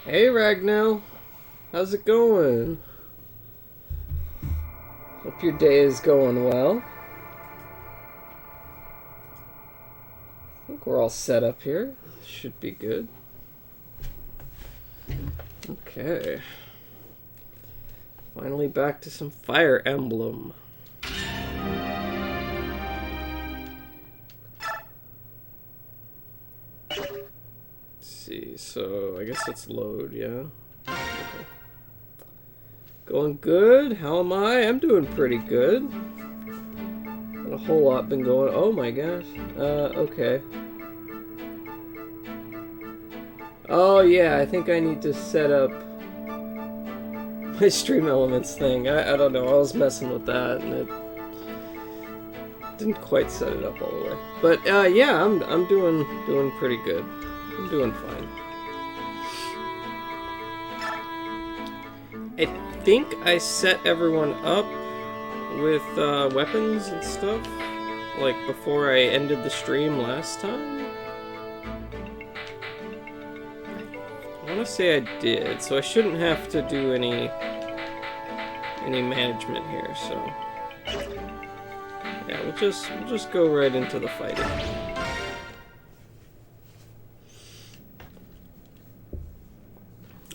Hey Ragnell, how's it going? Hope your day is going well. I think we're all set up here. Should be good. Okay. Finally back to some Fire Emblem. See, so I guess let's load, yeah? Okay. Going good? How am I? I'm doing pretty good. Not a whole lot been going. Oh my gosh. Okay. Oh yeah, I think I need to set up my Stream Elements thing. I don't know, I was messing with that and it didn't quite set it up all the way. But yeah, I'm doing pretty good. I'm doing fine. I think I set everyone up with weapons and stuff, like before I ended the stream last time. I want to say I did, so I shouldn't have to do any management here. So yeah, we'll just go right into the fighting.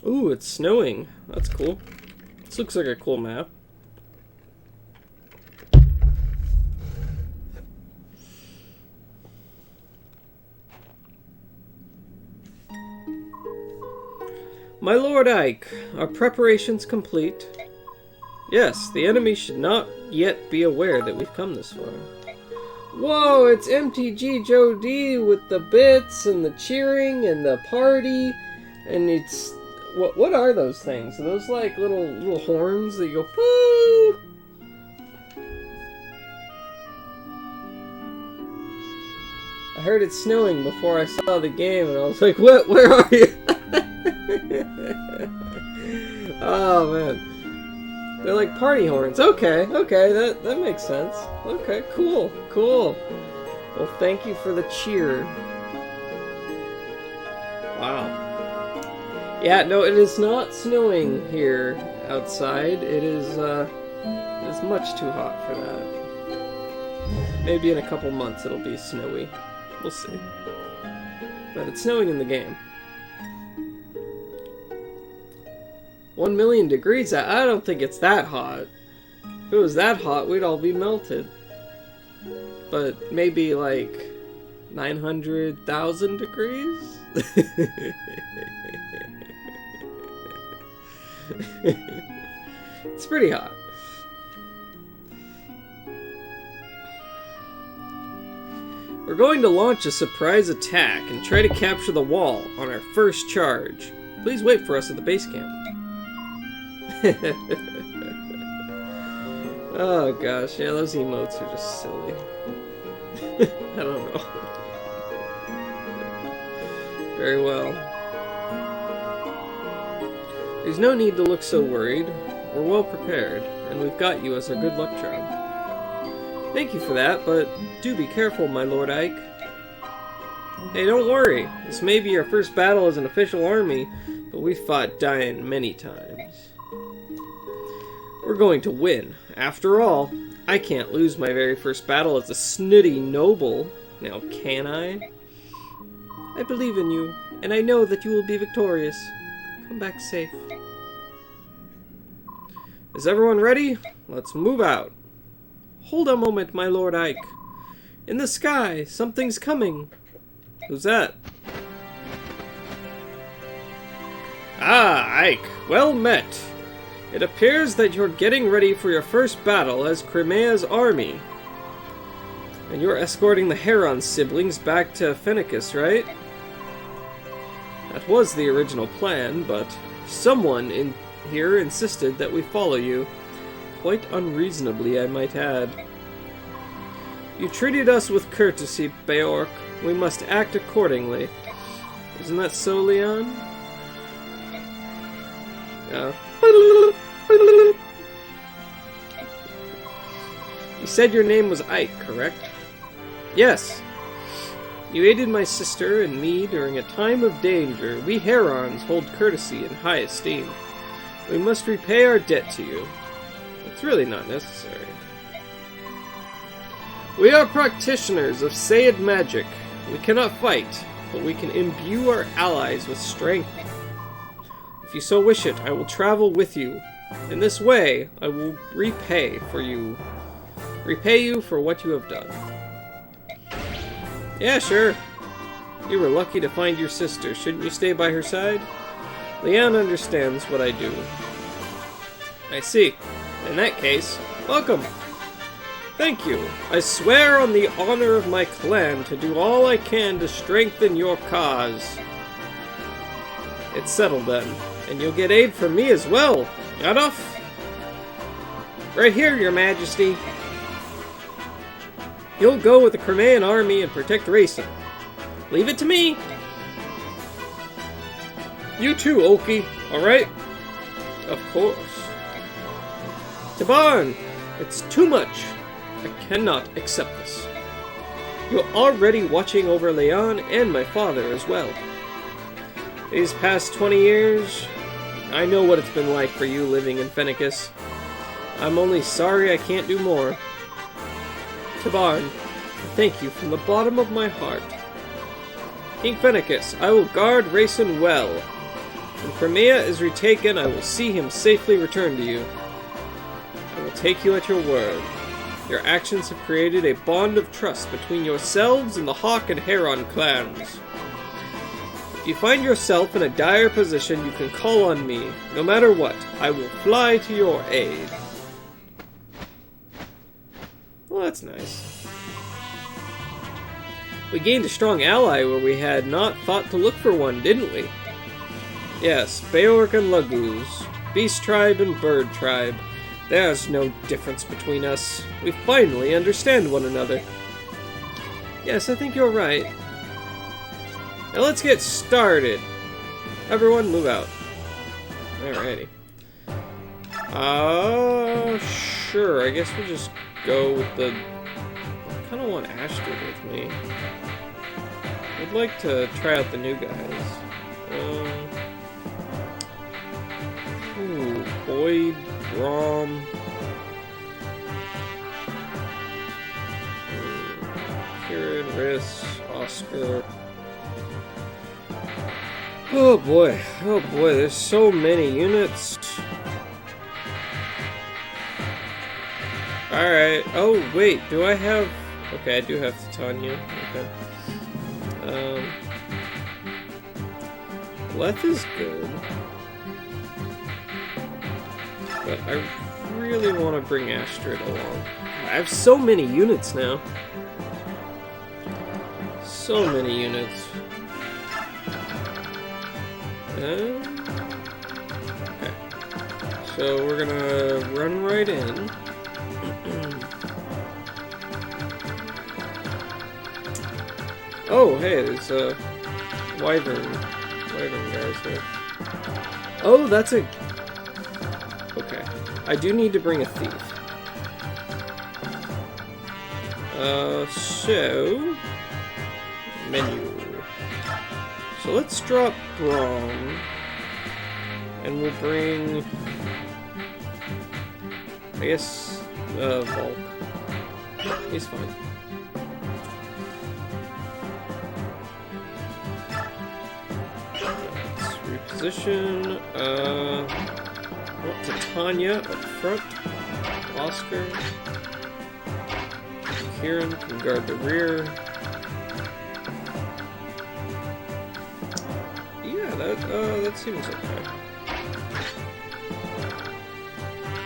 Ooh, it's snowing. That's cool. This looks like a cool map. My Lord Ike, are preparations complete? Yes, the enemy should not yet be aware that we've come this far. Whoa, it's MTG Joe D with the bits and the cheering and the party, and it's... What are those things? Are those like little horns that you go, woo? I heard it snowing before I saw the game, and I was like, what? Where are you? Oh, man. They're like party horns. Okay, that makes sense. Okay, cool. Well, thank you for the cheer. Wow. Yeah, no, it is not snowing here outside. It is much too hot for that. Maybe in a couple months it'll be snowy. We'll see. But it's snowing in the game. 1 million degrees? I don't think it's that hot. If it was that hot, we'd all be melted. But maybe like 900,000 degrees? It's pretty hot. We're going to launch a surprise attack and try to capture the wall on our first charge. Please wait for us at the base camp. Oh gosh, yeah, those emotes are just silly. I don't know. Very well. There's no need to look so worried. We're well prepared, and we've got you as our good luck charm. Thank you for that, but do be careful, my Lord Ike. Hey, don't worry. This may be our first battle as an official army, but we've fought dying many times. We're going to win. After all, I can't lose my very first battle as a snooty noble. Now, can I? I believe in you, and I know that you will be victorious. Come back safe. Is everyone ready? Let's move out. Hold a moment, my Lord Ike. In the sky, something's coming. Who's that? Ah, Ike, well met. It appears that you're getting ready for your first battle as Crimea's army. And you're escorting the Heron siblings back to Fennicus, right? That was the original plan, but someone in here insisted that we follow you. Quite unreasonably, I might add. You treated us with courtesy, Beork. We must act accordingly. Isn't that so, Leon? Yeah. You said your name was Ike, correct? Yes. You aided my sister and me during a time of danger. We Herons hold courtesy in high esteem. We must repay our debt to you. It's really not necessary. We are practitioners of Saiyid magic. We cannot fight, but we can imbue our allies with strength. If you so wish it, I will travel with you. In this way, I will repay you for what you have done. Yeah, sure. You were lucky to find your sister. Shouldn't you stay by her side? Leon understands what I do. I see. In that case, welcome. Thank you. I swear on the honor of my clan to do all I can to strengthen your cause. It's settled then, and you'll get aid from me as well. Enough? Right here, your majesty. You'll go with the Crimean army and protect Racing. Leave it to me. You too, Oki. Alright? Of course. Taban! It's too much. I cannot accept this. You're already watching over Leon and my father as well. These past 20 years, I know what it's been like for you living in Fennicus. I'm only sorry I can't do more. Taban, thank you from the bottom of my heart. King Fennicus, I will guard Racing well. When Crimea is retaken, I will see him safely return to you. I will take you at your word. Your actions have created a bond of trust between yourselves and the Hawk and Heron clans. If you find yourself in a dire position, you can call on me. No matter what, I will fly to your aid. Well, that's nice. We gained a strong ally where we had not thought to look for one, didn't we? Yes, Beork and Laguz, Beast Tribe and Bird Tribe. There's no difference between us. We finally understand one another. Yes, I think you're right. Now let's get started. Everyone move out. Alrighty. Sure, I guess we'll just go with the... I kind of want Astrid with me. I'd like to try out the new guys. Boyd, Rom... Kieran, Riss, Oscar... Oh boy, there's so many units. Alright, oh wait, do I have... Okay, I do have Titania, okay. Leth is good. But I really want to bring Astrid along. I have so many units now. So many units. Okay. So we're gonna run right in. Oh, hey, there's a wyvern guys here. Oh, that's a... Okay. I do need to bring a thief. So... Menu. So let's drop Braum. And we'll bring... I guess... Volk. He's fine. Let's reposition. I want Titania up front. Oscar. Kieran can guard the rear. Yeah, that seems okay.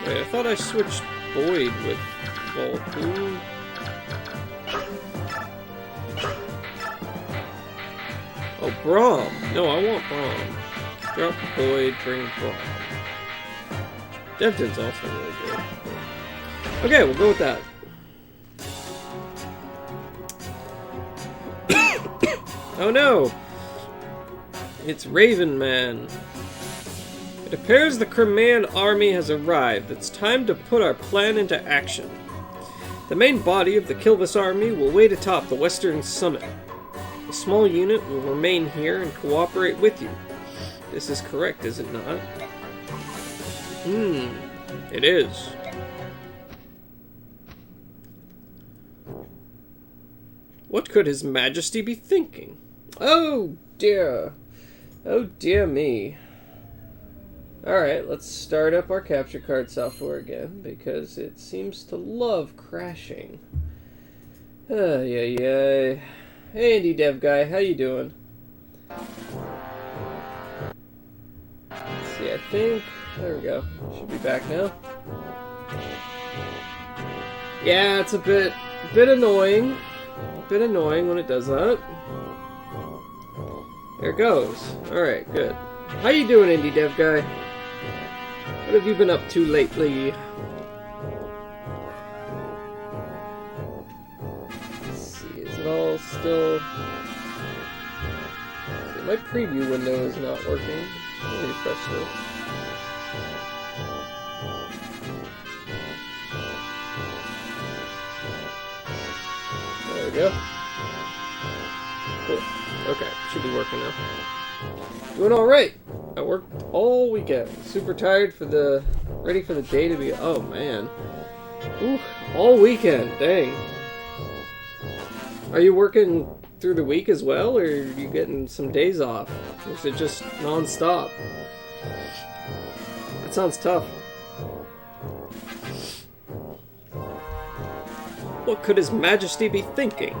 Wait, I thought I switched Boyd with Volk. Ooh. Oh, Braum. No, I want Braum. Drop Boyd, bring Braum. Devton's also really good. Okay, we'll go with that. Oh no! It's Raven Man. It appears the Crimean army has arrived. It's time to put our plan into action. The main body of the Kilvis army will wait atop the western summit. A small unit will remain here and cooperate with you. This is correct, is it not? It is. What could His Majesty be thinking? Oh dear. Oh dear me. Alright, let's start up our capture card software again, because it seems to love crashing. Yeah. Hey, Indie Dev Guy, how you doing? Let's see, I think... There we go. Should be back now. Yeah, it's a bit annoying. A bit annoying when it does that. There it goes. Alright, good. How you doing, Indie Dev Guy? What have you been up to lately? Let's see, is it all still... See, my preview window is not working. Let me refresh this. There we go. Cool. Okay, should be working now. Doing alright. I worked all weekend. Super tired ready for the day to be, oh man. Ooh, all weekend, dang. Are you working through the week as well, or are you getting some days off? Or is it just non-stop? That sounds tough. What could His Majesty be thinking?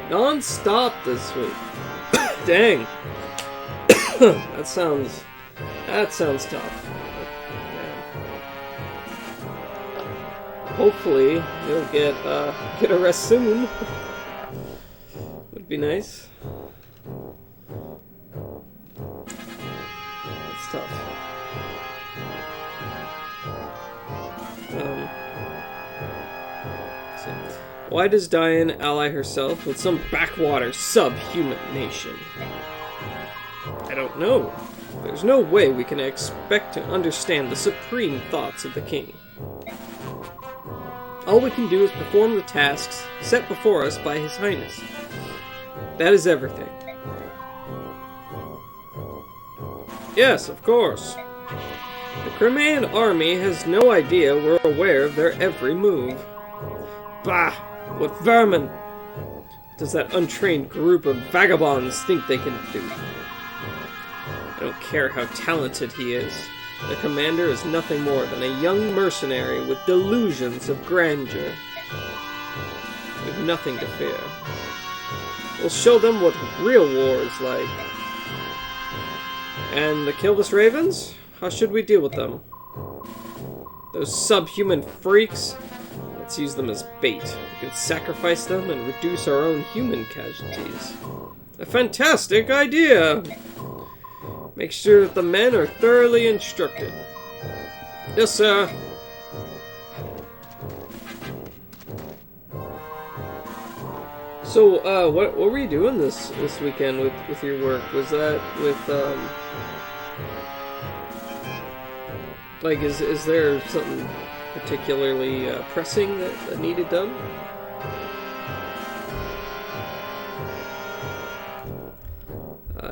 Non-stop this week. Dang. That sounds tough. Hopefully you'll get a rest soon. Would be nice. It's tough. Why does Diane ally herself with some backwater subhuman nation? I don't know. There's no way we can expect to understand the supreme thoughts of the king. All we can do is perform the tasks set before us by His Highness. That is everything. Yes, of course. The Crimean army has no idea we're aware of their every move. Bah! What vermin does that untrained group of vagabonds think they can do? I don't care how talented he is. The commander is nothing more than a young mercenary with delusions of grandeur. We have nothing to fear. We'll show them what real war is like. And the Kilvis Ravens? How should we deal with them? Those subhuman freaks? Let's use them as bait. We can sacrifice them and reduce our own human casualties. A fantastic idea! Make sure that the men are thoroughly instructed. Yes, sir. So, what were you doing this weekend with your work? Was that with, like, is there something particularly pressing that needed done?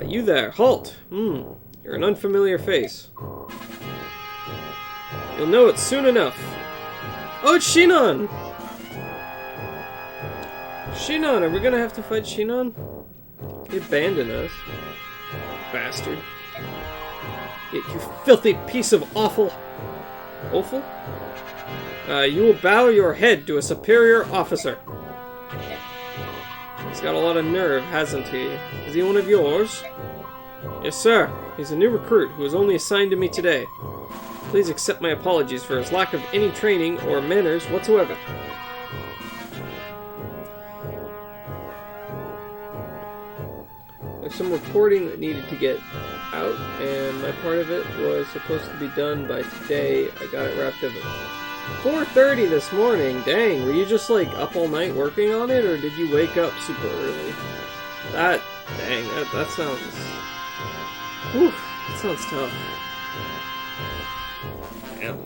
You there, halt! You're an unfamiliar face. You'll know it soon enough. Oh, it's Shinon! Shinon, are we gonna have to fight Shinon? He abandoned us. Bastard. You filthy piece of offal. Offal? You will bow your head to a superior officer. He's got a lot of nerve, hasn't he? Is he one of yours? Yes, sir. He's a new recruit who was only assigned to me today. Please accept my apologies for his lack of any training or manners whatsoever. There's some reporting that needed to get out, and my part of it was supposed to be done by today. I got it wrapped up at 4:30 this morning. Dang, were you just like up all night working on it, or did you wake up super early? That sounds... Whew, that sounds tough. Damn.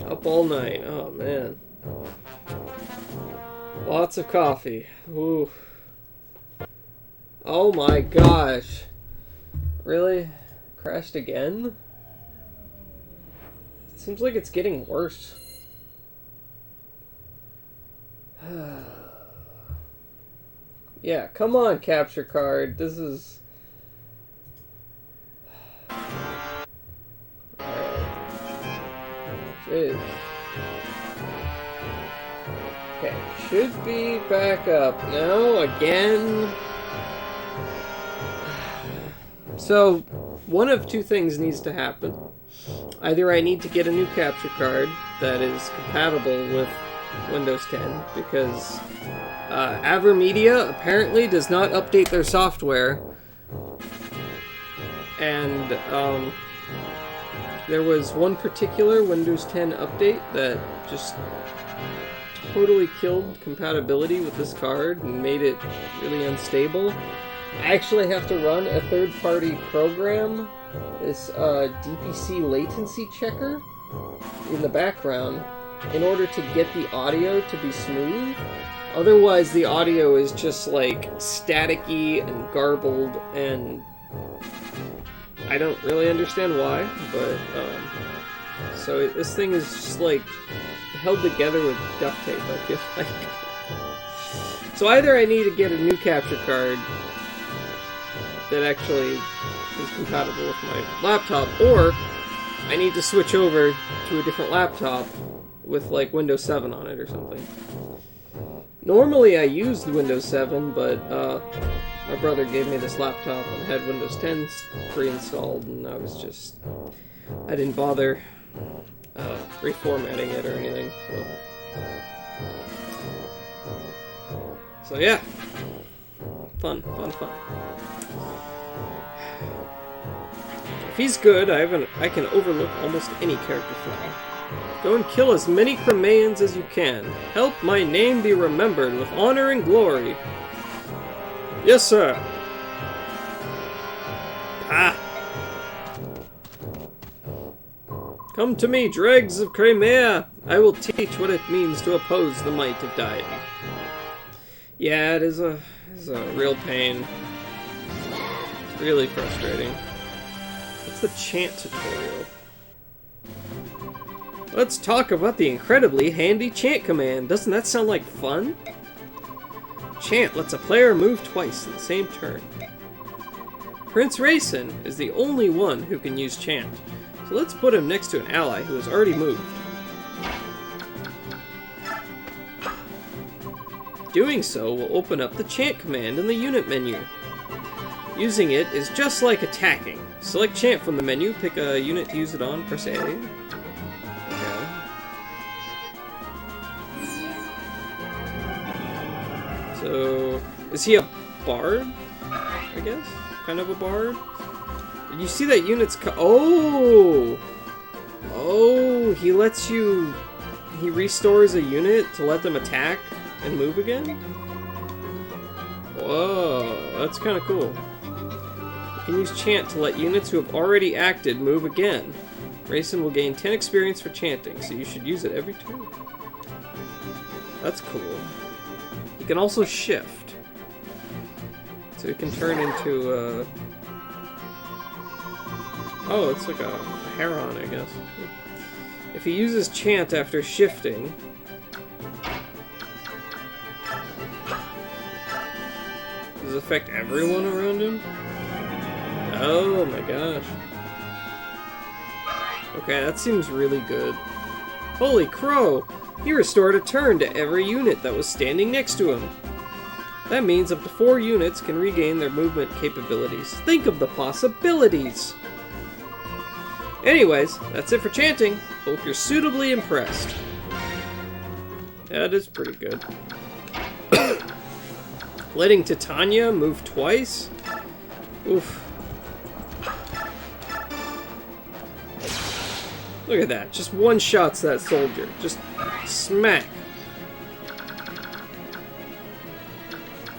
Up all night, oh man. Lots of coffee. Ooh. Oh my gosh. Really? Crashed again? It seems like it's getting worse. Yeah, come on, capture card. This is... Jeez. Okay, should be back up. No, again. So, one of two things needs to happen. Either I need to get a new capture card that is compatible with Windows 10, because AverMedia apparently does not update their software, and there was one particular Windows 10 update that just totally killed compatibility with this card and made it really unstable. I actually have to run a third-party program, this DPC latency checker, in the background in order to get the audio to be smooth. Otherwise, the audio is just like staticky and garbled, and I don't really understand why, but so this thing is just like held together with duct tape, I feel like. So either I need to get a new capture card that actually is compatible with my laptop, or I need to switch over to a different laptop with like Windows 7 on it or something. Normally I used Windows 7, but my brother gave me this laptop and had Windows 10 pre-installed, and I didn't bother reformatting it or anything, so yeah. Fun. If he's good, I can overlook almost any character flaw. Go and kill as many Crimeans as you can. Help my name be remembered with honor and glory. Yes, sir. Ah. Come to me, dregs of Crimea. I will teach what it means to oppose the might of dying. Yeah, it is a real pain. It's really frustrating. What's the chant tutorial? Let's talk about the incredibly handy chant command. Doesn't that sound like fun? Chant lets a player move twice in the same turn. Prince Rayson is the only one who can use chant, so let's put him next to an ally who has already moved. Doing so will open up the chant command in the unit menu. Using it is just like attacking. Select chant from the menu, pick a unit to use it on, press A. Okay. So, is he a bard? I guess? Kind of a bard? Did you see that unit's Oh! Oh, he lets you... He restores a unit to let them attack and move again? Whoa, that's kind of cool. You can use chant to let units who have already acted move again. Rayson will gain 10 experience for chanting, so you should use it every turn. That's cool. You can also shift. So it can turn into oh, it's like a heron, I guess. If he uses chant after shifting, does it affect everyone around him? Oh my gosh. Okay, that seems really good. Holy crow! He restored a turn to every unit that was standing next to him. That means up to 4 units can regain their movement capabilities. Think of the possibilities! Anyways, that's it for chanting. Hope you're suitably impressed. Yeah, it is pretty good. Letting Titania move twice? Oof. Look at that. Just one-shots that soldier. Just smack.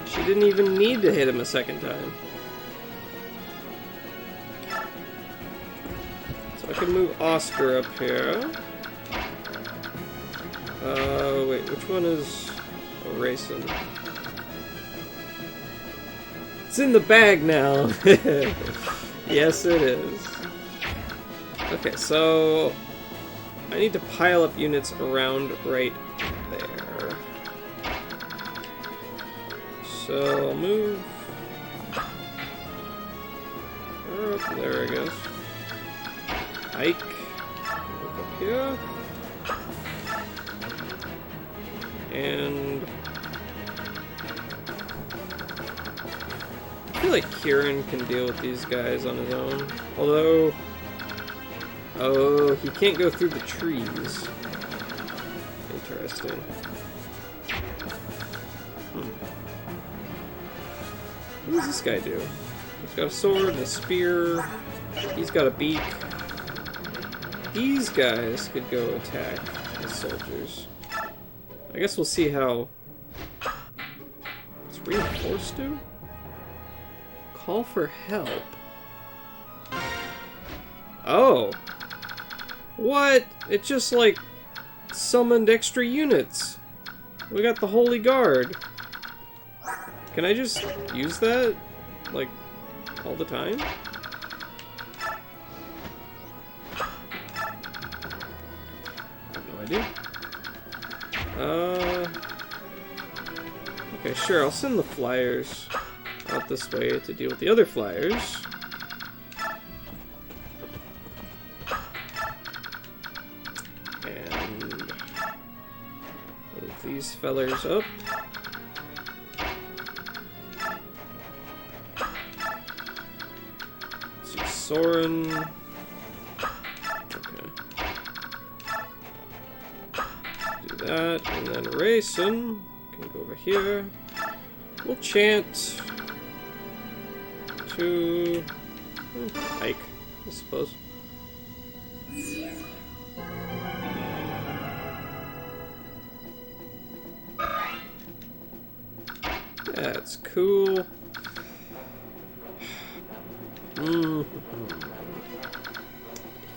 She didn't even need to hit him a second time. So I can move Oscar up here. Wait, which one is Rayson? It's in the bag now. Yes, it is. Okay, so I need to pile up units around right there. So I'll move. Oh, there, I guess. Ike. Move up here. And I feel like Kieran can deal with these guys on his own. Although, oh, he can't go through the trees. Interesting. What does this guy do? He's got a sword and a spear. He's got a beak. These guys could go attack the soldiers. I guess we'll see how. What's reinforced do? Call for help. Oh. What? It just like summoned extra units. We got the Holy Guard. Can I just use that? Like, all the time? I have no idea. Okay, sure, I'll send the flyers out this way to deal with the other flyers. And move these fellers up. Let's see, Soren. Okay. Do that, and then Rayson can go over here. We'll chant to Ike, I suppose. That's cool. You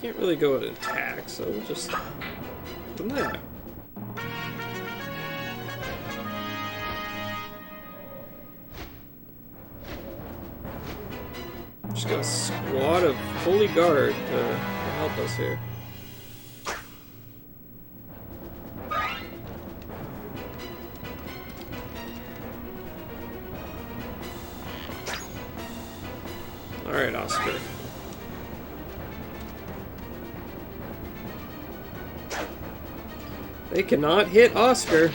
can't really go at an attack, so we'll just put them there. Just got a squad of Holy Guard to help us here. Alright, Oscar. They cannot hit Oscar.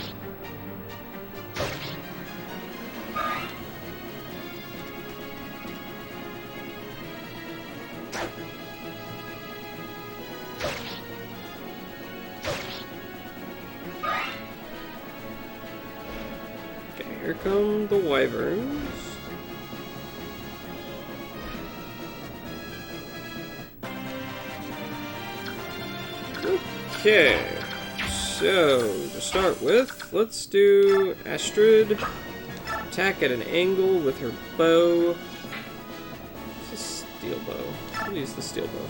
Here come the wyverns. Okay, so to start with, let's do Astrid. Attack at an angle with her bow. It's a steel bow. I'll use the steel bow.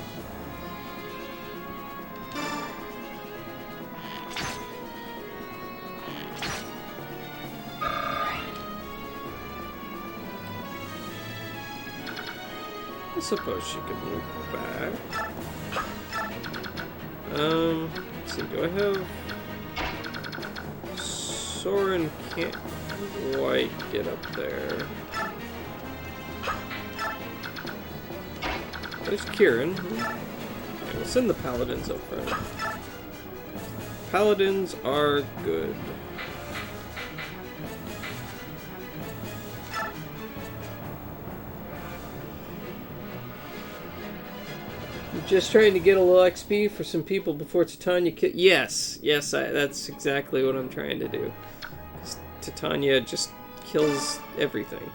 I suppose she could move back. Let's see, do I have... Soren can't quite get up there. There's Kieran. Okay, we'll send the paladins up front. Paladins are good. Just trying to get a little XP for some people before Titania kill. Yes, that's exactly what I'm trying to do. Titania just kills everything.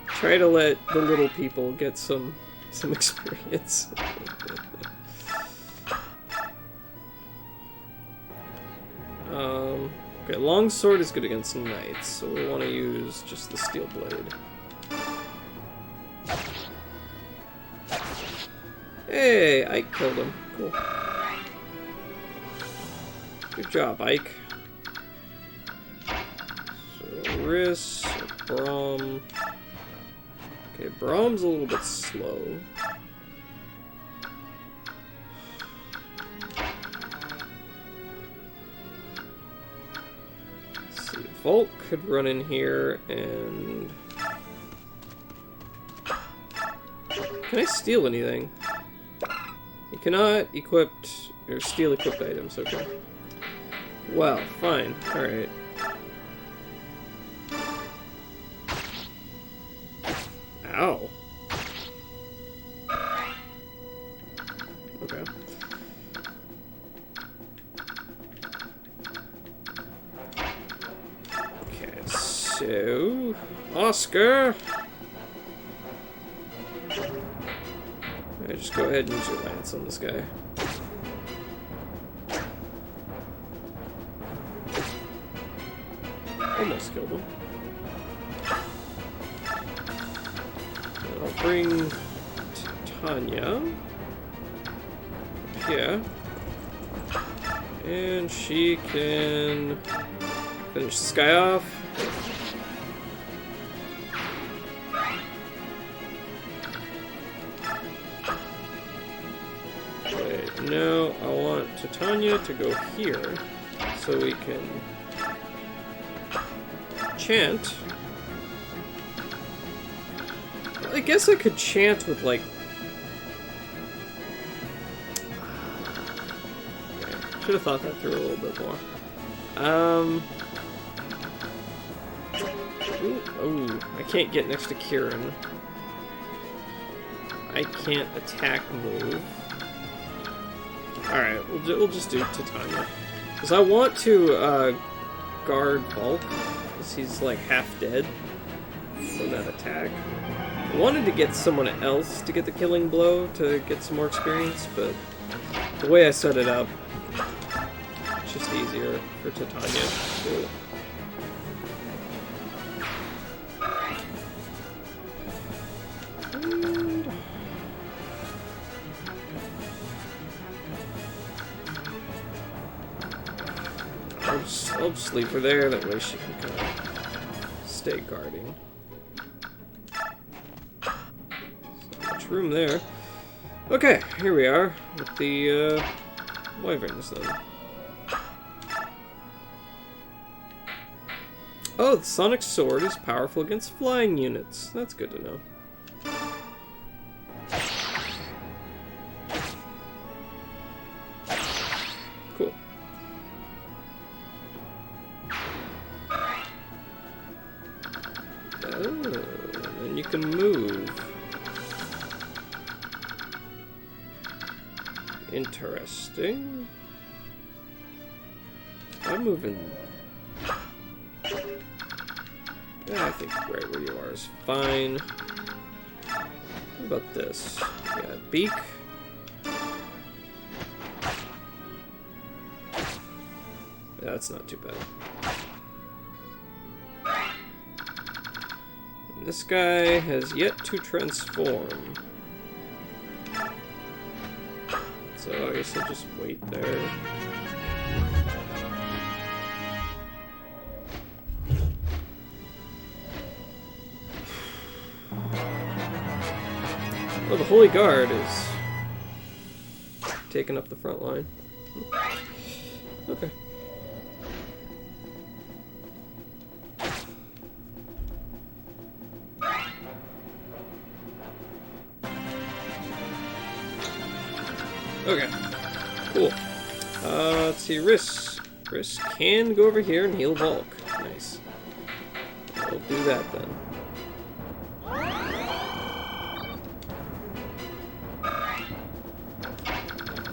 Try to let the little people get some experience. Okay, longsword is good against knights, so we want to use just the steel blade. Hey, Ike killed him. Cool. Good job, Ike. So, wrist, Braum. Okay, Braum's a little bit slow. Let's see, Volk could run in here and... Can I steal anything? You cannot equip or steal equipped items, okay. Well, fine, alright. Ow. Okay. Okay, so... Oscar! Alright, just go ahead and use your lance on this guy. Almost killed him. I'll bring Tanya up here, and she can finish this guy off. Wait, no, I want Titania to go here so we can chant. I guess I could chant with, like... Okay, should have thought that through a little bit more. Ooh, oh, I can't get next to Kieran. I can't attack move. Alright, we'll just do Titania. Because I want to, guard Volk, because he's, like, half dead from that attack. I wanted to get someone else to get the killing blow to get some more experience, but the way I set it up, it's just easier for Titania to do it. I'll just leave her there, that way she can kind of stay guarding. So much room there. Okay, here we are with the wyverns then. Oh, the Sonic Sword is powerful against flying units. That's good to know. Cool. Oh, and you can move. Interesting. I'm moving. Yeah, I think right where you are is fine. What about this? Yeah, beak. Yeah, that's not too bad. And this guy has yet to transform. So I guess I'll just wait there. Oh, the Holy Guard is taking up the front line. Okay. Okay, cool. Let's see, Riss. Riss can go over here and heal Volk. Nice. We'll do that then.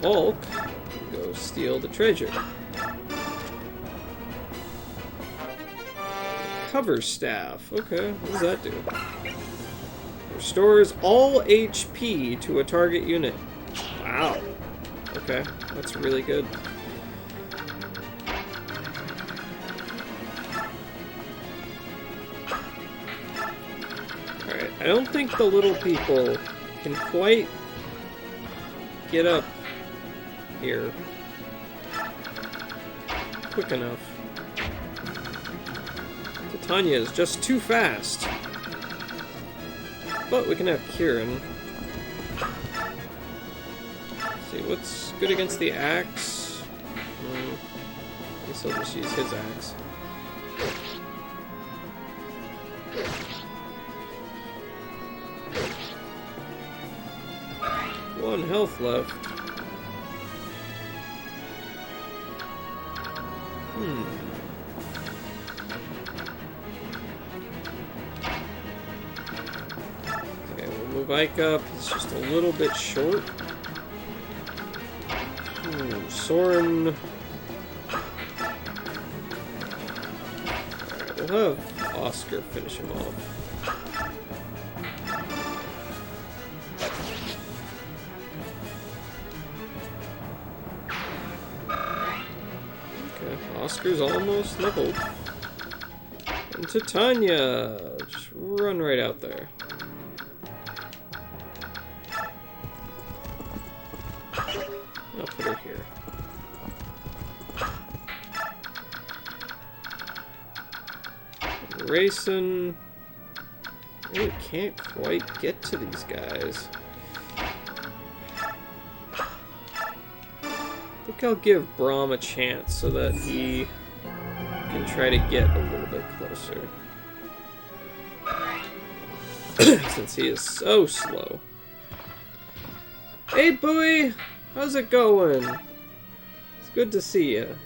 Volk can go steal the treasure. Cover Staff. Okay, what does that do? Restores all HP to a target unit. Wow. Okay, that's really good. Alright, I don't think the little people can quite get up here quick enough. Tanya is just too fast. But we can have Kieran. Let's see, what's good against the axe? I guess I'll just use his axe. One health left. Okay, we'll move Ike up. He's just a little bit short. Soren. Alright, we'll have Oscar finish him off. Oscar's almost leveled. And to Tanya! Just run right out there. I'll put her here. Racing. We can't quite get to these guys. I think I'll give Braum a chance so that he can try to get a little bit closer. Since he is so slow. Hey, Bowie! How's it going? It's good to see you.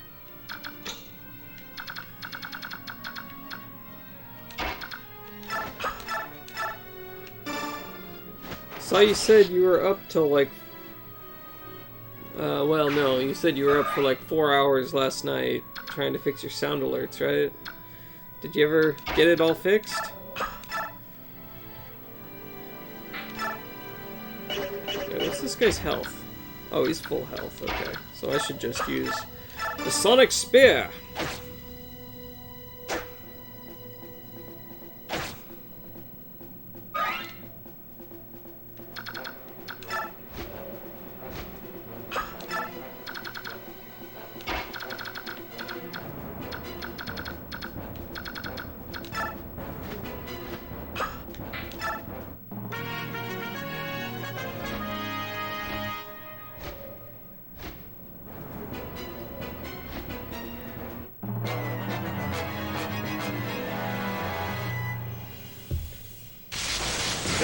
Saw you said you were up till like... well, no, you said you were up for like 4 hours last night trying to fix your sound alerts, right? Did you ever get it all fixed? Okay, what's this guy's health? Oh, he's full health, okay. So I should just use the Sonic Spear!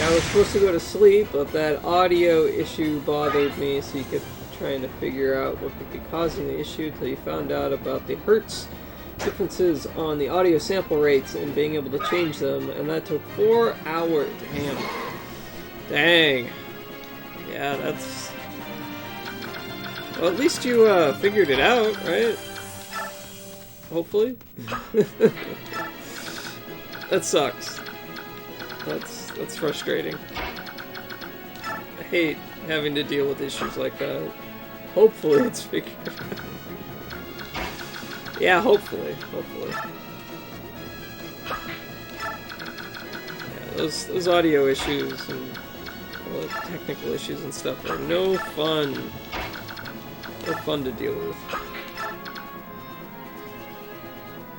I was supposed to go to sleep, but that audio issue bothered me, so you kept trying to figure out what could be causing the issue until you found out about the hertz differences on the audio sample rates and being able to change them, and that took 4 hours. Dang. Yeah, that's... Well, at least you figured it out, right? Hopefully? That sucks. That's frustrating. I hate having to deal with issues like that. Hopefully it's figured out. Yeah, hopefully. Yeah, those audio issues and well, technical issues and stuff are no fun. No fun to deal with.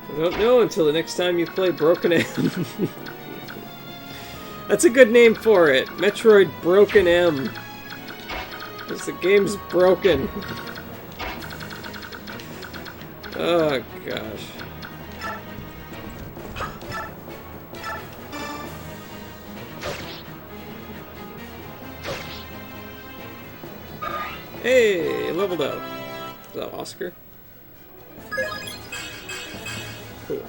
I don't know until the next time you play Broken M. That's a good name for it. Metroid Broken M. Because the game's broken. Oh, gosh. Hey, leveled up. Is that Oscar? Cool.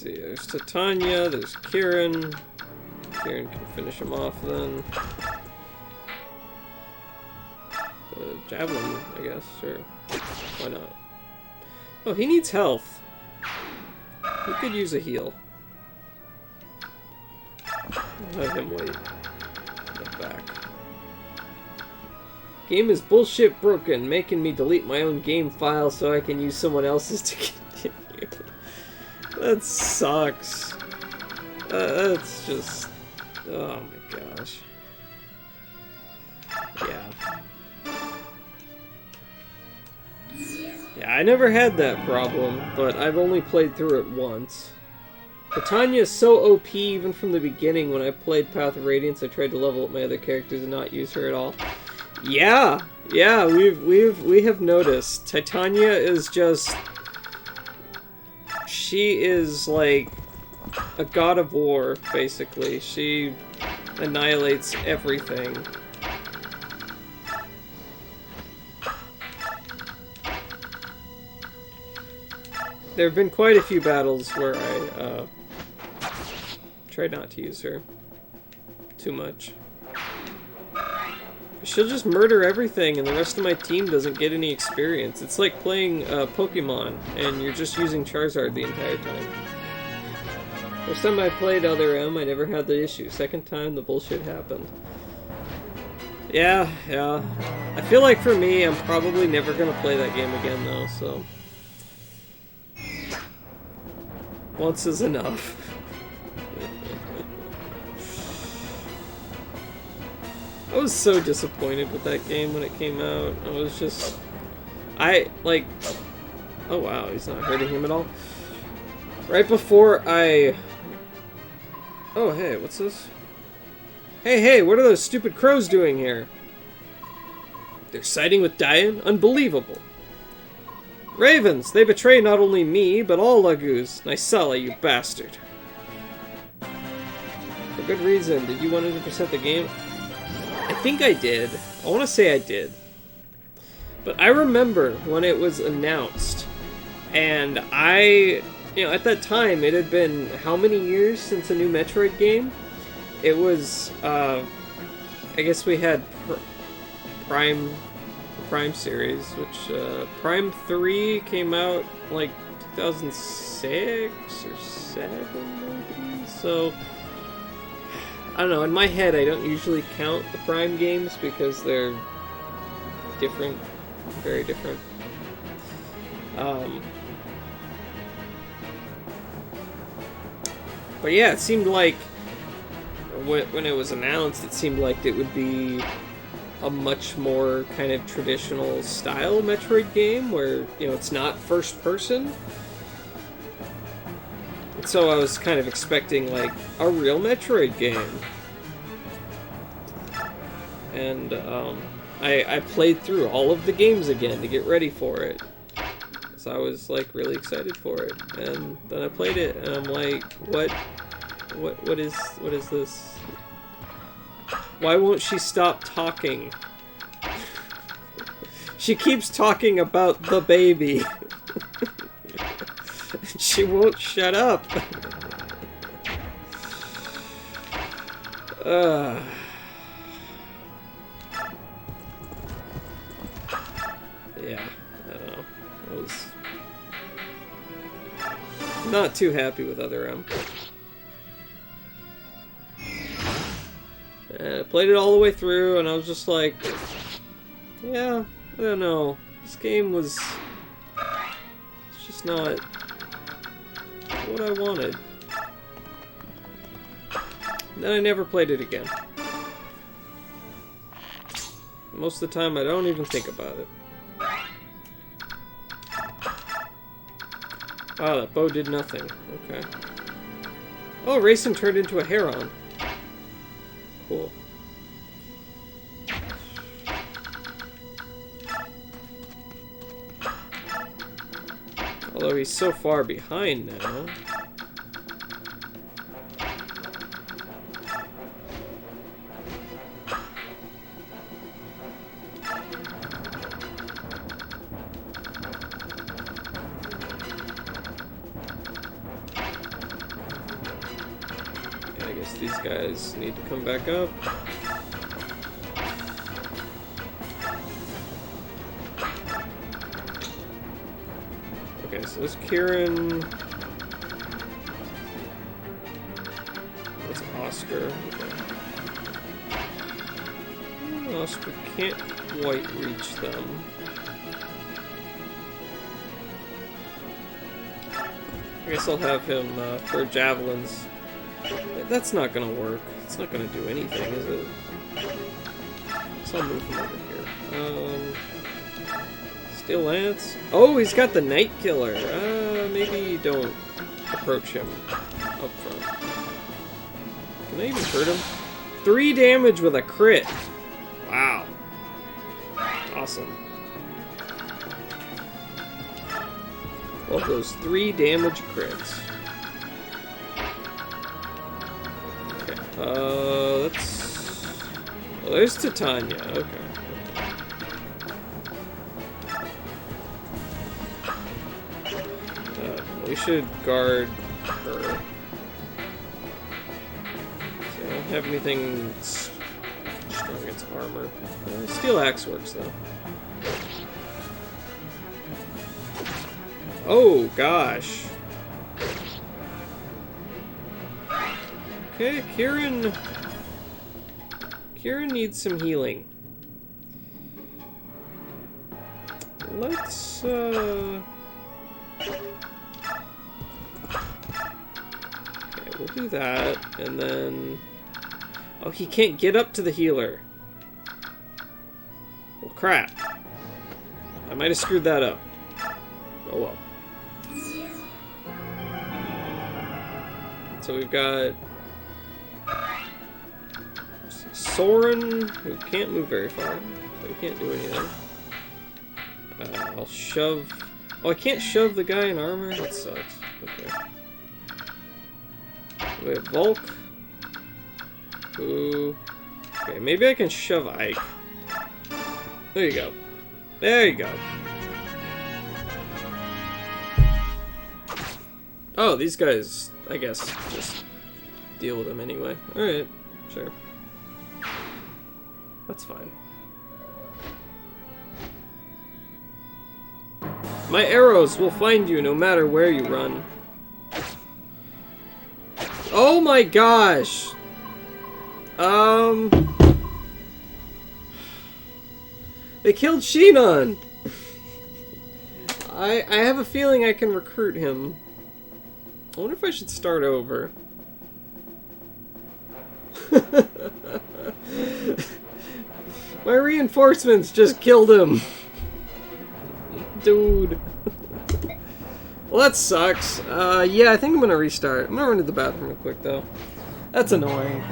There's Titania, there's Kieran. Kieran can finish him off then. Javelin, I guess, sure. Why not? Oh, he needs health. He could use a heal. I'll have him wait. Get back. Game is bullshit broken, making me delete my own game file so I can use someone else's to continue. That sucks. That's just... Oh my gosh. Yeah. Yeah, I never had that problem, but I've only played through it once. Titania is so OP even from the beginning. When I played Path of Radiance, I tried to level up my other characters and not use her at all. Yeah, we have noticed. Titania is just... She is like a god of war, basically. She annihilates everything. There have been quite a few battles where I tried not to use her too much. She'll just murder everything and the rest of my team doesn't get any experience. It's like playing Pokemon and you're just using Charizard the entire time. First time I played Other M, I never had the issue. Second time, the bullshit happened. Yeah. I feel like for me, I'm probably never gonna play that game again though, so... Once is enough. I was so disappointed with that game when it came out. I was just... Oh wow, he's not hurting him at all. Right before I... Oh hey, what's this? Hey, what are those stupid crows doing here? They're siding with Diane? Unbelievable. Ravens, they betray not only me, but all Lagoos. Nysala, you bastard. For good reason. Did you 100% the game? I think I did. I want to say I did. But I remember when it was announced, and at that time, it had been how many years since a new Metroid game? It was, I guess we had Prime series, which, Prime 3 came out, like, 2006 or 7, maybe? So... I don't know, in my head I don't usually count the Prime games because they're different, very different. But yeah, it seemed like, when it was announced, it seemed like it would be a much more kind of traditional style Metroid game where, it's not first person. So I was kind of expecting, like, a real Metroid game. And, I played through all of the games again to get ready for it. So I was, like, really excited for it. And then I played it, and I'm like, what is this? Why won't she stop talking? She keeps talking about the baby. She won't shut up. Yeah, I don't know. I was not too happy with Other M. I played it all the way through, and I was just like, yeah, I don't know. This game was... It's just not what I wanted. Then I never played it again. Most of the time I don't even think about it. Wow, that bow did nothing. Okay. Oh, Racing turned into a heron. Cool. Although he's so far behind now. Yeah, I guess these guys need to come back up. Okay, so this Kieran... That's Oscar. Okay. Oscar can't quite reach them. I guess I'll have him throw javelins That's not gonna work. It's not gonna do anything, is it? So I'll move him over here. Steel Lance. Oh, he's got the Night Killer. Maybe don't approach him up front. Can I even hurt him? 3 damage with a crit. Wow. Awesome. Love those 3 damage crits. Okay. Let's... Well, there's Titania. Okay. We should guard her. So I don't have anything strong against armor. Steel Axe works though. Oh gosh. Okay, Kieran needs some healing. Let's we'll do that, and then... Oh, he can't get up to the healer. Well, crap. I might have screwed that up. Oh well. So we've got... Soren, who can't move very far, so he can't do anything. I'll shove... Oh, I can't shove the guy in armor? That sucks. Okay. We have Volk. Ooh. Okay, maybe I can shove Ike. There you go. There you go. Oh, these guys, I guess, just deal with them anyway. Alright, sure. That's fine. My arrows will find you no matter where you run. Oh my gosh! They killed Shinon! I have a feeling I can recruit him. I wonder if I should start over. My reinforcements just killed him! Dude. Well, that sucks. Yeah, I think I'm gonna restart. I'm gonna run to the bathroom real quick, though. That's annoying.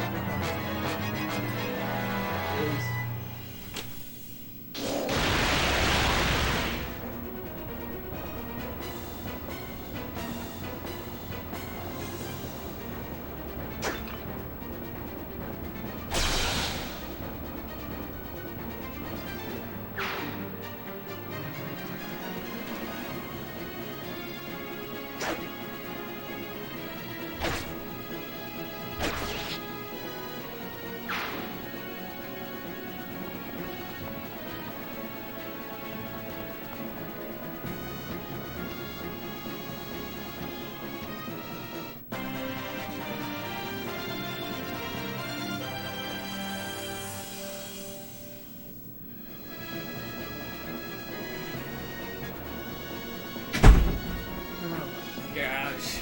Gosh.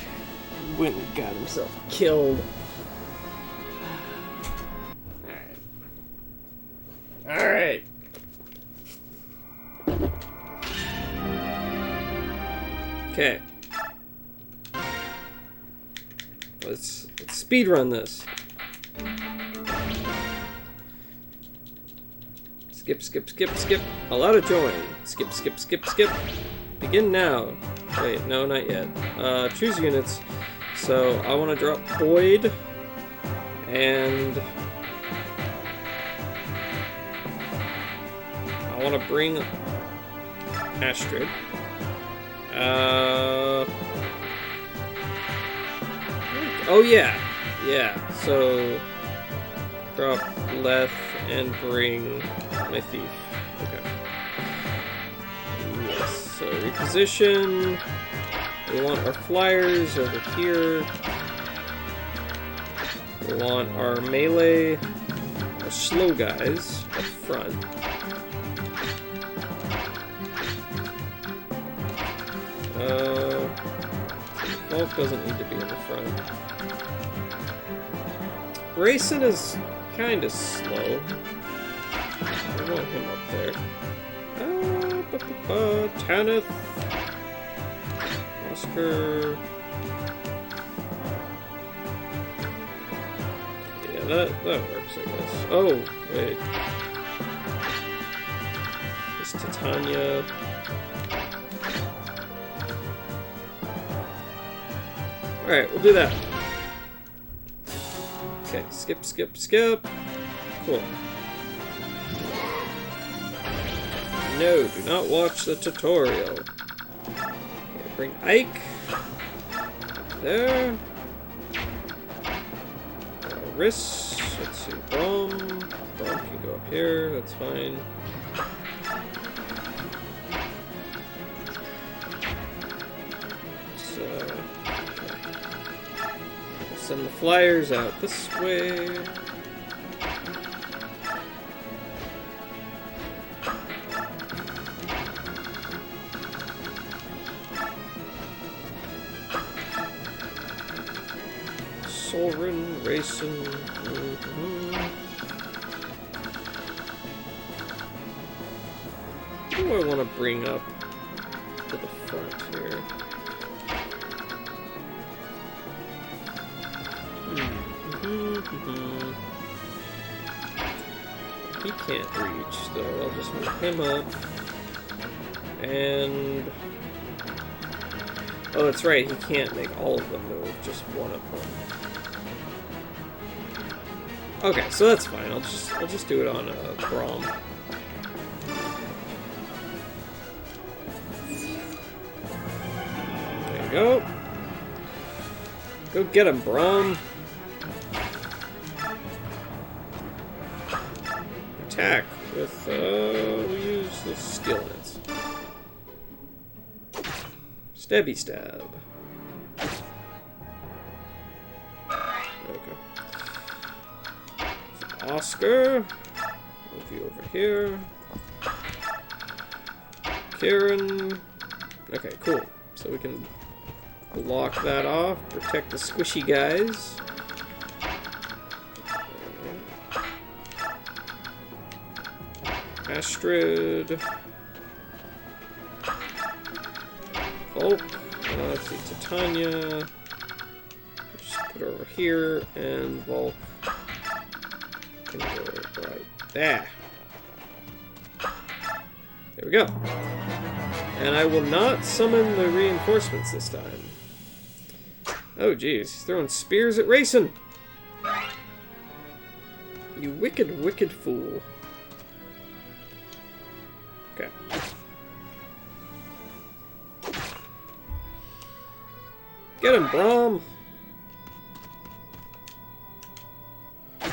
Went and got himself killed. Alright. Okay. Let's speed run this. Skip, skip, skip, skip. Allow to join. Skip, skip, skip, skip. Begin now. Wait, no, not yet. Choose units. So I want to drop Boyd and I want to bring Astrid. Oh yeah, yeah. So drop Leth and bring my thief. Okay. Yes. So reposition. We want our flyers over here. We want our melee, our slow guys up front. Volk doesn't need to be in the front. Rayson is kind of slow. I want him up there. Tanith. Oscar. Yeah, that works, I guess. Oh, wait. It's Titania. Alright, we'll do that. Okay, skip, skip, skip. Cool. No, do not watch the tutorial. Okay, bring Ike. There. Riss. Let's see. Brom. Brom can go up here. That's fine. Send the flyers out this way. Soren, Rayson. Who do I want to bring up to the front here? He can't reach, so I'll just move him up. And... oh, that's right, he can't make all of them move, just one of them. Okay, so that's fine. I'll just do it on Brom. There you go. Go get him, Brom. Attack with, we'll use the skill hits. Stabby stab. Okay. So Oscar. Move you over here. Karen. Okay, cool. So we can block that off, protect the squishy guys. Astrid. Volk. Let's see, Titania. Just put her over here, and Volk can go right there. There we go. And I will not summon the reinforcements this time. Oh, geez. He's throwing spears at Rayson. You wicked, wicked fool. Okay. Get him, Brom! There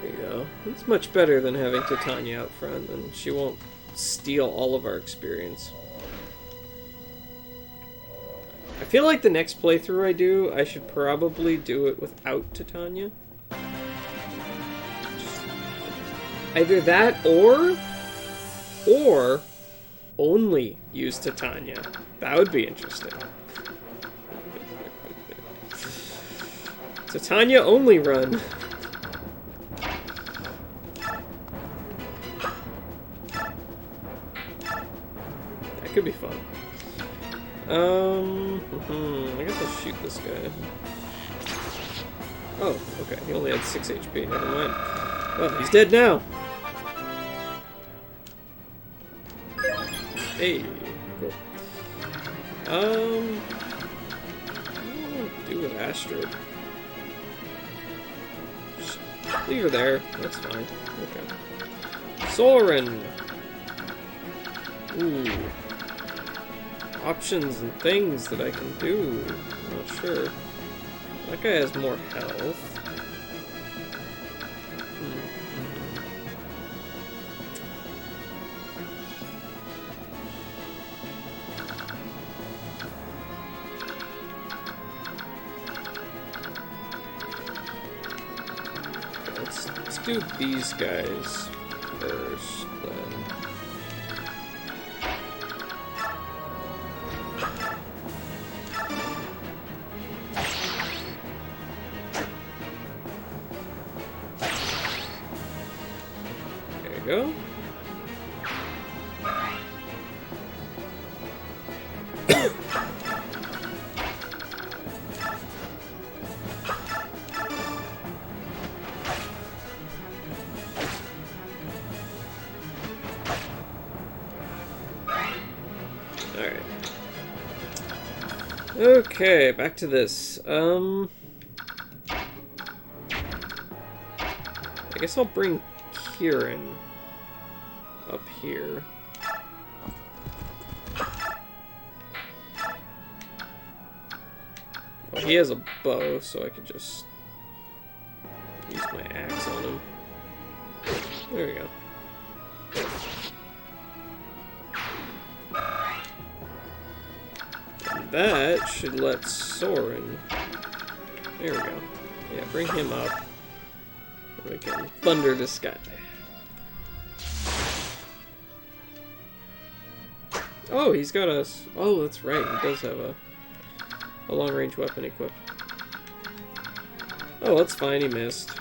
you go. It's much better than having Titania out front, and she won't steal all of our experience. I feel like the next playthrough I do, I should probably do it without Titania. Either that or only use Titania. That would be interesting. Titania only run. That could be fun. I guess I'll shoot this guy. Oh, okay. He only had 6 HP. Never mind. Well, he's dead now. Hey, cool. What do I do with Astrid? Just leave her there. That's fine. Okay. Soren. Ooh. Options and things that I can do. I'm not sure. That guy has more health. Let's do these guys first, then. we go. Alright. Okay, back to this. I guess I'll bring Kieran up here. Well, he has a bow, so I could just use my axe on him. There we go. And that should let Soren... There we go. Yeah, bring him up. We can thunder the sky. Oh, he's got a... Oh, that's right. He does have a long-range weapon equipped. Oh, that's fine. He missed.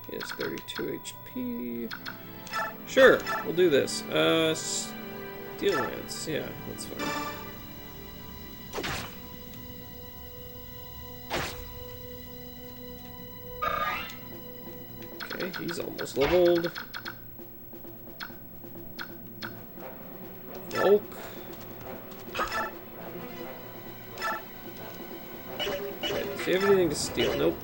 He has 32 HP. Sure, we'll do this. Steel Lance. Yeah, that's fine. Okay, he's almost leveled. Volk. Okay, does he have anything to steal? Nope.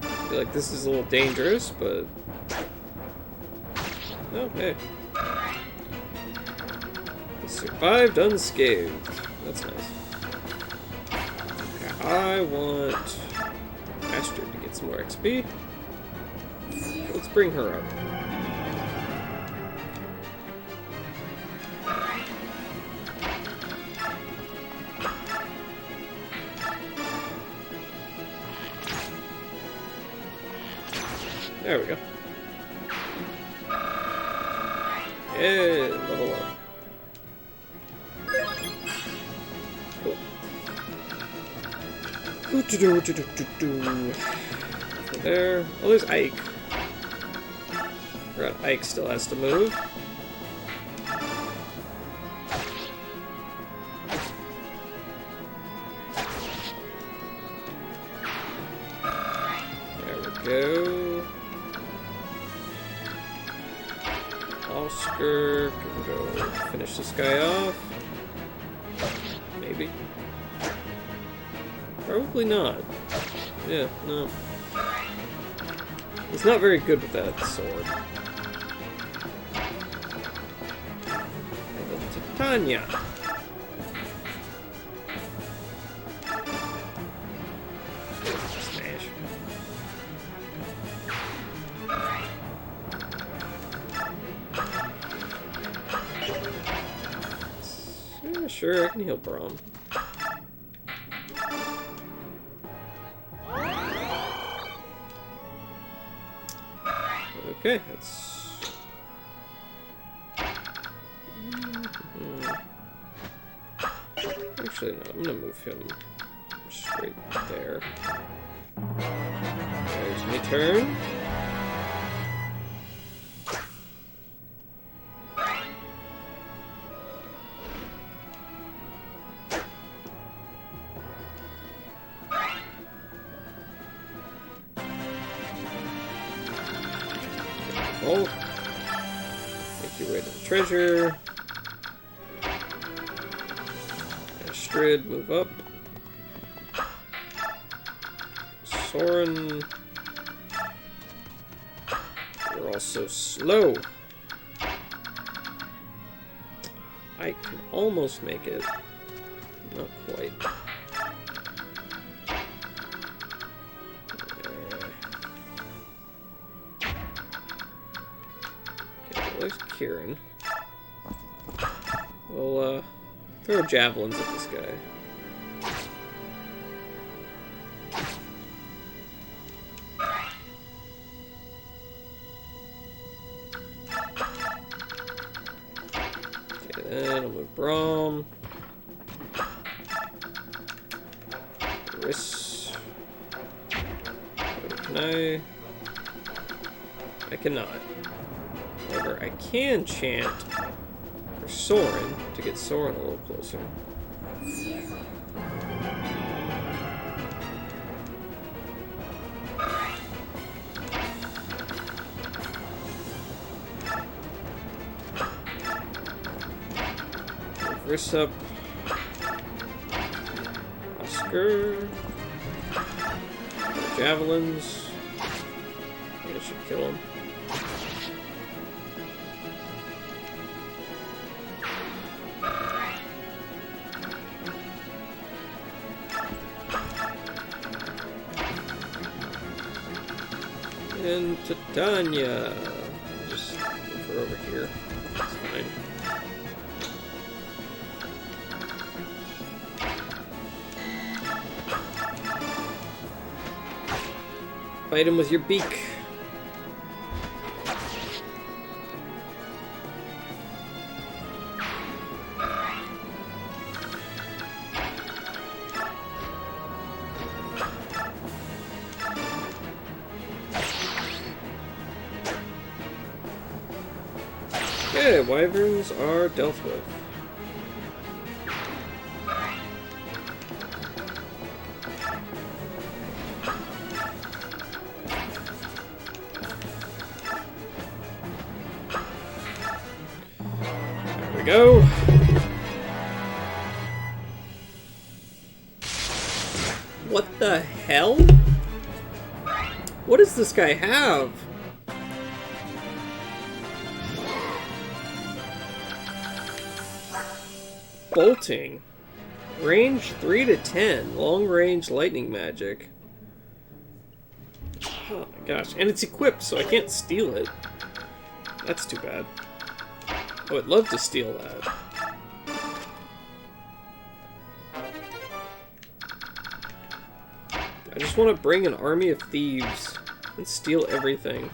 I feel like this is a little dangerous, but... Oh, hey. He survived unscathed. That's nice. Okay, I want Astrid to get some more XP. Let's bring her up. There we go. Yeah, level up. Cool. There. Oh, there's Ike. Forgot Ike still has to move. There we go. Oscar can go finish this guy off. Maybe. Probably not. Yeah, no. He's not very good with that sword. Titania. Smash. Yeah, sure, I can heal Braum. Okay, that's... Actually, no, I'm gonna move him straight there. There's my turn. Oh, make your way to the treasure. Astrid, move up. Soren. You're all so slow. I can almost make it. Not quite. There's Kieran. We'll throw javelins at this guy. Okay, And I'll move Braum. Riss. Can I? I cannot. However, I can chant for Soren to get Soren a little closer. Riss up. Oscar. Javelins. I think I should kill him. And Titania. Just move her over here. It's fine. Fight him with your beak. Okay, wyverns are dealt with. There we go. What the hell? What does this guy have? Bolting. Range 3 to 10. Long range lightning magic. Oh my gosh. And it's equipped, so I can't steal it. That's too bad. Oh, I'd love to steal that. I just want to bring an army of thieves and steal everything.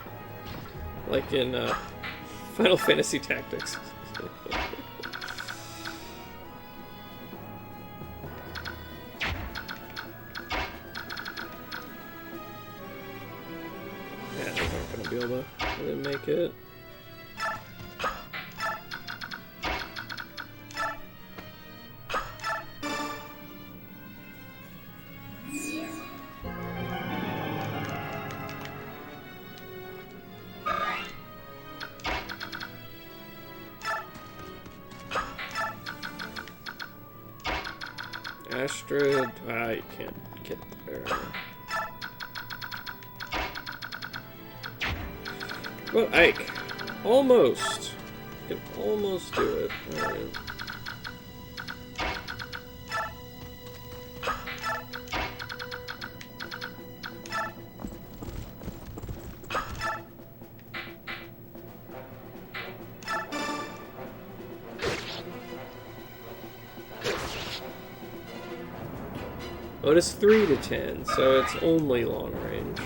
Like in Final Fantasy Tactics. Be able to really make it. Astrid, you can't get there. Well, Ike. Almost. Can almost do it. Alright. But it's 3 to 10, so it's only long range.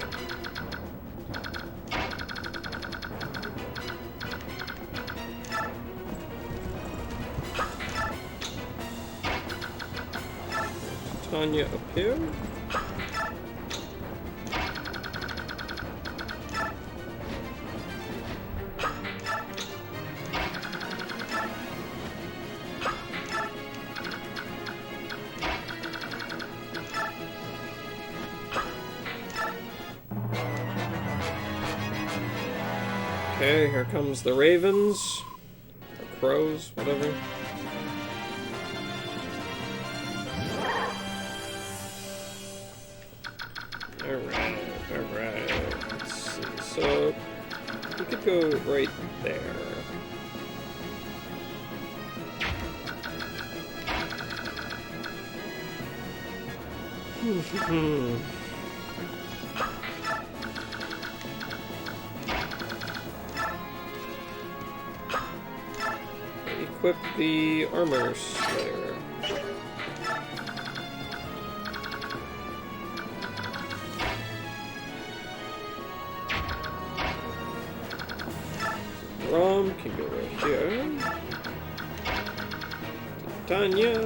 Tanya up here. Okay, here comes the ravens, or crows, whatever. Alright. Let's see. So, we could go right there. Equip the armor slayer. Rom can go right here. Tanya.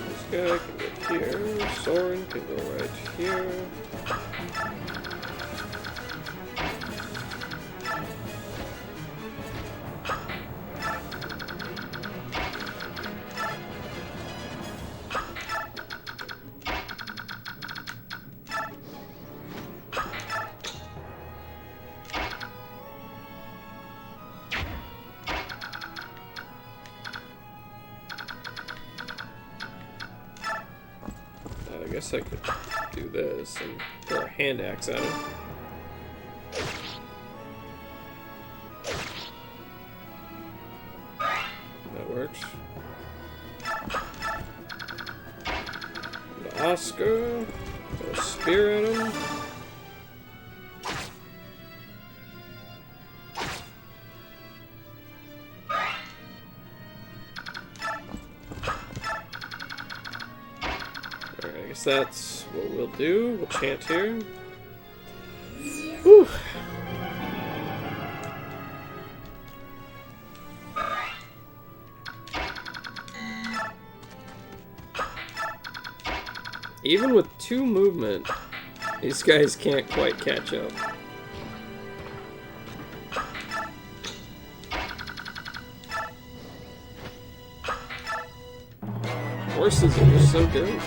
This guy can go here. Soren can go right here. I guess I could do this and throw a hand axe at him. That works. And Oscar, throw a spear at him. I guess that's what we'll do. We'll chant here. Whew. Even with 2 movement, these guys can't quite catch up. Horses are just so good.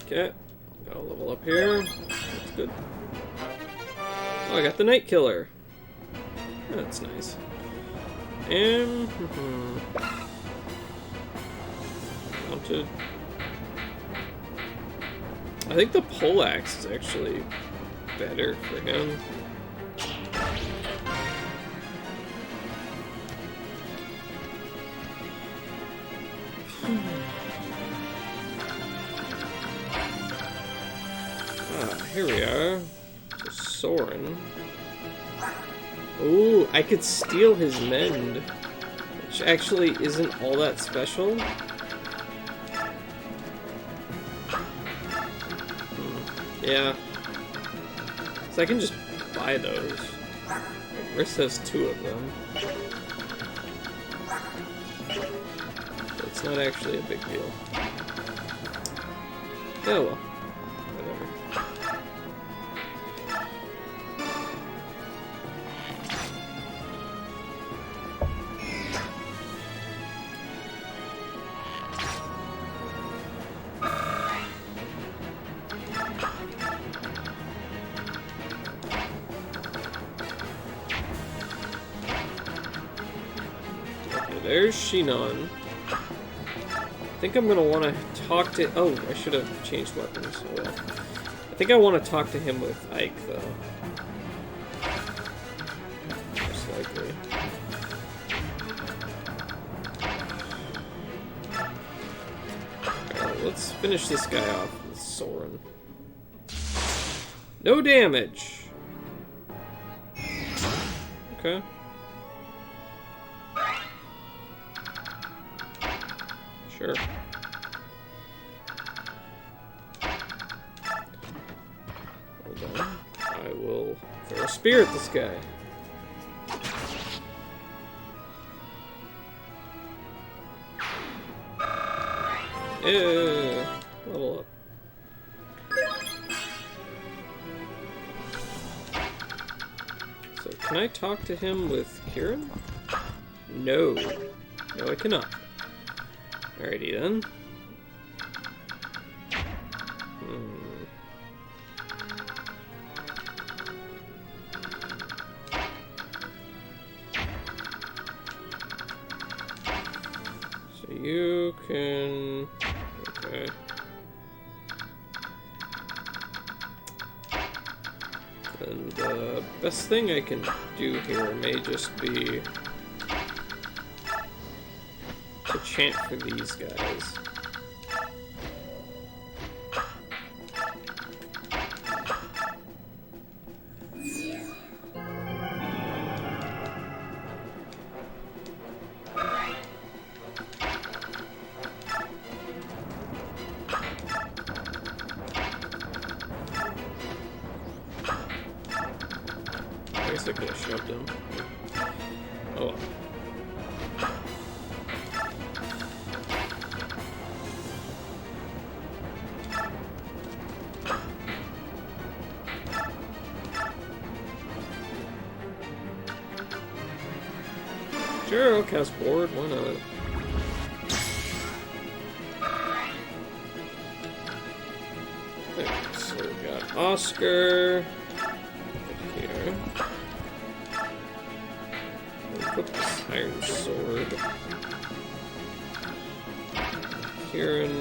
Okay, got a level up here. That's good. Oh, I got the Night Killer. That's nice. And mounted. I think the poleaxe is actually better for him. Here we are. So Soren. Ooh, I could steal his mend, which actually isn't all that special. Yeah. So I can just buy those. Riss has 2 of them. So it's not actually a big deal. Oh well. There's Shinon. I think I'm gonna want to talk to. Oh, I should have changed weapons. Oh well. I think I want to talk to him with Ike, though. Most likely. Alright, let's finish this guy off with Soren. No damage! Okay. Sure. Hold on. I will throw a spear at this guy. Level up. So, can I talk to him with Kieran? No. No, I cannot. Alrighty then. So you can... Okay. And the best thing I can do here may just be to chant for these guys. I guess I could have shoved him. Oh. Sure, I'll cast board, why not? Okay, so we got Oscar. Here. Put this iron sword. Kieran.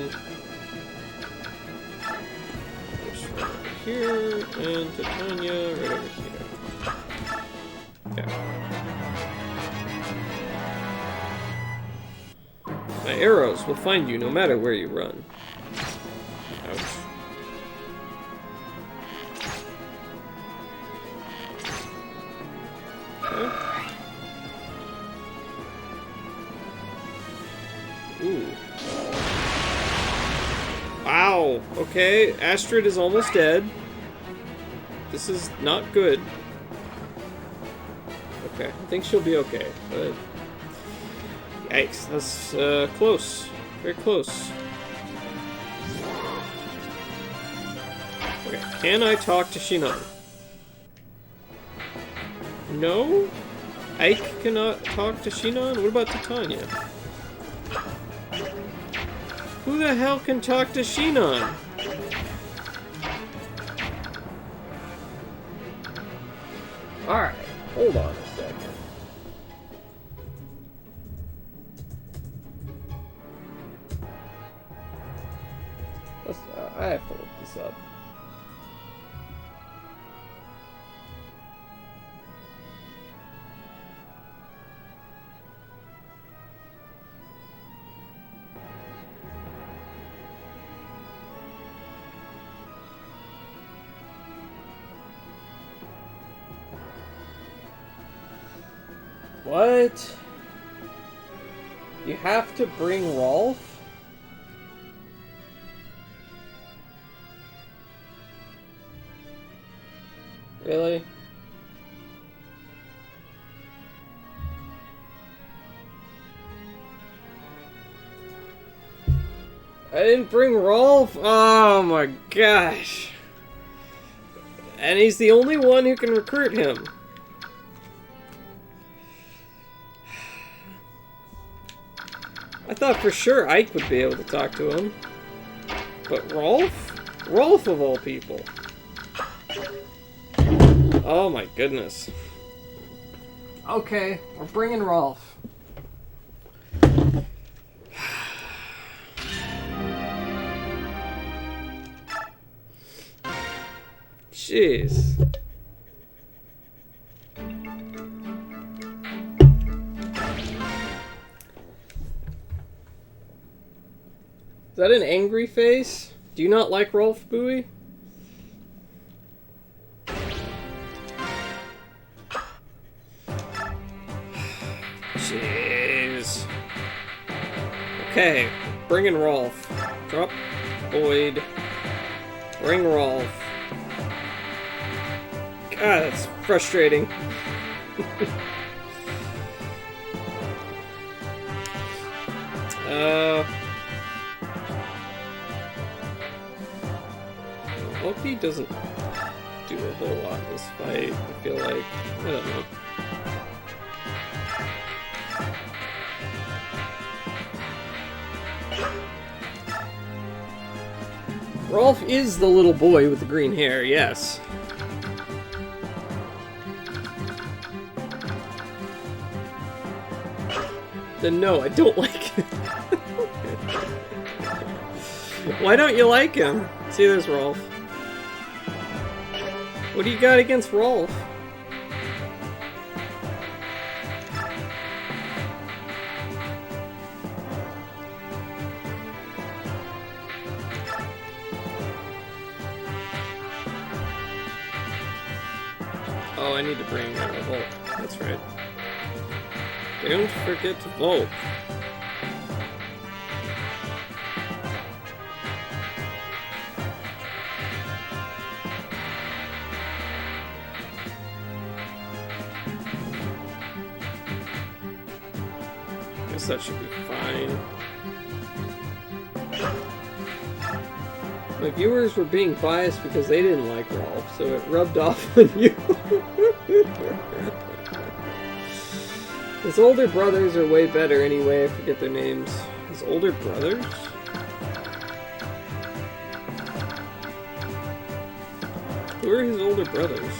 This right over here, and Titania right over here. Okay. My arrows will find you no matter where you run. Ouch. Okay. Ooh. Wow. Okay, Astrid is almost dead. This is not good. Okay, I think she'll be okay, but... Yikes, that's close. Very close. Okay, can I talk to Shinon? No? Ike cannot talk to Shinon? What about Titania? Who the hell can talk to Shinon? Alright, hold on a second. I have to look this up. What? You have to bring Rolf? Really? I didn't bring Rolf? Oh my gosh. And he's the only one who can recruit him. I thought for sure Ike would be able to talk to him. But Rolf? Rolf of all people. Oh my goodness. Okay, we're bringing Rolf. Jeez. Is that an angry face? Do you not like Rolf Bowie? Jeez. Okay, bringing Rolf. Drop Boyd. Bring Rolf. God, that's frustrating. Loki doesn't do a whole lot in this fight, I feel like. I don't know. Rolf is the little boy with the green hair, yes. Then no, I don't like him. Why don't you like him? See, there's Rolf. What do you got against Rolf? Oh, I need to bring Volk. That's right. Don't forget Volk. Guess that should be fine. My viewers were being biased because they didn't like Rolf, so it rubbed off on you. His older brothers are way better anyway, I forget their names. His older brothers? Who are his older brothers?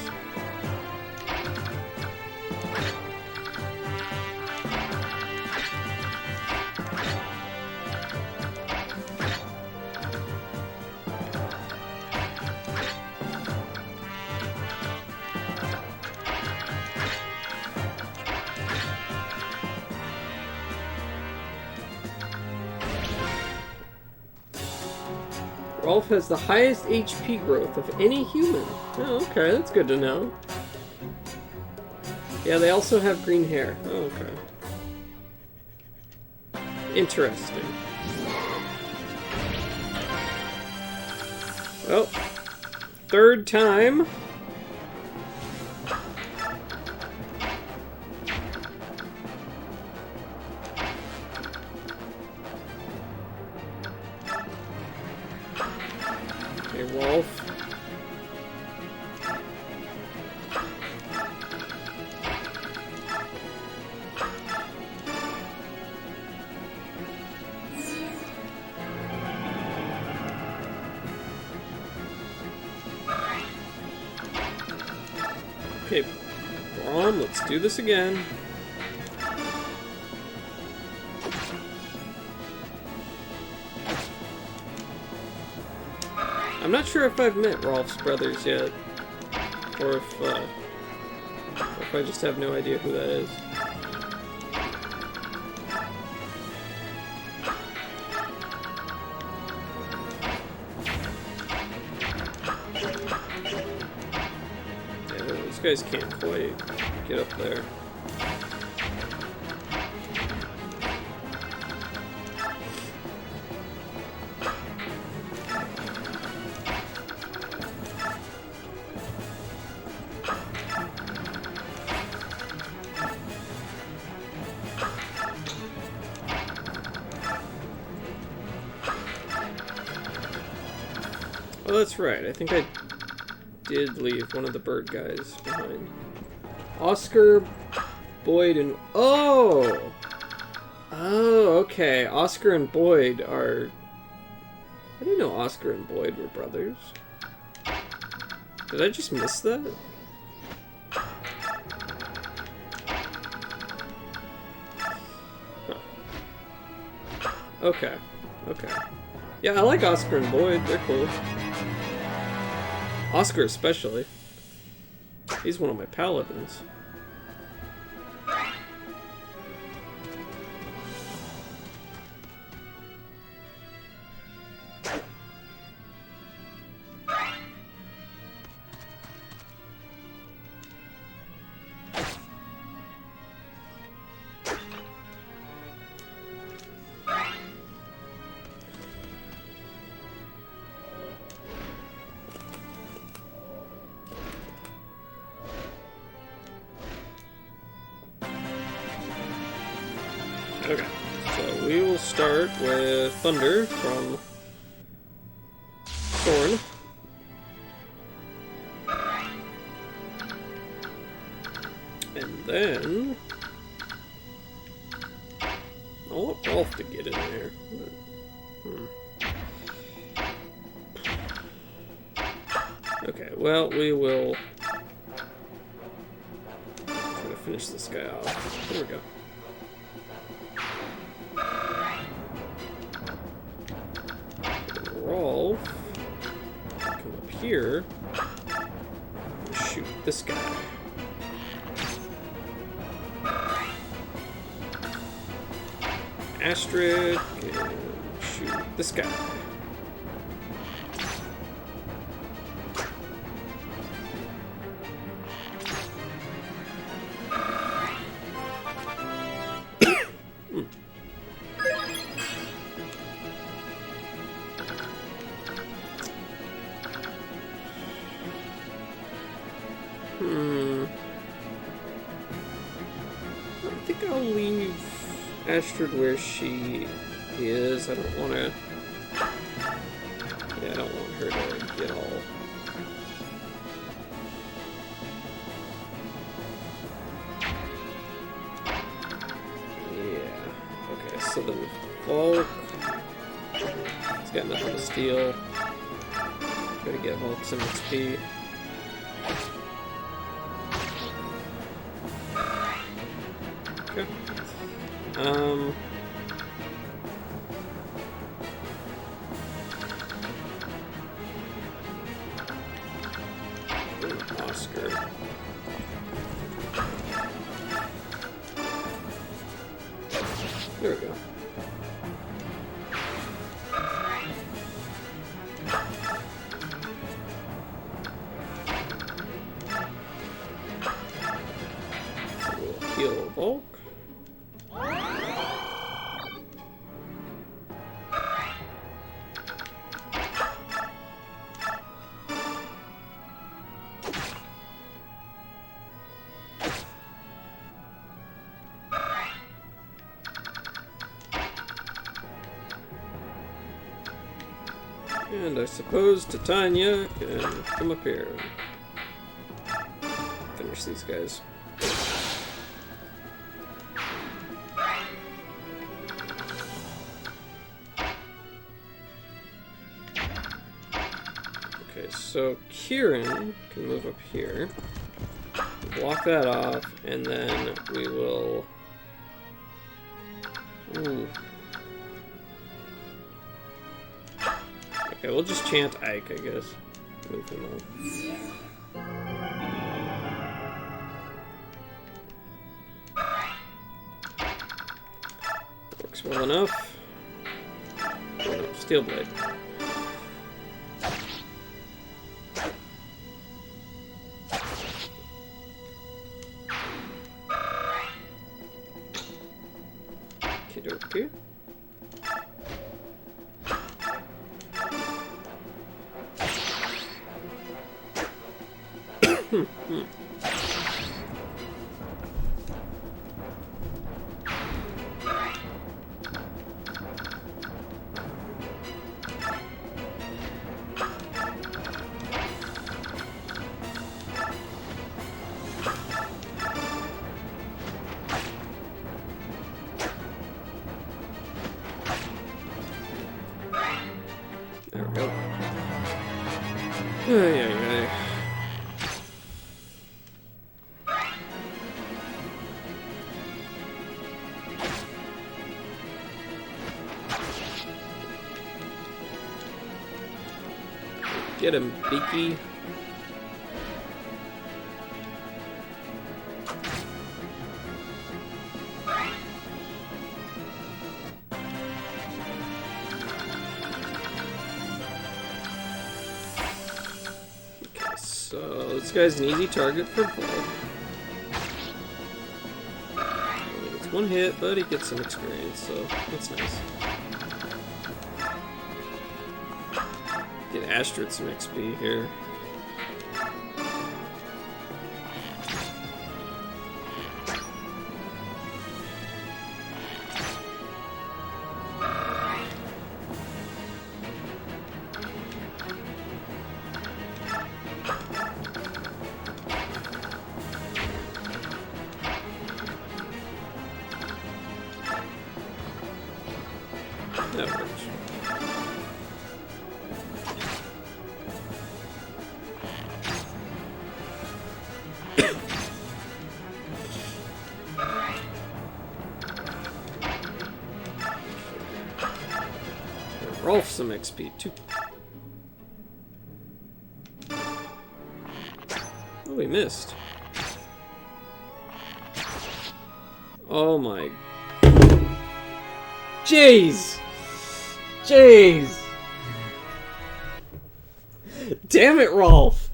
Rolf has the highest HP growth of any human. Oh, okay, that's good to know. Yeah, they also have green hair. Oh, okay. Interesting. Well, third time. Wolf. Okay, Braum, let's do this again. I'm not sure if I've met Rolf's brothers yet, or if I just have no idea who that is. Yeah, those guys can't quite get up there. Oh, that's right. I think I did leave one of the bird guys behind. Oscar, Boyd, and... Oh! Oh, okay. Oscar and Boyd are... I didn't know Oscar and Boyd were brothers. Did I just miss that? Huh. Okay. Okay. Yeah, I like Oscar and Boyd. They're cool. Oscar especially. He's one of my paladins. Okay, so we will start with Thunder from Thorn. And then I want Rolf to get in there. Okay, well, we will try to finish this guy off. There we go. Rolf, come up here and shoot this guy. Astrid, and shoot this guy. Astrid where she is. I don't want to... Yeah, I don't want her to get all... Yeah. Okay, so then Volk... He's got nothing to steal. Try to get Volk some XP. Okay. Oscar. There we go. So we'll heal Volk. And I suppose Titania can come up here and finish these guys. Okay, so Kieran can move up here, block that off, and then we will... Ooh. Okay, we'll just chant Ike, I guess. Move him on. Works well enough. Oh, Steel Blade. Okie There we go. Ay. Get him, Beaky. Okay, so this guy's an easy target for Volk. It's one hit, but he gets some experience, so that's nice. Get Astrid some XP here. That works. Rolf some XP too. Oh, we missed. Oh my. Jeez! Jeez! Damn it, Rolf!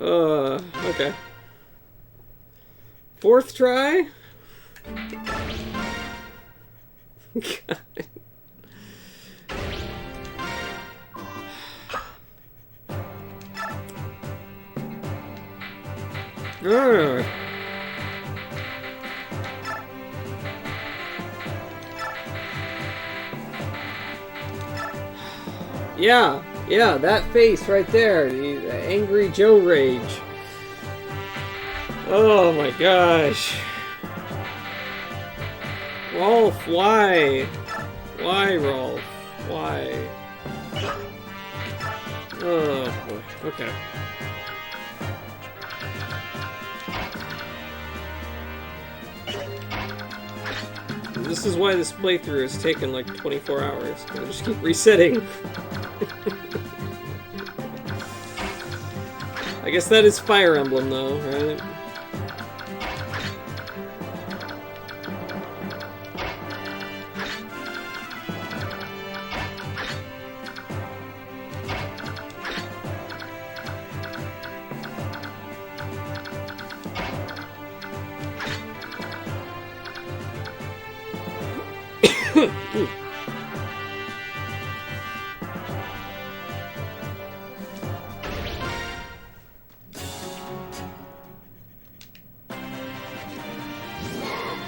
Okay. Fourth try? God. Ugh. Yeah, that face right there. The angry Joe rage. Oh my gosh. Rolf, why? Why, Rolf? Why? Oh boy, okay. This is why this playthrough has taken like 24 hours. I just keep resetting. I guess that is Fire Emblem though, right?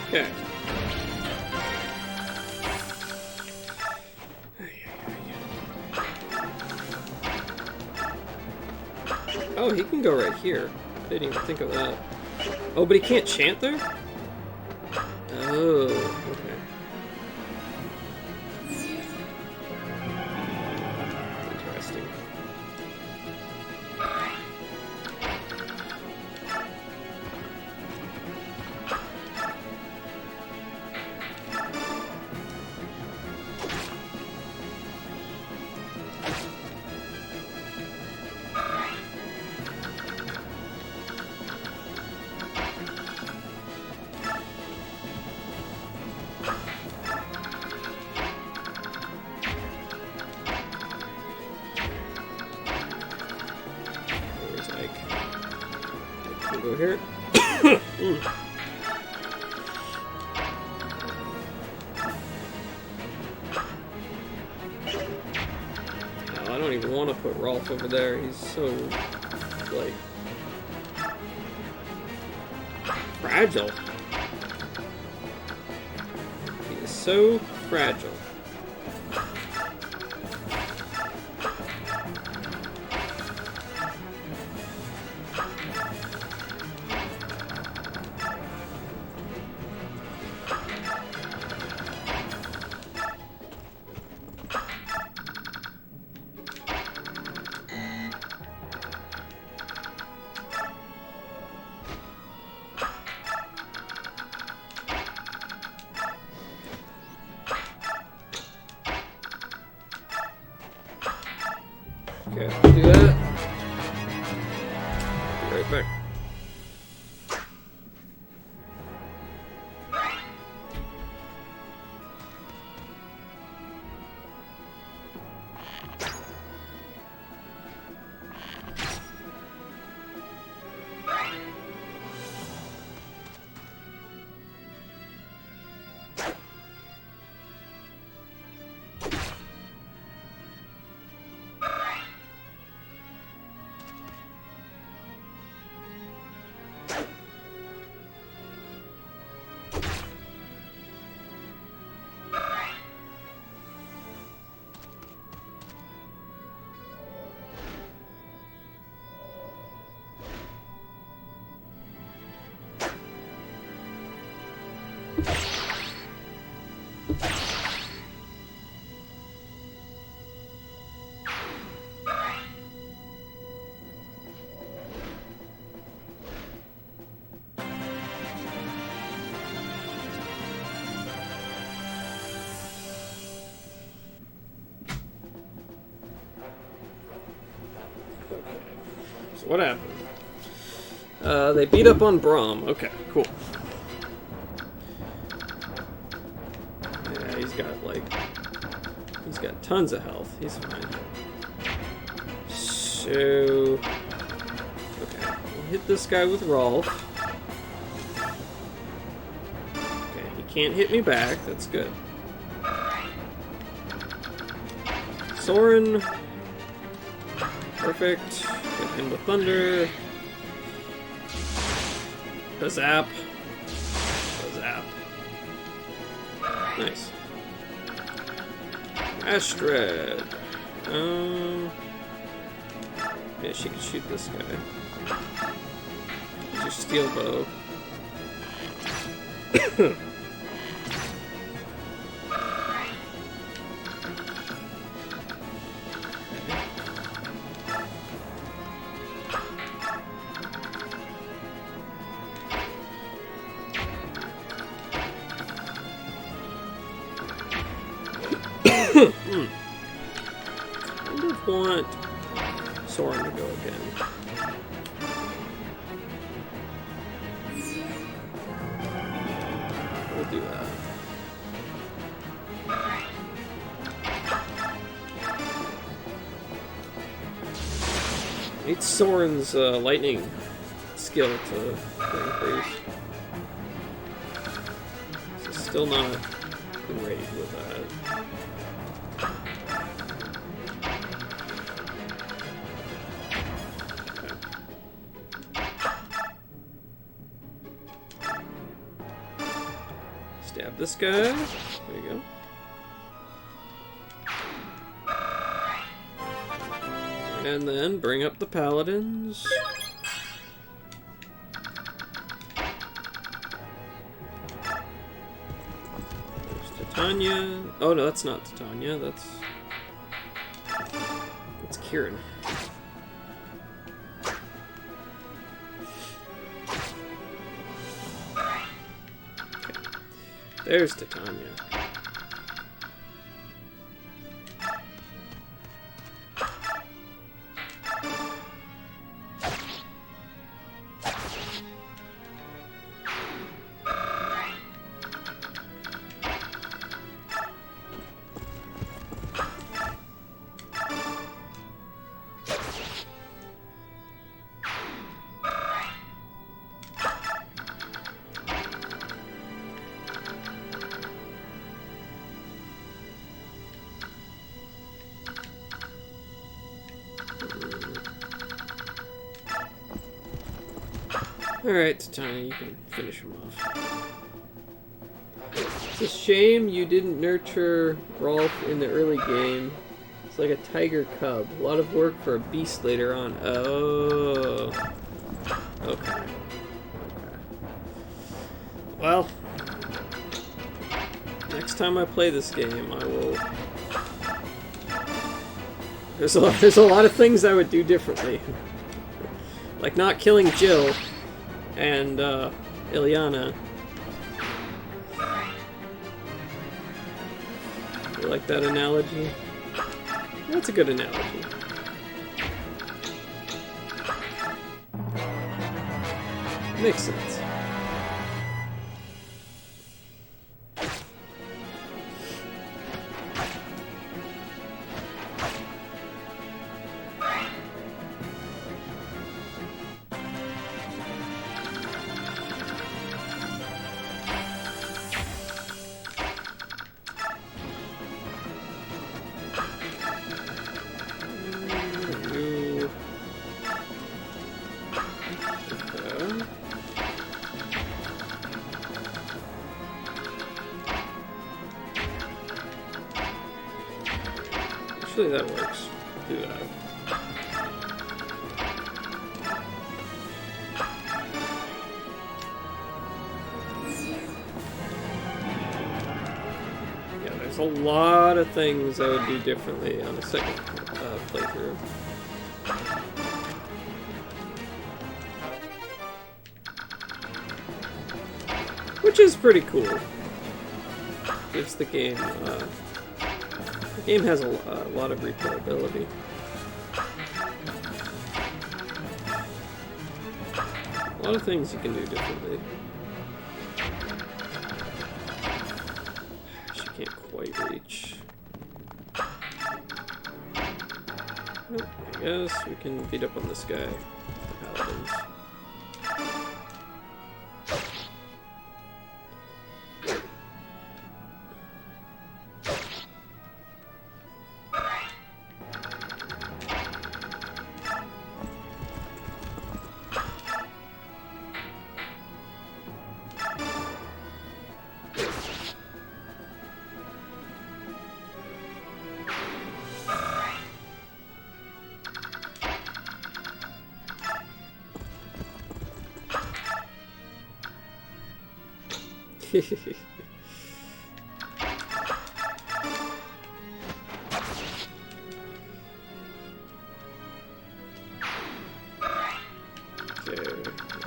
Okay. Oh, he can go right here. I didn't even think of that. Oh, but he can't chant there? Oh, okay. Interesting. Go here. Oh, I don't even want to put Rolf over there. He's so, like, fragile. He is so fragile. Okay, I'll do that. Be right back. So what happened? They beat up on Braum. Okay, cool. Yeah, he's got tons of health. He's fine. So, okay, we'll hit this guy with Rolf. Okay, he can't hit me back. That's good. Soren. Perfect. Hit him with Thunder. A zap. A zap. Nice. Astrid. Yeah, she can shoot this guy. Use your steel bow. Kind of want Soren to go again. We'll do that. Need Soren's lightning skill to increase. So still not great with that. Stab this guy. There you go. And then bring up the paladins. There's Titania. Oh no, that's not Titania. That's Kieran. There's Titania. Alright, Titania, you can finish him off. It's a shame you didn't nurture Rolf in the early game. It's like a tiger cub. A lot of work for a beast later on. Oh. Okay. Well, next time I play this game, I will... There's a lot of things I would do differently. Like not killing Jill and Ilyana. You like that analogy? That's a good analogy. Makes sense. Actually, that works. Do that. Yeah, there's a lot of things I would do differently on a second playthrough. Which is pretty cool. Gives the game... The game has a lot of replayability. A lot of things you can do differently. She can't quite reach. Well, I guess we can beat up on this guy. Paladins. Okay,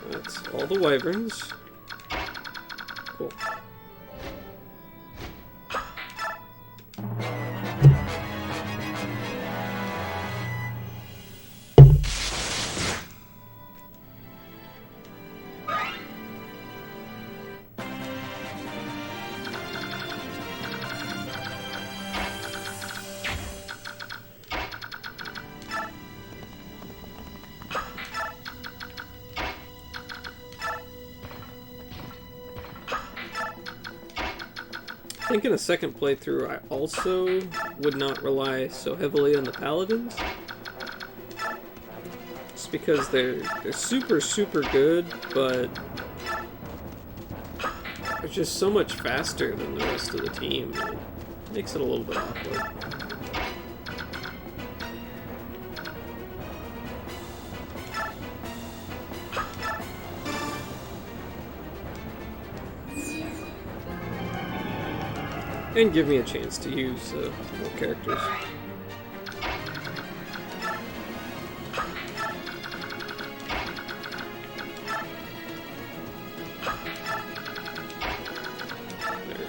that's all the wyverns. Cool. I think in a second playthrough, I also would not rely so heavily on the paladins. Just because they're super, super good, but they're just so much faster than the rest of the team. It makes it a little bit awkward. And give me a chance to use more characters.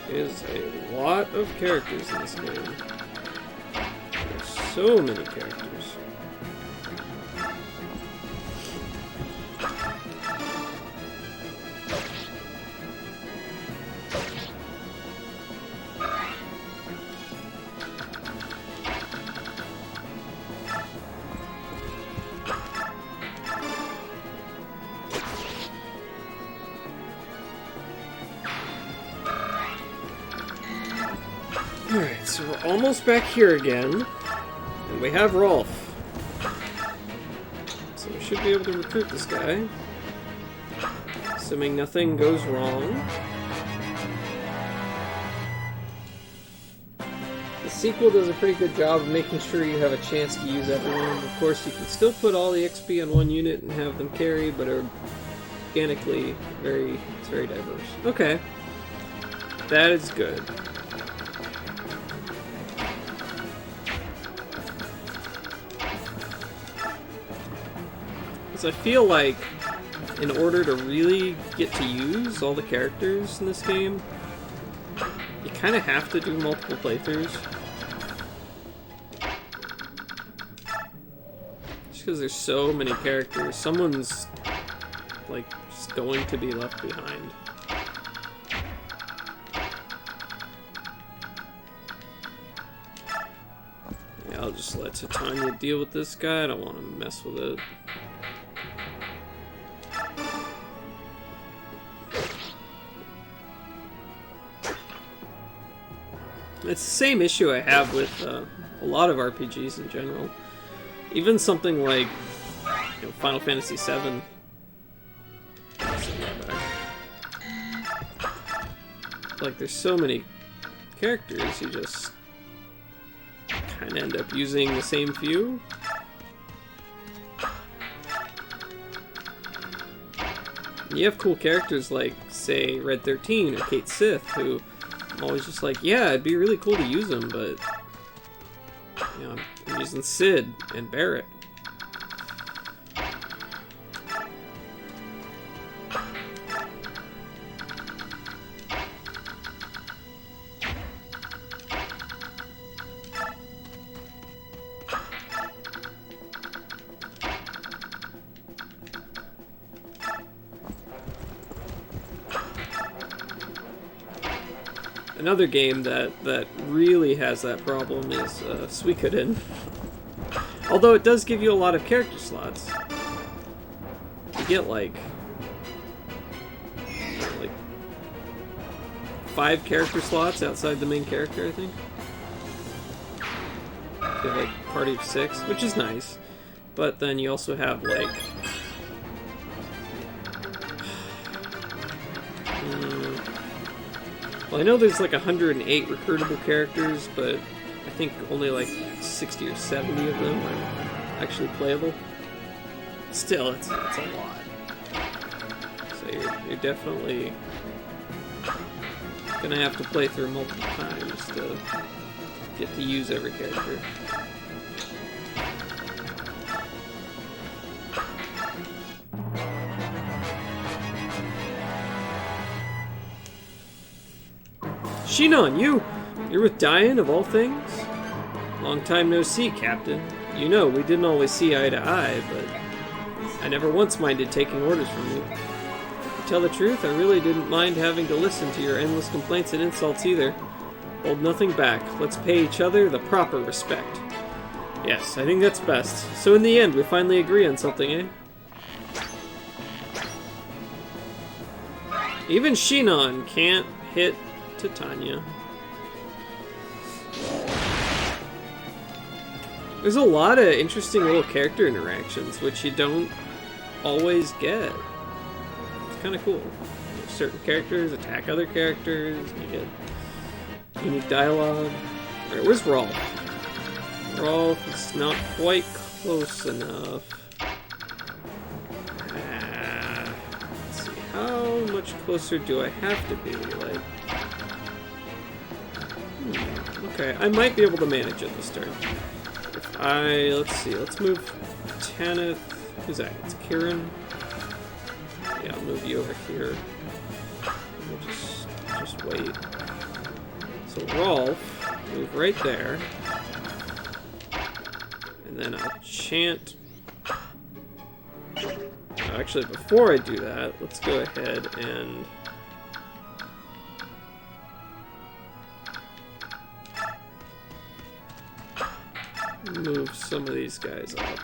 There is a lot of characters in this game. There's so many characters. Alright, so we're almost back here again. And we have Rolf. So we should be able to recruit this guy. Assuming nothing goes wrong. The sequel does a pretty good job of making sure you have a chance to use everyone. Of course, you can still put all the XP on one unit and have them carry, but organically, it's very diverse. Okay. That is good. I feel like in order to really get to use all the characters in this game, you kind of have to do multiple playthroughs. Just because there's so many characters, someone's like just going to be left behind. Yeah, I'll just let Titania deal with this guy. I don't want to mess with it. It's the same issue I have with a lot of RPGs in general. Even something like Final Fantasy VII. Like, there's so many characters, you just kind of end up using the same few. You have cool characters like, say, Red 13 or Kate Sith, who I'm always just like, yeah, it'd be really cool to use them, but I'm using Sid and Barrett. Another game that really has that problem is Suikoden. Although it does give you a lot of character slots. You get like 5 character slots outside the main character, I think. You have like a party of 6, which is nice. But then you also have like well, I know there's like 108 recruitable characters, but I think only like 60 or 70 of them are actually playable. Still, it's a lot. So you're definitely Gonna have to play through multiple times to get to use every character. Shinon, you're with Diane of all things? Long time no see, Captain. You know, we didn't always see eye to eye, but I never once minded taking orders from you. To tell the truth, I really didn't mind having to listen to your endless complaints and insults either. Hold nothing back. Let's pay each other the proper respect. Yes, I think that's best. So in the end, we finally agree on something, eh? Even Shinon can't hit Titania. There's a lot of interesting little character interactions, which you don't always get. It's kind of cool. Certain characters attack other characters, you get unique dialogue. Alright, where's Rolf? Rolf is not quite close enough. Let's see, how much closer do I have to be? Like, okay, I might be able to manage it this turn. Let's see, let's move Tanith. Who's that? It's Kieran. Yeah, I'll move you over here. We'll just wait. So Rolf, move right there. And then I'll chant. Actually, before I do that, let's go ahead and move some of these guys up.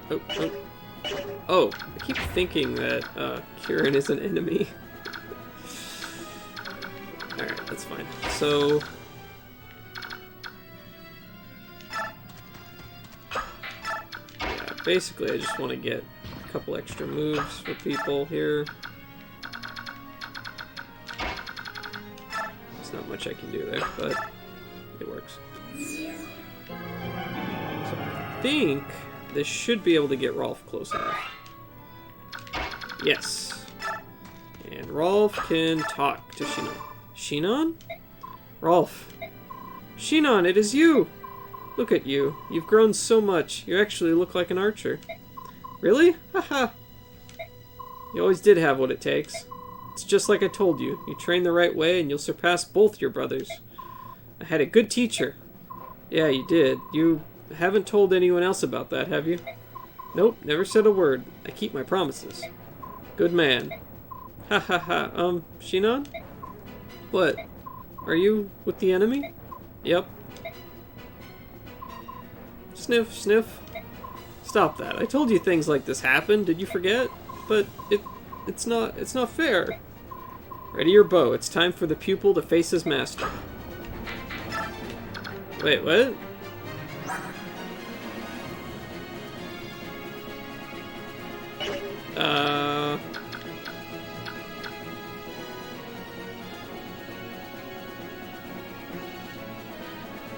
Okay. Oh, I keep thinking that Kieran is an enemy. Alright, that's fine. So yeah, basically I just want to get a couple extra moves for people here. Not much I can do there, but it works. So I think this should be able to get Rolf close enough. Yes. And Rolf can talk to Shinon. Shinon? Rolf. Shinon, it is you! Look at you. You've grown so much. You actually look like an archer. Really? Haha. You always did have what it takes. It's just like I told you. You train the right way and you'll surpass both your brothers. I had a good teacher. Yeah, you did. You haven't told anyone else about that, have you? Nope, never said a word. I keep my promises. Good man. Ha ha ha. Shinon? What? Are you with the enemy? Yep. Sniff, sniff. Stop that. I told you things like this happen. Did you forget? But it's not fair. Ready your bow. It's time for the pupil to face his master. Wait, what?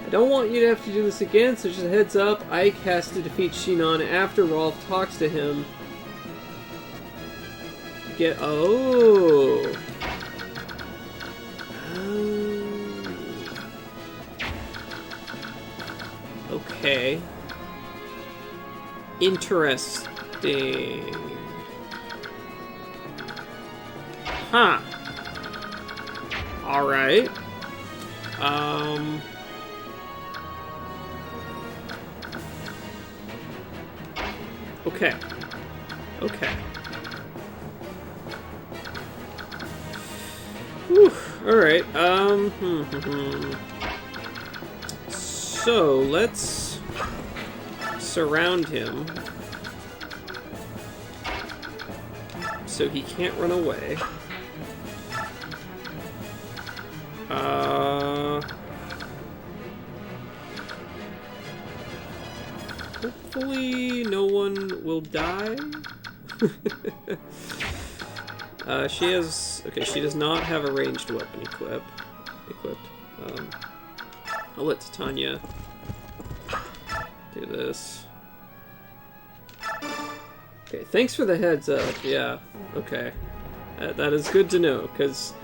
I don't want you to have to do this again, so just a heads up. Ike has to defeat Shinon after Rolf talks to him. Oh. Okay. Interesting. Huh. Alright. Okay. Okay. Whew. Alright, So, let's surround him so he can't run away. Hopefully no one will die. She does not have a ranged weapon equipped. I'll let Titania do this. Okay, thanks for the heads up. Yeah, okay. That is good to know, because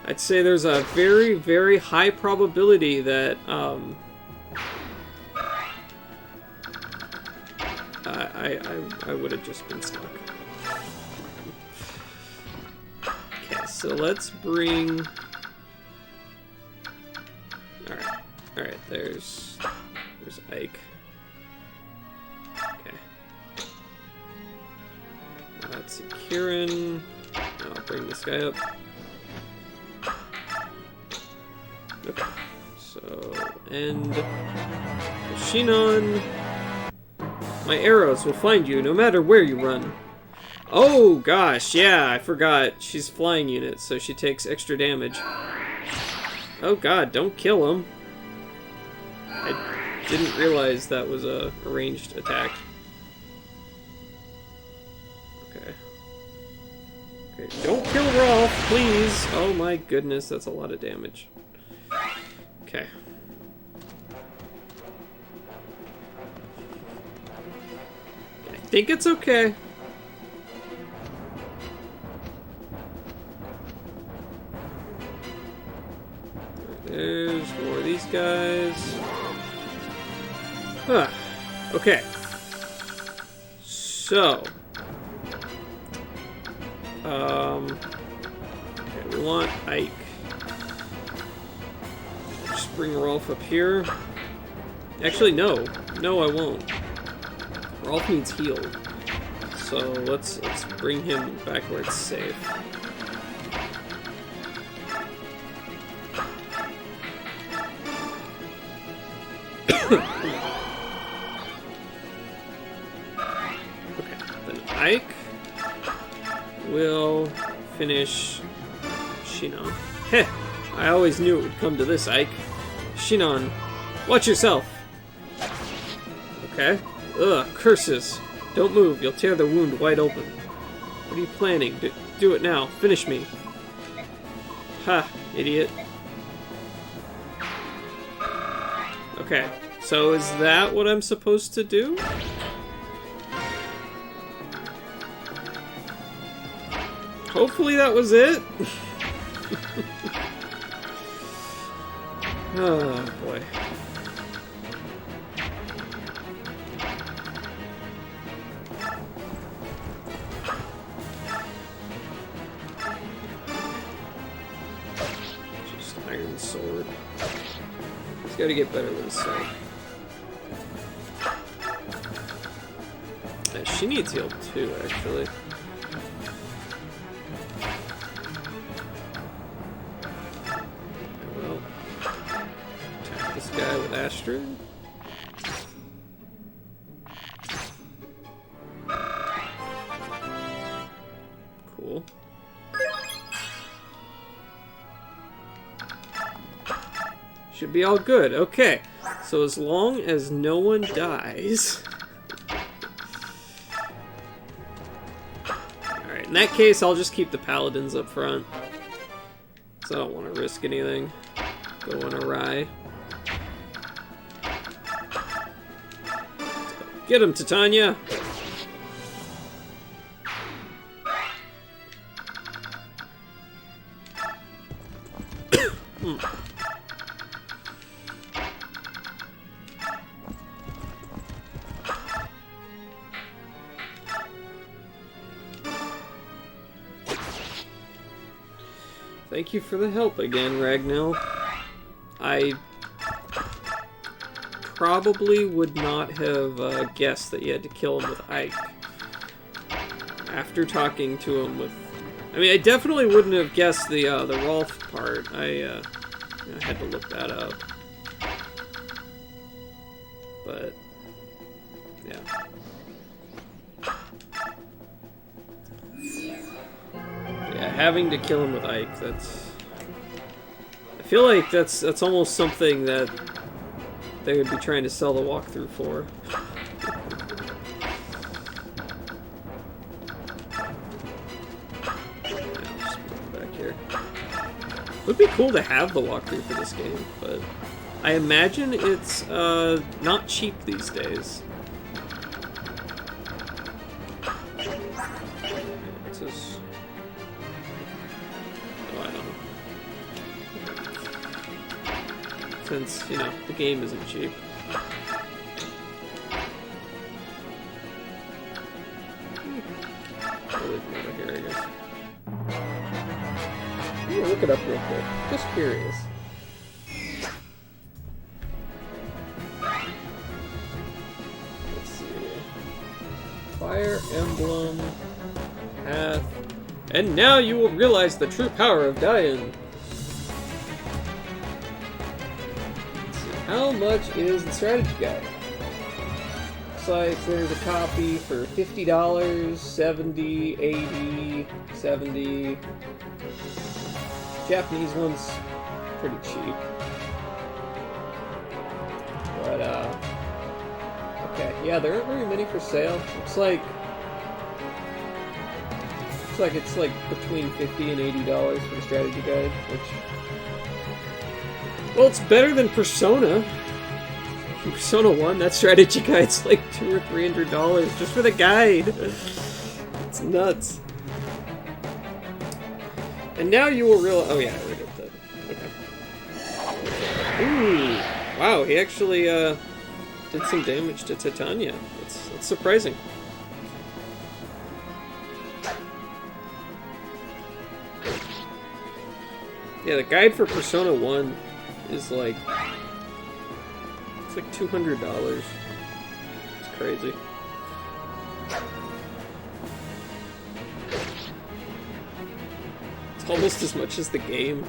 I'd say there's a very, very high probability that, I would have just been stuck. Okay, so let's bring... Alright, there's Ike. Okay. Let's see, Kieran. I'll bring this guy up. Okay, so, and Shinon. My arrows will find you no matter where you run. Oh gosh, yeah, I forgot. She's flying unit, so she takes extra damage. Oh god, don't kill him. I didn't realize that was a ranged attack. Okay. Okay, don't kill Rolf, please. Oh my goodness, that's a lot of damage. Okay. I think it's okay. There's more of these guys. Huh. Okay. So. Okay, we want Ike. Just bring Rolf up here. Actually, no. No, I won't. Rolf needs healed. So let's bring him back where it's safe. Okay, then Ike will finish Shinon. Heh! I always knew it would come to this, Ike. Shinon, watch yourself! Okay. Ugh, curses. Don't move, you'll tear the wound wide open. What are you planning? Do it now. Finish me. Ha, idiot. Okay, so is that what I'm supposed to do? Hopefully that was it. Oh, boy. Just iron sword. He's got to get better with his sword. Yeah, she needs healed too, actually. Well, attack this guy with Astrid. Cool. Should be all good. Okay. So as long as no one dies... Alright, in that case, I'll just keep the paladins up front. So I don't want to risk anything going awry. Get him, Titania! Thank you for the help again, Ragnell. I probably would not have guessed that you had to kill him with Ike. After talking to him with... I mean, I definitely wouldn't have guessed the Rolf part. I had to look that up. But, yeah. Yeah, having to kill him with Ike, that's... I feel like that's almost something that they would be trying to sell the walkthrough for. Just put it back here. It would be cool to have the walkthrough for this game, but I imagine it's not cheap these days. since, you know, the game isn't cheap. I'll leave them over here, I guess. I'm gonna look it up real quick. Just curious. Let's see. Fire Emblem Path. And now you will realize the true power of Diane. Let's see. How much is the strategy guide? Looks like there's a copy for $50, 70, 80, 70. Japanese one's pretty cheap. But, okay. Yeah, there aren't very many for sale. Looks like it's like between $50 and $80 for the strategy guide, which... Well, it's better than Persona. Persona 1, that strategy guide's like $200 or $300 just for the guide. It's nuts. And now you will realize... Oh yeah, we did that. Okay. Ooh! Wow, he actually did some damage to Titania. That's surprising. Yeah, the guide for Persona 1 is like... It's like $200. It's crazy. It's almost as much as the game.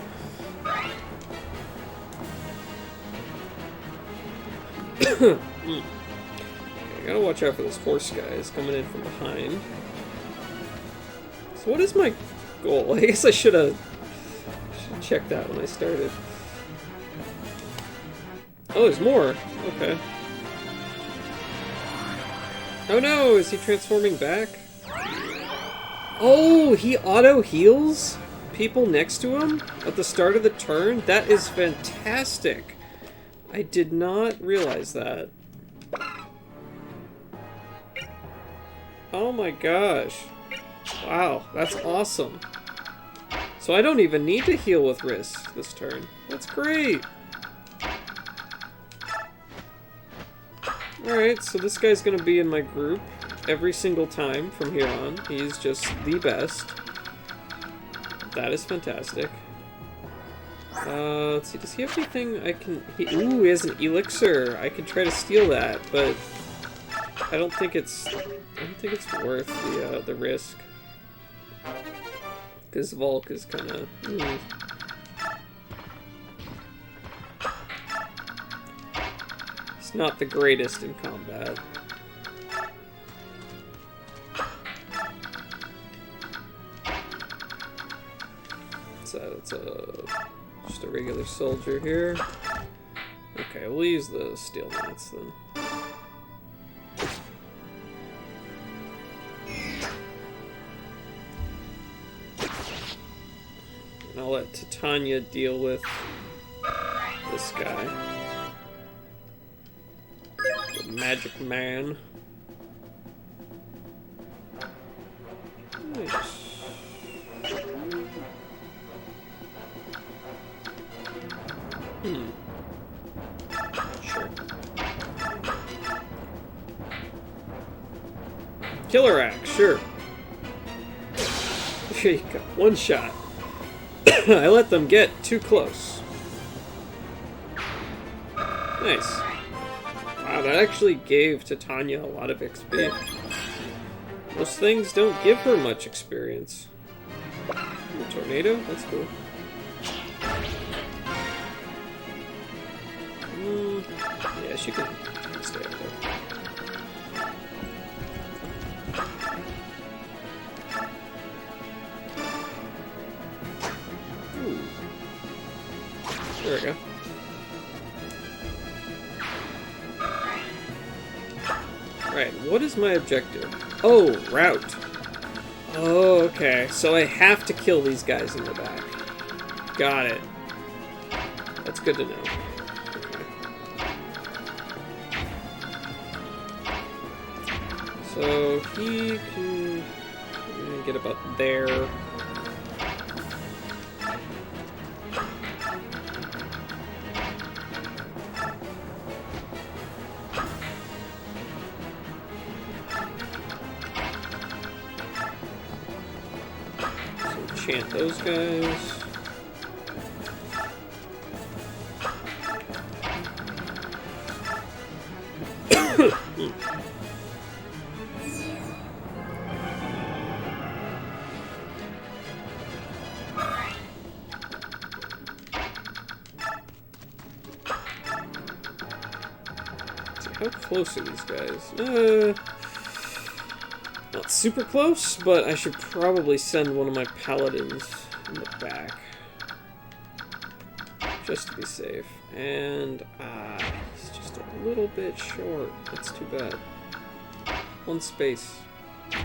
Okay, I gotta watch out for this horse guy. He's coming in from behind. So what is my goal? I guess I should have checked that when I started. Oh, there's more. Okay. Oh no, is he transforming back? Oh, he auto-heals people next to him at the start of the turn? That is fantastic. I did not realize that. Oh my gosh. Wow, that's awesome. So I don't even need to heal with Risk this turn. That's great. Alright, so this guy's gonna be in my group every single time from here on. He's just the best. That is fantastic. Let's see, does he have anything I can... Ooh, he has an elixir. I could try to steal that, but I don't think it's worth the risk. Because Volk is kind of... He's not the greatest in combat. So it's just a regular soldier here. Okay, we'll use the steel mats then. And I'll let Titania deal with this guy. The magic man. Nice. Sure. Killer axe, sure. There you go. One shot. I let them get too close. Nice. Wow, that actually gave Titania a lot of XP. Those things don't give her much experience. Ooh, tornado? That's cool. Yeah, she can stay up there. Ooh. There we go. Right, what is my objective? Oh, route. Oh, okay. So I have to kill these guys in the back. Got it. That's good to know. So he can get about there. enchant those guys. How close are these guys? Not super close, but I should probably send one of my paladins in the back. Just to be safe. And, he's just a little bit short. That's too bad. One space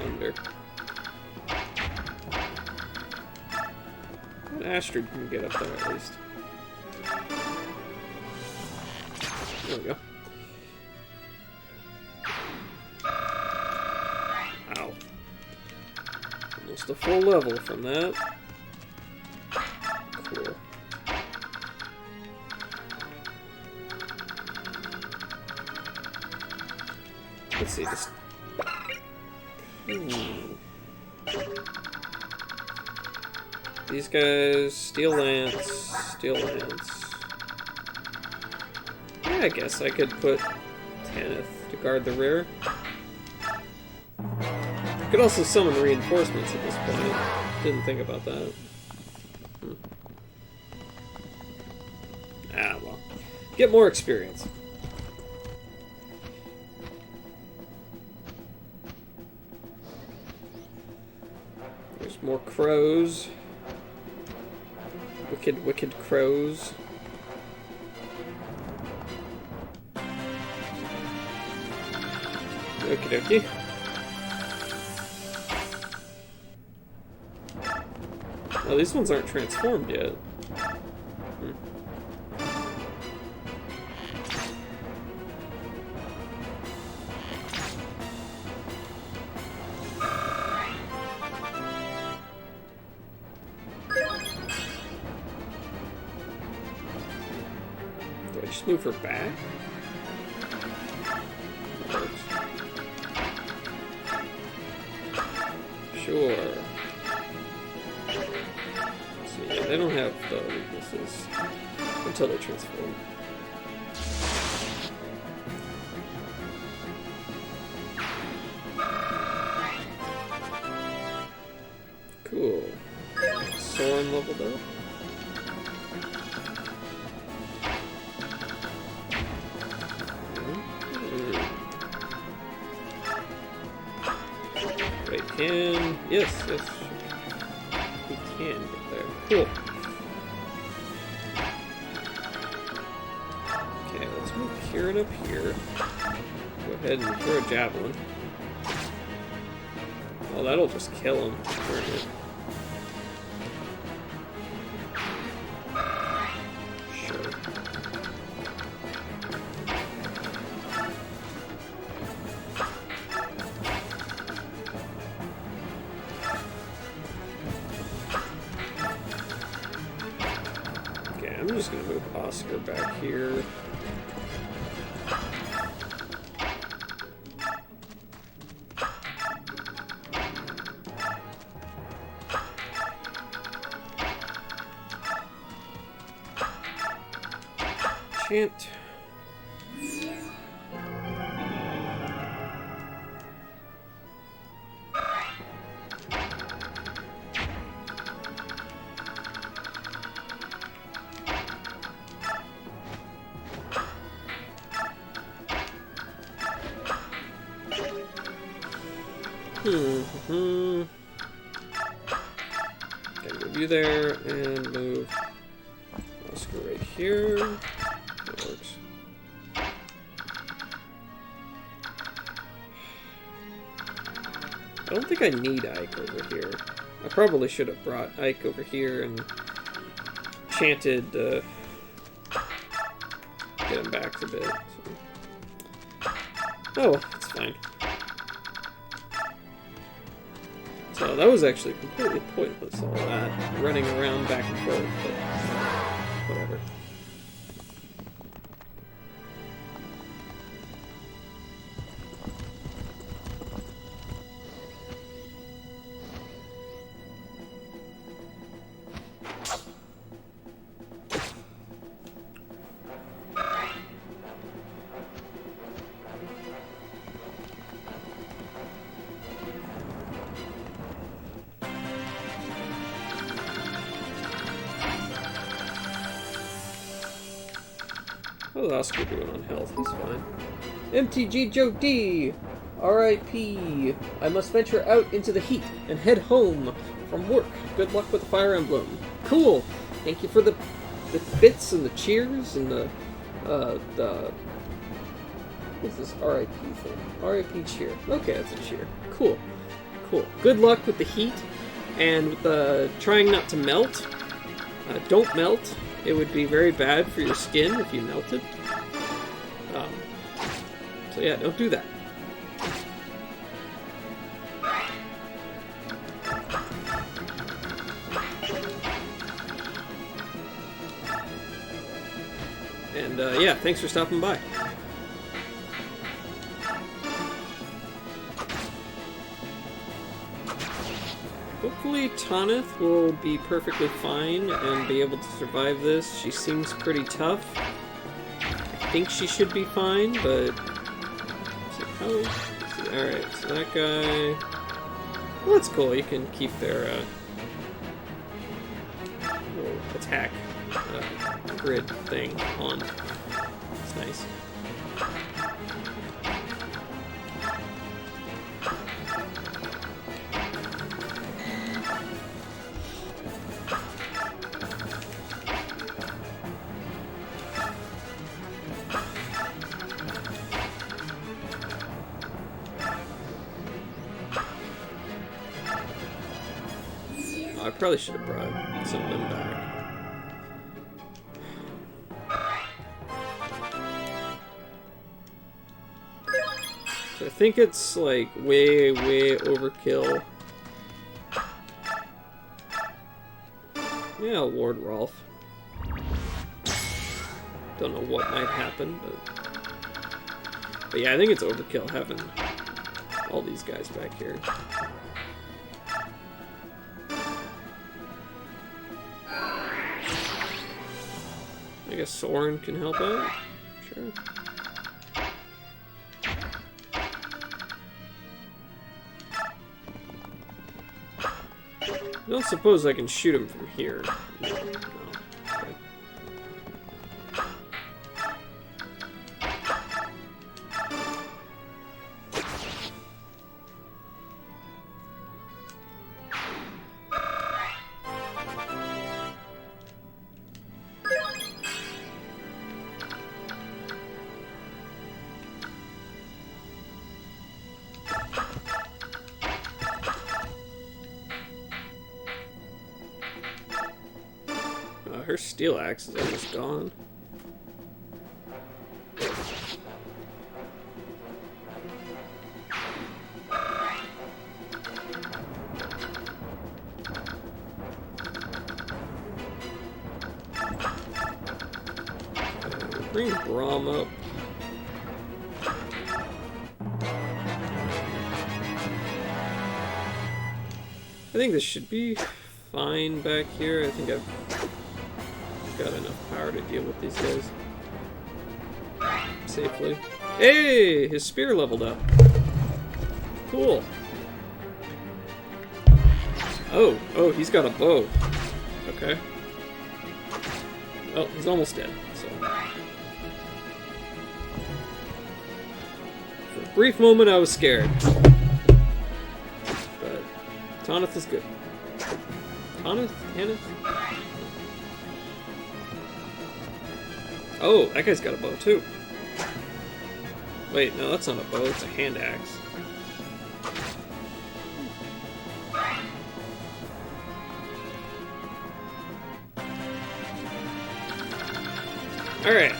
under. An Astrid can get up there at least. There we go. Ow. Almost a full level from that. Cool. Let's see this. These guys, steel lance, steel lance. Yeah, I guess I could put Tanith to guard the rear. I could also summon reinforcements at this point. Didn't think about that. Ah, well. Get more experience. There's more crows. Wicked, wicked crows. Okie dokie. Oh, these ones aren't transformed yet. Do I just move her back? That works. Sure. See, yeah, they don't have the weaknesses until they transform. Cool. Soren leveled up. Wait, can... Yes, yes. We can get there. Cool. Okay, let's move Kieran up here. Go ahead and throw a javelin. Oh, that'll just kill him. Burn it. Sure. Okay, I'm just gonna move Oscar back here. Chant. Gotta move you there and move Oscar right here. That works. I don't think I need Ike over here. I probably should have brought Ike over here and chanted, get him back a bit. So. Oh, well, it's fine. So that was actually completely pointless, all that running around back and forth, but whatever. How's Oscar doing on health? He's fine. MTG Joe D! R.I.P. I must venture out into the heat and head home from work. Good luck with the Fire Emblem. Cool! Thank you for the bits and the cheers and the what's this R.I.P. thing? R.I.P. cheer. Okay, that's a cheer. Cool. Cool. Good luck with the heat and with the trying not to melt. Don't melt. It would be very bad for your skin if you melted. So yeah, don't do that. And yeah, thanks for stopping by. Hopefully Tanith will be perfectly fine and be able to survive this. She seems pretty tough. I think she should be fine, but... Alright, so that guy... Well, that's cool. You can keep their little attack grid thing on. It's nice. I probably should have brought some of them back. So I think it's like way overkill. Yeah, Lord Rolf. Don't know what might happen, but yeah, I think it's overkill having all these guys back here. I guess Soren can help out. Sure. I don't suppose I can shoot him from here. No. Okay. Her steel axe is almost gone. Bring Braum up. I think this should be fine back here. I think I've got enough power to deal with these guys safely. Hey! His spear leveled up. Cool. Oh, he's got a bow. Okay. Oh, he's almost dead, so. For a brief moment, I was scared. But Tanith is good. Tanith? Oh, that guy's got a bow too. Wait, no, that's not a bow, it's a hand axe. Alright.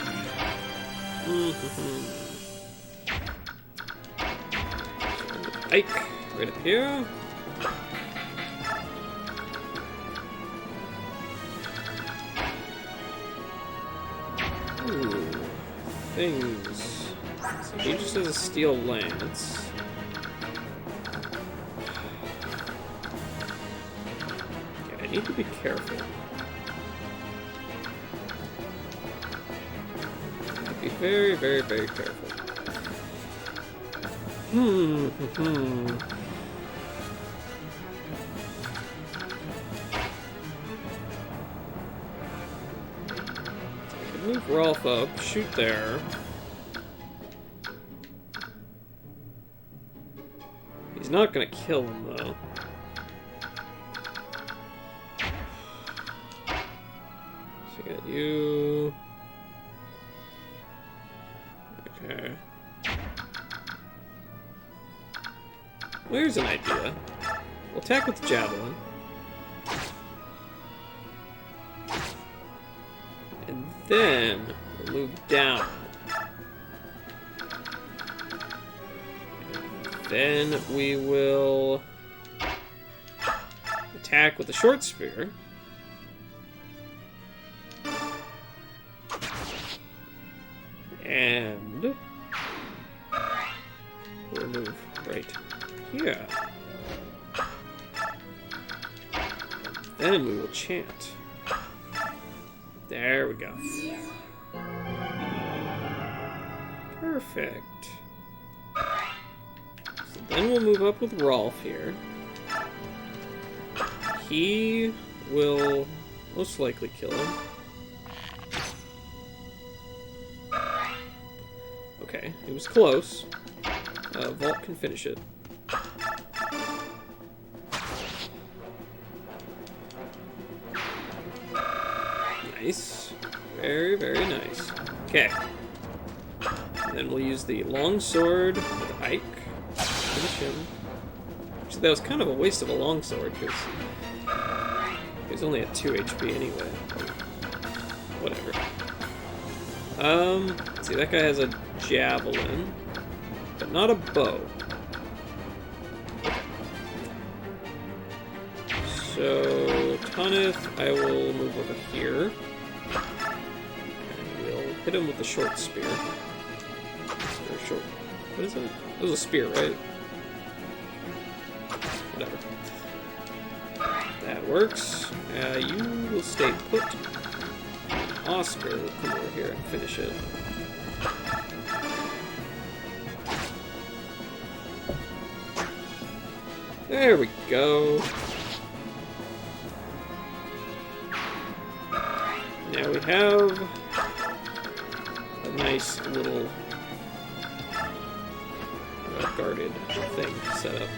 Ike, right up here. Ooh, things. So he just has a steel lance. Yeah, I need to be careful. Be very, very, very careful. Move Rolf up. Shoot there. He's not gonna kill him, though. So I got you. Okay. Well, here's an idea. We'll attack with the javelin. And then we'll move down. Then we will attack with the short spear. And we'll move right here. Then we will chant. There we go. Perfect. So then we'll move up with Rolf here. He will most likely kill him. Okay, it was close. Vault can finish it. Nice. Very, very nice. Okay. And then we'll use the long sword with Ike. Finish him. Actually, that was kind of a waste of a long sword, because he's only at 2 HP anyway. Whatever. Let's see, that guy has a javelin, but not a bow. So, Tanith, I will move over here. And we'll hit him with the short spear. Or short. What is it? It was a spear, right? Whatever. That works. You will stay put. Oscar will come over here and finish it. There we go. Now we have a nice little guarded thing set up.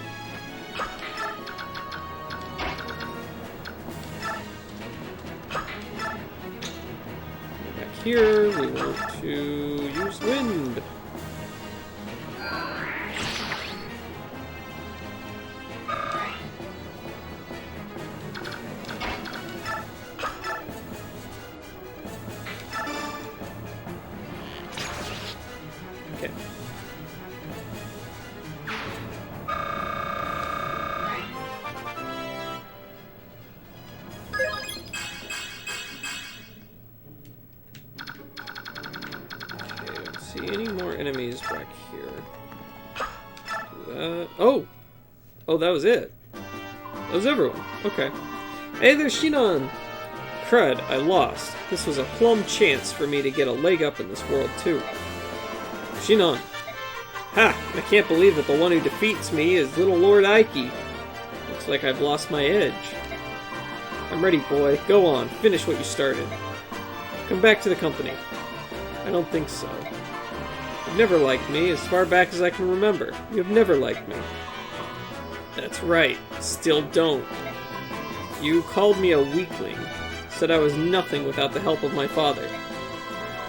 Back here, we want to use wind. Okay. See any more enemies back here? Do that. Oh! Oh, that was it. That was everyone. Okay. Hey, there's Shinon! Crud, I lost. This was a plum chance for me to get a leg up in this world, too. Shinon. Ha! I can't believe that the one who defeats me is little Lord Ike. Looks like I've lost my edge. I'm ready, boy. Go on. Finish what you started. Come back to the company. I don't think so. You've never liked me, as far back as I can remember. You've never liked me. That's right. Still don't. You called me a weakling. Said I was nothing without the help of my father.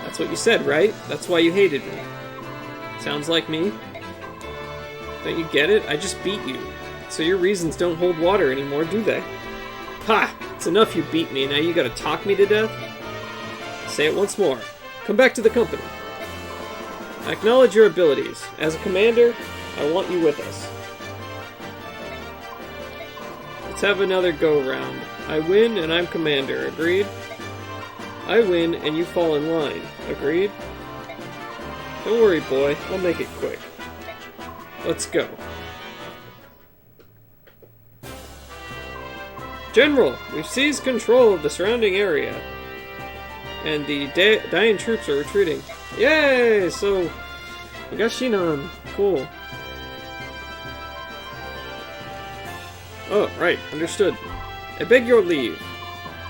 That's what you said, right? That's why you hated me. Sounds like me. Don't you get it? I just beat you. So your reasons don't hold water anymore, do they? Ha! It's enough you beat me, now you gotta talk me to death? Say it once more. Come back to the company. I acknowledge your abilities. As a commander, I want you with us. Let's have another go-round. I win and I'm commander, agreed? I win and you fall in line, agreed? Don't worry, boy. I'll make it quick. Let's go. General, we've seized control of the surrounding area. And the dying troops are retreating. Yay! So, we got Shinon. Cool. Oh, right. Understood. I beg your leave.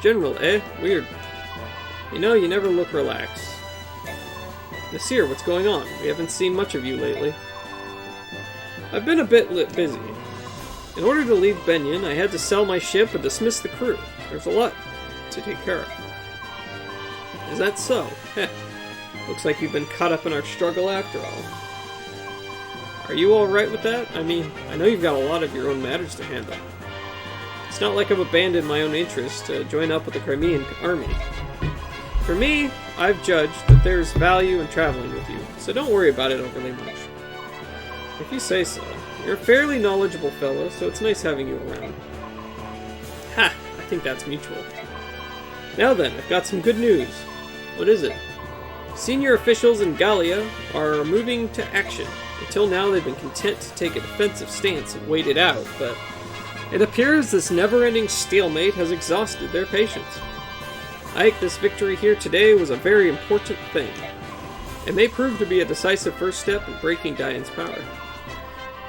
General, eh? Weird. You know, you never look relaxed. Nasir, what's going on? We haven't seen much of you lately. I've been a bit busy. In order to leave Benyon, I had to sell my ship and dismiss the crew. There's a lot to take care of. Is that so? Heh. Looks like you've been caught up in our struggle after all. Are you alright with that? I mean, I know you've got a lot of your own matters to handle. It's not like I've abandoned my own interests to join up with the Crimean army. For me, I've judged that there's value in traveling with you, so don't worry about it overly much. If you say so. You're a fairly knowledgeable fellow, so it's nice having you around. Ha! I think that's mutual. Now then, I've got some good news. What is it? Senior officials in Gallia are moving to action. Until now, they've been content to take a defensive stance and wait it out, but it appears this never-ending stalemate has exhausted their patience. Ike, this victory here today was a very important thing. It may prove to be a decisive first step in breaking Diane's power.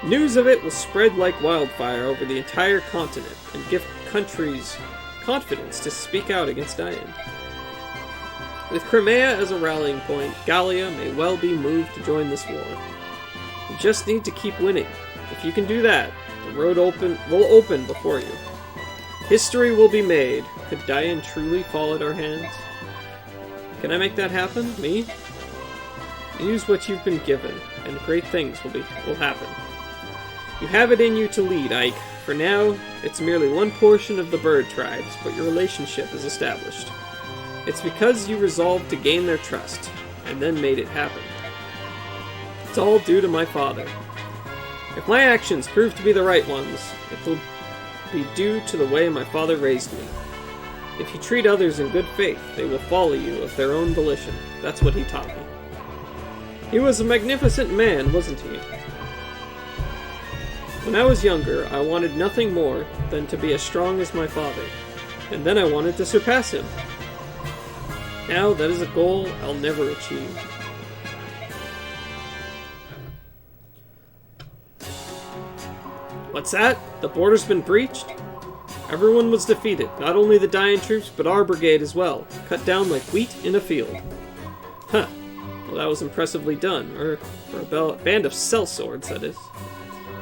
News of it will spread like wildfire over the entire continent and give countries confidence to speak out against Diane. With Crimea as a rallying point, Gallia may well be moved to join this war. You just need to keep winning. If you can do that, the road will open before you. History will be made. Could Diane truly fall at our hands? Can I make that happen? Me? Use what you've been given, and great things will happen. You have it in you to lead, Ike. For now, it's merely one portion of the bird tribes, but your relationship is established. It's because you resolved to gain their trust, and then made it happen. It's all due to my father. If my actions prove to be the right ones, it will be due to the way my father raised me. If you treat others in good faith, they will follow you of their own volition. That's what he taught me. He was a magnificent man, wasn't he? When I was younger, I wanted nothing more than to be as strong as my father, and then I wanted to surpass him. Now, that is a goal I'll never achieve. What's that? The border's been breached? Everyone was defeated, not only the Diane troops, but our brigade as well, cut down like wheat in a field. Huh. Well, that was impressively done, or for a band of sellswords, that is.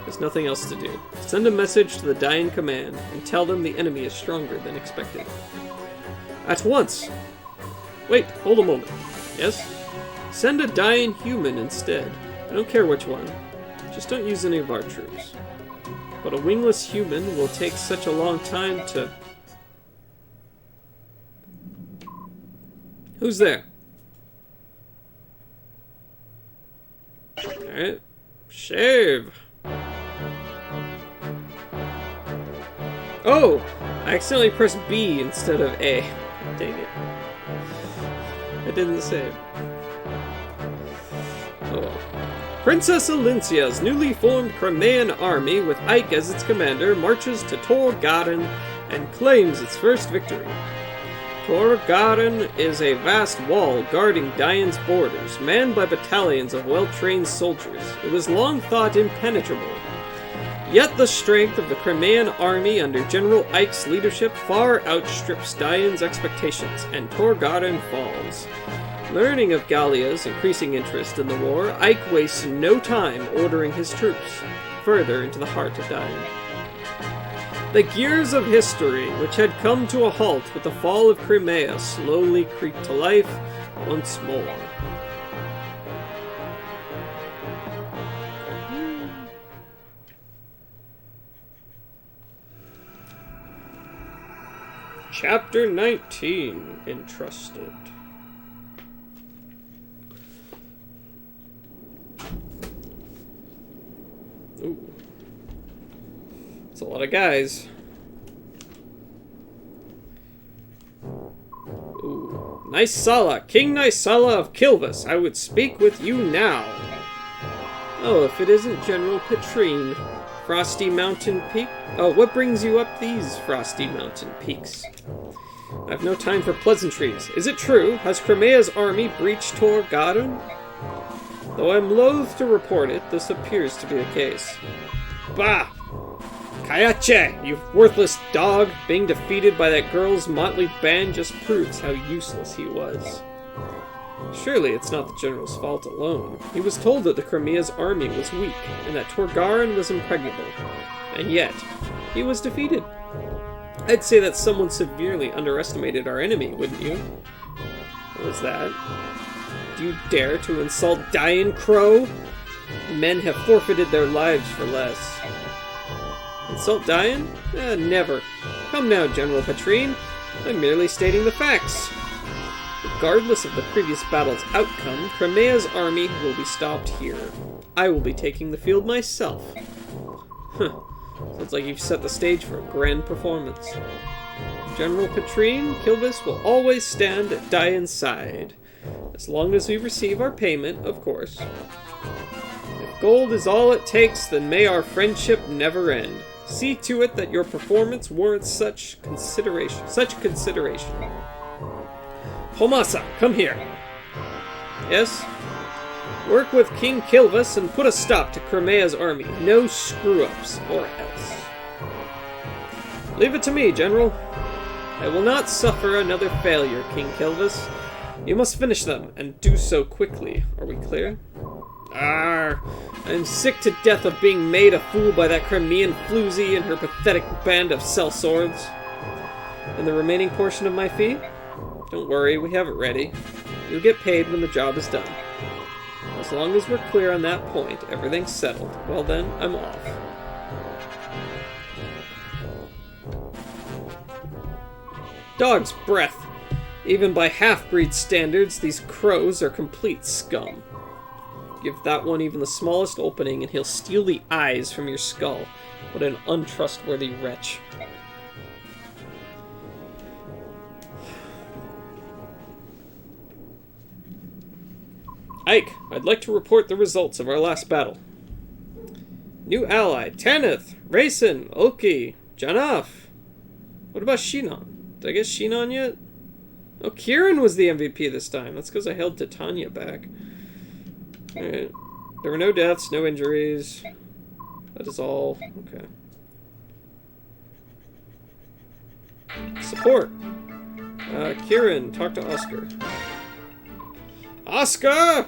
There's nothing else to do. Send a message to the Diane command, and tell them the enemy is stronger than expected. At once! Wait, hold a moment. Yes? Send a Diane human instead. I don't care which one. Just don't use any of our troops. But a wingless human will take such a long time to... Who's there? Alright. Shave! Oh! I accidentally pressed B instead of A. Dang it. I didn't save. Oh well. Princess Alincia's newly formed Crimean army, with Ike as its commander, marches to Tor Garen and claims its first victory. Tor Garen is a vast wall guarding Diane's borders, manned by battalions of well-trained soldiers. It was long thought impenetrable. Yet the strength of the Crimean army under General Ike's leadership far outstrips Diane's expectations, and Tor Garen falls. Learning of Gallia's increasing interest in the war, Ike wastes no time ordering his troops further into the heart of Diane. The gears of history, which had come to a halt with the fall of Crimea, slowly creep to life once more. Chapter 19, Entrusted. Ooh. It's a lot of guys. Ooh. Nysala, King Nysala of Kilvis, I would speak with you now. Oh, if it isn't General Petrine. Frosty Mountain Peak? Oh, what brings you up these Frosty Mountain Peaks? I have no time for pleasantries. Is it true? Has Crimea's army breached Tor Garen? Though I'm loath to report it, this appears to be the case. Bah! Kayache, you worthless dog! Being defeated by that girl's motley band just proves how useless he was. Surely it's not the general's fault alone. He was told that the Crimea's army was weak, and that Torgaran was impregnable. And yet, he was defeated. I'd say that someone severely underestimated our enemy, wouldn't you? What was that? Do you dare to insult Dian Crow? Men have forfeited their lives for less. Insult Dian? Never. Come now, General Patrine. I'm merely stating the facts. Regardless of the previous battle's outcome, Crimea's army will be stopped here. I will be taking the field myself. Sounds like you've set the stage for a grand performance. General Patrine, Kilvis will always stand at Dian's side. As long as we receive our payment, of course. If gold is all it takes, then may our friendship never end. See to it that your performance warrants such consideration. Homasa, come here. Yes? Work with King Kilvis and put a stop to Crimea's army. No screw-ups, or else. Leave it to me, General. I will not suffer another failure, King Kilvis. You must finish them, and do so quickly. Are we clear? Arr! I'm sick to death of being made a fool by that Crimean floozy and her pathetic band of sellswords. And the remaining portion of my fee? Don't worry, we have it ready. You'll get paid when the job is done. As long as we're clear on that point, everything's settled. Well then, I'm off. Dog's breath! Even by half-breed standards, these crows are complete scum. Give that one even the smallest opening and he'll steal the eyes from your skull. What an untrustworthy wretch. Ike, I'd like to report the results of our last battle. New ally, Tanith, Rayson, Oki, Janaf. What about Shinon? Did I get Shinon yet? Oh, Kieran was the MVP this time. That's because I held Titania back. Alright. There were no deaths, no injuries. That is all. Okay. Support. Kieran, talk to Oscar. Oscar!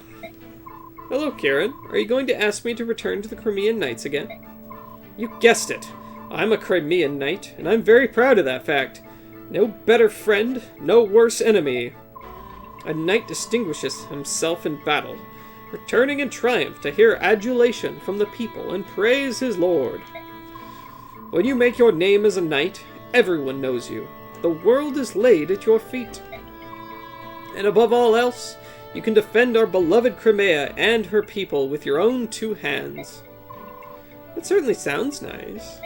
Hello, Kieran. Are you going to ask me to return to the Crimean Knights again? You guessed it. I'm a Crimean Knight, and I'm very proud of that fact. No better friend, no worse enemy. A knight distinguishes himself in battle, returning in triumph to hear adulation from the people and praise his lord. When you make your name as a knight, everyone knows you. The world is laid at your feet. And above all else, you can defend our beloved Crimea and her people with your own two hands. It certainly sounds nice.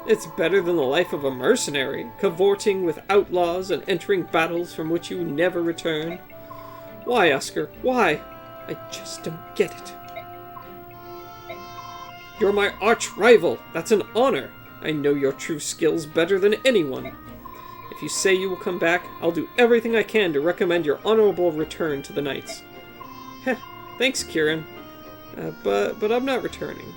It's better than the life of a mercenary, cavorting with outlaws and entering battles from which you never return. Why, Oscar? Why? I just don't get it. You're my arch-rival. That's an honor. I know your true skills better than anyone. If you say you will come back, I'll do everything I can to recommend your honorable return to the Knights. Heh, thanks, Kieran. But I'm not returning.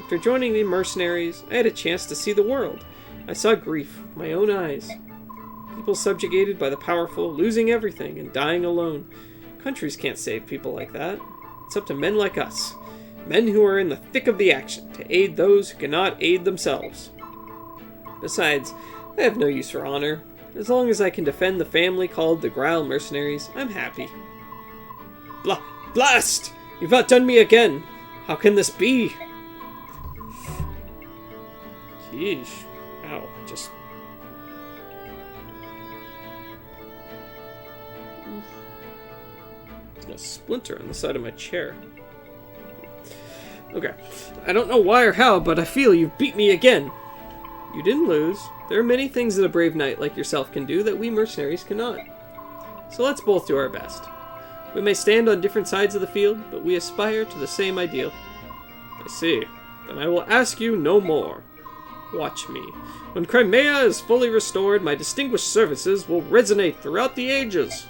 After joining the mercenaries, I had a chance to see the world. I saw grief with my own eyes. People subjugated by the powerful, losing everything and dying alone. Countries can't save people like that. It's up to men like us. Men who are in the thick of the action to aid those who cannot aid themselves. Besides, I have no use for honor. As long as I can defend the family called the Grail Mercenaries, I'm happy. Blast! You've outdone me again! How can this be? Yeesh. Ow. Just... There's a splinter on the side of my chair. Okay. I don't know why or how, but I feel you've beat me again. You didn't lose. There are many things that a brave knight like yourself can do that we mercenaries cannot. So let's both do our best. We may stand on different sides of the field, but we aspire to the same ideal. I see. Then I will ask you no more. Watch me. When Crimea is fully restored, my distinguished services will resonate throughout the ages.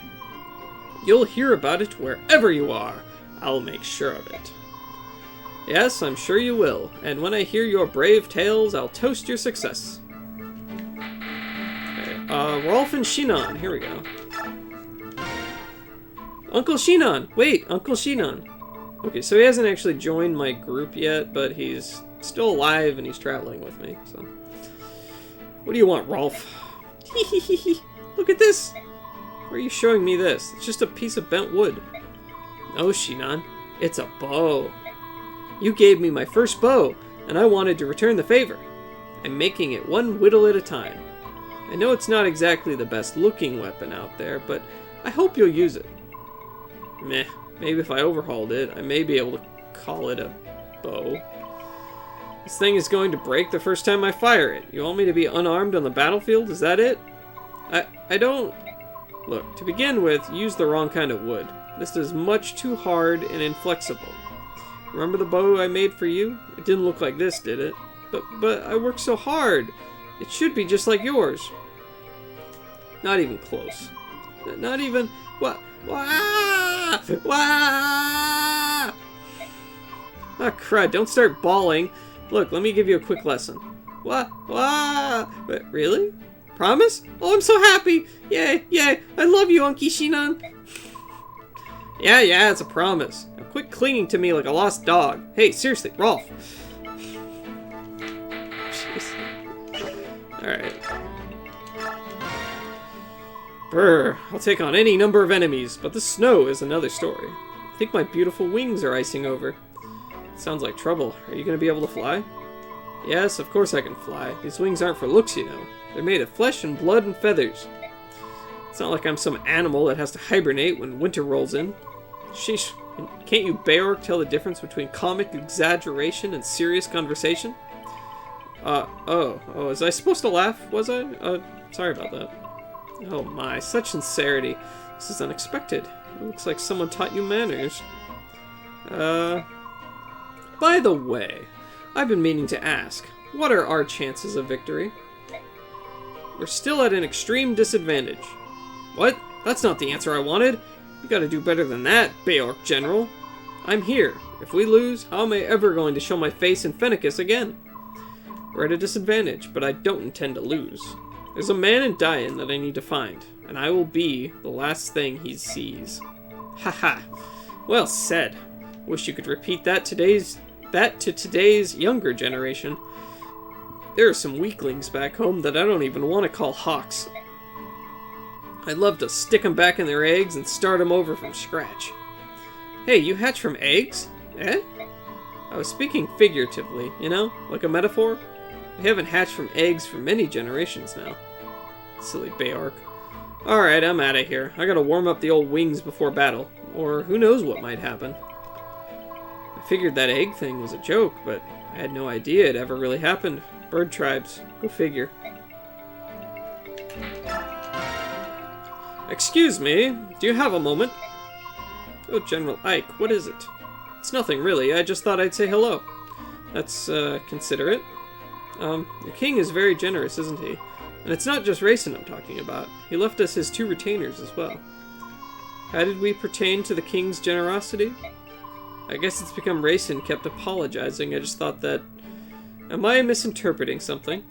You'll hear about it wherever you are. I'll make sure of it. Yes, I'm sure you will, and when I hear your brave tales, I'll toast your success. Okay, Rolf and Shinon, here we go. Uncle Shinon! Wait, Uncle Shinon. Okay, so he hasn't actually joined my group yet, but he's still alive and he's traveling with me, so... What do you want, Rolf? Look at this! Why are you showing me this? It's just a piece of bent wood. No, Shinon. It's a bow. You gave me my first bow, and I wanted to return the favor. I'm making it one whittle at a time. I know it's not exactly the best looking weapon out there, but I hope you'll use it. Meh. Maybe if I overhauled it, I may be able to call it a bow. This thing is going to break the first time I fire it. You want me to be unarmed on the battlefield? Is that it? I don't... Look, to begin with, use the wrong kind of wood. This is much too hard and inflexible. Remember the bow I made for you? It didn't look like this, did it? But I worked so hard. It should be just like yours. Not even close. Not even... What? Wah! Wah! Ah, crud, don't start bawling. Look, let me give you a quick lesson. Wah! Wah! But really? Promise? Oh, I'm so happy! Yay! Yay! I love you, Unky Shinon! Yeah, it's a promise. Now quit clinging to me like a lost dog. Hey, seriously, Rolf. Alright. Brr, I'll take on any number of enemies, but the snow is another story. I think my beautiful wings are icing over. Sounds like trouble. Are you going to be able to fly? Yes, of course I can fly. These wings aren't for looks, you know. They're made of flesh and blood and feathers. It's not like I'm some animal that has to hibernate when winter rolls in. Sheesh, can't you Beork tell the difference between comic exaggeration and serious conversation? Was I supposed to laugh, was I? Sorry about that. Oh my, such sincerity. This is unexpected. It looks like someone taught you manners. By the way, I've been meaning to ask, what are our chances of victory? We're still at an extreme disadvantage. What? That's not the answer I wanted. You gotta do better than that, Beork General. I'm here. If we lose, how am I ever going to show my face in Fennecis again? We're at a disadvantage, but I don't intend to lose. There's a man in Dian that I need to find, and I will be the last thing he sees. Haha. Well said. Wish you could repeat that to today's younger generation. There are some weaklings back home that I don't even want to call hawks. I'd love to stick them back in their eggs and start them over from scratch. Hey, you hatch from eggs? Eh? I was speaking figuratively, you know, like a metaphor. We haven't hatched from eggs for many generations now. Silly Beork. Alright, I'm out of here. I gotta warm up the old wings before battle, or who knows what might happen. I figured that egg thing was a joke, but I had no idea it ever really happened. Bird tribes. Go figure. Excuse me, do you have a moment? Oh, General Ike, what is it? It's nothing really, I just thought I'd say hello. That's, considerate. Your king is very generous, isn't he? And it's not just Rayson I'm talking about. He left us his 2 retainers as well. How did we pertain to the king's generosity? I guess it's become Rayson kept apologizing. I just thought that... Am I misinterpreting something?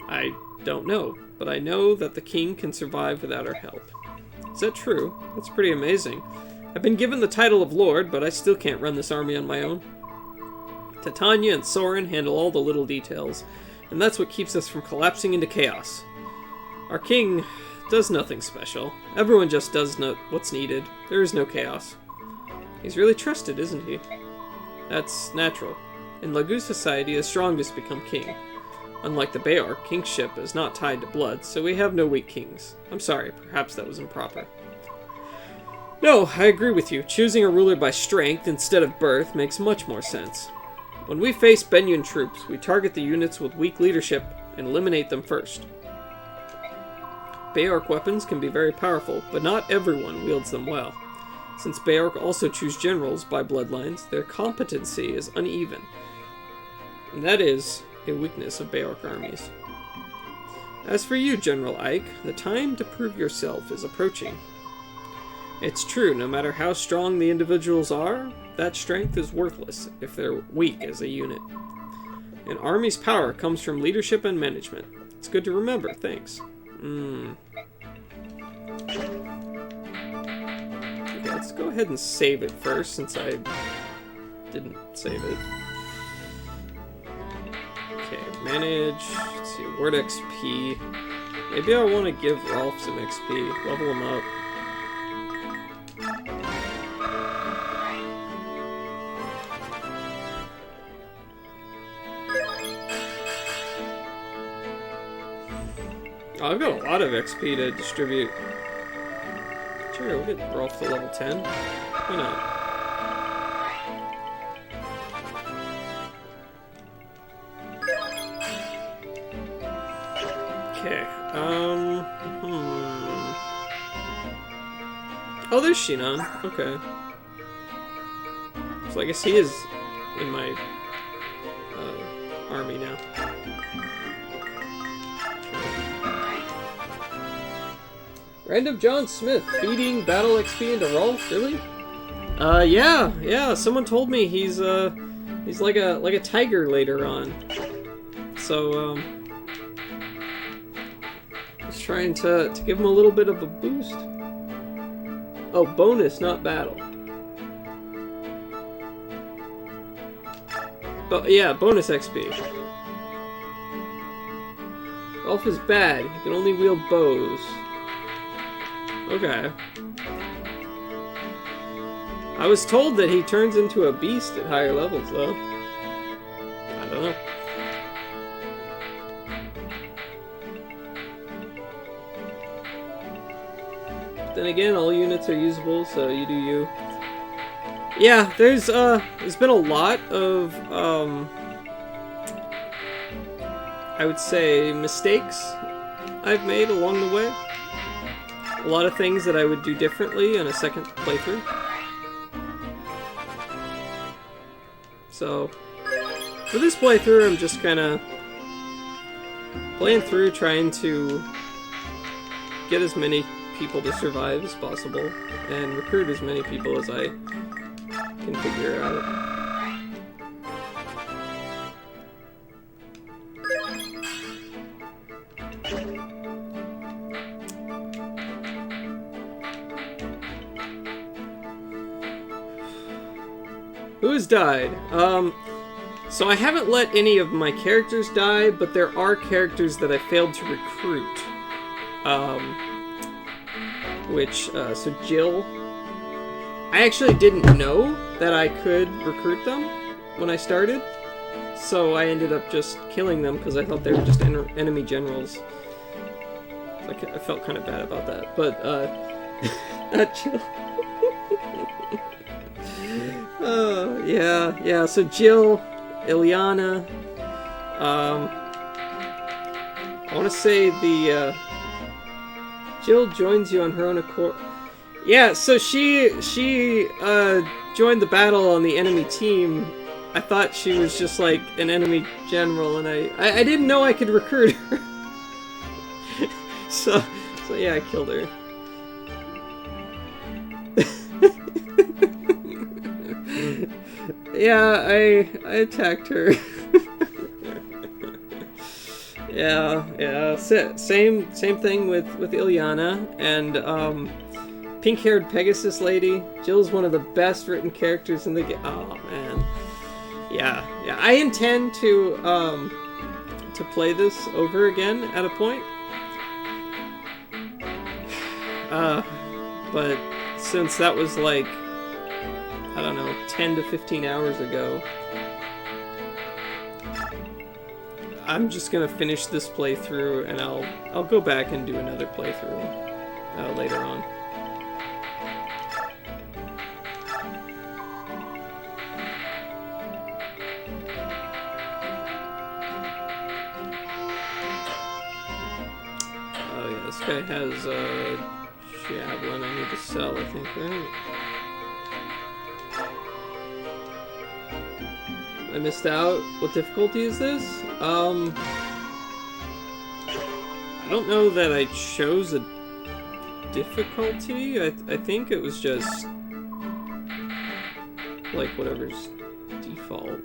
I don't know, but I know that the king can survive without our help. Is that true? That's pretty amazing. I've been given the title of Lord, but I still can't run this army on my own. Titania and Soren handle all the little details, and that's what keeps us from collapsing into chaos. Our king does nothing special. Everyone just does what's needed. There is no chaos. He's really trusted, isn't he? That's natural. In Lagu society, the strongest become king. Unlike the Beork, kingship is not tied to blood, so we have no weak kings. I'm sorry, perhaps that was improper. No, I agree with you. Choosing a ruler by strength instead of birth makes much more sense. When we face Benyun troops, we target the units with weak leadership and eliminate them first. Beork weapons can be very powerful, but not everyone wields them well. Since Beork also choose generals by bloodlines, their competency is uneven. And that is a weakness of Beork armies. As for you, General Ike, the time to prove yourself is approaching. It's true, no matter how strong the individuals are, that strength is worthless if they're weak as a unit. An army's power comes from leadership and management. It's good to remember, thanks. Okay. let's go ahead and save it first, since I didn't save it. Okay, manage. Let's see, word XP. Maybe I want to give Rolf some XP. Level him up. Oh, I've got a lot of XP to distribute. Sure, we'll get Rolf to level 10. Why not? Okay, Oh, there's Shinon. Okay. So I guess he is in my army now. Random John Smith feeding battle XP into Rolf, really? Yeah. Someone told me he's like a tiger later on. So just trying to give him a little bit of a boost. Oh, bonus, not battle. But yeah, bonus XP. Rolf is bad. He can only wield bows. Okay. I was told that he turns into a beast at higher levels, though. I don't know. Then again, all units are usable, so you do you. Yeah, there's been a lot of, I would say, mistakes I've made along the way. A lot of things that I would do differently on a second playthrough. So, for this playthrough, I'm just kind of playing through, trying to get as many people to survive as possible, and recruit as many people as I can figure out. Who has died? So I haven't let any of my characters die, but there are characters that I failed to recruit. So Jill, I actually didn't know that I could recruit them when I started, so I ended up just killing them because I thought they were just enemy generals. I felt kind of bad about that, but, not Jill. Yeah, so Jill, Ilyana, I want to say Jill joins you on her own accord. Yeah, so she joined the battle on the enemy team. I thought she was just like an enemy general, and I didn't know I could recruit her. so yeah, I killed her. Yeah, I attacked her. Yeah. Same thing with Ilyana and pink-haired Pegasus lady. Jill's one of the best written characters in the game. Oh man, yeah. I intend to play this over again at a point. But since that was like, I don't know, 10 to 15 hours ago, I'm just gonna finish this playthrough, and I'll go back and do another playthrough later on. Oh yeah, this guy has javelin I need to sell, I think, right? I missed out. What difficulty is this? I don't know that I chose a difficulty. I think it was just like whatever's default.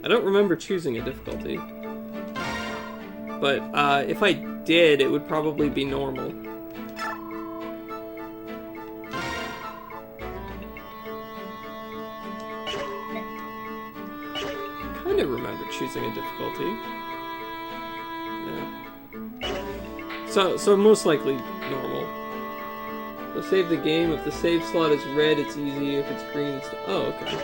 I don't remember choosing a difficulty. But if I did, it would probably be normal. I never remember choosing a difficulty. Yeah. So most likely normal. So save the game. If the save slot is red, it's easy. If it's green, it's... Oh, okay.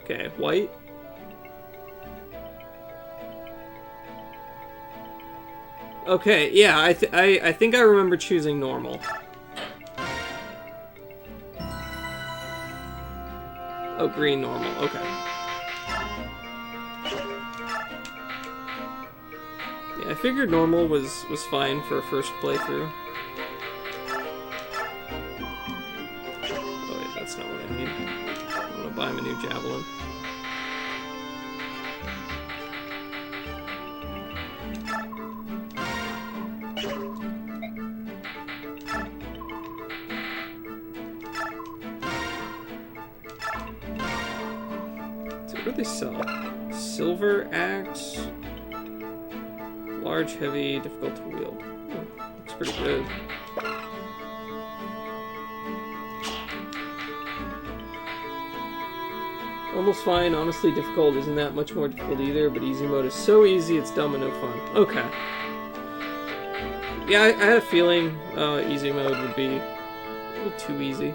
Okay, white. Okay, yeah, I think I remember choosing normal. Oh, green, normal. Okay. Yeah, I figured normal was fine for a first playthrough. Oh wait, that's not what I need. I'm gonna buy him a new javelin. So what do they sell? Silver axe. Large, heavy, difficult to wield. Oh, looks pretty good. Almost fine. Honestly, difficult isn't that much more difficult either, but easy mode is so easy it's dumb and no fun. Okay. Yeah, I had a feeling easy mode would be a little too easy.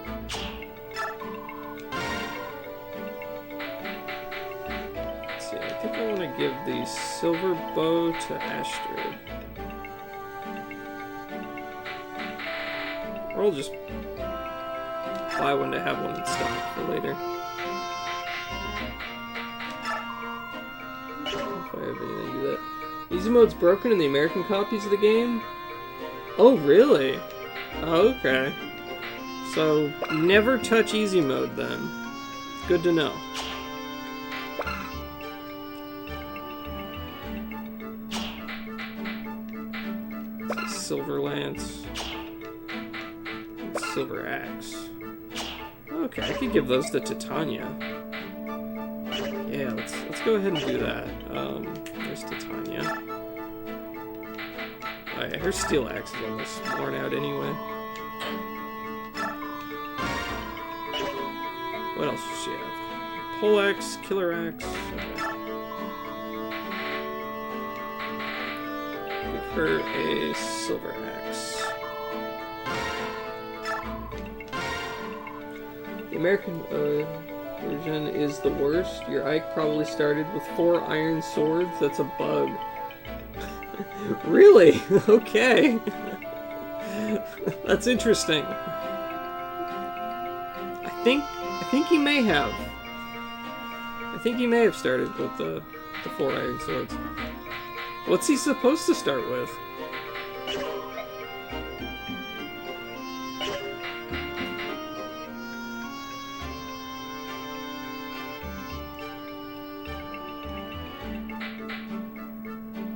Let's see, I think I want to give the silver bow to Astrid. Or I'll just buy one to have one in stock for later. I don't know if I have anything to do that. Easy mode's broken in the American copies of the game? Oh, really? Oh, okay. So, never touch easy mode then. Good to know. Silver lance. Silver axe. Okay, I could give those to Titania. Yeah, let's go ahead and do that. There's Titania. Oh yeah, her steel axe is almost worn out anyway. What else does she have? Pole axe, killer axe. Okay. Give her a silver axe. The American version is the worst. Your Ike probably started with 4 iron swords. That's a bug. Really? Okay. That's interesting. I think he may have. I think he may have started with the 4 iron swords. What's he supposed to start with?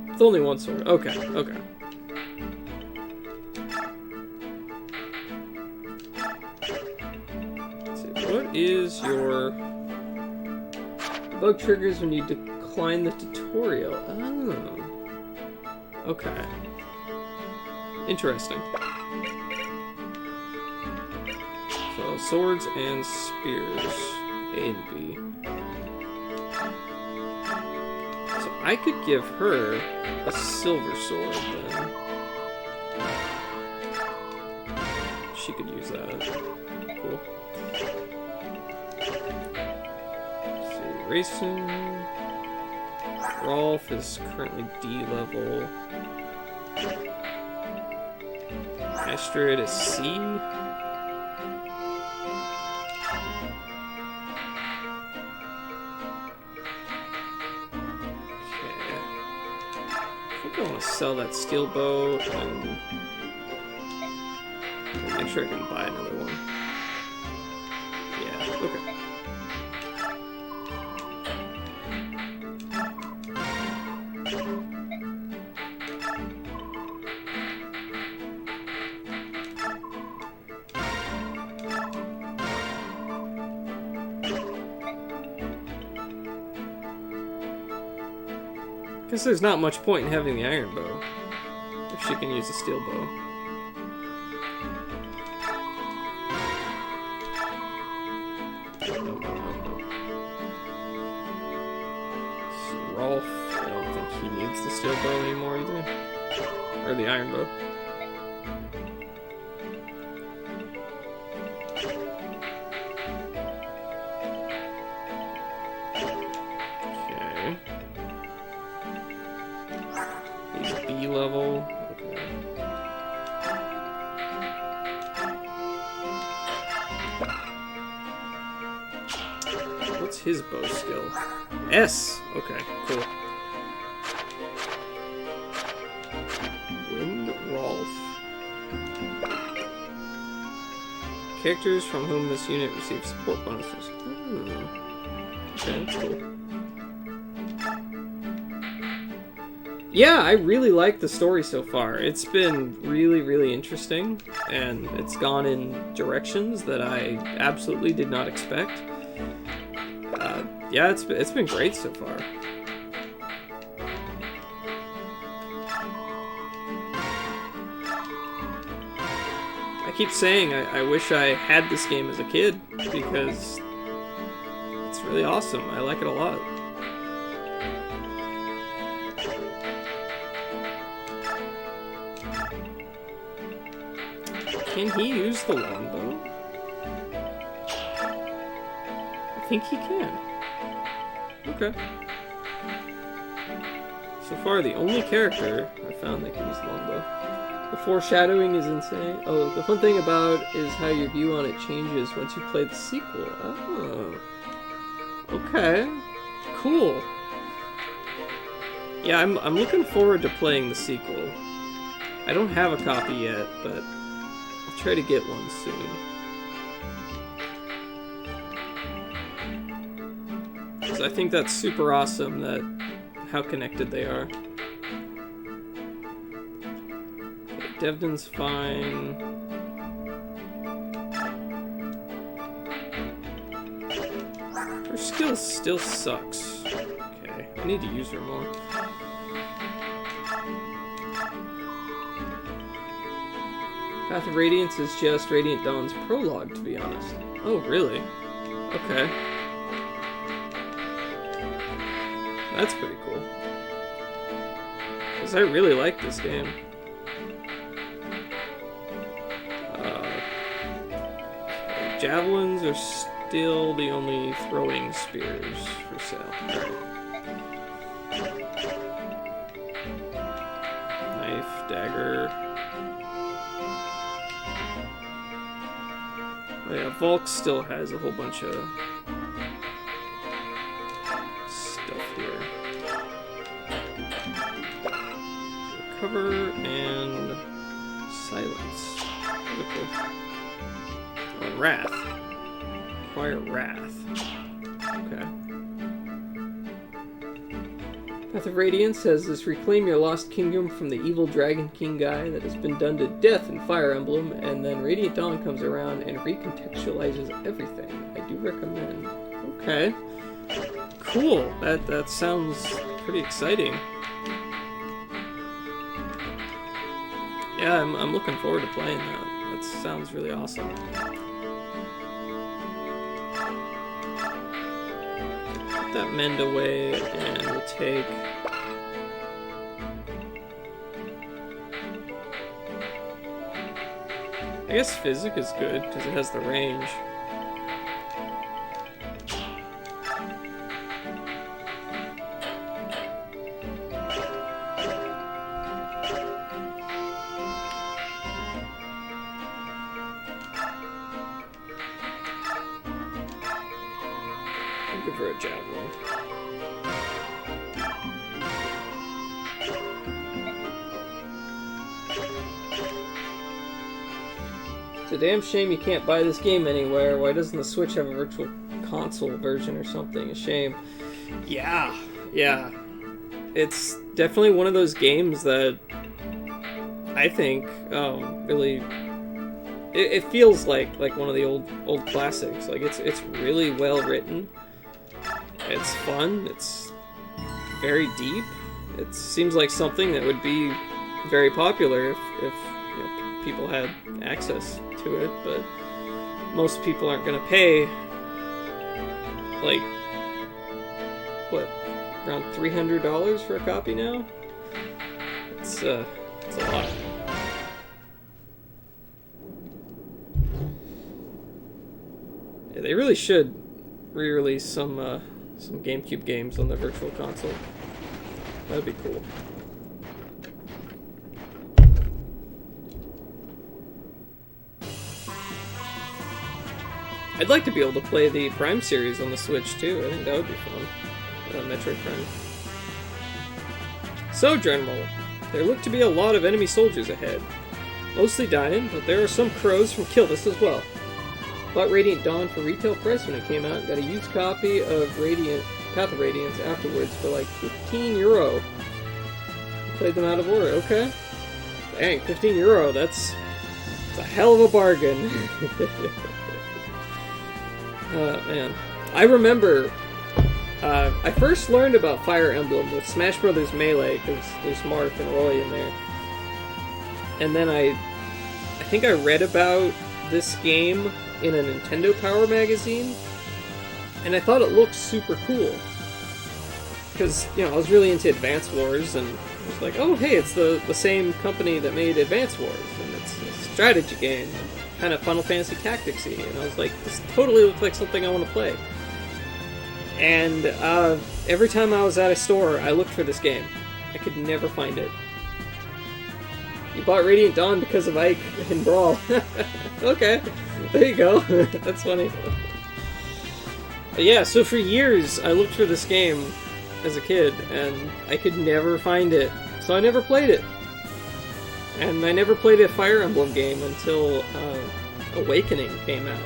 It's only 1 sword. Okay, okay. Let's see, what is your... Bug triggers when you decline the tutorial. Oh. Okay. Interesting. So, swords and spears. A and B. So I could give her a silver sword then. She could use that. Cool. Let's see, racing. Rolf is currently D level. Astrid is C. I want to sell that steel bow and make sure I can buy another one. Yeah, okay. Guess there's not much point in having the iron bow if she can use the steel bow. No. Rolf, I don't think he needs the steel bow anymore either. Or the iron bow. Okay. He's B level. Okay. What's his bow skill? S! Okay, cool. Wind Rolf. Characters from whom this unit receives support bonuses. Okay, that's cool. Yeah, I really like the story so far. It's been really, really interesting, and it's gone in directions that I absolutely did not expect. Yeah, it's been great so far. I keep saying I wish I had this game as a kid, because it's really awesome. I like it a lot. Can he use the longbow? I think he can. Okay. So far, the only character I found that can use the longbow. The foreshadowing is insane. Oh, the fun thing about is how your view on it changes once you play the sequel. Oh. Okay. Cool. Yeah, I'm looking forward to playing the sequel. I don't have a copy yet, but I'll try to get one soon. Because I think that's super awesome that how connected they are. Okay, Devden's fine. Her skill still sucks. Okay, I need to use her more. Path of Radiance is just Radiant Dawn's prologue, to be honest. Oh, really? Okay. That's pretty cool. Because I really like this game. Javelins are still the only throwing spears for sale. Right. Knife, dagger. Oh yeah, Volk still has a whole bunch of stuff here. Recover and silence. Really cool. Oh, Wrath. Acquire Wrath. Okay. Path of Radiance says this: reclaim your lost kingdom from the evil Dragon King guy that has been done to death in Fire Emblem, and then Radiant Dawn comes around and recontextualizes everything. I do recommend. Okay. Cool. That sounds pretty exciting. Yeah, I'm looking forward to playing that. That sounds really awesome. Put that mend away, and we'll take... I guess Physic is good, because it has the range. I'll give her a javelin. It's a damn shame you can't buy this game anywhere. Why doesn't the Switch have a virtual console version or something? A shame. Yeah. It's definitely one of those games that I think really... It feels like one of the old classics. Like it's really well written. It's fun. It's very deep. It seems like something that would be very popular if you know, people had access to it. But most people aren't going to pay like what around $300 for a copy now. It's a lot. Yeah, they really should re-release some GameCube games on the Virtual Console. That'd be cool. I'd like to be able to play the Prime series on the Switch too. I think that would be fun. Metroid Prime. So, General, there look to be a lot of enemy soldiers ahead. Mostly dying, but there are some crows from Kilvis as well. Bought Radiant Dawn for retail price when it came out, and got a used copy of Path of Radiance afterwards for like €15. Played them out of order. Okay. Dang, €15. That's a hell of a bargain. Man. I remember I first learned about Fire Emblem with Smash Bros. Melee, because there's Marth and Roy in there. And then I think I read about this game in a Nintendo Power magazine, and I thought it looked super cool. Because, I was really into Advance Wars, and I was like, oh, hey, it's the same company that made Advance Wars, and it's a strategy game. Kind of Final Fantasy Tactics-y, and I was like, this totally looks like something I want to play. And every time I was at a store, I looked for this game. I could never find it. You bought Radiant Dawn because of Ike in Brawl. Okay, there you go. That's funny. But yeah, so for years, I looked for this game as a kid, and I could never find it. So I never played it. And I never played a Fire Emblem game until Awakening came out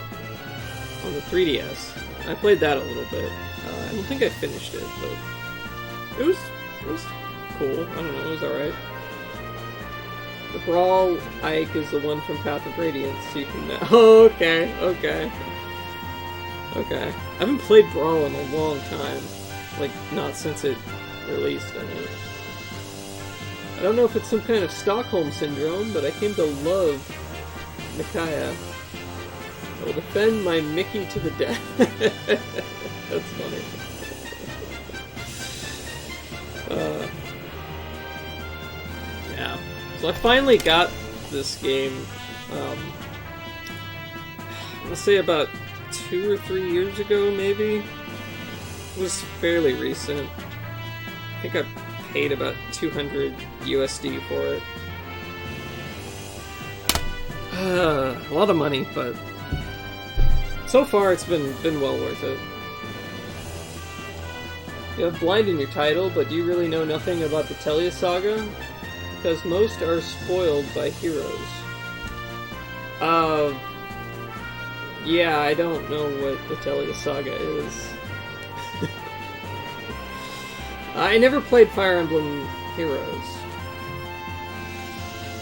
on the 3DS. I played that a little bit. I don't think I finished it, but it was cool. I don't know, it was alright. The Brawl Ike is the one from Path of Radiance, so you can... Oh, okay. I haven't played Brawl in a long time. Like, not since it released, I mean. I don't know if it's some kind of Stockholm Syndrome, but I came to love Micaiah. I will defend my Mickey to the death. That's funny. Yeah. So I finally got this game, let's say about 2 or 3 years ago, maybe? It was fairly recent. I think I paid about $200 USD for it. A lot of money, but so far it's been well worth it. You have blind in your title, but do you really know nothing about the Telia Saga? Because most are spoiled by heroes. Yeah, I don't know what the Telia Saga is. I never played Fire Emblem Heroes.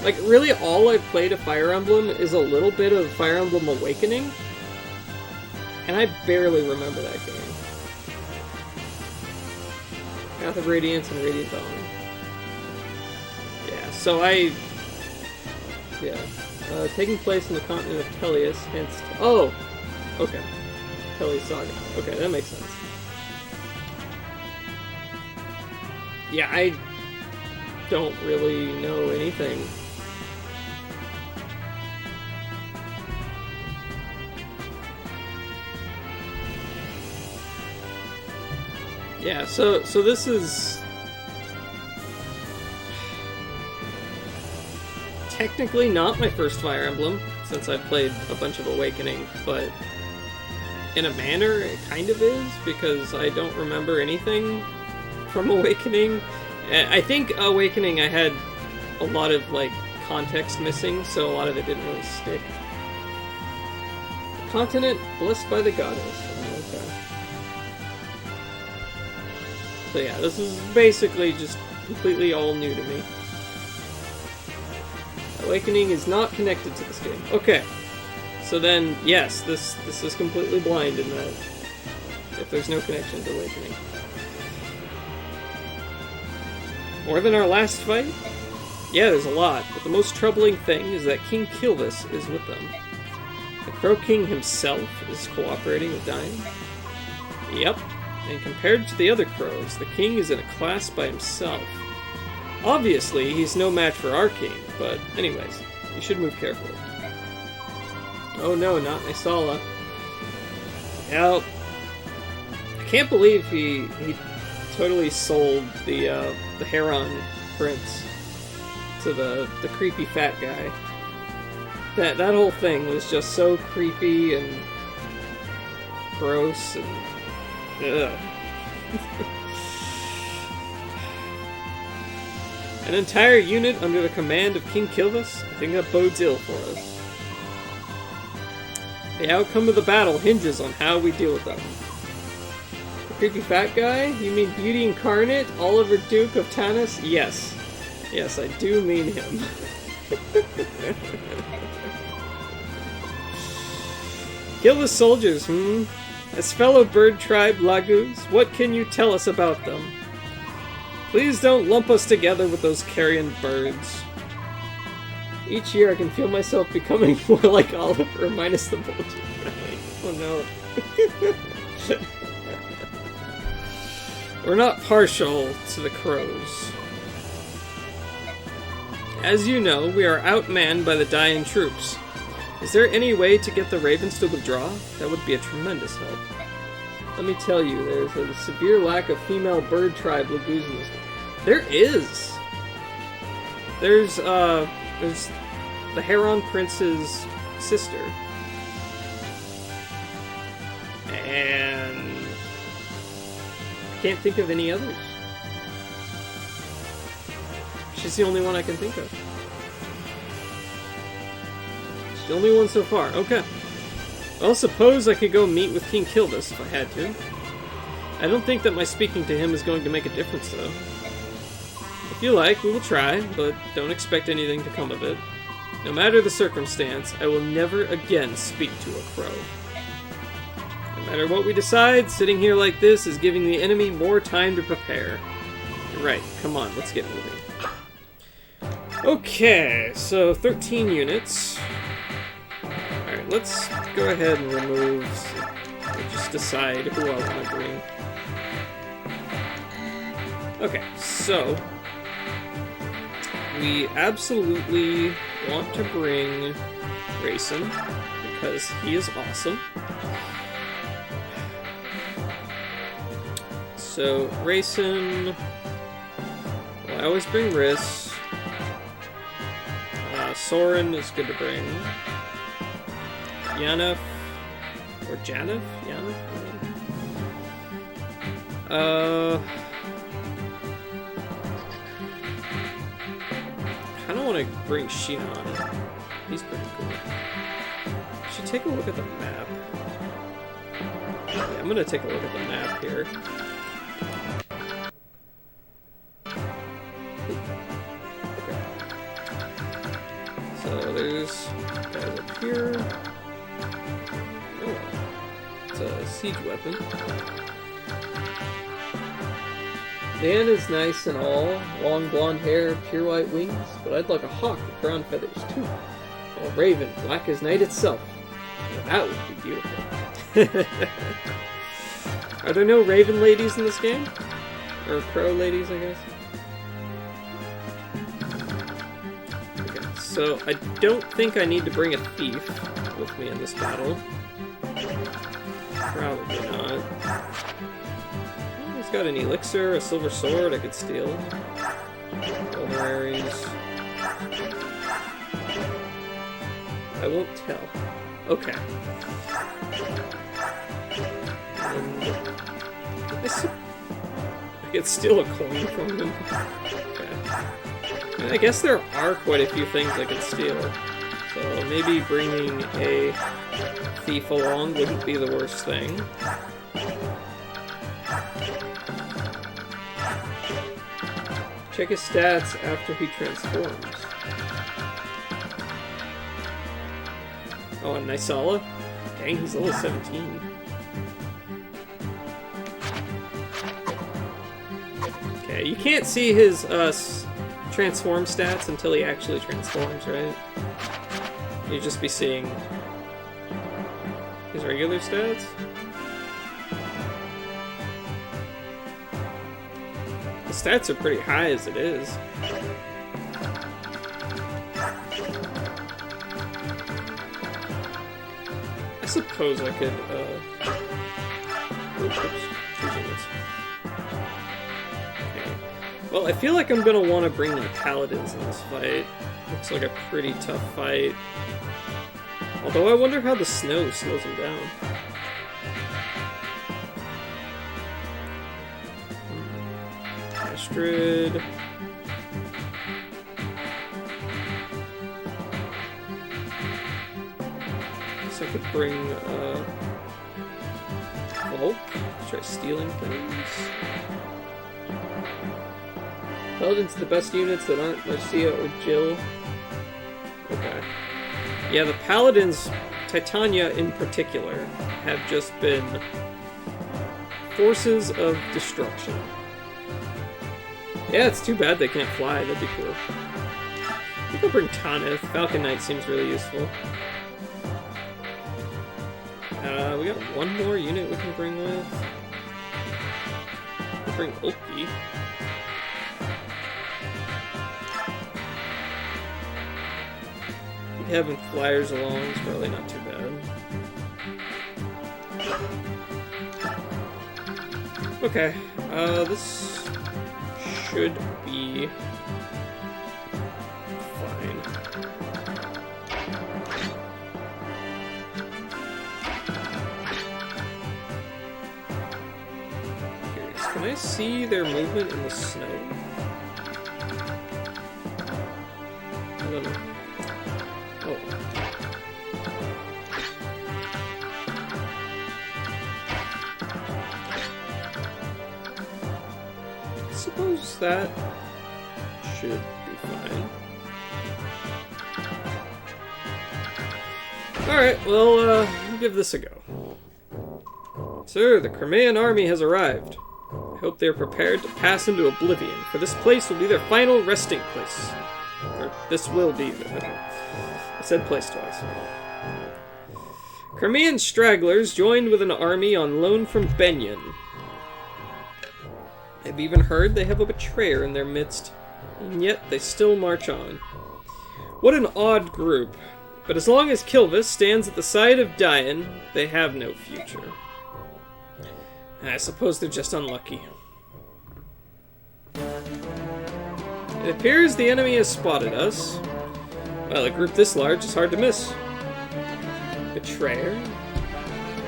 Like, really all I played of Fire Emblem is a little bit of Fire Emblem Awakening, and I barely remember that game. Path of Radiance and Radiant Dawn. Yeah, so taking place in the continent of Telius, hence... Oh! Okay. Telia Saga. Okay, that makes sense. Yeah, I don't really know anything. Yeah, so this is technically not my first Fire Emblem, since I've played a bunch of Awakening, but in a manner it kind of is, because I don't remember anything from Awakening. I think Awakening I had a lot of, like, context missing, so a lot of it didn't really stick. The continent blessed by the goddess. Oh, okay. So yeah, this is basically just completely all new to me. Awakening is not connected to this game. Okay. So then, yes, this is completely blind in that, if there's no connection to Awakening. More than our last fight? Yeah, there's a lot, but the most troubling thing is that King Kilvis is with them. The Crow King himself is cooperating with Dying. Yep, And compared to the other crows, the king is in a class by himself. Obviously, he's no match for our king, but anyways, you should move carefully. Oh no, not Nisala. Help! I can't believe he totally sold the Heron Prince to the creepy fat guy. That whole thing was just so creepy and gross and ugh. An entire unit under the command of King Kilvas? I think that bodes ill for us. The outcome of the battle hinges on how we deal with them. The creepy fat guy? You mean Beauty Incarnate? Oliver Duke of Tanis? Yes. Yes, I do mean him. Kilvas soldiers, As fellow bird tribe Lagoos, what can you tell us about them? Please don't lump us together with those carrion birds. Each year I can feel myself becoming more like Oliver, minus the bulging belly. Oh no. We're not partial to the crows. As you know, we are outmanned by the dying troops. Is there any way to get the ravens to withdraw? That would be a tremendous help. Let me tell you, there's a severe lack of female bird tribe Lagoos in this. There is! There's the Heron Prince's sister. And I can't think of any others. She's the only one I can think of. She's the only one so far. Okay. Well, suppose I could go meet with King Kilvas if I had to. I don't think that my speaking to him is going to make a difference, though. If you like, we will try, but don't expect anything to come of it. No matter the circumstance, I will never again speak to a crow. No matter what we decide, sitting here like this is giving the enemy more time to prepare. You're right. Come on, let's get moving. Okay, so 13 units. Alright, let's go ahead and remove, just decide who I want to bring. Okay, so we absolutely want to bring Rayson, because he is awesome. So, Rayson, well, I always bring Riss. Soren is good to bring. Yanef, or Janef? Yanef? I don't want to bring Shinon. He's pretty cool. Should take a look at the map. Yeah, I'm gonna take a look at the map here. Okay. So there's guys up here. Oh, it's a siege weapon. Dan is nice and all, long blonde hair, pure white wings, but I'd like a hawk with brown feathers too. Or a raven, black as night itself. Now that would be beautiful. Are there no raven ladies in this game? Or crow ladies, I guess? Okay, so I don't think I need to bring a thief with me in this battle. Probably not. Got an elixir, a silver sword I could steal. Vulneraries. I won't tell. Okay. I could steal a coin from them. Okay. I guess there are quite a few things I could steal. So maybe bringing a thief along wouldn't be the worst thing. Check his stats after he transforms. Oh, and Nisala? Dang, he's level 17. Okay, you can't see his transform stats until he actually transforms, right? You'd just be seeing his regular stats? The stats are pretty high as it is. I suppose I could, oops, choosing this. Okay. Well, I feel like I'm gonna want to bring my paladins in this fight. Looks like a pretty tough fight. Although I wonder how the snow slows them down. Astrid. Guess I could bring Volk. Try stealing things. Paladins are the best units that aren't Marcia or Jill. Okay. Yeah, the Paladins, Titania in particular, have just been forces of destruction. Yeah, it's too bad they can't fly. That'd be cool. I think I'll bring Tanith. Falcon Knight seems really useful. We got one more unit we can bring with. We'll bring Ulti. Having flyers along is probably not too bad. Okay, this should be fine. Curious, can I see their movement in the snow? I don't know. Oh. I suppose that should be fine. Alright, well, we'll give this a go. Sir, the Crimean army has arrived. I hope they are prepared to pass into oblivion, for this place will be their final resting place. Or, this will be the... I said place twice. Crimean stragglers joined with an army on loan from Benyon. I've even heard they have a betrayer in their midst, and yet they still march on. What an odd group. But as long as Kilvis stands at the side of Dian, they have no future. I suppose they're just unlucky. It appears the enemy has spotted us. Well, a group this large is hard to miss. Betrayer?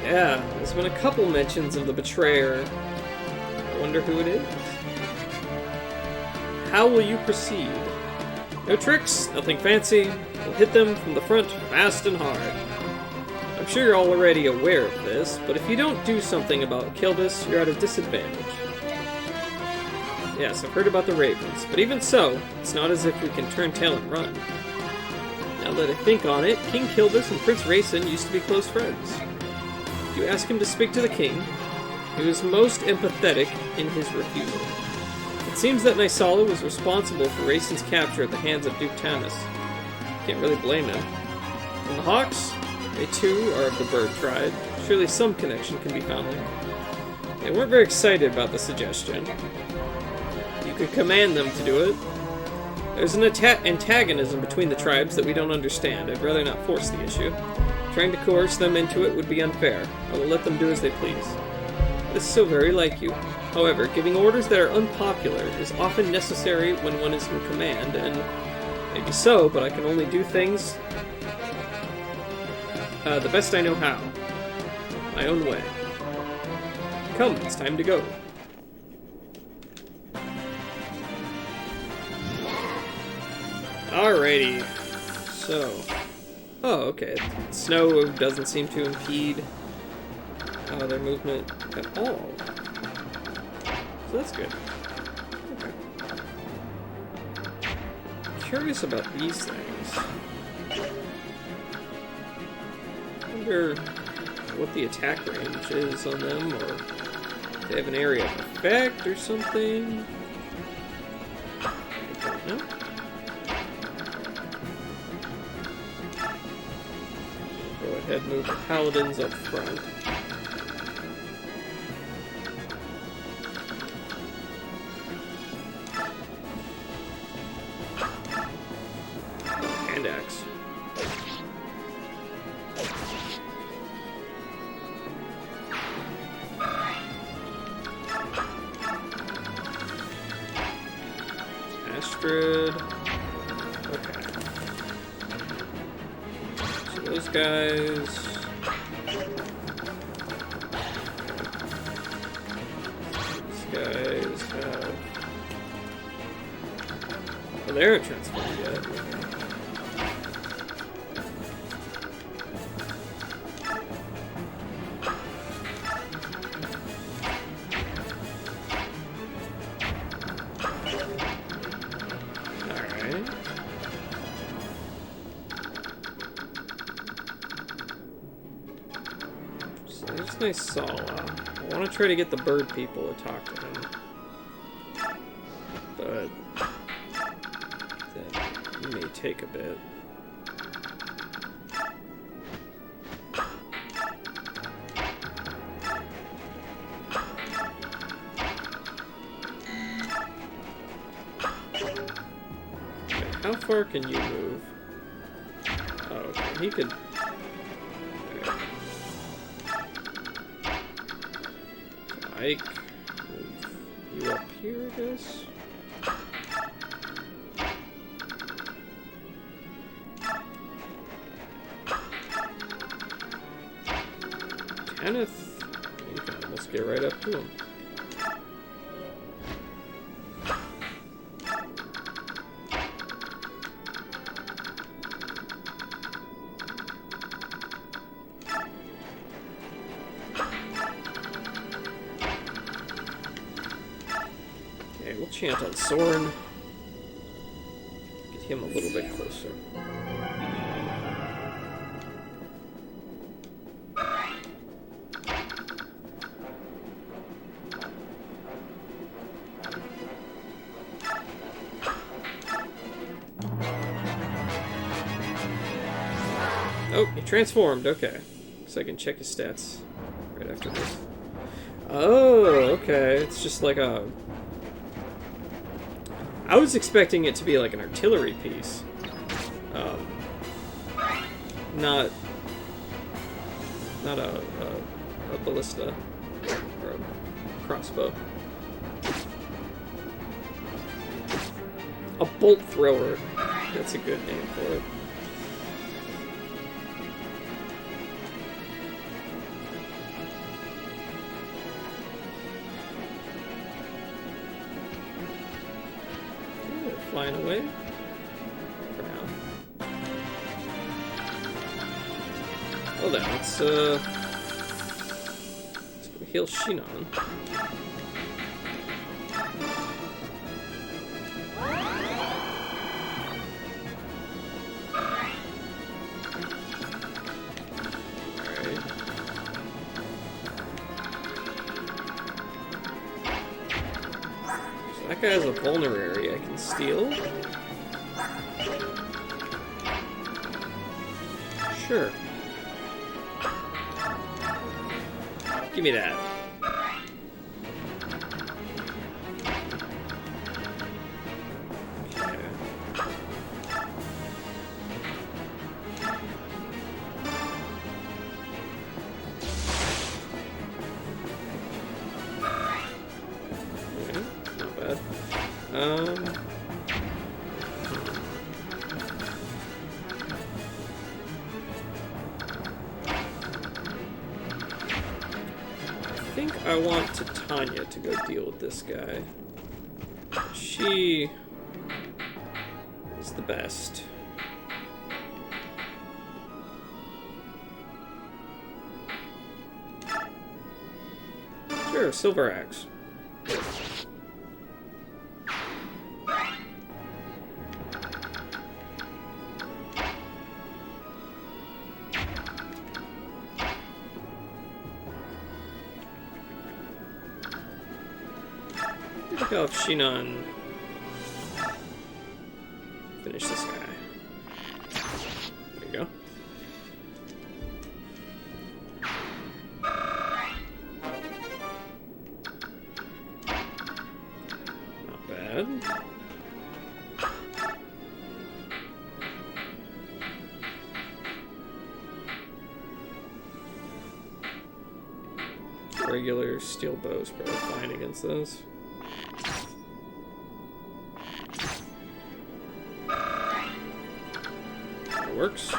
Yeah, there's been a couple mentions of the Betrayer. I wonder who it is. How will you proceed? No tricks, nothing fancy. We'll hit them from the front fast and hard. I'm sure you're all already aware of this, but if you don't do something about Kilvis, you're at a disadvantage. Yes, I've heard about the Ravens, but even so, it's not as if we can turn tail and run. Now that I think on it, King Kilvis and Prince Rayson used to be close friends. You ask him to speak to the king. He was most empathetic in his refusal. It seems that Nysala was responsible for Rayson's capture at the hands of Duke Tanis. Can't really blame him. And the Hawks? They too are of the bird tribe. Surely some connection can be found there. They weren't very excited about the suggestion. You could command them to do it. There's an antagonism between the tribes that we don't understand. I'd rather not force the issue. Trying to coerce them into it would be unfair. I will let them do as they please. This is so very like you. However, giving orders that are unpopular is often necessary when one is in command, and maybe so, but I can only do things the best I know how. My own way. Come, it's time to go. Alrighty. So. Oh, okay. Snow doesn't seem to impede their movement at all. So that's good. Okay. Curious about these things. I wonder what the attack range is on them, or if they have an area of effect or something. I don't know. Go ahead and move the paladins up front. 100. Okay. So those guys. These guys have. Oh, they aren't transformed yet. Okay. Nice Sala. I want to try to get the bird people to talk to him. But that may take a bit. Okay, how far can you move? Oh, okay. He could... Ike, move you up here, I guess? Kenneth, you can almost get right up to him. We'll chant on Soren. Get him a little bit closer. Oh, he transformed. Okay. So I can check his stats right after this. Oh, okay. It's just like a... I was expecting it to be like an artillery piece. Not a ballista or a crossbow. A bolt thrower. That's a good name for it. Flying away for now. Well then, let's go heal Shinon. Alright. So that guy has a vulnerary I can steal. Sure. Give me that. Okay. Okay, not bad. I think I want Titania to go deal with this guy. She is the best. Sure, Silver Axe. Look how Shinon finish this guy. There you go. Not bad. Regular steel bows probably fine against those. works.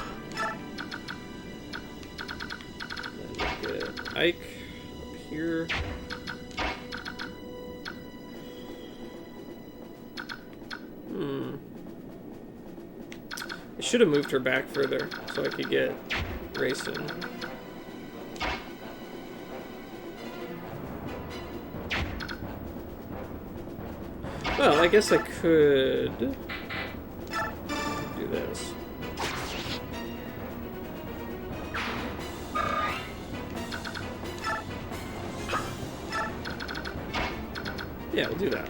Then we get Ike up here. I should have moved her back further so I could get racing. Well, I guess I could do this. Yeah, we'll do that.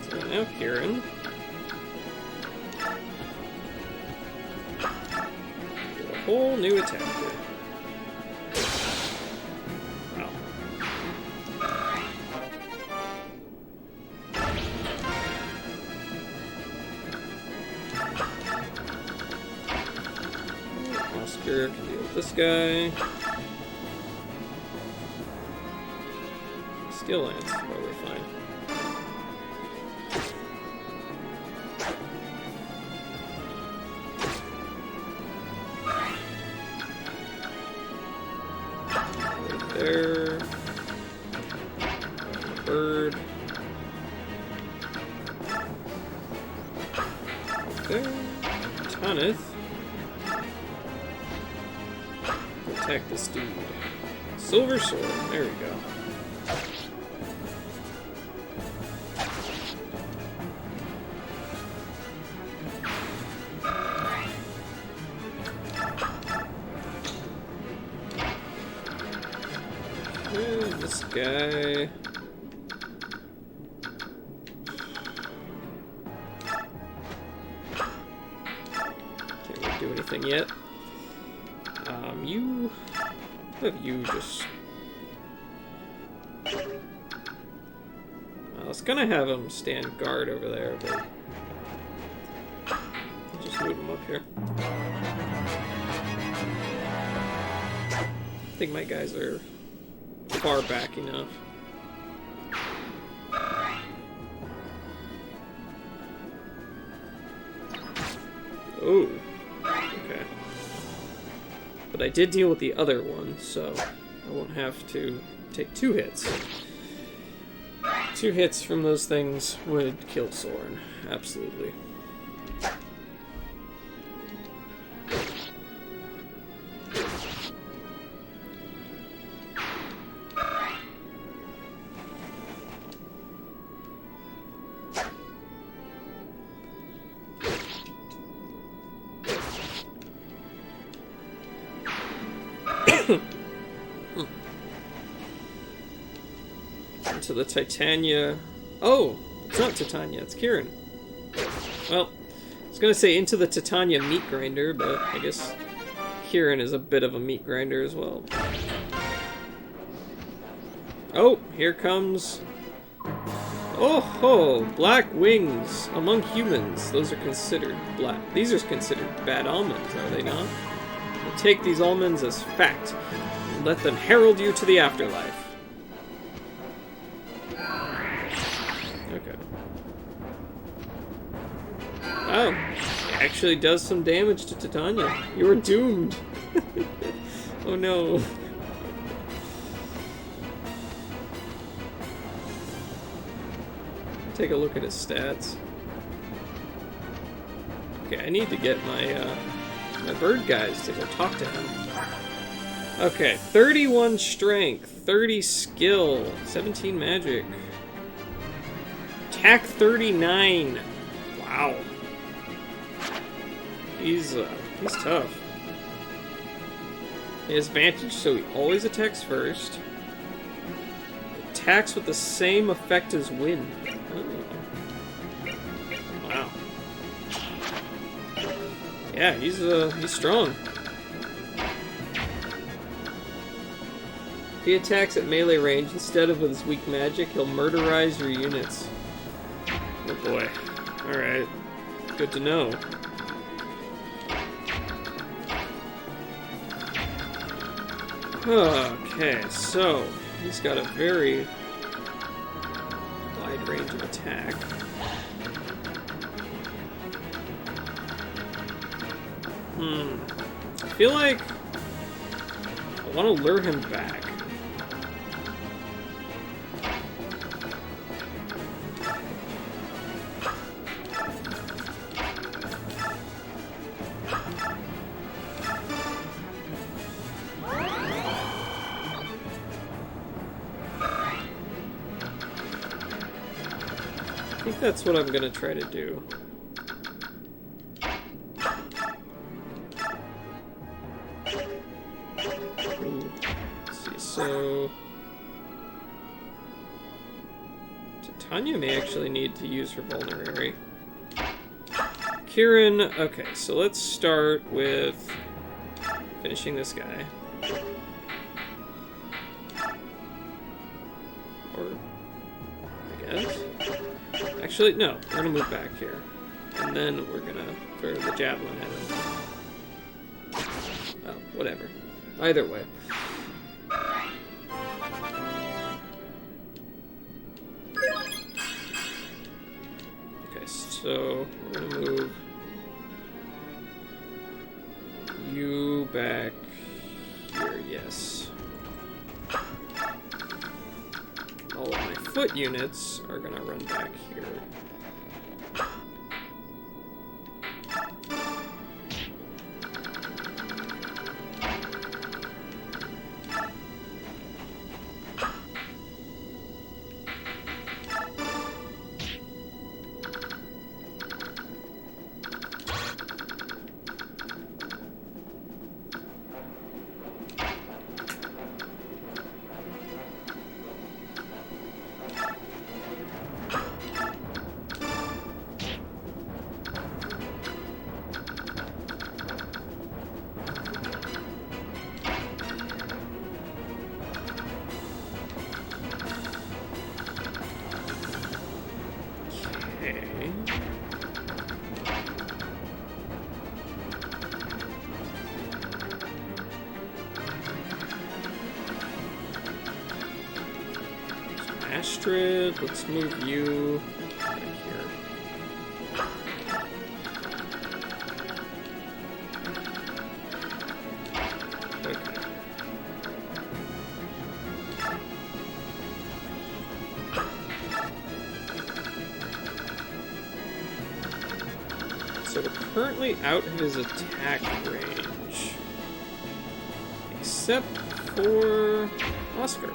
So now Kieran. Whole new attack here. Wow. Oscar can deal with this guy. Steel Lance is probably fine. There. Bird. There. Tanith. Attack this dude. Silver sword. There we go. This guy. Can't really do anything yet. You. What have you just. I was gonna have him stand guard over there, but. I'll just move him up here. I think my guys are far back enough. Oh, okay. But I did deal with the other one, so I won't have to take 2 hits. 2 hits from those things would kill Soren, absolutely. Into the Titania. Oh, it's not Titania, it's Kieran. Well, I was gonna say into the Titania meat grinder, but I guess Kieran is a bit of a meat grinder as well. Oh, here comes. Oh ho! Black wings among humans. Those are considered black. These are considered bad almonds, are they not? We'll take these almonds as fact and let them herald you to the afterlife. Okay. Oh, actually does some damage to Titania. You are doomed. Oh no. Take a look at his stats. Okay, I need to get my my bird guys to go talk to him. Okay, 31 strength, 30 skill, 17 magic. Attack 39. Wow. He's tough. He has advantage, so he always attacks first. Attacks with the same effect as wind. Oh. Wow. Yeah, he's strong. If he attacks at melee range instead of with his weak magic, he'll murderize your units. Oh boy. Alright. Good to know. Okay, so he's got a very wide range of attack. I feel like I want to lure him back. I think that's what I'm gonna try to do. Let's see, so Tanya may actually need to use her vulnerary. Kieran, okay, so let's start with finishing this guy. Or, I guess. Actually, no, we're gonna move back here. And then we're gonna throw the javelin at him. Oh, whatever. Either way. Okay, so we're gonna move you back here, yes. All of my foot units are gonna run back here. Astrid, let's move you back here. Okay. So we're currently out of his attack range. Except for Oscar.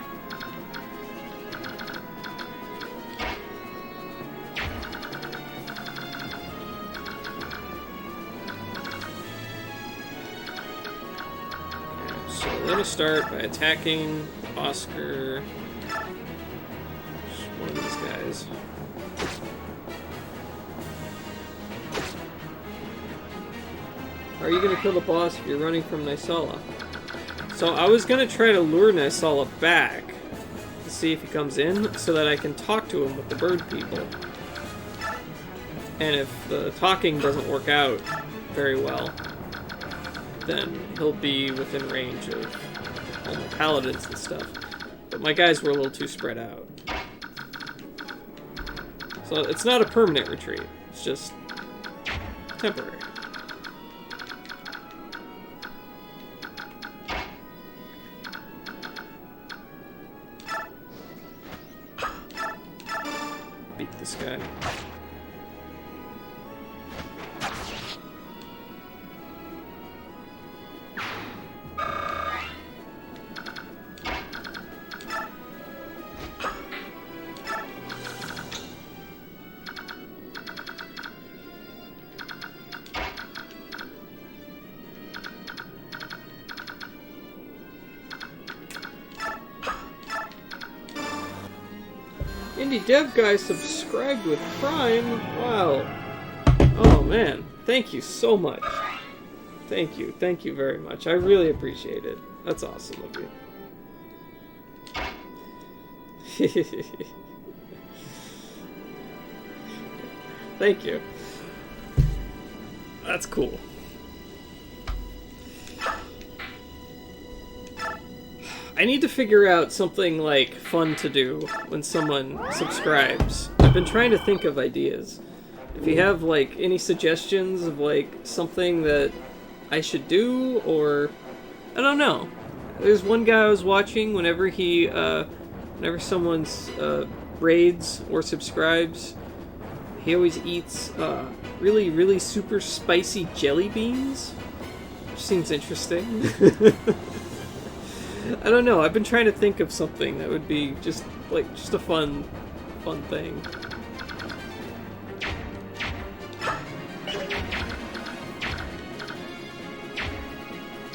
We're going to start by attacking Oscar. Just one of these guys. How are you going to kill the boss if you're running from Nysala? So I was going to try to lure Nysala back to see if he comes in so that I can talk to him with the bird people. And if the talking doesn't work out very well, then he'll be within range of all my paladins and stuff. But my guys were a little too spread out. So it's not a permanent retreat. It's just temporary. Beat this guy. Indie Dev Guy subscribed with Prime. Wow. Oh man, thank you so much. Thank you very much. I really appreciate it. That's awesome of you. Thank you. That's cool. I need to figure out something, like, fun to do when someone subscribes. I've been trying to think of ideas. If you have, like, any suggestions of, like, something that I should do, or... I don't know. There's one guy I was watching whenever he, whenever someone's, raids or subscribes, he always eats, really, really super spicy jelly beans. Which seems interesting. I don't know, I've been trying to think of something that would be just, like, just a fun thing.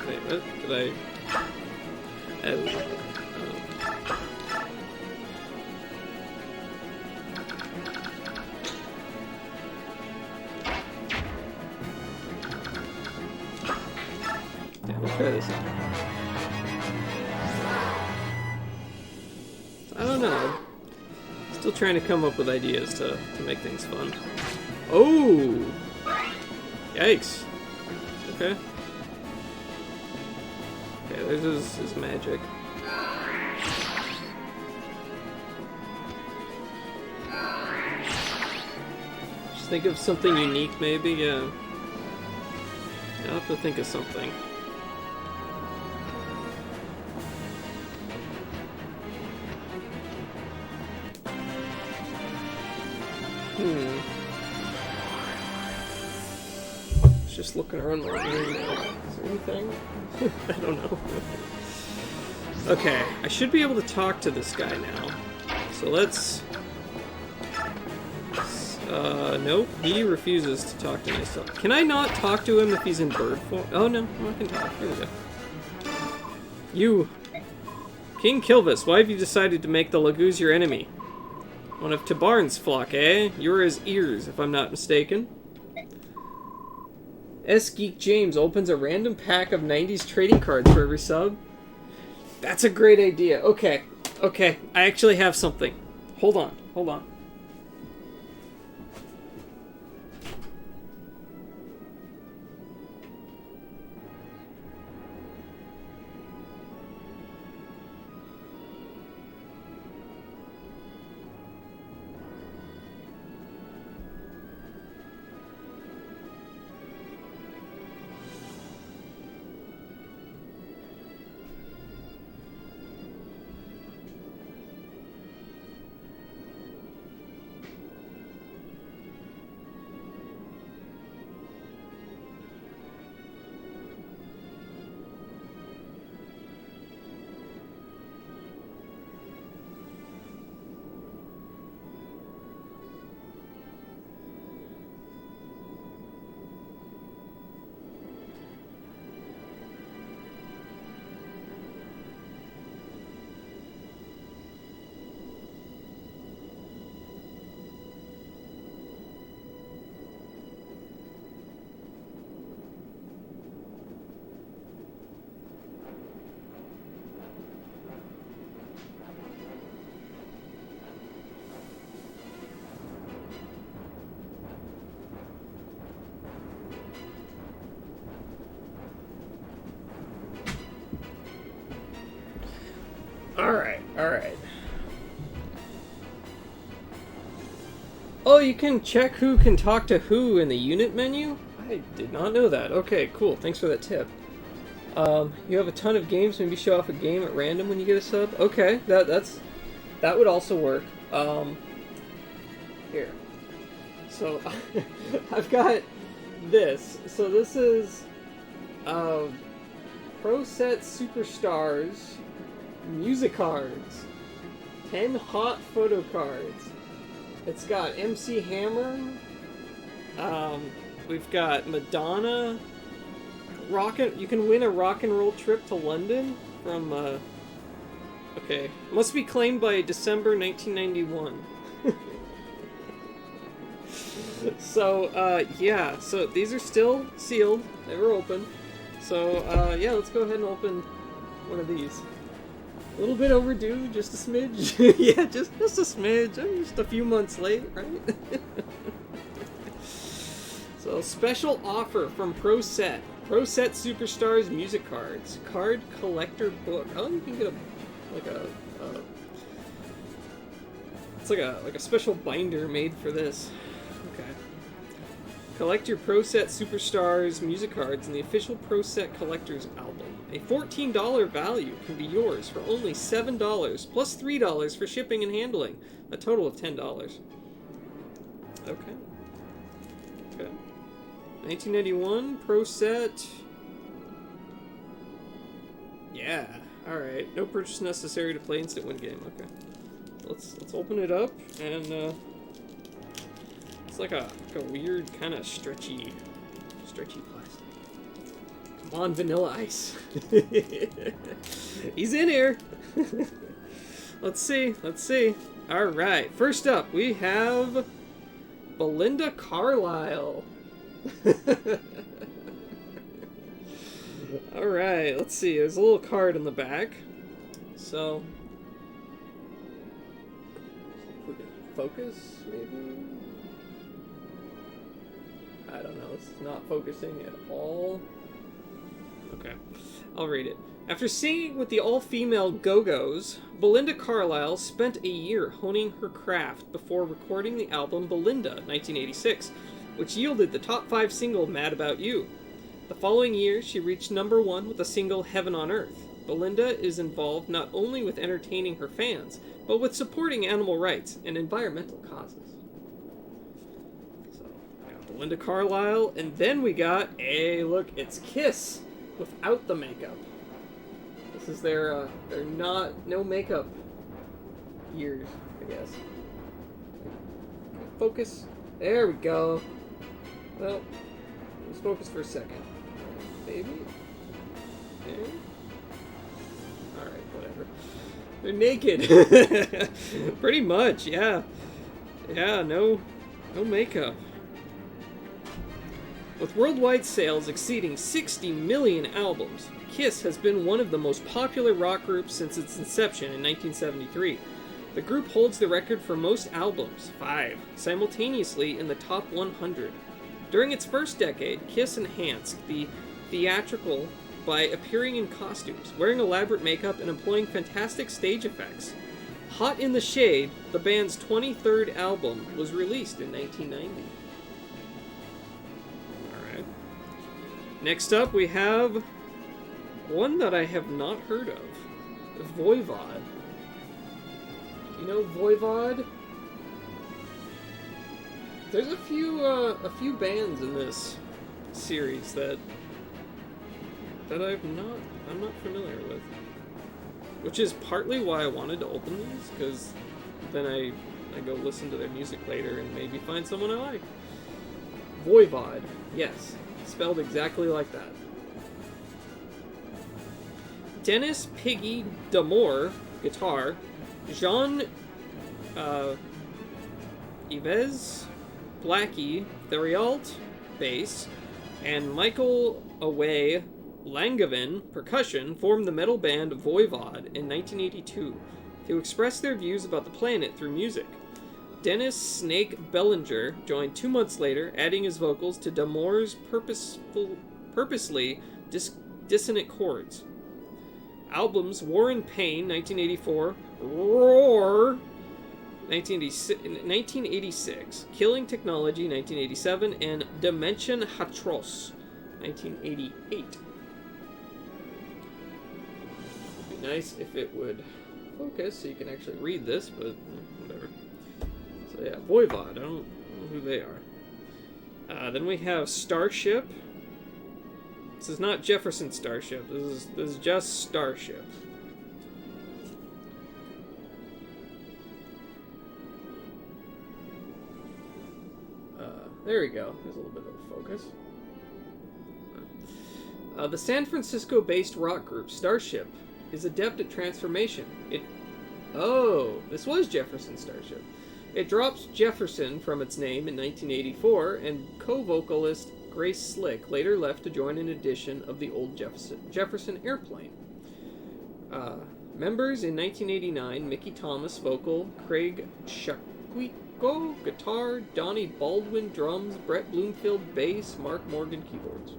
Wait, what? Did I... Oh. Yeah, we'll try this out. I don't know. Still trying to come up with ideas to make things fun. Oh! Yikes. Okay. Okay, there's his magic. Just think of something unique, maybe, yeah. I'll have to think of something. Just looking around the room now. Is there anything? I don't know. Okay, I should be able to talk to this guy now. So let's... nope. He refuses to talk to myself. Can I not talk to him if he's in bird form? Oh, no. I can talk. Here we go. You... King Kilvis, why have you decided to make the Lagoos your enemy? One of Tabarn's flock, eh? You're his ears, if I'm not mistaken. S-Geek James opens a random pack of 90s trading cards for every sub. That's a great idea. Okay. Okay. I actually have something. Hold on. Hold on. Alright. Oh, you can check who can talk to who in the unit menu? I did not know that. Okay, cool. Thanks for that tip. You have a ton of games. Maybe show off a game at random when you get a sub. Okay, that would also work. Here. So, I've got this. So this is Pro Set Superstars music cards. 10 hot photo cards. It's got MC Hammer. We've got Madonna. You can win a rock and roll trip to London from, okay. Must be claimed by December 1991. So, yeah. So, these are still sealed. They were open. So, yeah, let's go ahead and open one of these. A little bit overdue, just a smidge. Yeah, just a smidge. I'm just a few months late, right? So, special offer from Pro Set. Pro Set Superstars music cards. Card collector book. Oh, you can get it's like a special binder made for this. Okay. Collect your Pro Set Superstars music cards in the official Pro Set Collector's album. A $14 value can be yours for only $7 plus $3 for shipping and handling. A total of $10. Okay. Okay. 1991 Pro Set. Yeah. All right. No purchase necessary to play instant win game. Okay. Let's open it up, and it's like a weird kind of stretchy plastic. Come on, Vanilla Ice. He's in here. Let's see. All right. First up, we have Belinda Carlisle. All right. Let's see. There's a little card in the back. So. Focus, maybe? I don't know. It's not focusing at all. Okay. I'll read it. After singing with the all-female Go-Go's, Belinda Carlisle spent a year honing her craft before recording the album Belinda, 1986, which yielded the top 5 single Mad About You. The following year, she reached #1 with the single Heaven on Earth. Belinda is involved not only with entertaining her fans, but with supporting animal rights and environmental causes. So, we got Belinda Carlisle, and then we got, hey, look, it's Kiss without the makeup. This is their no makeup years, I guess. Focus. There we go. Well, let's focus for a second. Maybe? There. Alright, whatever. They're naked. Pretty much, yeah. Yeah, no makeup. With worldwide sales exceeding 60 million albums, Kiss has been one of the most popular rock groups since its inception in 1973. The group holds the record for most albums, 5, simultaneously in the top 100. During its first decade, Kiss enhanced the theatrical by appearing in costumes, wearing elaborate makeup, and employing fantastic stage effects. Hot in the Shade, the band's 23rd album, was released in 1990. Alright. Next up, we have one that I have not heard of. Voivod. You know Voivod? There's a few bands in this series that I'm not familiar with. Which is partly why I wanted to open these, because then I go listen to their music later and maybe find someone I like. Voivod, yes, spelled exactly like that. Dennis Piggy Damore, guitar. Jean Yves Blackie Theriault, bass. And Michael Away Langevin, percussion, formed the metal band Voivod in 1982 to express their views about the planet through music. Dennis Snake Bellinger joined 2 months later, adding his vocals to Damore's purposely dissonant chords. Albums War and Pain, 1984, Roar, 1986, Killing Technology, 1987, and Dimension Hatros, 1988. It'd be nice if it would focus so you can actually read this, but whatever. So yeah, Voivod, I don't know who they are. Then we have Starship. This is not Jefferson Starship. This is just Starship. There we go. There's a little bit of focus. The San Francisco-based rock group Starship is adept at transformation. This was Jefferson Starship. It drops Jefferson from its name in 1984, and co-vocalist Grace Slick later left to join an edition of the old Jefferson Airplane. Members in 1989, Mickey Thomas, vocal, Craig Shaquico, guitar, Donnie Baldwin, drums, Brett Bloomfield, bass, Mark Morgan, keyboards.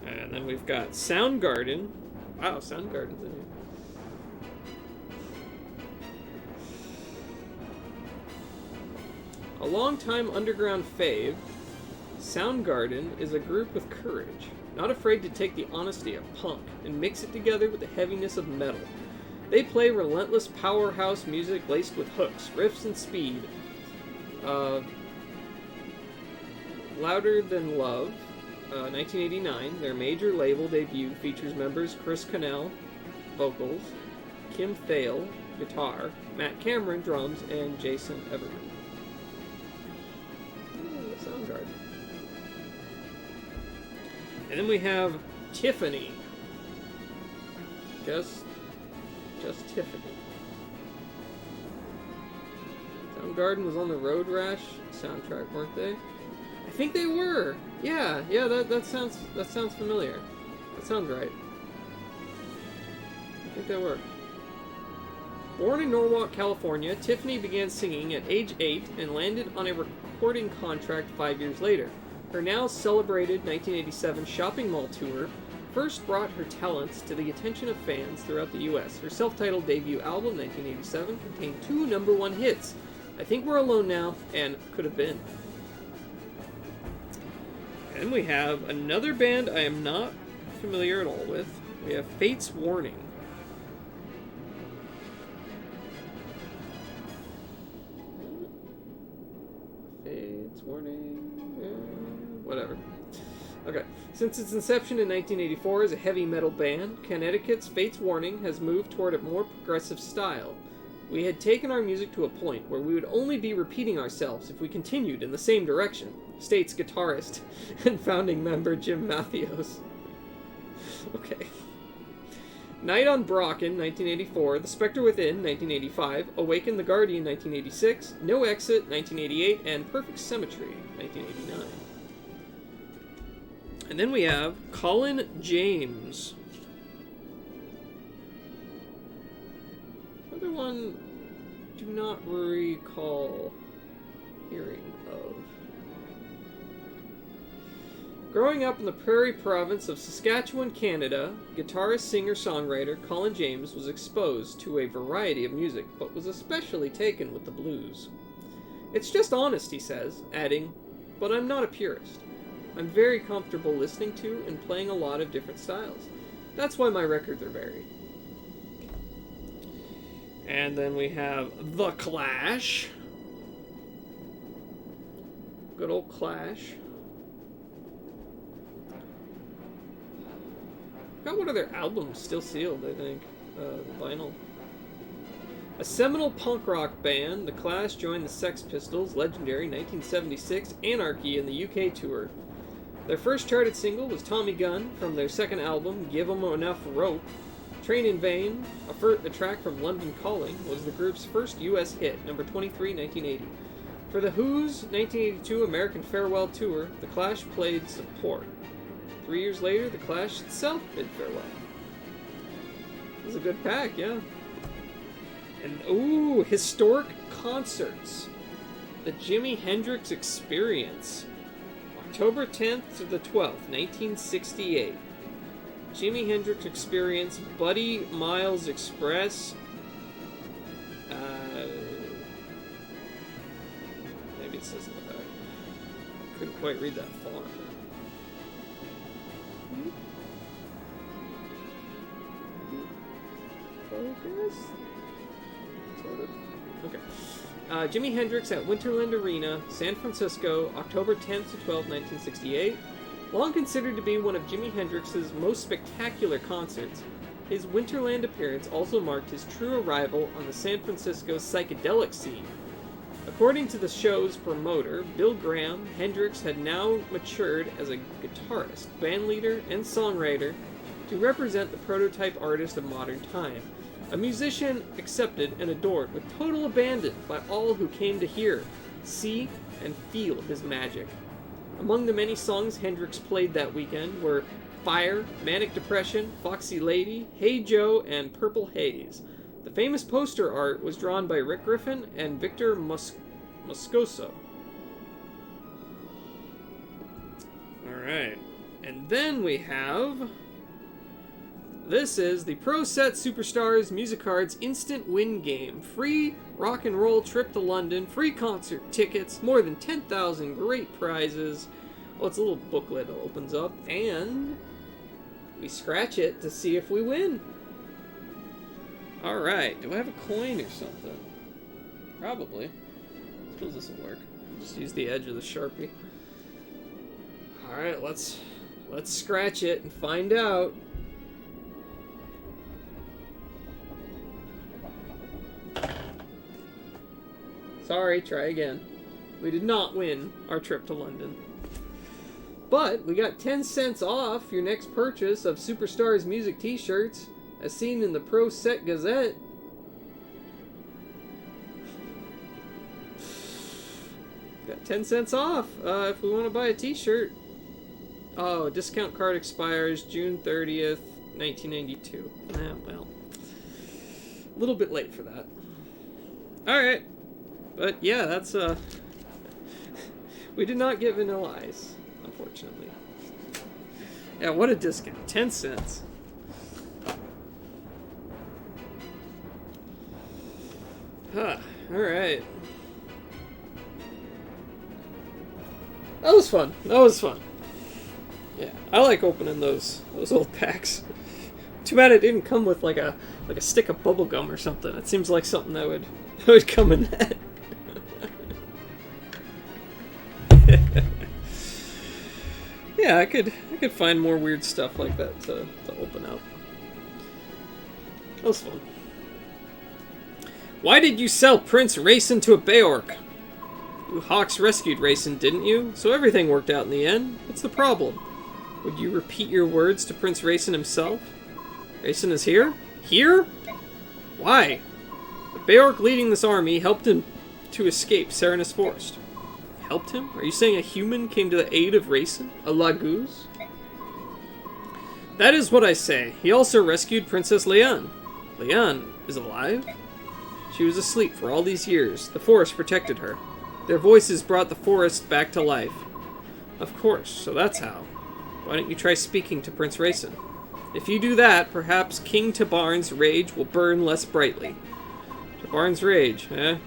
And then we've got Soundgarden. Wow, Soundgarden's in here. A long-time underground fave, Soundgarden is a group with courage, not afraid to take the honesty of punk and mix it together with the heaviness of metal. They play relentless powerhouse music laced with hooks, riffs, and speed. Louder Than Love, 1989, their major label debut, features members Chris Cornell, vocals, Kim Thale, guitar, Matt Cameron, drums, and Jason Everman. Soundgarden. And then we have Tiffany. Just Tiffany. Soundgarden was on the Road Rash soundtrack, weren't they? I think they were. Yeah, that sounds familiar. That sounds right. I think they were. Born in Norwalk, California, Tiffany began singing at age 8 and landed on a recording contract 5 years later. Her now celebrated 1987 shopping mall tour first brought her talents to the attention of fans throughout the U.S. Her self-titled debut album, 1987, contained 2 #1 hits, I Think We're Alone Now and Could Have Been. And we have another band I am not familiar at all with. We have Fate's Warning. Fate's Warning. Whatever. Okay. Since its inception in 1984 as a heavy metal band, Connecticut's Fate's Warning has moved toward a more progressive style. We had taken our music to a point where we would only be repeating ourselves if we continued in the same direction, states guitarist and founding member Jim Matthews. Okay. Night on Brocken, 1984, The Spectre Within, 1985, Awaken the Guardian, 1986, No Exit, 1988, and Perfect Symmetry, 1989. And then we have Colin James. Another one do not recall hearing of. Growing up in the Prairie Province of Saskatchewan, Canada, guitarist, singer, songwriter Colin James was exposed to a variety of music, but was especially taken with the blues. It's just honest, he says, adding, but I'm not a purist. I'm very comfortable listening to and playing a lot of different styles. That's why my records are varied. And then we have The Clash. Good old Clash. Got one of their albums still sealed, I think. Vinyl. A seminal punk rock band, The Clash joined the Sex Pistols' legendary 1976 Anarchy in the UK tour. Their first charted single was Tommy Gun from their second album, Give 'Em Enough Rope. Train in Vain, a track from London Calling, was the group's first U.S. hit, number 23, 1980. For The Who's 1982 American Farewell Tour, The Clash played support. 3 years later, The Clash itself bid farewell. This is a good pack, yeah. And, ooh, historic concerts. The Jimi Hendrix Experience. October 10th to the 12th, 1968. Jimi Hendrix Experience, Buddy Miles Express. Maybe it says in the back. Couldn't quite read that font. Focus? Sort of. Okay. Jimi Hendrix at Winterland Arena, San Francisco, October 10th to 12th, 1968. Long considered to be one of Jimi Hendrix's most spectacular concerts, his Winterland appearance also marked his true arrival on the San Francisco psychedelic scene. According to the show's promoter, Bill Graham, Hendrix had now matured as a guitarist, bandleader, and songwriter to represent the prototype artist of modern time. A musician accepted and adored with total abandon by all who came to hear, see, and feel his magic. Among the many songs Hendrix played that weekend were Fire, Manic Depression, Foxy Lady, Hey Joe, and Purple Haze. The famous poster art was drawn by Rick Griffin and Victor Moscoso. Alright. And then we have... This is the Pro Set Superstars Music Cards Instant Win Game. Free rock and roll trip to London, free concert tickets, more than 10,000 great prizes. Oh, it's a little booklet that opens up, and we scratch it to see if we win. Alright, do I have a coin or something? Probably. I suppose this will work. Just use the edge of the Sharpie. Alright, let's scratch it and find out. Sorry, try again. We did not win our trip to London. But we got 10 cents off your next purchase of Superstars Music t-shirts, as seen in the Pro Set Gazette. Got 10 cents off if we want to buy a t-shirt. Oh, discount card expires June 30th, 1992. Well, a little bit late for that. Alright. But yeah, that's we did not get Vanilla Ice, unfortunately. Yeah, what a discount. 10 cents. Huh. Alright. That was fun. That was fun. Yeah, I like opening those old packs. Too bad it didn't come with like a stick of bubble gum or something. It seems like something that would come in that. Yeah, I could find more weird stuff like that to open up. That was fun. Why did you sell Prince Racin to a Beork? You Hawks rescued Racin, didn't you? So everything worked out in the end. What's the problem? Would you repeat your words to Prince Racin himself? Racin is here? Here? Why? The Beork leading this army helped him to escape Serenus Forest. Helped him? Are you saying a human came to the aid of Racin? A Laguz? That is what I say. He also rescued Princess Leanne. Leanne is alive? She was asleep for all these years. The forest protected her. Their voices brought the forest back to life. Of course, so that's how. Why don't you try speaking to Prince Racin? If you do that, perhaps King Tabarn's rage will burn less brightly. Tabarn's rage, eh?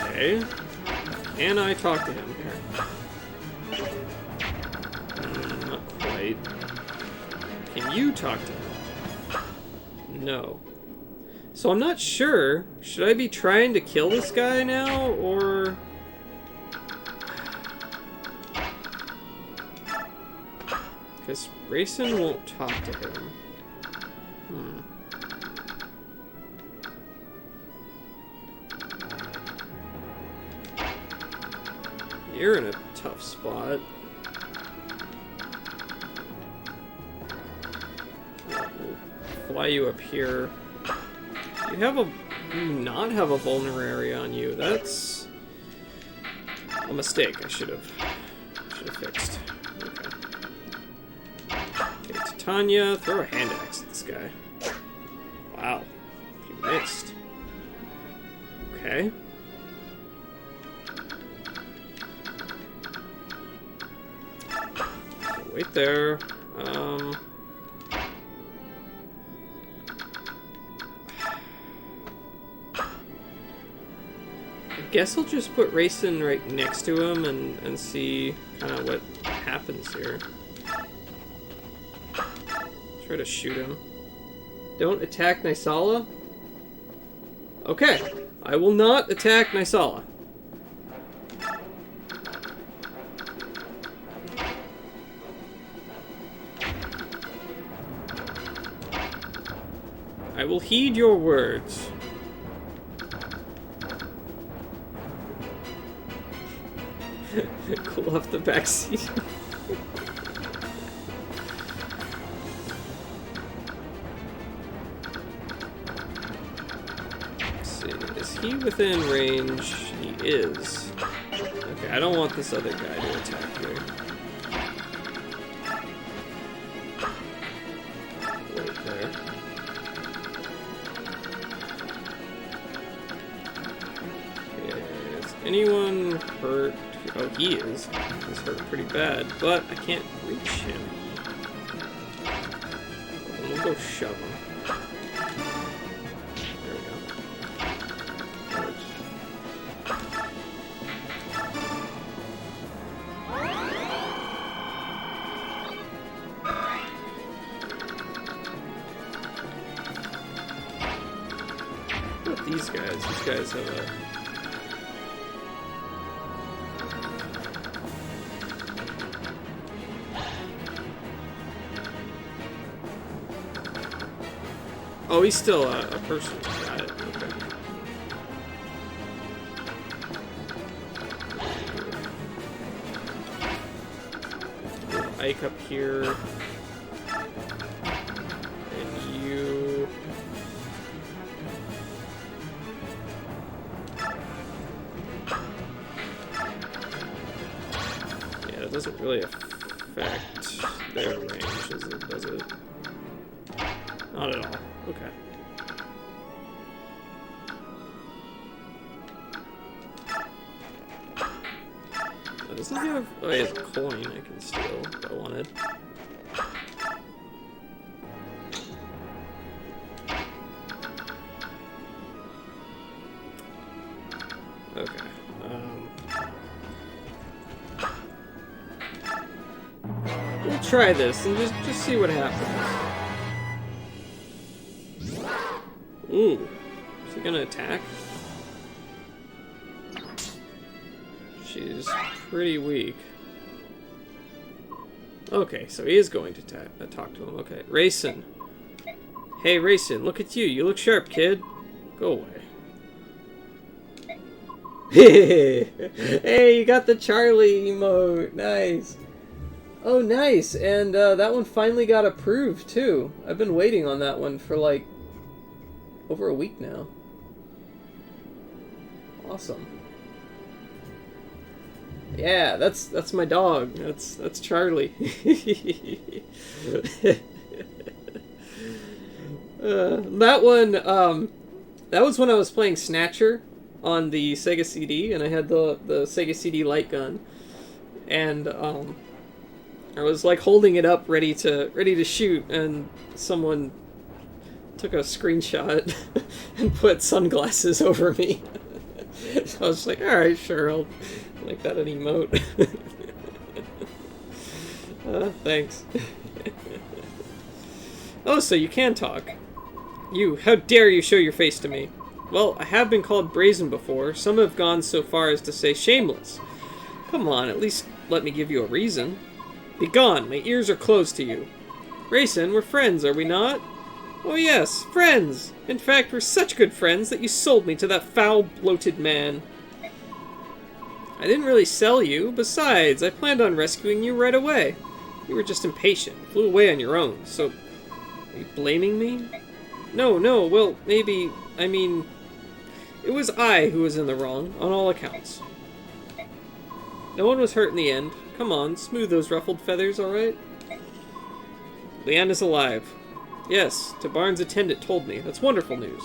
Okay. Can I talk to him here? Not quite. Can you talk to him? No. So I'm not sure. Should I be trying to kill this guy now, or... Because Racin won't talk to him. You're in a tough spot. We'll fly you up here. You not have a vulnerary on you. That's a mistake. I should have fixed. Okay, Titania, throw a hand axe at this guy. Wow, you missed. Okay. Wait there. I guess I'll just put Racin right next to him and see kind of what happens here. Try to shoot him. Don't attack Nysala? Okay. I will not attack Nysala. I will heed your words. Cool off the back seat. Let's see, is he within range? He is. Okay, I don't want this other guy to attack here. Wait there. anyone hurt? Oh, he is. He's hurt pretty bad, but I can't reach him. We'll go shove him. There we go. What about these guys? These guys have a... Oh, he's still a person. Got it. Okay. Ike up here. And you... Yeah, it doesn't really affect their range, does it? Not at all. Okay. Oh, doesn't he have... Oh, he has a coin I can steal if I wanted. Okay. We'll try this and just see what happens. Ooh, is he gonna attack? She's pretty weak. Okay, so he is going to talk to him. Okay, Rayson. Hey, Rayson, look at you. You look sharp, kid. Go away. Hey, you got the Charlie emote. Nice. Oh, nice. And that one finally got approved, too. I've been waiting on that one for, like, over a week now. Awesome. Yeah, that's my dog. That's Charlie. That one, that was when I was playing Snatcher on the Sega CD, and I had the Sega CD light gun, and I was like holding it up ready to shoot, and someone took a screenshot and put sunglasses over me. So I was like, alright, sure, I'll make that an emote. Thanks. Oh, so you can talk. You, how dare you show your face to me? Well, I have been called brazen before. Some have gone so far as to say shameless. Come on, at least let me give you a reason. Begone, my ears are closed to you. Rayson, we're friends, are we not? Oh yes, friends! In fact, we're such good friends that you sold me to that foul, bloated man. I didn't really sell you. Besides, I planned on rescuing you right away. You were just impatient, flew away on your own, so... Are you blaming me? No, well, maybe... I mean... It was I who was in the wrong, on all accounts. No one was hurt in the end. Come on, smooth those ruffled feathers, alright? Leanne is alive. Yes, Tabarn's attendant told me. That's wonderful news.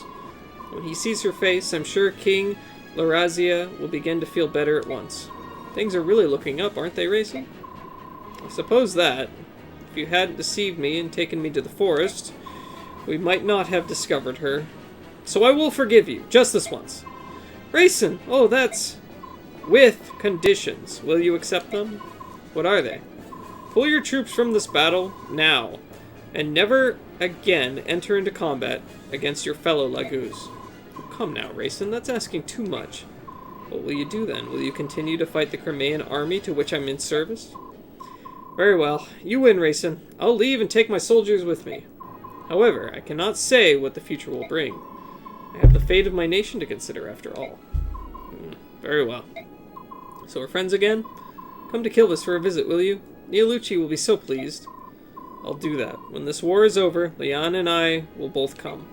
When he sees her face, I'm sure King Larazia will begin to feel better at once. Things are really looking up, aren't they, Rayson? I suppose that. If you hadn't deceived me and taken me to the forest, we might not have discovered her. So I will forgive you, just this once. Rayson! Oh, that's... With conditions. Will you accept them? What are they? Pull your troops from this battle, now. And never again enter into combat against your fellow Lagoos. Come now, Rayson, that's asking too much. What will you do then? Will you continue to fight the Crimean army to which I'm in service? Very well. You win, Rayson. I'll leave and take my soldiers with me. However, I cannot say what the future will bring. I have the fate of my nation to consider, after all. Very well. So we're friends again? Come to Kilvis for a visit, will you? Neolucci will be so pleased. I'll do that. When this war is over, Leon and I will both come.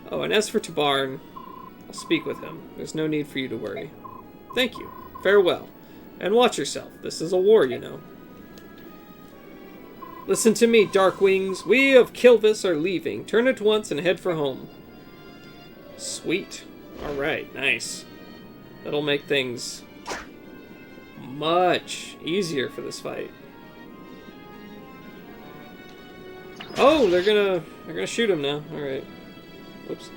Oh, and as for Tabarn, I'll speak with him. There's no need for you to worry. Thank you. Farewell. And watch yourself. This is a war, you know. Listen to me, Dark Wings. We of Kilvis are leaving. Turn at once and head for home. Sweet. Alright, nice. That'll make things much easier for this fight. Oh, they're gonna shoot him now. All right. Whoops.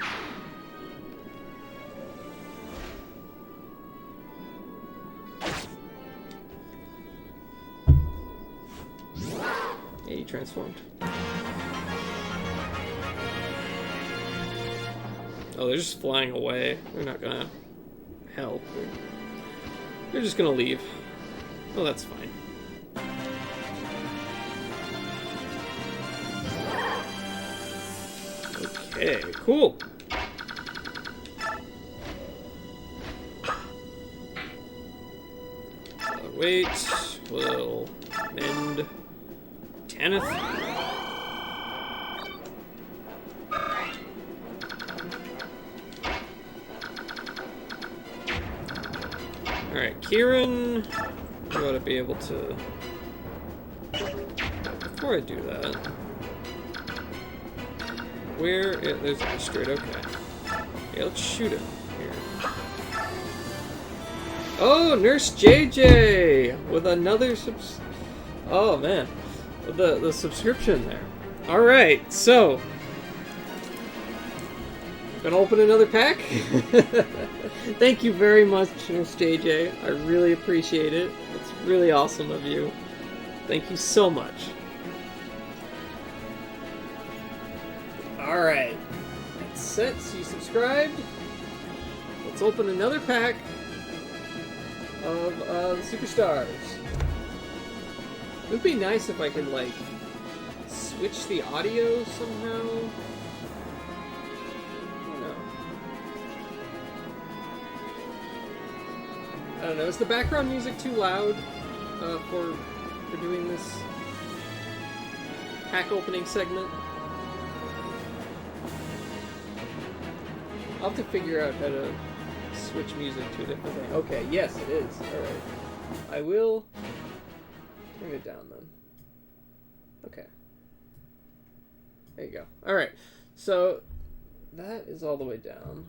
Yeah, he transformed. Oh, they're just flying away. They're not gonna help. They're just gonna leave. Oh, that's fine. Okay, cool. Wait, we'll mend Tanith. Alright, Kieran, you ought to be able to... Before I do that... There's Astrid, okay. Yeah, let's shoot him here. Oh, Nurse JJ! With another Oh, man. With the subscription there. Alright, so... Gonna open another pack? Thank you very much, Nurse JJ. I really appreciate it. It's really awesome of you. Thank you so much. Alright. That's set. So you subscribed. Let's open another pack of the Superstars. It would be nice if I could, like, switch the audio somehow. I don't know. Is the background music too loud for doing this pack opening segment? I'll have to figure out how to switch music to a different thing. Okay, yes, it is. Alright. I will turn it down then. Okay. There you go. Alright. So, that is all the way down.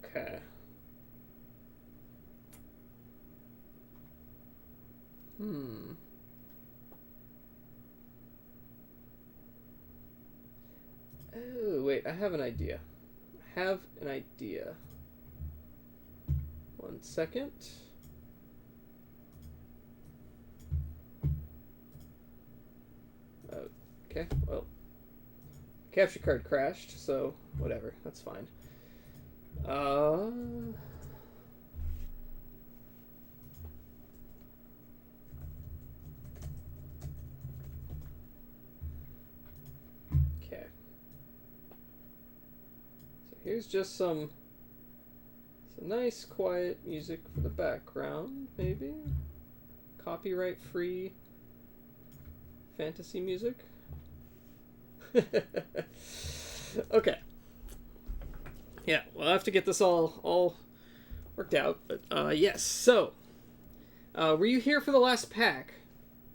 Okay. Oh, wait, I have an idea. One second. Okay, well. Capture card crashed, so whatever, that's fine. Okay. So here's just some nice quiet music for the background, maybe? Copyright free fantasy music? Okay. Yeah, we'll have to get this all worked out. But yes, so were you here for the last pack?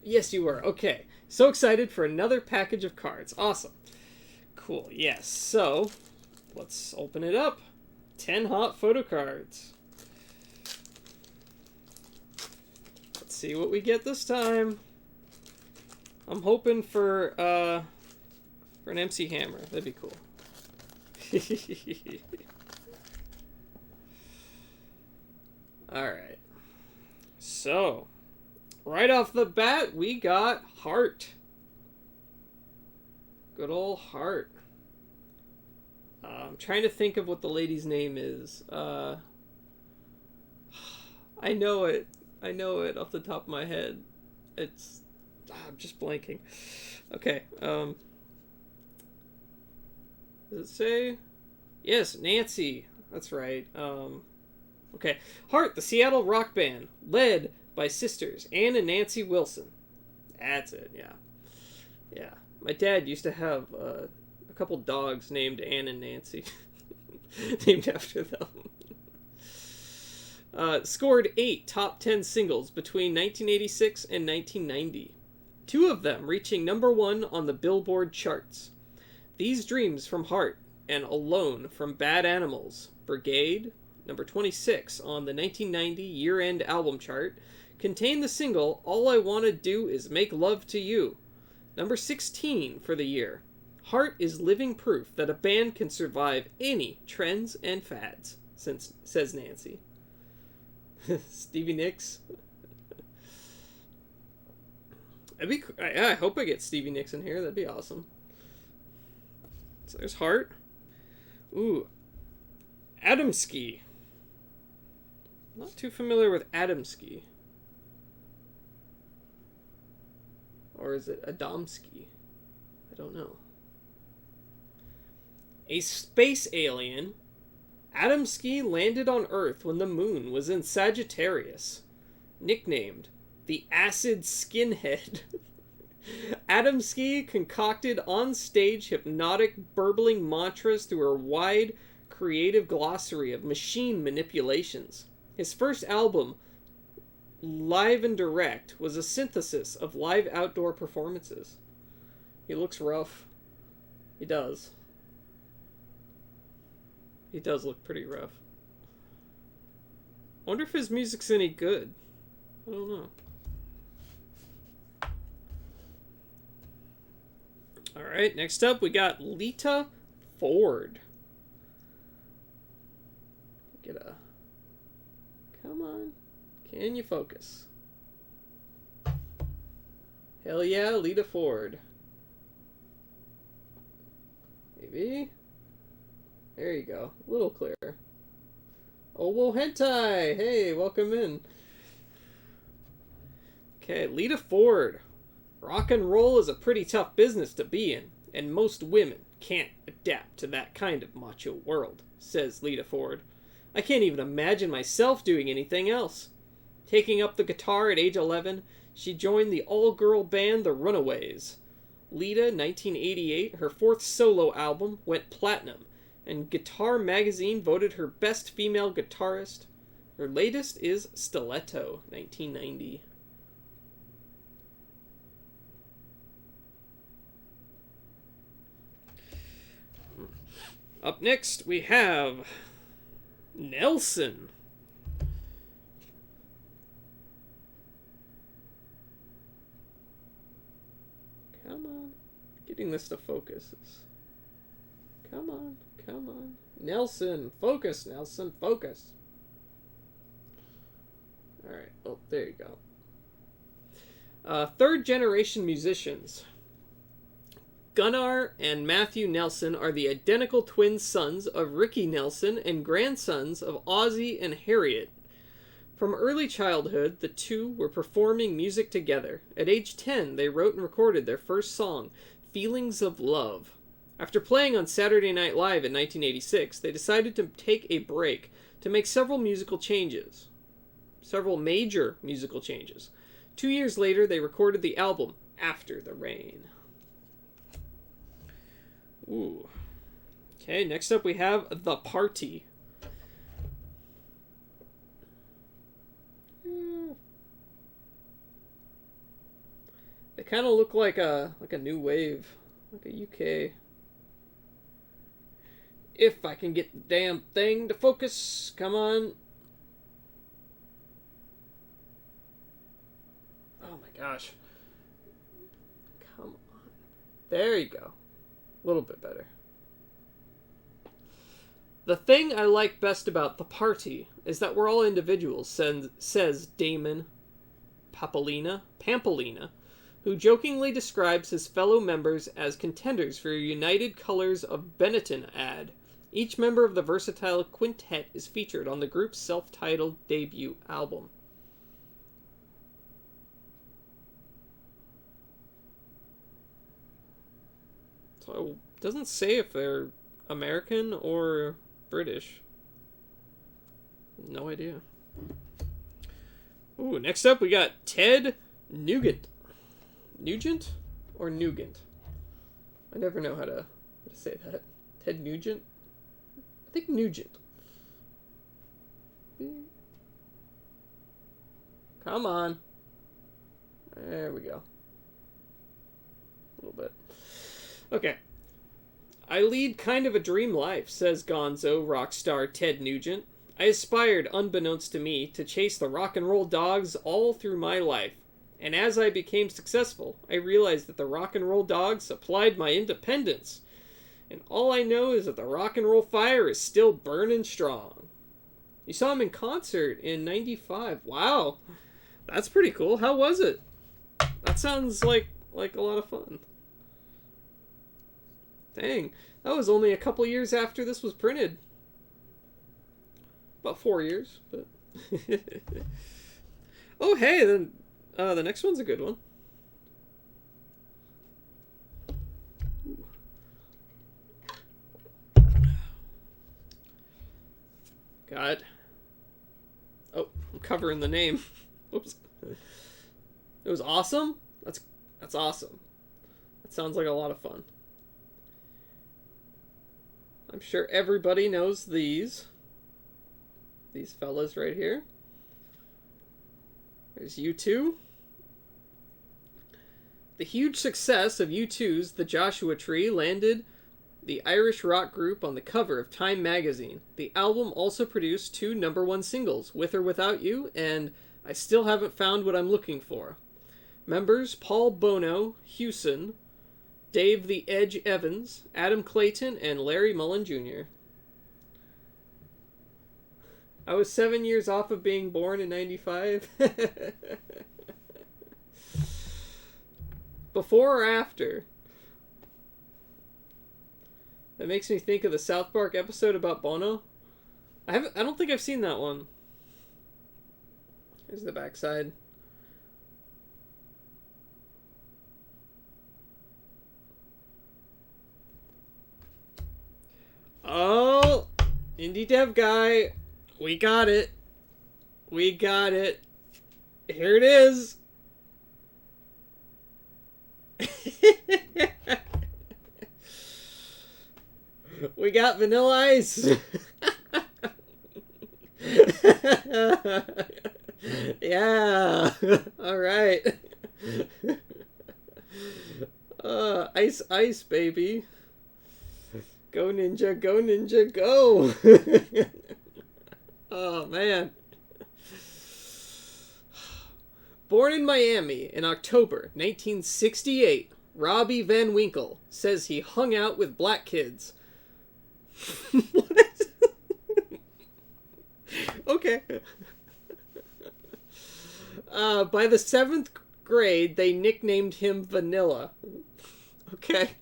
Yes, you were. Okay. So excited for another package of cards. Awesome. Cool. Yes. So let's open it up. 10 hot photo cards. Let's see what we get this time. I'm hoping for an MC Hammer. That'd be cool. Alright. So, right off the bat, we got Heart. Good old Heart. I'm trying to think of what the lady's name is. I know it. I know it off the top of my head. It's... I'm just blanking. Okay, does it say? Yes, Nancy. That's right. Okay. Heart, the Seattle rock band, led by sisters Ann and Nancy Wilson. That's it, yeah. Yeah. My dad used to have a couple dogs named Ann and Nancy. Named after them. Scored 8 top 10 singles between 1986 and 1990. 2 of them reaching #1 on the Billboard charts. These Dreams from Heart and Alone from Bad Animals, Brigade, number 26 on the 1990 year-end album chart, contained the single All I Wanna Do Is Make Love to You, number 16 for the year. Heart is living proof that a band can survive any trends and fads, says Nancy. Stevie Nicks. I hope I get Stevie Nicks in here. That'd be awesome. So there's Heart. Ooh. Adamski. Not too familiar with Adamski. Or is it Adamski? I don't know. A space alien, Adamski landed on Earth when the moon was in Sagittarius. Nicknamed the Acid Skinhead. Adamski concocted on-stage hypnotic burbling mantras through her wide, creative glossary of machine manipulations. His first album, Live and Direct, was a synthesis of live outdoor performances. He looks rough. He does. He does look pretty rough. I wonder if his music's any good. I don't know. Alright, next up we got Lita Ford. Come on. Can you focus? Hell yeah, Lita Ford. Maybe? There you go. A little clearer. Oh, whoa, hentai! Hey, welcome in. Okay, Lita Ford. Rock and roll is a pretty tough business to be in, and most women can't adapt to that kind of macho world, says Lita Ford. I can't even imagine myself doing anything else. Taking up the guitar at age 11, she joined the all-girl band The Runaways. Lita, 1988, her fourth solo album, went platinum, and Guitar Magazine voted her best female guitarist. Her latest is Stiletto, 1990. Up next, we have Nelson. Come on. Getting this to focus. Come on. Come on. Nelson. Focus, Nelson. Focus. Alright. Oh, there you go. Third generation musicians. Gunnar and Matthew Nelson are the identical twin sons of Ricky Nelson and grandsons of Ozzy and Harriet. From early childhood, the two were performing music together. At age 10, they wrote and recorded their first song, Feelings of Love. After playing on Saturday Night Live in 1986, they decided to take a break to make several major musical changes. 2 years later, they recorded the album After the Rain. Ooh. Okay, next up we have The Party. They kind of look like a new wave, like a UK. If I can get the damn thing to focus, come on. Oh my gosh. Come on. There you go. A little bit better. The thing I like best about The Party is that we're all individuals, says Damon Pampolina, who jokingly describes his fellow members as contenders for a United Colors of Benetton ad. Each member of the versatile quintet is featured on the group's self-titled debut album. So it doesn't say if they're American or British. No idea. Ooh, next up we got Ted Nugent. Nugent or Nugent? I never know how to say that. Ted Nugent? I think Nugent. Come on. There we go. A little bit. Okay. I lead kind of a dream life, says Gonzo rock star Ted Nugent. I aspired, unbeknownst to me, to chase the rock and roll dogs all through my life. And as I became successful, I realized that the rock and roll dogs supplied my independence. And all I know is that the rock and roll fire is still burning strong. You saw him in concert in '95. Wow. That's pretty cool. How was it? That sounds like a lot of fun. Dang. That was only a couple years after this was printed. About 4 years, but... Oh, hey, then the next one's a good one. God. Oh, I'm covering the name. Oops. It was awesome? That's awesome. That sounds like a lot of fun. I'm sure everybody knows these fellas right here. There's U2. The huge success of U2's The Joshua Tree landed the Irish rock group on the cover of Time magazine. The album also produced 2 #1 singles, With or Without You and I Still Haven't Found What I'm Looking For. Members Paul Bono, Hewson, Dave the Edge Evans, Adam Clayton, and Larry Mullen Jr. I was 7 years off of being born in '95. Before or after? That makes me think of the South Park episode about Bono. I don't think I've seen that one. Here's the backside. Oh, indie dev guy. We got it. We got it. Here it is. We got Vanilla Ice. Yeah. All right. Ice, ice, baby. Go ninja, go ninja, go. Oh, man. Born in Miami in October 1968, Robbie Van Winkle says he hung out with black kids. What? Okay. By the 7th grade, they nicknamed him Vanilla. Okay.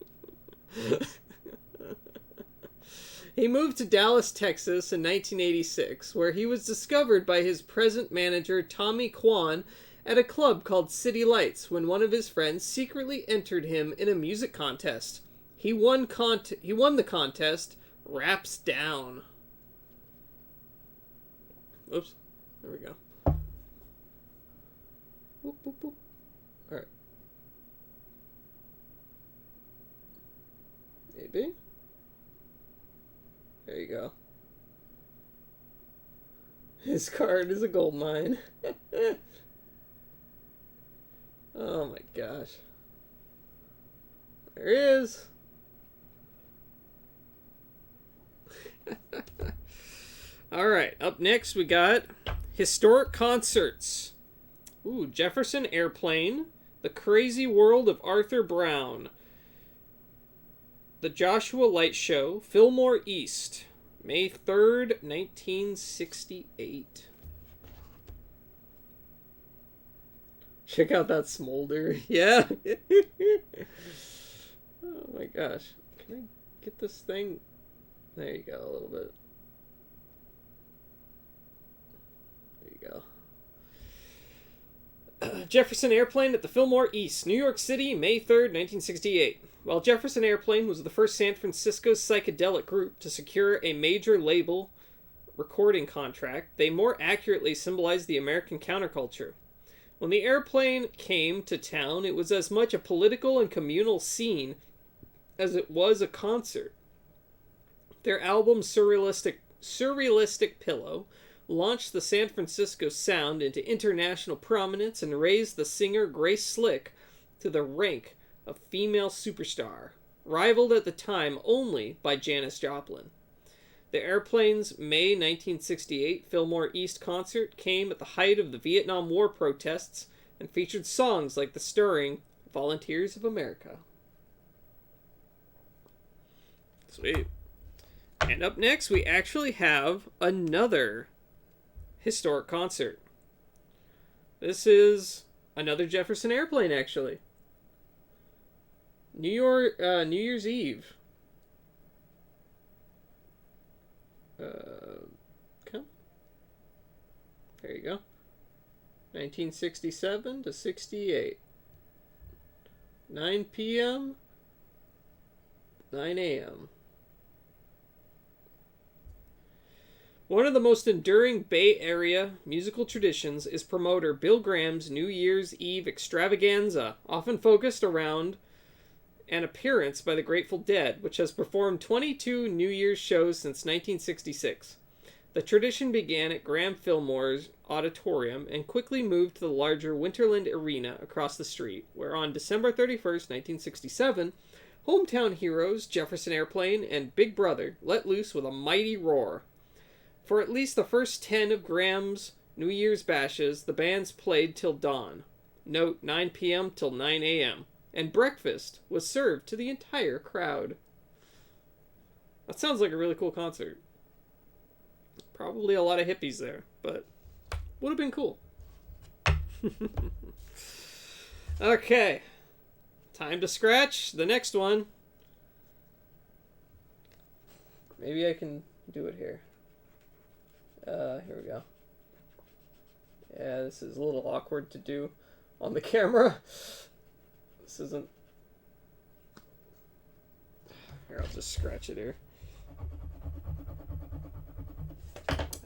He moved to Dallas, Texas in 1986, where he was discovered by his present manager, Tommy Kwan, at a club called City Lights when one of his friends secretly entered him in a music contest. He won the contest, Raps Down. Oops. There we go. Boop, boop, boop. Alright. Maybe. There you go. His card is a gold mine. Oh my gosh. There he is. Alright, up next we got Historic Concerts. Ooh, Jefferson Airplane, The Crazy World of Arthur Brown, The Joshua Light Show, Fillmore East, May 3rd, 1968. Check out that smolder. Yeah. Oh my gosh. Can I get this thing? There you go, a little bit. There you go. Jefferson Airplane at the Fillmore East, New York City, May 3rd, 1968. While Jefferson Airplane was the first San Francisco psychedelic group to secure a major label recording contract, they more accurately symbolized the American counterculture. When the airplane came to town, it was as much a political and communal scene as it was a concert. Their album Surrealistic Pillow launched the San Francisco sound into international prominence and raised the singer Grace Slick to the rank of female superstar. rivaled at the time only by Janis Joplin. The Airplanes' May 1968 Fillmore East concert came at the height of the Vietnam War protests and featured songs like the stirring Volunteers of America. Sweet. And up next, we actually have another historic concert. This is another Jefferson Airplane, actually. New Year's Eve. Okay. There you go. 1967 to 68. 9 p.m. 9 a.m. One of the most enduring Bay Area musical traditions is promoter Bill Graham's New Year's Eve extravaganza, often focused around an appearance by the Grateful Dead, which has performed 22 New Year's shows since 1966. The tradition began at Graham Fillmore's auditorium and quickly moved to the larger Winterland Arena across the street, where on December 31st, 1967, hometown heroes Jefferson Airplane and Big Brother let loose with a mighty roar. For at least the first 10 of Graham's New Year's bashes, the bands played till dawn. Note 9 p.m. till 9 a.m. And breakfast was served to the entire crowd. That sounds like a really cool concert. Probably a lot of hippies there, but would have been cool. Okay. Time to scratch the next one. Maybe I can do it here. Here we go. Yeah, this is a little awkward to do on the camera. This isn't... Here, I'll just scratch it here.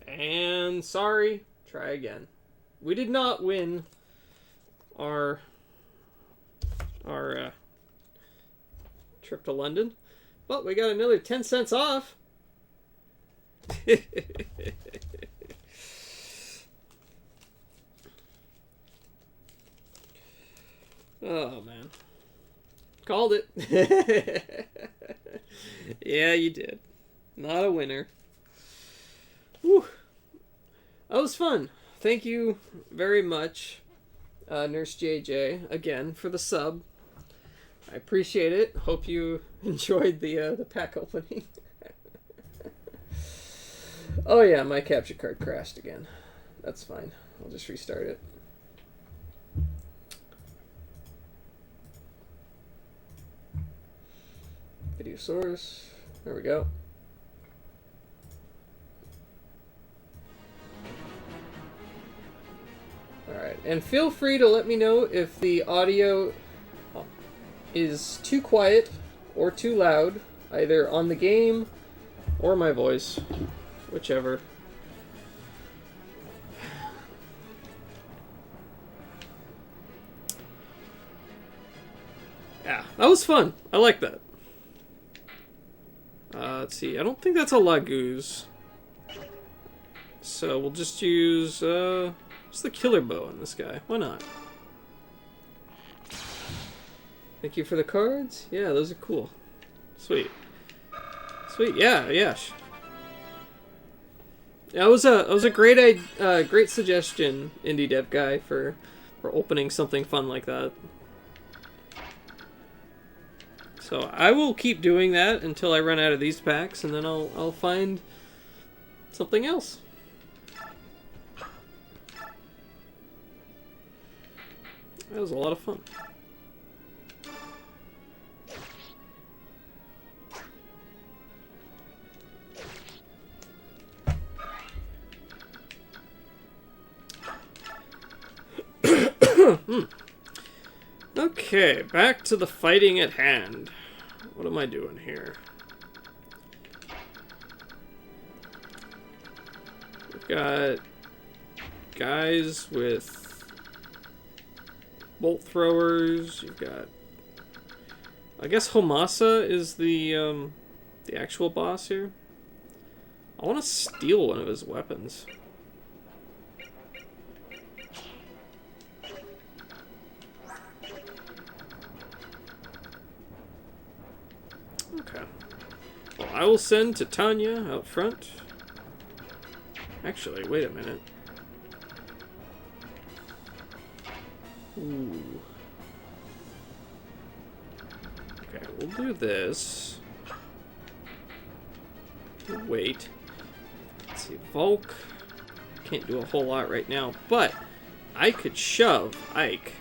And sorry. Try again. We did not win our trip to London, but we got another 10 cents off. Oh, man. Called it. Yeah, you did. Not a winner. Whew. That was fun. Thank you very much, Nurse JJ, again, for the sub. I appreciate it. Hope you enjoyed the pack opening. Oh yeah, my capture card crashed again. That's fine. I'll just restart it. Video source. There we go. Alright, and feel free to let me know if the audio is too quiet or too loud, either on the game or my voice, whichever. Yeah, that was fun. I like that. Let's see, I don't think that's a Laguz. So we'll just use, what's the killer bow on this guy? Why not? Thank you for the cards. Yeah, those are cool. Sweet. Sweet, yeah. That was a great suggestion, Indie Dev Guy, for opening something fun like that. So I will keep doing that until I run out of these packs, and then I'll find something else. That was a lot of fun. Okay, back to the fighting at hand. What am I doing here? We've got guys with bolt throwers. You've got, I guess Homasa is the actual boss here. I want to steal one of his weapons. Okay. Well, I will send Titania out front. Actually, wait a minute. Ooh. Okay, we'll do this. We'll wait. Let's see, Volk. Can't do a whole lot right now, but I could shove Ike.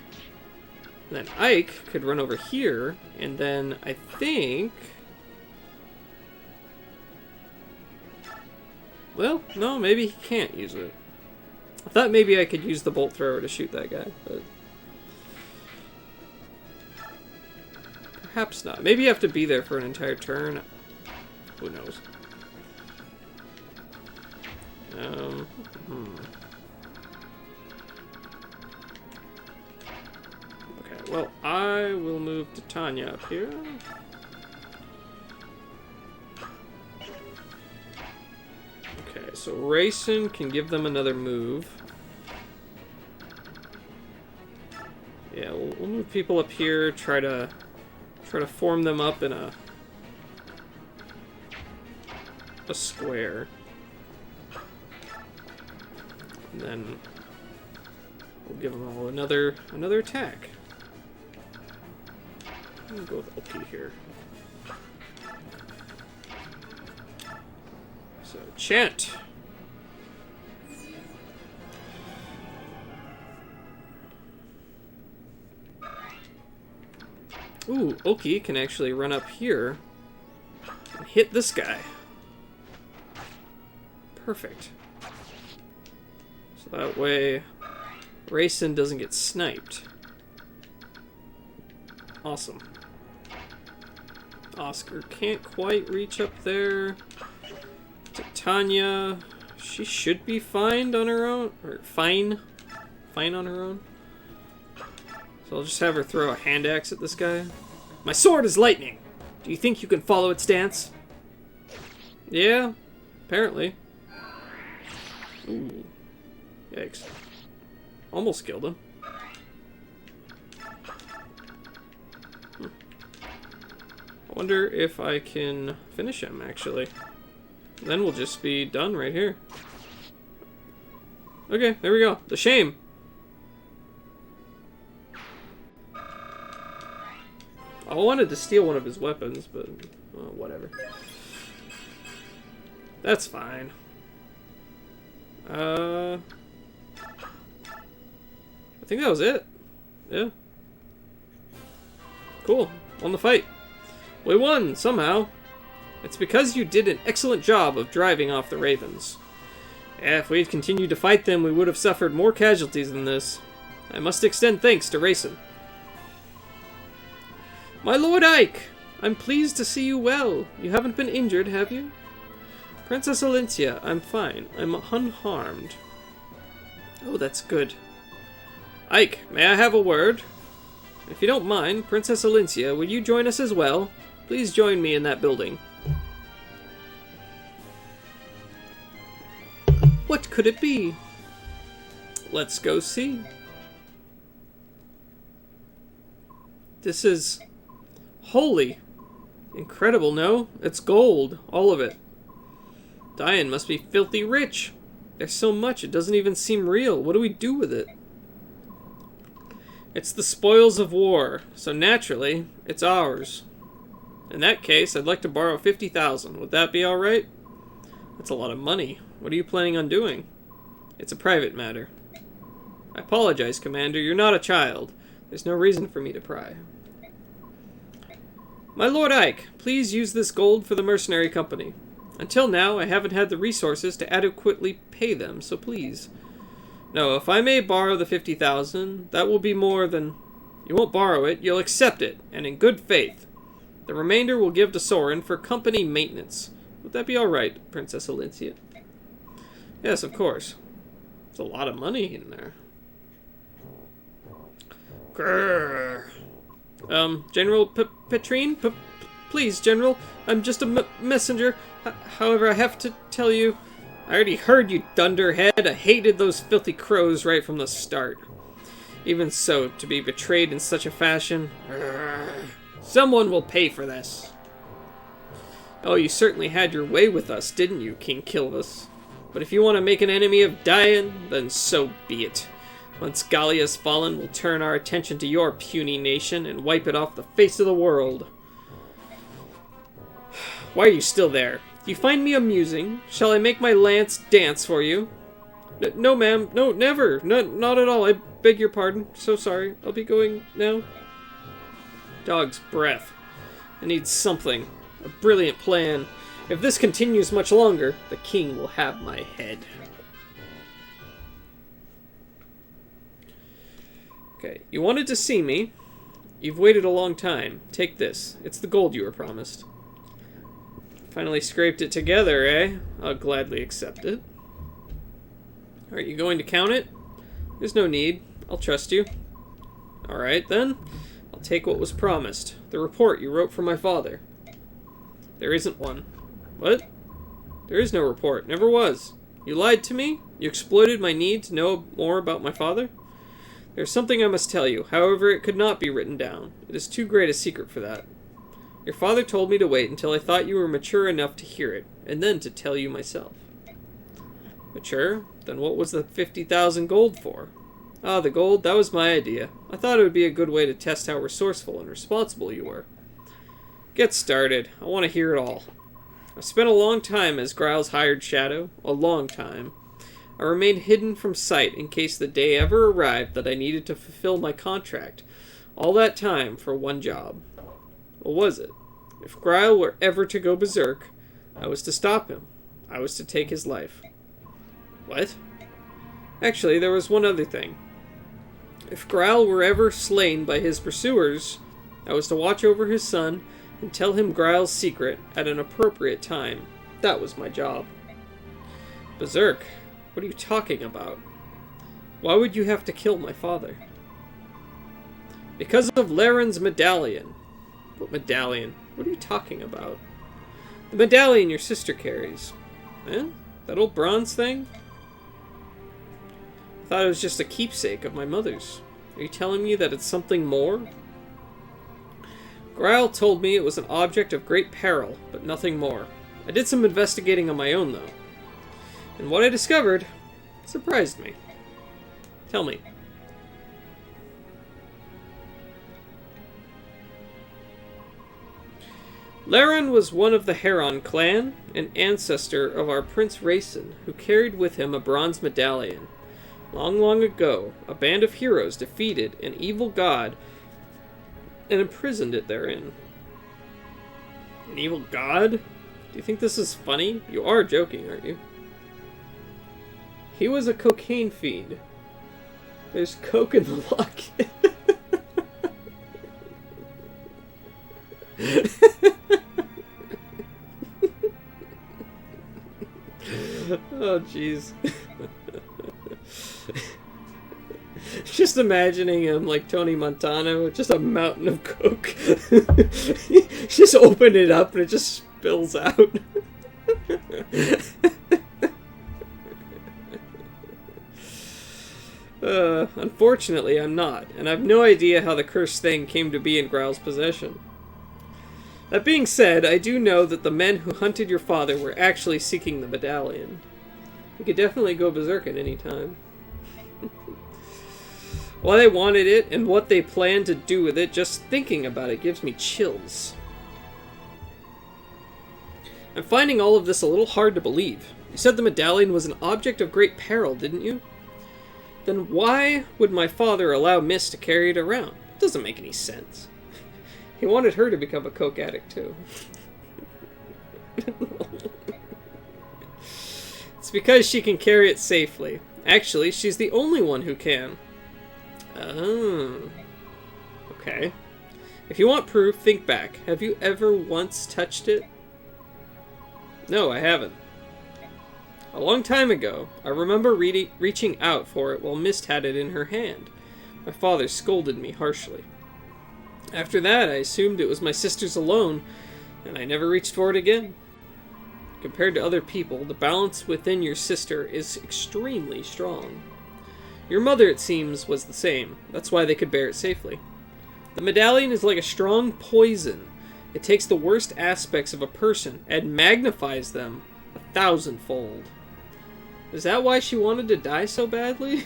And then Ike could run over here, and then I think... Well, no, maybe he can't use it. I thought maybe I could use the bolt thrower to shoot that guy, but... Perhaps not. Maybe you have to be there for an entire turn. Who knows? Okay, well, I will move Titania up here. Okay, so Rayson can give them another move. Yeah, we'll move people up here, try to form them up in a square. And then we'll give them all another attack. I'm gonna go with LP here. So, chant. Ooh, Oki can actually run up here and hit this guy. Perfect. So that way, Rayson doesn't get sniped. Awesome. Oscar can't quite reach up there. Titania, she should be fine on her own, or fine on her own. So I'll just have her throw a hand axe at this guy. My sword is lightning. Do you think you can follow its dance? Yeah, apparently. Ooh. Yikes. Almost killed him. I wonder if I can finish him, actually. Then we'll just be done right here. Okay, there we go. The shame. I wanted to steal one of his weapons, but whatever. That's fine. I think that was it. Yeah. Cool. Won the fight. We won, somehow. It's because you did an excellent job of driving off the Ravens. If we'd continued to fight them, we would have suffered more casualties than this. I must extend thanks to Rayson. My Lord Ike, I'm pleased to see you well. You haven't been injured, have you? Princess Alicia, I'm fine. I'm unharmed. Oh, that's good. Ike, may I have a word? If you don't mind, Princess Alicia, will you join us as well? Please join me in that building. What could it be? Let's go see. This is... holy. Incredible, no? It's gold. All of it. Diane must be filthy rich. There's so much, it doesn't even seem real. What do we do with it? It's the spoils of war, so naturally, it's ours. In that case, I'd like to borrow 50,000. Would that be alright? That's a lot of money. What are you planning on doing? It's a private matter. I apologize, Commander. You're not a child. There's no reason for me to pry. My Lord Ike, please use this gold for the mercenary company. Until now, I haven't had the resources to adequately pay them, so please. No, if I may borrow the 50,000, that will be more than... You won't borrow it, you'll accept it, and in good faith. The remainder we'll give to Soren for company maintenance. Would that be alright, Princess Alicia? Yes, of course. There's a lot of money in there. Grrr. General Petrine? Please, General, I'm just a messenger. However, I have to tell you, I already heard you, dunderhead. I hated those filthy crows right from the start. Even so, to be betrayed in such a fashion... Someone will pay for this. Oh, you certainly had your way with us, didn't you, King Kilvus? But if you want to make an enemy of Dian, then so be it. Once Gallia's fallen, we'll turn our attention to your puny nation and wipe it off the face of the world. Why are you still there? Do you find me amusing? Shall I make my lance dance for you? No, ma'am. No, never. Not at all. I beg your pardon. So sorry. I'll be going now. Dog's breath. I need something. A brilliant plan. If this continues much longer, the king will have my head. Okay, you wanted to see me. You've waited a long time. Take this. It's the gold you were promised. Finally scraped it together, eh? I'll gladly accept it. Are you going to count it? There's no need. I'll trust you. Alright, then. I'll take what was promised. The report you wrote for my father. There isn't one. What? There is no report. Never was. You lied to me? You exploited my need to know more about my father? There's something I must tell you. However, it could not be written down. It is too great a secret for that. Your father told me to wait until I thought you were mature enough to hear it, and then to tell you myself. Mature? Then what was the 50,000 gold for? Ah, the gold? That was my idea. I thought it would be a good way to test how resourceful and responsible you were. Get started. I want to hear it all. I spent a long time as Grail's hired shadow. A long time. I remained hidden from sight in case the day ever arrived that I needed to fulfill my contract. All that time for one job. What was it? If Grail were ever to go berserk, I was to stop him. I was to take his life. What? Actually, there was one other thing. If Grail were ever slain by his pursuers, I was to watch over his son and tell him Grail's secret at an appropriate time. That was my job. Berserk? What are you talking about? Why would you have to kill my father? Because of Laren's medallion. What medallion? What are you talking about? The medallion your sister carries. Eh? That old bronze thing? I thought it was just a keepsake of my mother's. Are you telling me that it's something more? Grail told me it was an object of great peril, but nothing more. I did some investigating on my own, though. And what I discovered surprised me. Tell me. Laren was one of the Heron clan, an ancestor of our Prince Rayson, who carried with him a bronze medallion. Long, long ago, a band of heroes defeated an evil god and imprisoned it therein. An evil god? Do you think this is funny? You are joking, aren't you? He was a cocaine fiend. There's coke in the locket. Oh, jeez. Just imagining him like Tony Montana with just a mountain of coke. Just open it up and it just spills out. Unfortunately, I'm not, and I've no idea how the cursed thing came to be in Grail's possession. That being said, I do know that the men who hunted your father were actually seeking the medallion. We could definitely go berserk at any time. Why they wanted it and what they planned to do with it, just thinking about it gives me chills. I'm finding all of this a little hard to believe. You said the medallion was an object of great peril, didn't you? Then why would my father allow Miss to carry it around? It doesn't make any sense. He wanted her to become a coke addict, too. It's because she can carry it safely. Actually, she's the only one who can. Oh. Okay. If you want proof, think back. Have you ever once touched it? No, I haven't. A long time ago, I remember reaching out for it while Mist had it in her hand. My father scolded me harshly. After that, I assumed it was my sister's alone, and I never reached for it again. Compared to other people, the balance within your sister is extremely strong. Your mother, it seems, was the same. That's why they could bear it safely. The medallion is like a strong poison, It takes the worst aspects of a person and magnifies them 1,000-fold. Is that why she wanted to die so badly?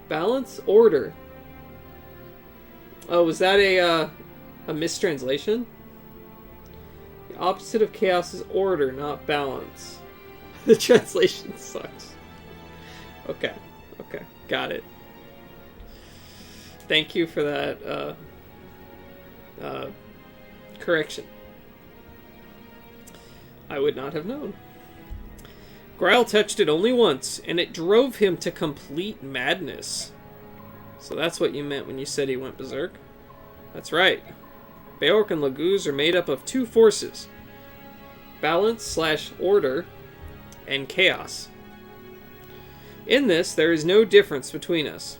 Balance? Order. Oh, was that a mistranslation? The opposite of chaos is order, not balance. The translation sucks. Okay. Okay. Got it. Thank you for that, correction. I would not have known. Grail touched it only once, and it drove him to complete madness. So that's what you meant when you said he went berserk? That's right. Beork and Laguz are made up of two forces. Balance/order and chaos. In this, there is no difference between us.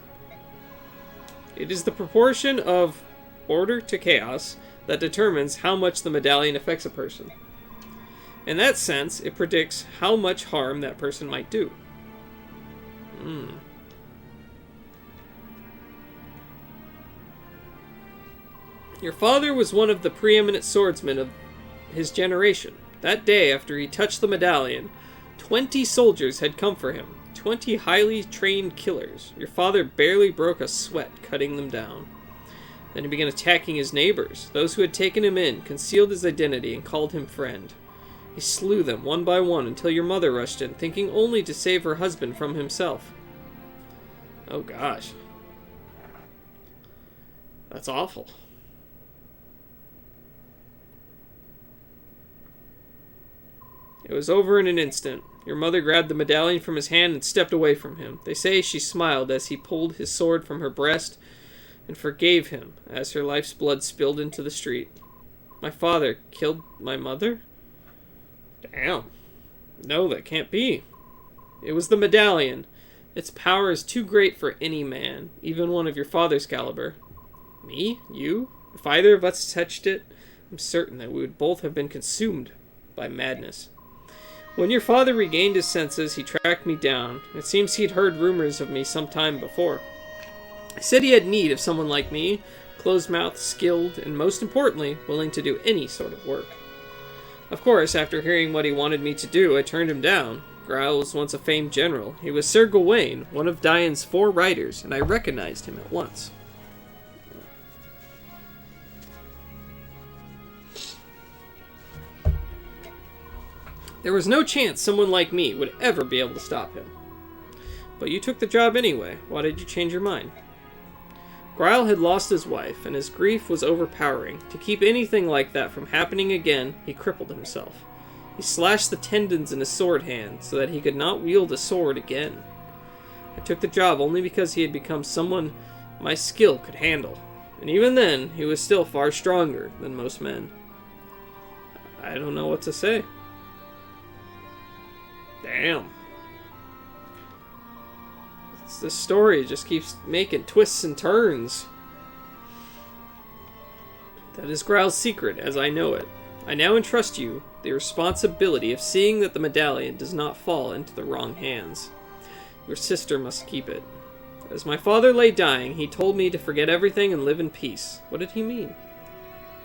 It is the proportion of order to chaos that determines how much the medallion affects a person. In that sense, it predicts how much harm that person might do. Your father was one of the preeminent swordsmen of his generation. That day, after he touched the medallion, 20 soldiers had come for him. 20 highly trained killers. Your father barely broke a sweat cutting them down. Then he began attacking his neighbors, those who had taken him in, concealed his identity, and called him friend. He slew them one by one until your mother rushed in, thinking only to save her husband from himself. Oh gosh. That's awful. It was over in an instant. Your mother grabbed the medallion from his hand and stepped away from him. They say she smiled as he pulled his sword from her breast and forgave him as her life's blood spilled into the street. My father killed my mother? Damn. No, that can't be. It was the medallion. Its power is too great for any man, even one of your father's caliber. Me? You? If either of us touched it, I'm certain that we would both have been consumed by madness. When your father regained his senses, he tracked me down. It seems he'd heard rumors of me some time before. He said he had need of someone like me, closed-mouthed, skilled, and most importantly, willing to do any sort of work. Of course, after hearing what he wanted me to do, I turned him down. Grail was once a famed general. He was Sir Gawain, one of Dian's 4 riders, and I recognized him at once. There was no chance someone like me would ever be able to stop him. But you took the job anyway. Why did you change your mind? Grail had lost his wife, and his grief was overpowering. To keep anything like that from happening again, he crippled himself. He slashed the tendons in his sword hand so that he could not wield a sword again. I took the job only because he had become someone my skill could handle. And even then, he was still far stronger than most men. I don't know what to say. Damn. This story just keeps making twists and turns. That is Grail's secret, as I know it. I now entrust you the responsibility of seeing that the medallion does not fall into the wrong hands. Your sister must keep it. As my father lay dying, he told me to forget everything and live in peace. What did he mean?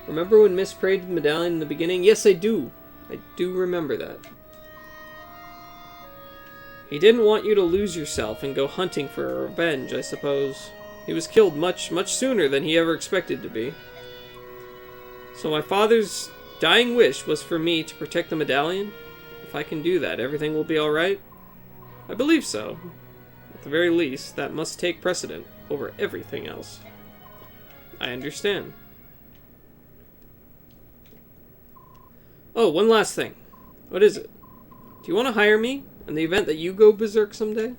Remember when Miss prayed the medallion in the beginning? Yes, I do. I do remember that. He didn't want you to lose yourself and go hunting for revenge, I suppose. He was killed much, much sooner than he ever expected to be. So my father's dying wish was for me to protect the medallion? If I can do that, everything will be alright? I believe so. At the very least, that must take precedent over everything else. I understand. Oh, one last thing. What is it? Do you want to hire me in the event that you go berserk someday?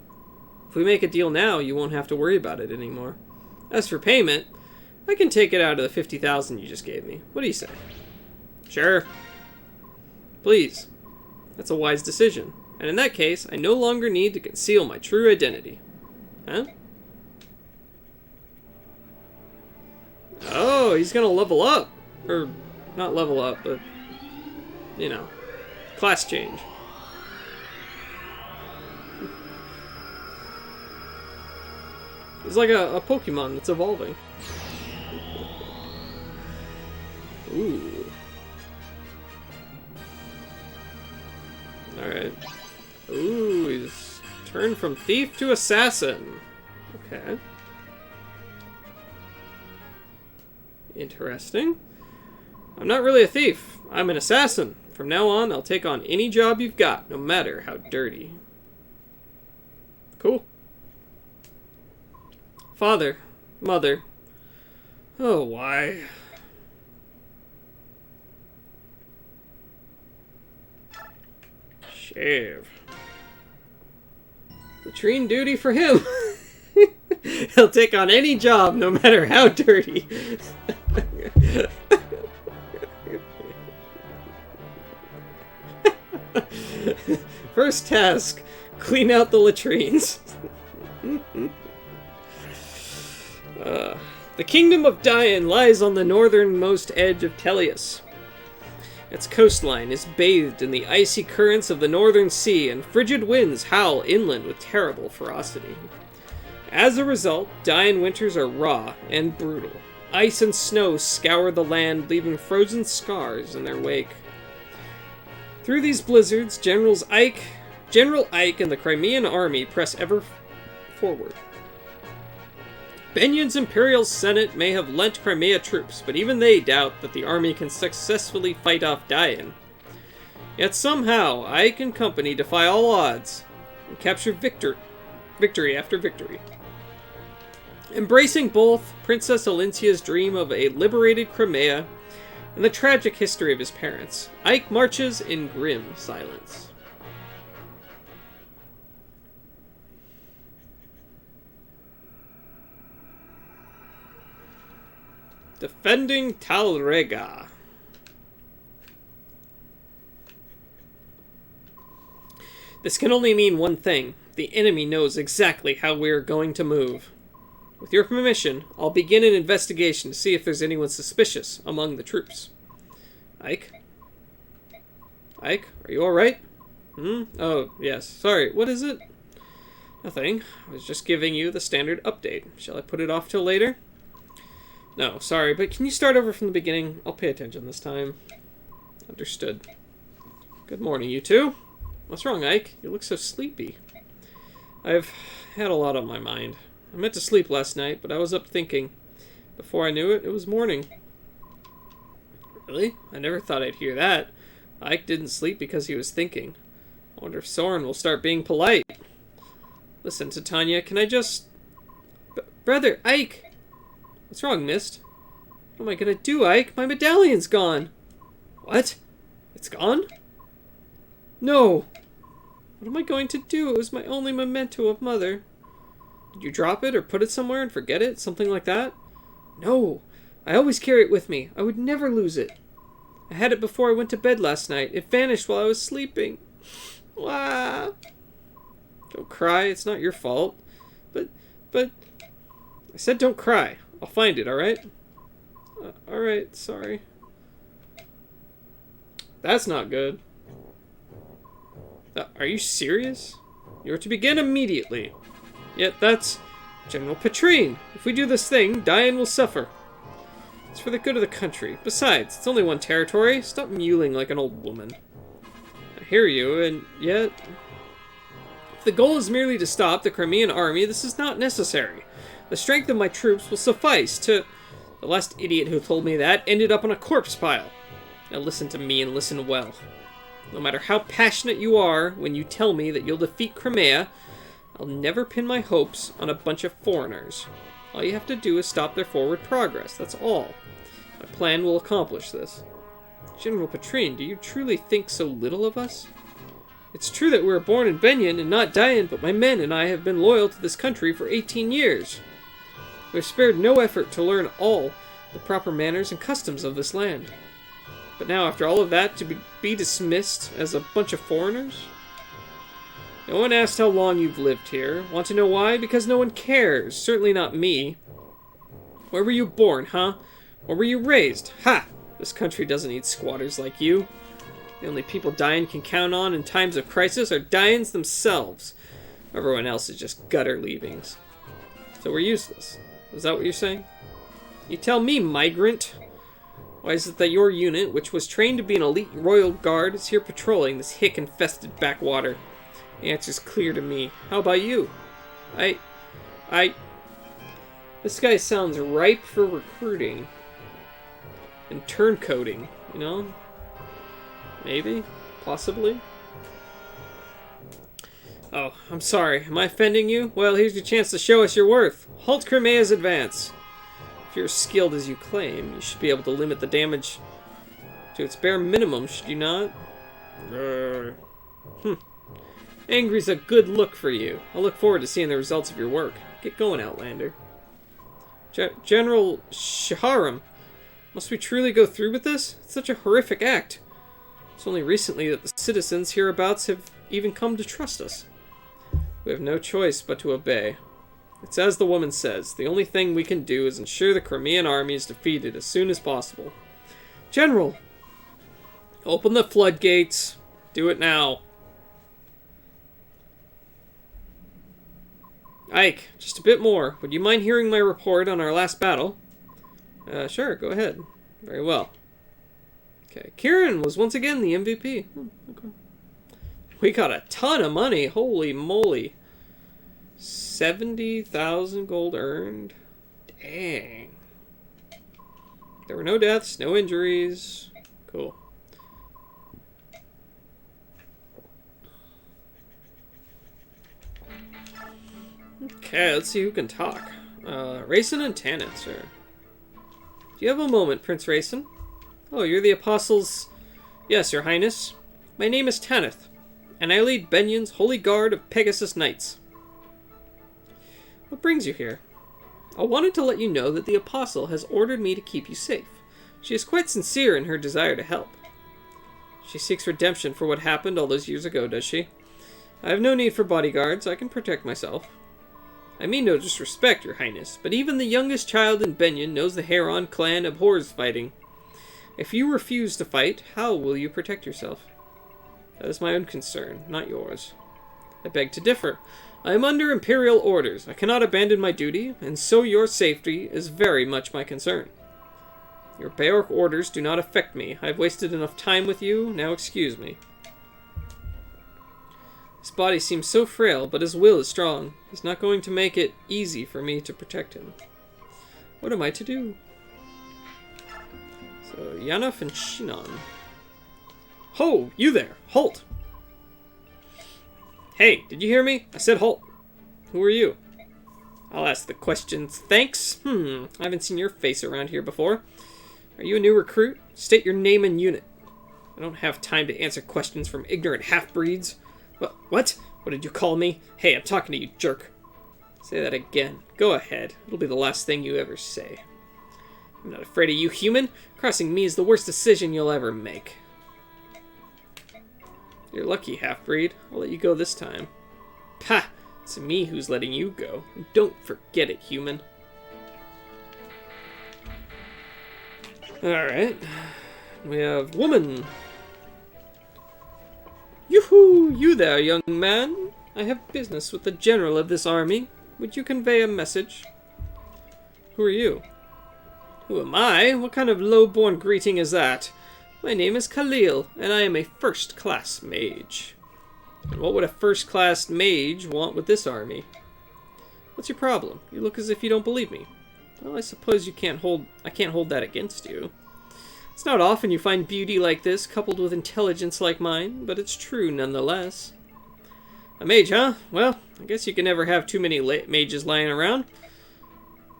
If we make a deal now, you won't have to worry about it anymore. As for payment, I can take it out of the 50,000 you just gave me. What do you say? Sure. Please. That's a wise decision. And in that case, I no longer need to conceal my true identity. Huh? Oh, he's gonna level up. Or, not level up, but, you know, class change. He's like a Pokemon that's evolving. Ooh. Alright. Ooh, he's turned from thief to assassin. Okay. Interesting. I'm not really a thief. I'm an assassin. From now on, I'll take on any job you've got, no matter how dirty. Cool. Father. Mother. Oh, why? Shave. Latrine duty for him. He'll take on any job, no matter how dirty. First task, clean out the latrines. The kingdom of Dian lies on the northernmost edge of Teleus. Its coastline is bathed in the icy currents of the northern sea, and frigid winds howl inland with terrible ferocity. As a result, Dian winters are raw and brutal. Ice and snow scour the land, leaving frozen scars in their wake. Through these blizzards, General Ike and the Crimean army press ever forward. Benion's Imperial Senate may have lent Crimea troops, but even they doubt that the army can successfully fight off Dian. Yet somehow, Ike and company defy all odds and capture victory after victory. Embracing both Princess Olincia's dream of a liberated Crimea and the tragic history of his parents, Ike marches in grim silence. Defending Talrega. This can only mean one thing. The enemy knows exactly how we are going to move. With your permission, I'll begin an investigation to see if there's anyone suspicious among the troops. Ike? Ike, are you alright? Oh, yes. Sorry, what is it? Nothing. I was just giving you the standard update. Shall I put it off till later? No, sorry, but can you start over from the beginning? I'll pay attention this time. Understood. Good morning, you two. What's wrong, Ike? You look so sleepy. I've had a lot on my mind. I meant to sleep last night, but I was up thinking. Before I knew it, it was morning. Really? I never thought I'd hear that. Ike didn't sleep because he was thinking. I wonder if Soren will start being polite. Listen, Titania, can I just... Brother, Ike! What's wrong, Mist? What am I gonna do, Ike? My medallion's gone! What? It's gone? No! What am I going to do? It was my only memento of Mother. Did you drop it or put it somewhere and forget it? Something like that? No! I always carry it with me. I would never lose it. I had it before I went to bed last night. It vanished while I was sleeping. Wah! Don't cry. It's not your fault. But... I said don't cry. I'll find it, alright? Alright, sorry. That's not good. Are you serious? You are to begin immediately. Yet that's General Petrine. If we do this thing, Dian will suffer. It's for the good of the country. Besides, it's only one territory. Stop mewling like an old woman. I hear you, and yet... If the goal is merely to stop the Crimean army, this is not necessary. The strength of my troops will suffice to... The last idiot who told me that ended up on a corpse pile. Now listen to me and listen well. No matter how passionate you are when you tell me that you'll defeat Crimea, I'll never pin my hopes on a bunch of foreigners. All you have to do is stop their forward progress, that's all. My plan will accomplish this. General Petrine, do you truly think so little of us? It's true that we were born in Benyon and not Dian, but my men and I have been loyal to this country for 18 years. We have spared no effort to learn all the proper manners and customs of this land. But now, after all of that, to be dismissed as a bunch of foreigners? No one asked how long you've lived here. Want to know why? Because no one cares. Certainly not me. Where were you born, huh? Where were you raised? Ha! This country doesn't need squatters like you. The only people Dian can count on in times of crisis are Dians themselves. Everyone else is just gutter leavings. So we're useless. Is that what you're saying? You tell me, migrant. Why is it that your unit, which was trained to be an elite royal guard, is here patrolling this hick-infested backwater? The answer's clear to me. How about you? This guy sounds ripe for recruiting. And turncoating, you know? Maybe? Possibly? Oh, I'm sorry. Am I offending you? Well, here's your chance to show us your worth. Halt Crimea's advance. If you're as skilled as you claim, you should be able to limit the damage to its bare minimum, should you not? Angry's a good look for you. I'll look forward to seeing the results of your work. Get going, Outlander. General Shaharam, must we truly go through with this? It's such a horrific act. It's only recently that the citizens hereabouts have even come to trust us. We have no choice but to obey. It's as the woman says, the only thing we can do is ensure the Crimean army is defeated as soon as possible. General! Open the floodgates. Do it now. Ike, just a bit more. Would you mind hearing my report on our last battle? Sure, go ahead. Very well. Okay, Kieran was once again the MVP. Okay. We got a ton of money. Holy moly. 70,000 gold earned. Dang. There were no deaths, no injuries. Cool. Okay, let's see who can talk. Raisin and Tanith, sir. Do you have a moment, Prince Raisin? Oh, you're the Apostles... Yes, your highness. My name is Tanith, and I lead Benion's Holy Guard of Pegasus Knights. What brings you here? I wanted to let you know that the Apostle has ordered me to keep you safe. She is quite sincere in her desire to help. She seeks redemption for what happened all those years ago, does she? I have no need for bodyguards. I can protect myself. I mean no disrespect, your highness, but even the youngest child in Benion knows the Heron clan abhors fighting. If you refuse to fight, how will you protect yourself? That is my own concern, not yours. I beg to differ. I am under imperial orders. I cannot abandon my duty, and so your safety is very much my concern. Your Beorc orders do not affect me. I have wasted enough time with you. Now excuse me. His body seems so frail, but his will is strong. He's not going to make it easy for me to protect him. What am I to do? So, Yanaf and Shinon. Ho! You there! Halt! Hey, did you hear me? I said halt. Who are you? I'll ask the questions. Thanks. I haven't seen your face around here before. Are you a new recruit? State your name and unit. I don't have time to answer questions from ignorant half-breeds. What? What did you call me? Hey, I'm talking to you, jerk. Say that again. Go ahead. It'll be the last thing you ever say. I'm not afraid of you, human. Crossing me is the worst decision you'll ever make. You're lucky, half-breed. I'll let you go this time. Pah! It's me who's letting you go. And don't forget it, human. Alright. We have woman. Yoo-hoo! You there, young man. I have business with the general of this army. Would you convey a message? Who are you? Who am I? What kind of low-born greeting is that? My name is Khalil, and I am a first-class mage. And what would a first-class mage want with this army? What's your problem? You look as if you don't believe me. Well, I suppose I can't hold that against you. It's not often you find beauty like this coupled with intelligence like mine, but it's true nonetheless. A mage, huh? Well, I guess you can never have too many mages lying around.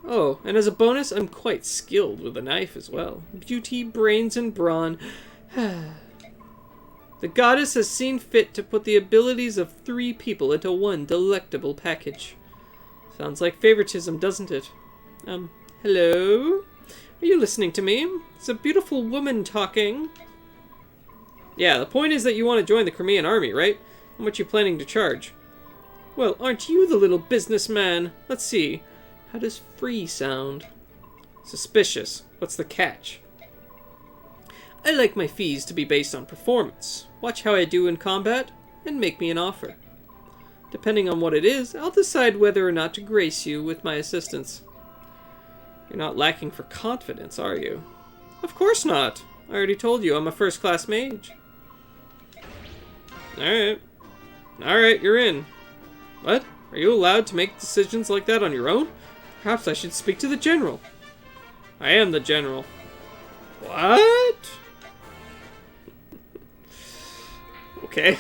Oh, and as a bonus, I'm quite skilled with a knife as well. Beauty, brains, and brawn. The goddess has seen fit to put the abilities of 3 people into one delectable package. Sounds like favoritism, doesn't it? Hello? Are you listening to me? It's a beautiful woman talking. Yeah, the point is that you want to join the Crimean army, right? How much are you planning to charge? Well, aren't you the little businessman? Let's see. How does free sound? Suspicious. What's the catch? I like my fees to be based on performance. Watch how I do in combat, and make me an offer. Depending on what it is, I'll decide whether or not to grace you with my assistance. You're not lacking for confidence, are you? Of course not. I already told you I'm a first-class mage. Alright. Alright, you're in. What? Are you allowed to make decisions like that on your own? Perhaps I should speak to the general. I am the general. What? Okay.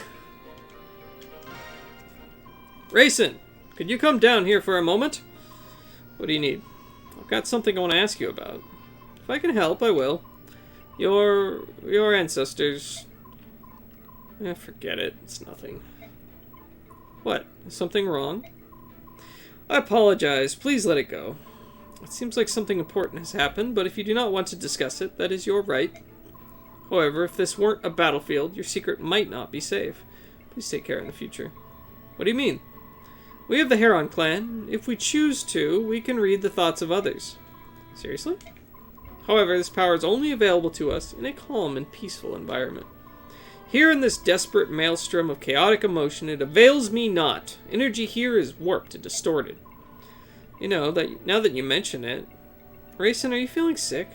Rayson, could you come down here for a moment? What do you need? I've got something I want to ask you about. If I can help, I will. Your ancestors... forget it. It's nothing. What? Is something wrong? I apologize. Please let it go. It seems like something important has happened, but if you do not want to discuss it, that is your right. However, if this weren't a battlefield, your secret might not be safe. Please take care in the future. What do you mean? We have the Heron clan. If we choose to, we can read the thoughts of others. Seriously? However, this power is only available to us in a calm and peaceful environment. Here in this desperate maelstrom of chaotic emotion, it avails me not. Energy here is warped and distorted. You know, now that you mention it... Rayson, are you feeling sick?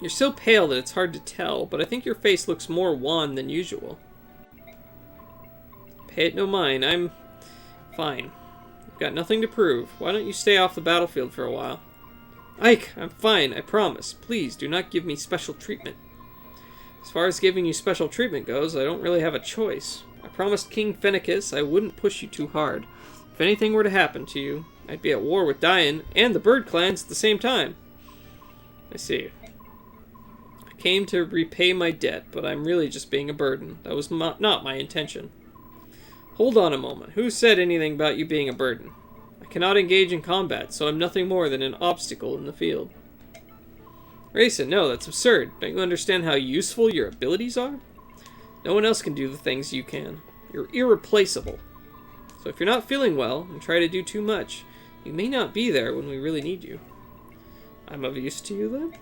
You're so pale that it's hard to tell, but I think your face looks more wan than usual. Pay it no mind, I'm fine. I've got nothing to prove. Why don't you stay off the battlefield for a while? Ike, I'm fine, I promise. Please, do not give me special treatment. As far as giving you special treatment goes, I don't really have a choice. I promised King Fennecis I wouldn't push you too hard. If anything were to happen to you, I'd be at war with Dian and the Bird clans at the same time. I see. I came to repay my debt, but I'm really just being a burden. That was not my intention. Hold on a moment. Who said anything about you being a burden? I cannot engage in combat, so I'm nothing more than an obstacle in the field. Rayson, no, that's absurd. Don't you understand how useful your abilities are? No one else can do the things you can. You're irreplaceable. So if you're not feeling well and try to do too much, you may not be there when we really need you. I'm of use to you then?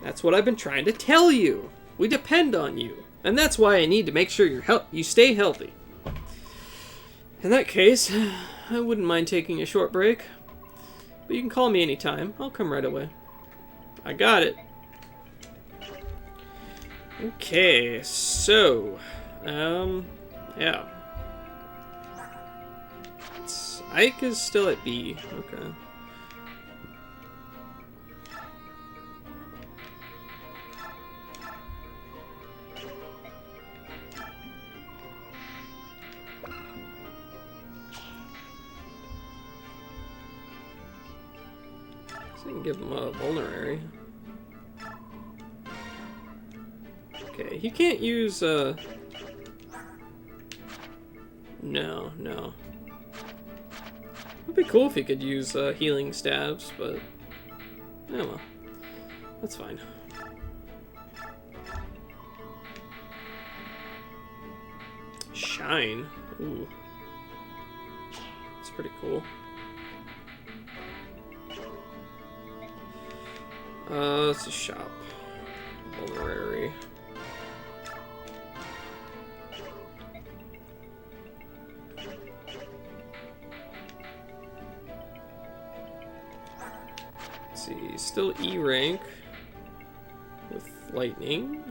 That's what I've been trying to tell you. We depend on you. And that's why I need to make sure you stay healthy. In that case, I wouldn't mind taking a short break. But you can call me anytime. I'll come right away. I got it. Okay, so, yeah. Ike is still at B. Okay. So I can give him a vulnerary. Okay, he can't use, No. It'd be cool if he could use, healing stabs, but... Oh well. That's fine. Shine? Ooh. That's pretty cool. It's a shop. Vulnerary. Let's see, still E rank with lightning.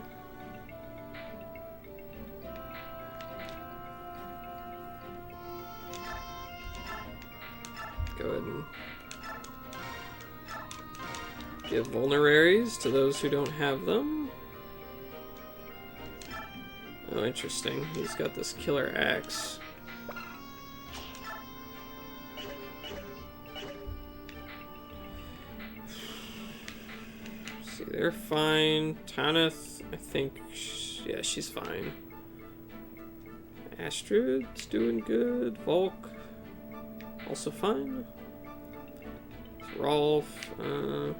Go ahead and give vulneraries to those who don't have them. Oh, interesting. He's got this killer axe. See, they're fine. Tanith, I think, yeah, she's fine. Astrid's doing good. Volk, also fine. Rolf, Oh,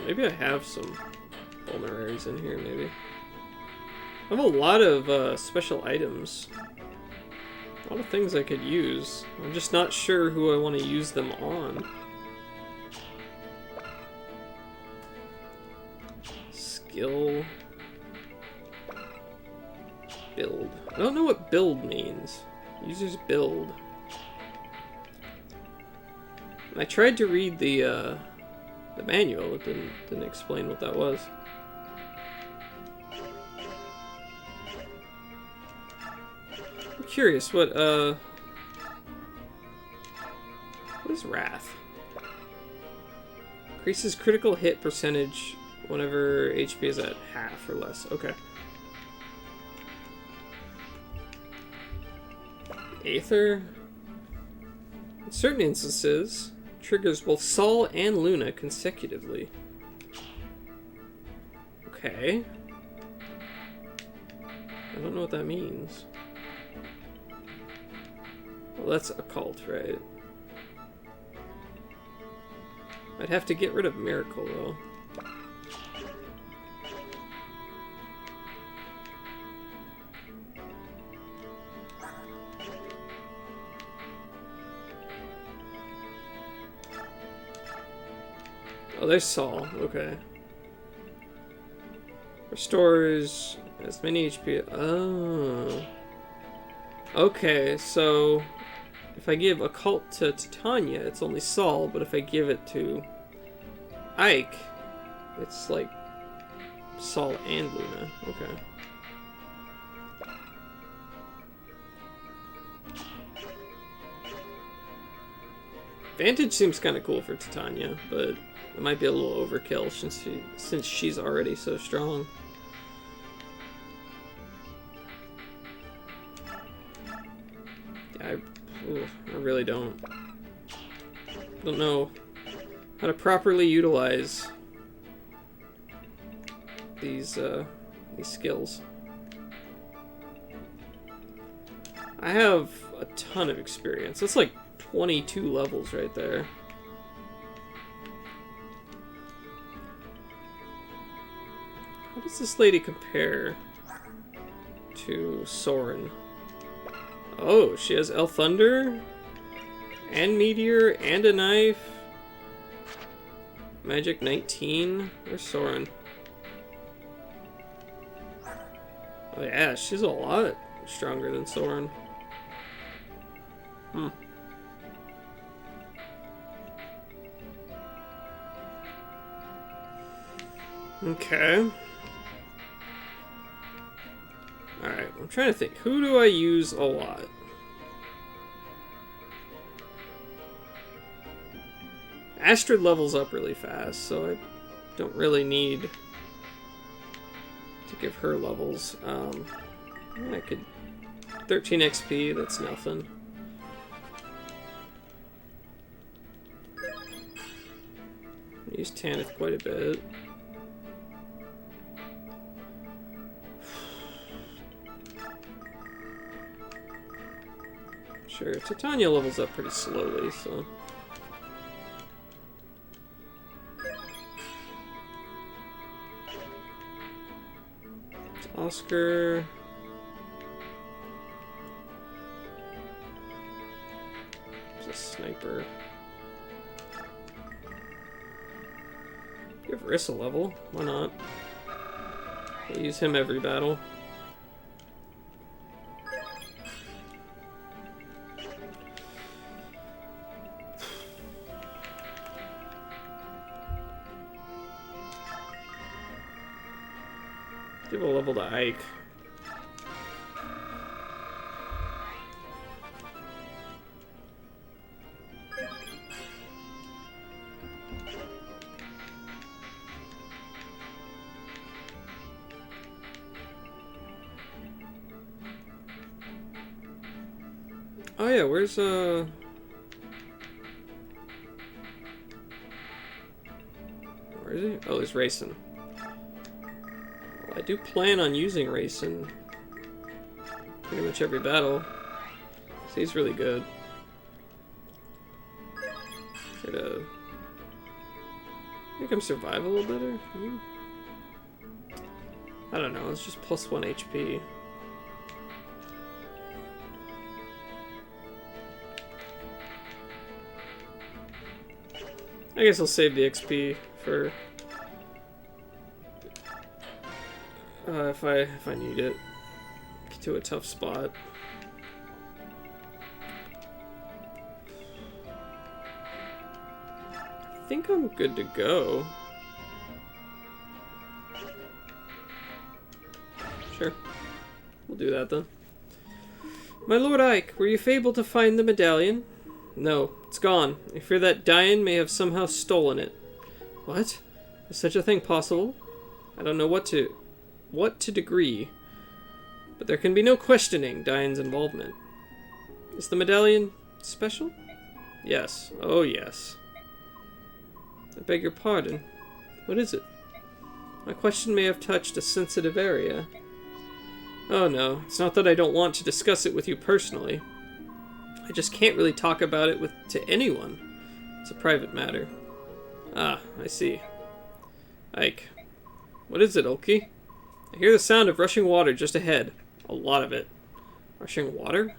maybe I have some vulneraries in here, maybe. I have a lot of special items. A lot of things I could use. I'm just not sure who I want to use them on. Skill. Build. I don't know what build means. Users build. I tried to read the manual. It didn't explain what that was. I'm curious what is Wrath? Increases critical hit percentage whenever HP is at half or less. Okay. Aether. In certain instances, triggers both Sol and Luna consecutively. Okay. I don't know what that means. Well, that's occult, right? I'd have to get rid of Miracle, though. Oh, there's Sol. Okay. Restores as many HP. Oh. Okay, so if I give Occult to Titania, it's only Sol, but if I give it to Ike, it's like Sol and Luna. Okay. Vantage seems kind of cool for Titania, but it might be a little overkill since she's already so strong. Yeah, I really don't know how to properly utilize these skills. I have a ton of experience. That's like 22 levels right there. How does this lady compare to Soren? Oh, she has El Thunder, and Meteor, and a knife. Magic 19. Where's Soren? Oh yeah, she's a lot stronger than Soren. Hmm. Okay. Alright, I'm trying to think. Who do I use a lot? Astrid levels up really fast, so I don't really need to give her levels. I could... 13 XP, that's nothing. I use Tanith quite a bit. Sure, Titania levels up pretty slowly, so... Oscar... He's a sniper. Give Riss a level, why not? We'll use him every battle. Give a level to Ike. Oh yeah, where's where is he? Oh, he's racing. Well, I do plan on using racing pretty much every battle. So he's really good. Try to make him survive a little better. I don't know, it's just plus 1 HP. I guess I'll save the XP for if I need it. Get to a tough spot. think I'm good to go. Sure. We'll do that then. My Lord Ike, were you able to find the medallion? No, it's gone. I fear that Diane may have somehow stolen it. What? Is such a thing possible? I don't know what to degree. But there can be no questioning Diane's involvement. Is the medallion special? Yes. Oh, yes. I beg your pardon. What is it? My question may have touched a sensitive area. Oh no, it's not that I don't want to discuss it with you personally. I just can't really talk about it to anyone. It's a private matter. Ah, I see. Ike. What is it, Ulki? I hear the sound of rushing water just ahead. A lot of it. Rushing water?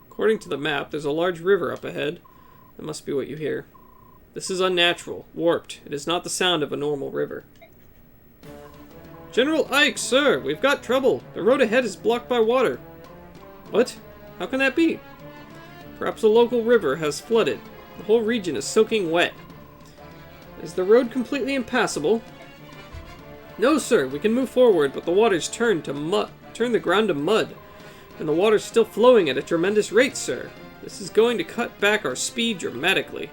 According to the map, there's a large river up ahead. That must be what you hear. This is unnatural, warped. It is not the sound of a normal river. General Ike, sir, we've got trouble. The road ahead is blocked by water. What? How can that be? Perhaps a local river has flooded. The whole region is soaking wet. Is the road completely impassable? No, sir, we can move forward, but the water's turned the ground to mud, and the water's still flowing at a tremendous rate, sir. This is going to cut back our speed dramatically.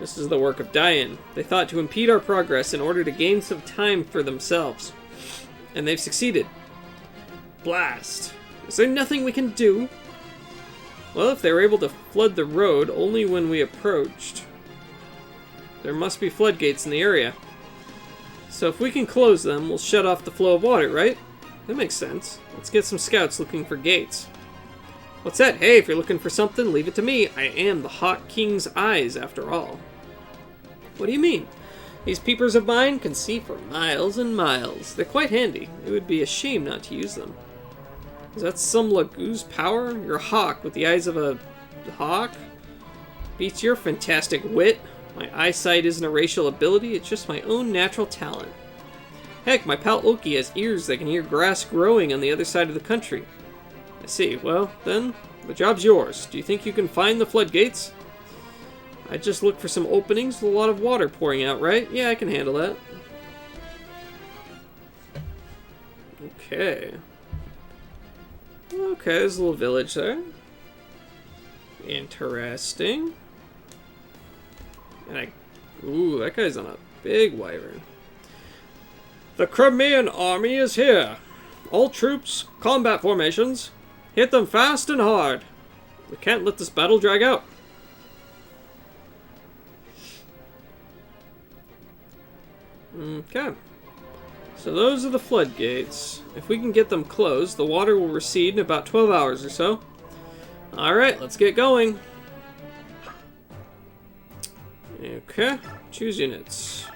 This is the work of Diane. They thought to impede our progress in order to gain some time for themselves. And they've succeeded. Blast. Is there nothing we can do? Well, if they were able to flood the road only when we approached, there must be floodgates in the area. So if we can close them, we'll shut off the flow of water, right? That makes sense. Let's get some scouts looking for gates. What's that? Hey, if you're looking for something, leave it to me. I am the Hawk King's eyes, after all. What do you mean? These peepers of mine can see for miles and miles. They're quite handy. It would be a shame not to use them. Is that some Lagoo's power? You're a hawk with the eyes of a hawk? Beats your fantastic wit. My eyesight isn't a racial ability, it's just my own natural talent. Heck, my pal Oki has ears that can hear grass growing on the other side of the country. I see. Well, then, the job's yours. Do you think you can find the floodgates? I just look for some openings with a lot of water pouring out, right? Yeah, I can handle that. Okay. Okay, there's a little village there. Interesting. And ooh, that guy's on a big wyvern. The Crimean army is here. All troops, combat formations. Hit them fast and hard. We can't let this battle drag out. Okay. So those are the floodgates. If we can get them closed, the water will recede in about 12 hours or so. Alright, let's get going. Okay, choose units.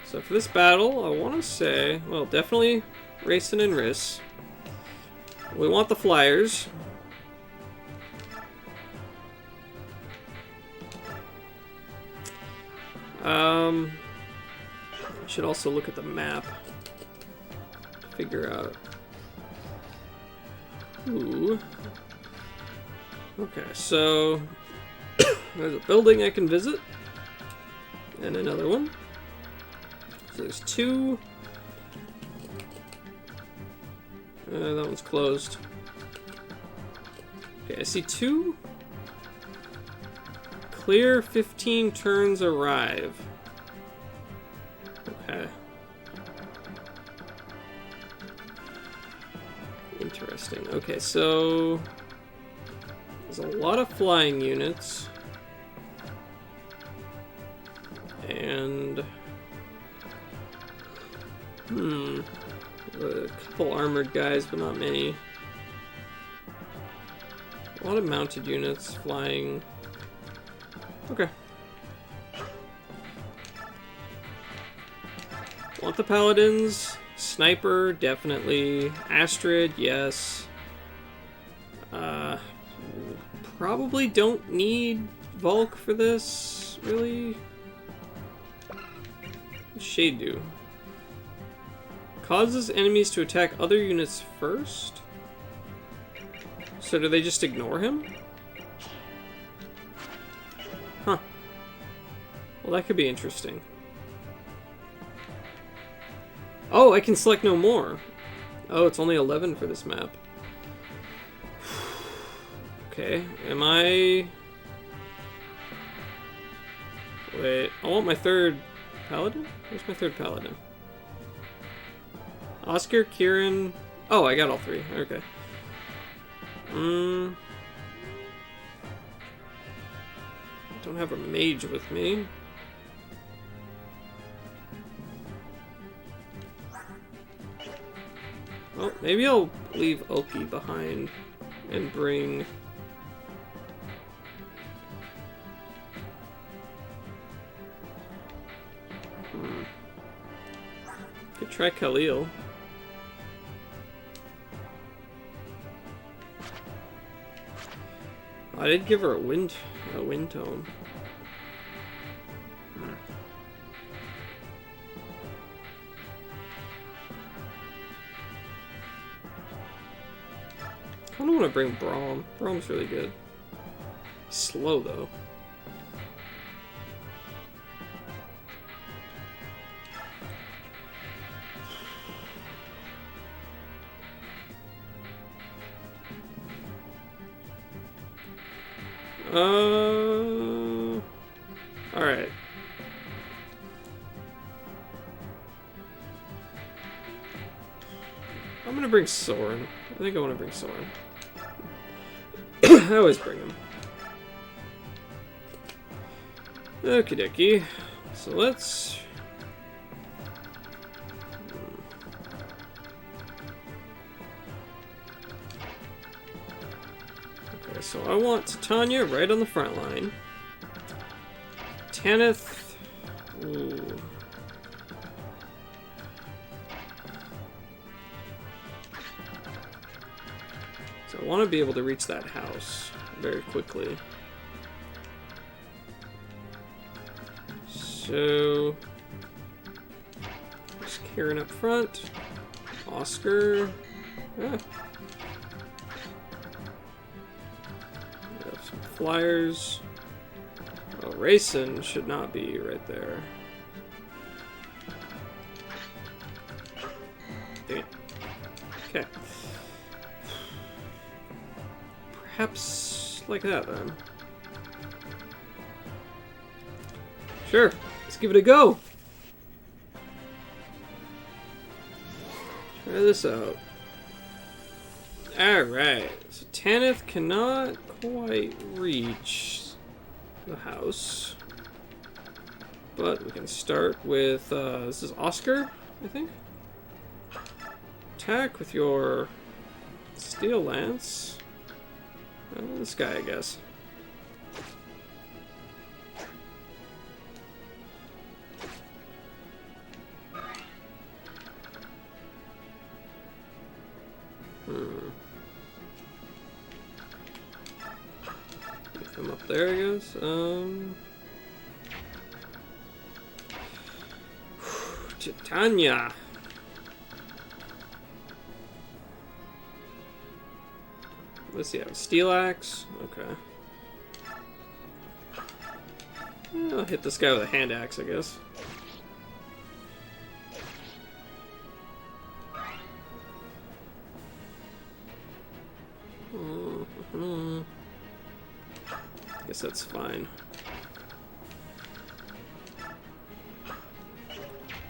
So for this battle, I want to say, well, definitely Racing and Riss. We want the flyers. I should also look at the map. Figure out. Ooh. Okay, so there's a building I can visit. And another one. So there's two. That one's closed. Okay, I see two. Clear 15 turns arrive. Okay. Interesting. Okay, so there's a lot of flying units. And a couple armored guys, but not many. A lot of mounted units flying. Okay. Want the paladins. Sniper, definitely. Astrid, yes. Probably don't need Volk for this, really. What's Shade do? Causes enemies to attack other units first? So do they just ignore him? Huh. Well, that could be interesting. Oh, I can select no more. Oh, it's only 11 for this map. Okay, am I... Wait, I want my third paladin? Where's my third paladin? Oscar, Kieran... Oh, I got all three. Okay. I don't have a mage with me. Well, maybe I'll leave Oki behind and bring... Could try Khalil. I did give her a wind tone. I kind of want to bring Braum. Braum's really good. Slow though. Alright. I'm gonna bring Soren. I think I want to bring Soren. I always bring him. Okie dokie. So let's... Okay, so I want Titania right on the front line. Tanith... Ooh. So I want to be able to reach that house very quickly. So... There's Kieran up front. Oscar... Ah. We have some flyers. Oh, Rayson should not be right there. Dang it. Okay. Perhaps like that then. Sure, let's give it a go. Try this out. Alright, so Tanith cannot quite reach the house. But we can start with, this is Oscar, I think? Attack with your Steel Lance. This guy, I guess. Get him up there, I guess. Titania. Let's see, I have a steel axe. Okay. Yeah, I'll hit this guy with a hand axe, I guess. Guess that's fine.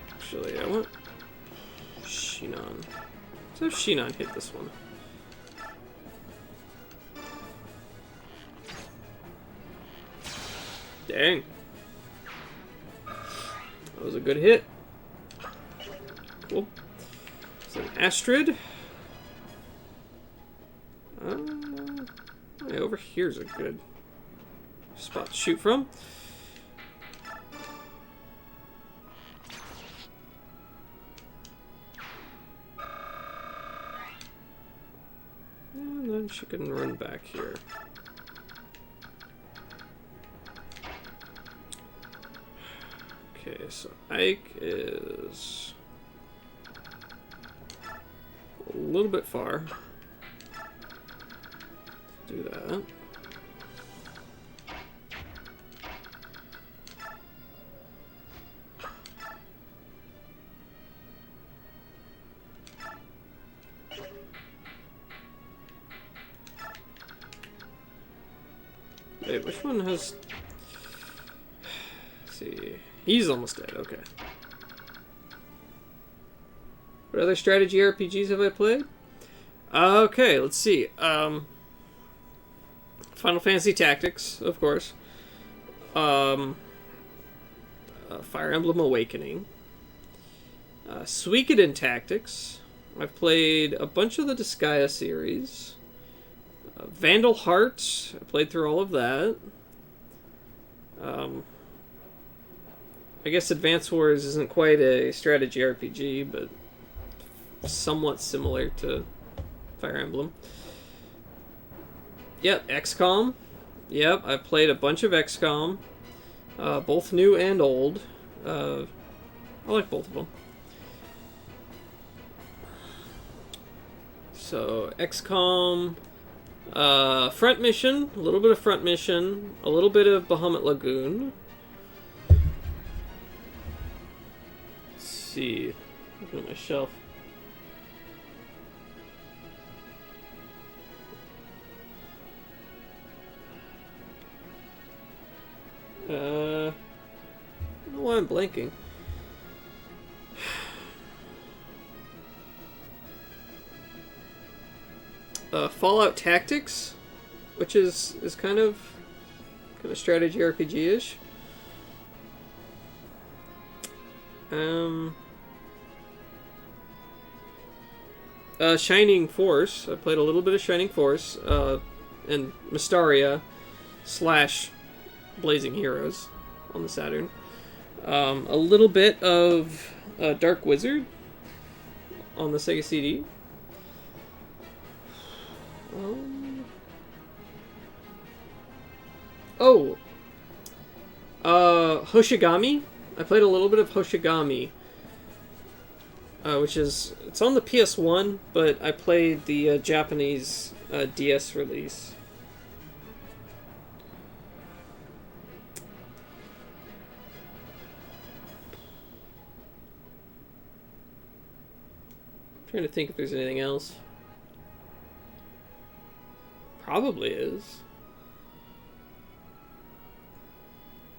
Actually, I want Shinon. Let's have Shinon hit this one. Dang. That was a good hit. Cool. It's an Astrid. Over here's a good spot to shoot from. And then she can run back here. Okay, so Ike is a little bit far. Do that. Wait, which one has... Let's see. He's almost dead, okay. What other strategy RPGs have I played? Okay, let's see. Final Fantasy Tactics, of course. Fire Emblem Awakening. Suikoden Tactics. I've played a bunch of the Disgaea series. Vandal Heart. I played through all of that. I guess Advance Wars isn't quite a strategy RPG, but somewhat similar to Fire Emblem. Yep, XCOM. Yep, I played a bunch of XCOM. Both new and old. I like both of them. So, XCOM, Front Mission, a little bit of Front Mission, a little bit of Bahamut Lagoon. Let's see. Look at my shelf. I don't know why I'm blanking. Fallout Tactics, which is kind of strategy RPG-ish. Shining Force. I played a little bit of Shining Force, and Mystaria / Blazing Heroes on the Saturn. A little bit of Dark Wizard on the Sega CD. Hoshigami. I played a little bit of Hoshigami, which is, it's on the PS1, but I played the Japanese DS release. I'm trying to think if there's anything else. Probably is.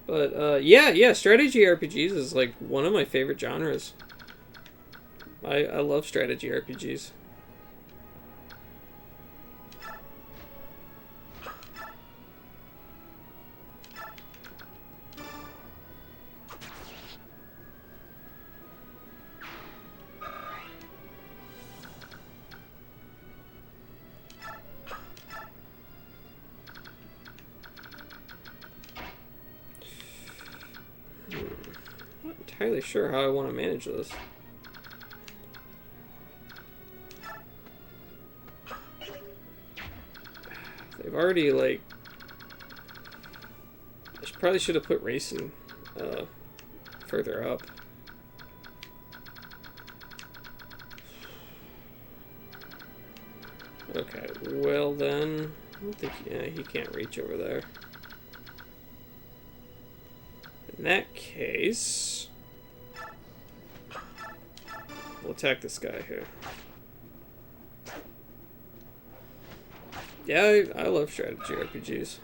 But, yeah, strategy RPGs is, like, one of my favorite genres. I love strategy RPGs. Entirely sure how I want to manage this. They've already, like... I probably should have put racing further up. Okay, well then... I don't think... Yeah, he can't reach over there. In that case... we'll attack this guy here. Yeah, I love strategy RPGs.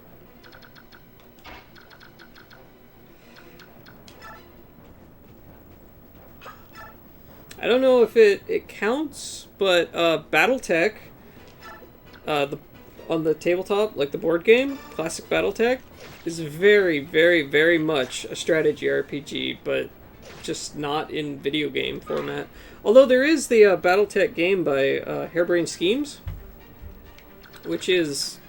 I don't know if it counts, but BattleTech, on the tabletop, like the board game, classic BattleTech, is very, very, very much a strategy RPG, but just not in video game format. Although there is the BattleTech game by Harebrained Schemes, which is...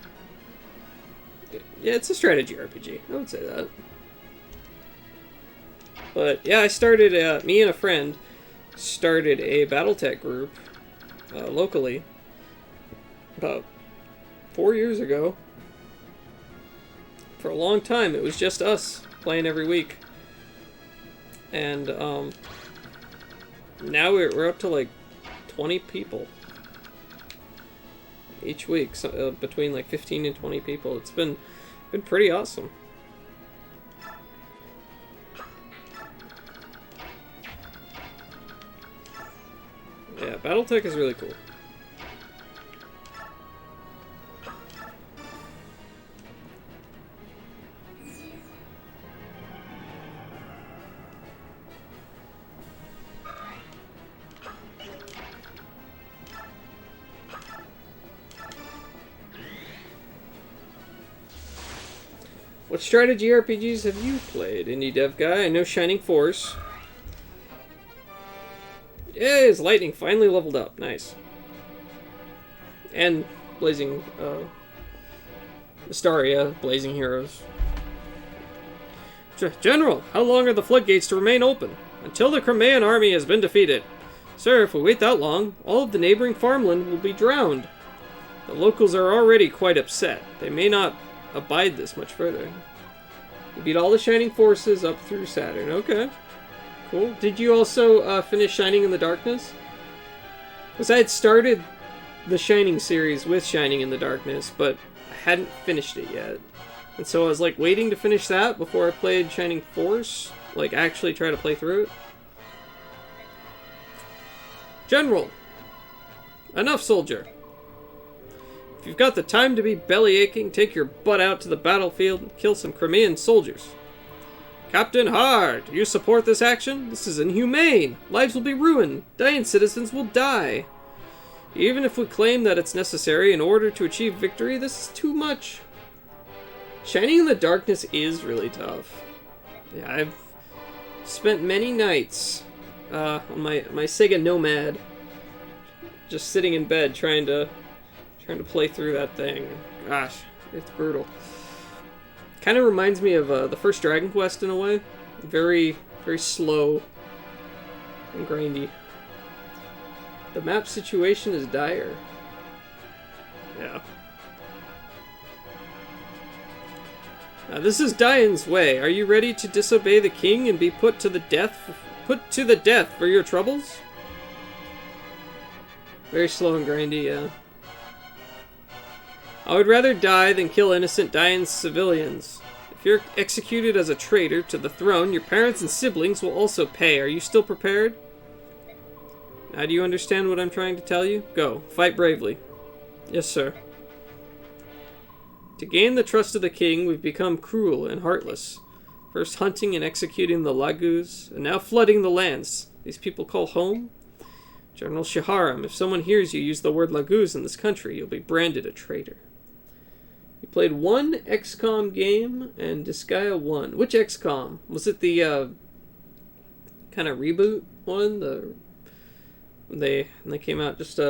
yeah, it's a strategy RPG. I would say that. But yeah, I started... me and a friend started a BattleTech group locally about 4 years ago. For a long time, it was just us playing every week. And now we're up to like 20 people each week, so, between like 15 and 20 people. It's been pretty awesome. Yeah, BattleTech is really cool. What strategy RPGs have you played? Indie dev guy. I know Shining Force. Yeah, his lightning finally leveled up. Nice. And Blazing, Astaria, Blazing Heroes. General, how long are the floodgates to remain open? Until the Crimean army has been defeated. Sir, if we wait that long, all of the neighboring farmland will be drowned. The locals are already quite upset. They may not abide this much further. You beat all the Shining Forces up through Saturn. Okay. Cool. Did you also finish Shining in the Darkness? Because I had started the Shining series with Shining in the Darkness, but I hadn't finished it yet. And so I was like waiting to finish that before I played Shining Force. Like actually try to play through it. General! Enough, soldier! If you've got the time to be belly-aching, take your butt out to the battlefield and kill some Crimean soldiers. Captain Hard, do you support this action? This is inhumane. Lives will be ruined. Dying citizens will die. Even if we claim that it's necessary in order to achieve victory, this is too much. Shining in the Darkness is really tough. Yeah, I've spent many nights on my Sega Nomad just sitting in bed trying to play through that thing. Gosh, it's brutal. Kind of reminds me of the first Dragon Quest in a way. Very, very slow and grindy. The map situation is dire. Yeah. Now, this is Dian's way. Are you ready to disobey the king and be put to the death for your troubles? Very slow and grindy, yeah. I would rather die than kill innocent Dian's civilians. If you're executed as a traitor to the throne, your parents and siblings will also pay. Are you still prepared? Now, do you understand what I'm trying to tell you? Go, fight bravely. Yes, sir. To gain the trust of the king, we've become cruel and heartless. First hunting and executing the Lagus, and now flooding the lands these people call home. General Shaharam, if someone hears you use the word Lagus in this country, you'll be branded a traitor. You played one XCOM game and Disgaea 1. Which XCOM? Was it the kind of reboot one? When they came out just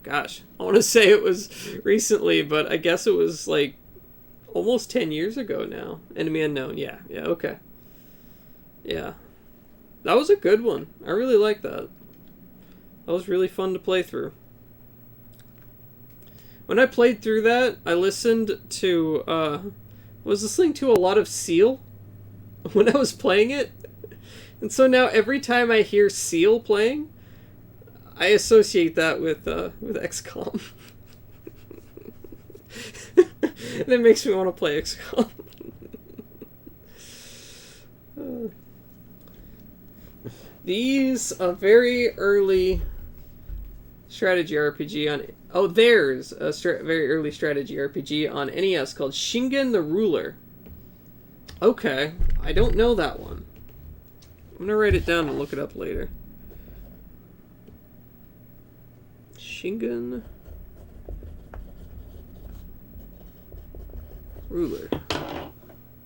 gosh, I want to say it was recently, but I guess it was like almost 10 years ago now. Enemy Unknown, yeah, okay. Yeah. That was a good one. I really liked that. That was really fun to play through. When I played through that, I listened to, was listening to a lot of Seal when I was playing it. And so now every time I hear Seal playing, I associate that with XCOM. And it makes me want to play XCOM. These a very early strategy RPG on... Oh, there's a very early strategy RPG on NES called Shingen the Ruler. Okay, I don't know that one. I'm going to write it down and look it up later. Shingen Ruler.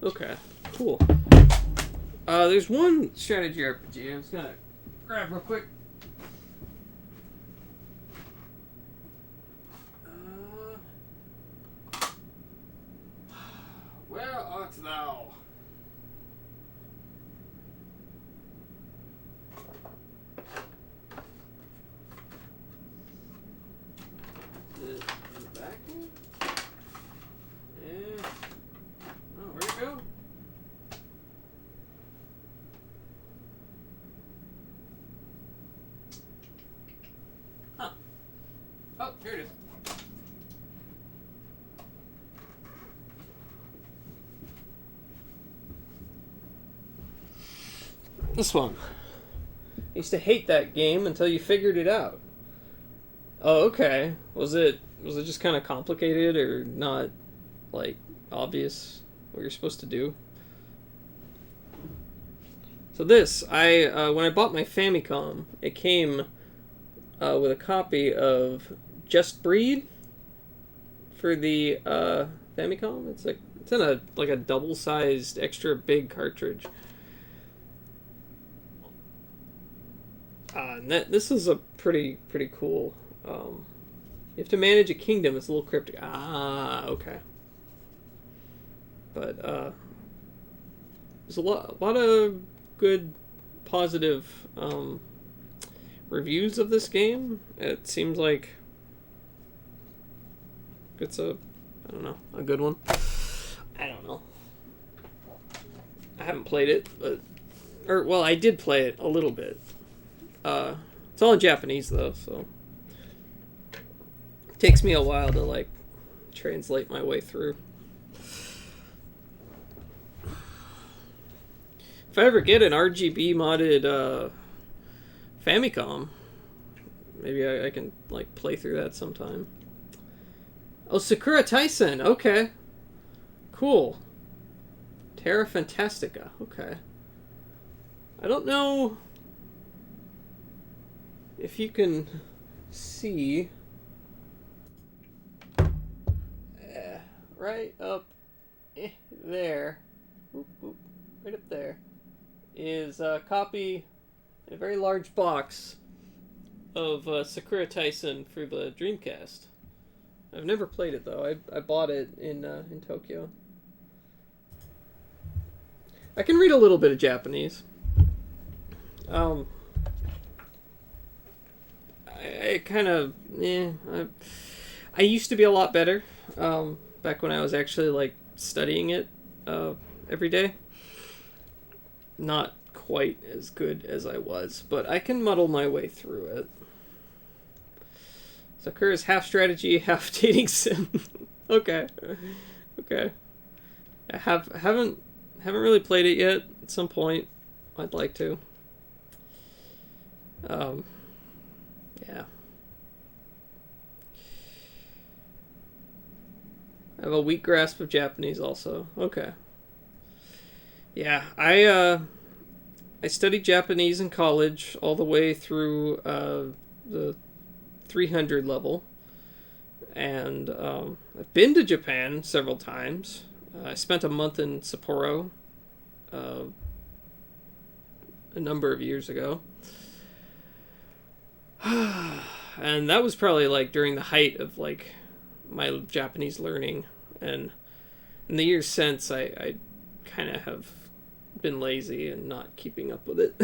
Okay, cool. There's one strategy RPG I'm just gonna grab real quick. Where art thou? In the back here? And... oh, where'd it go? Huh. Oh, here it is. This one. I used to hate that game until you figured it out. Oh, okay. Was it just kind of complicated or not, like, obvious what you're supposed to do? So this, when I bought my Famicom, it came with a copy of Just Breed for the Famicom. It's It's in a like a double-sized, extra big cartridge. And this is a pretty cool. You have to manage a kingdom. It's a little cryptic. Ah, okay. But there's a lot of good, positive reviews of this game. It seems like it's a good one. I don't know. I haven't played it, but I did play it a little bit. It's all in Japanese though, so it takes me a while to like translate my way through. If I ever get an RGB modded Famicom, maybe I can like play through that sometime. Oh, Sakura Taisen. Okay, cool. Terra Fantastica. Okay. I don't know if you can see right up there, right up there, is a copy, a very large box of Sakura Taisen for the Dreamcast. I've never played it though. I bought it in Tokyo. I can read a little bit of Japanese. I kind of, I used to be a lot better back when I was actually like studying it every day. Not quite as good as I was, but I can muddle my way through it. Sakura's half strategy, half dating sim. Okay. I haven't really played it yet. At some point, I'd like to. Yeah. I have a weak grasp of Japanese also. Okay. Yeah, I studied Japanese in college all the way through the 300 level. And I've been to Japan several times. I spent a month in Sapporo a number of years ago. And that was probably like during the height of like my Japanese learning, and in the years since I kind of have been lazy and not keeping up with it.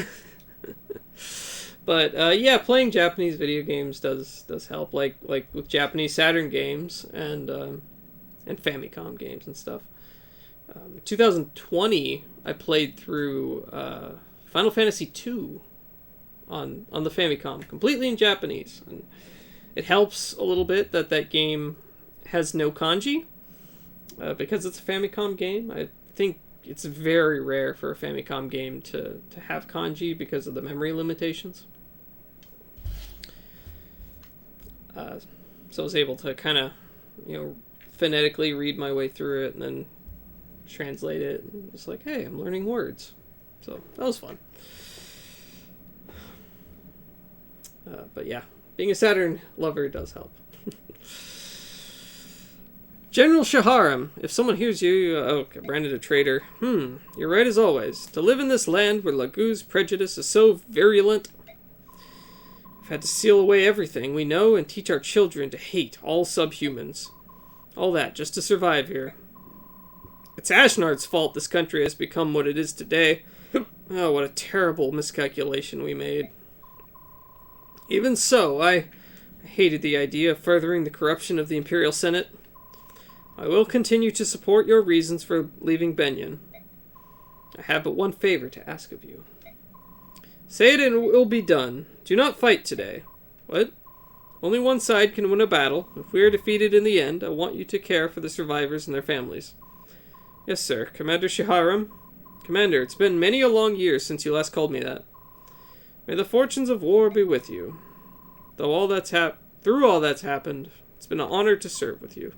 But yeah, playing Japanese video games does help, like with Japanese Saturn games and Famicom games and stuff. 2020 I played through Final Fantasy II on the Famicom, completely in Japanese, and it helps a little bit that game has no kanji because it's a Famicom game. I think it's very rare for a Famicom game to have kanji because of the memory limitations. So I was able to kind of, phonetically read my way through it and then translate it. And it's like, hey, I'm learning words. So that was fun. But yeah, being a Saturn lover does help. General Shaharam, if someone hears you, okay, branded a traitor. You're right as always. To live in this land where Lagu's prejudice is so virulent, we've had to seal away everything we know and teach our children to hate all subhumans. All that just to survive here. It's Ashnard's fault this country has become what it is today. Oh, what a terrible miscalculation we made. Even so, I hated the idea of furthering the corruption of the Imperial Senate. I will continue to support your reasons for leaving Benyon. I have but one favor to ask of you. Say it and it will be done. Do not fight today. What? Only one side can win a battle. If we are defeated in the end, I want you to care for the survivors and their families. Yes, sir. Commander Shiharam. Commander, it's been many a long year since you last called me that. May the fortunes of war be with you. Through all that's happened, it's been an honor to serve with you.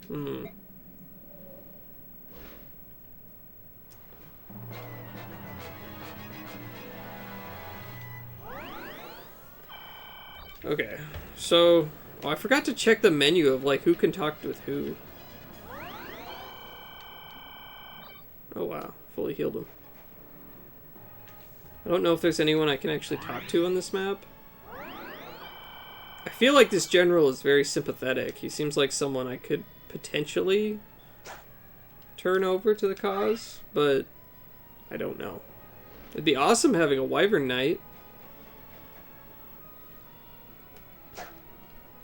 Okay, so I forgot to check the menu of like who can talk with who. Oh wow, fully healed him. I don't know if there's anyone I can actually talk to on this map. I feel like this general is very sympathetic. He seems like someone I could potentially turn over to the cause, but I don't know. It'd be awesome having a Wyvern Knight.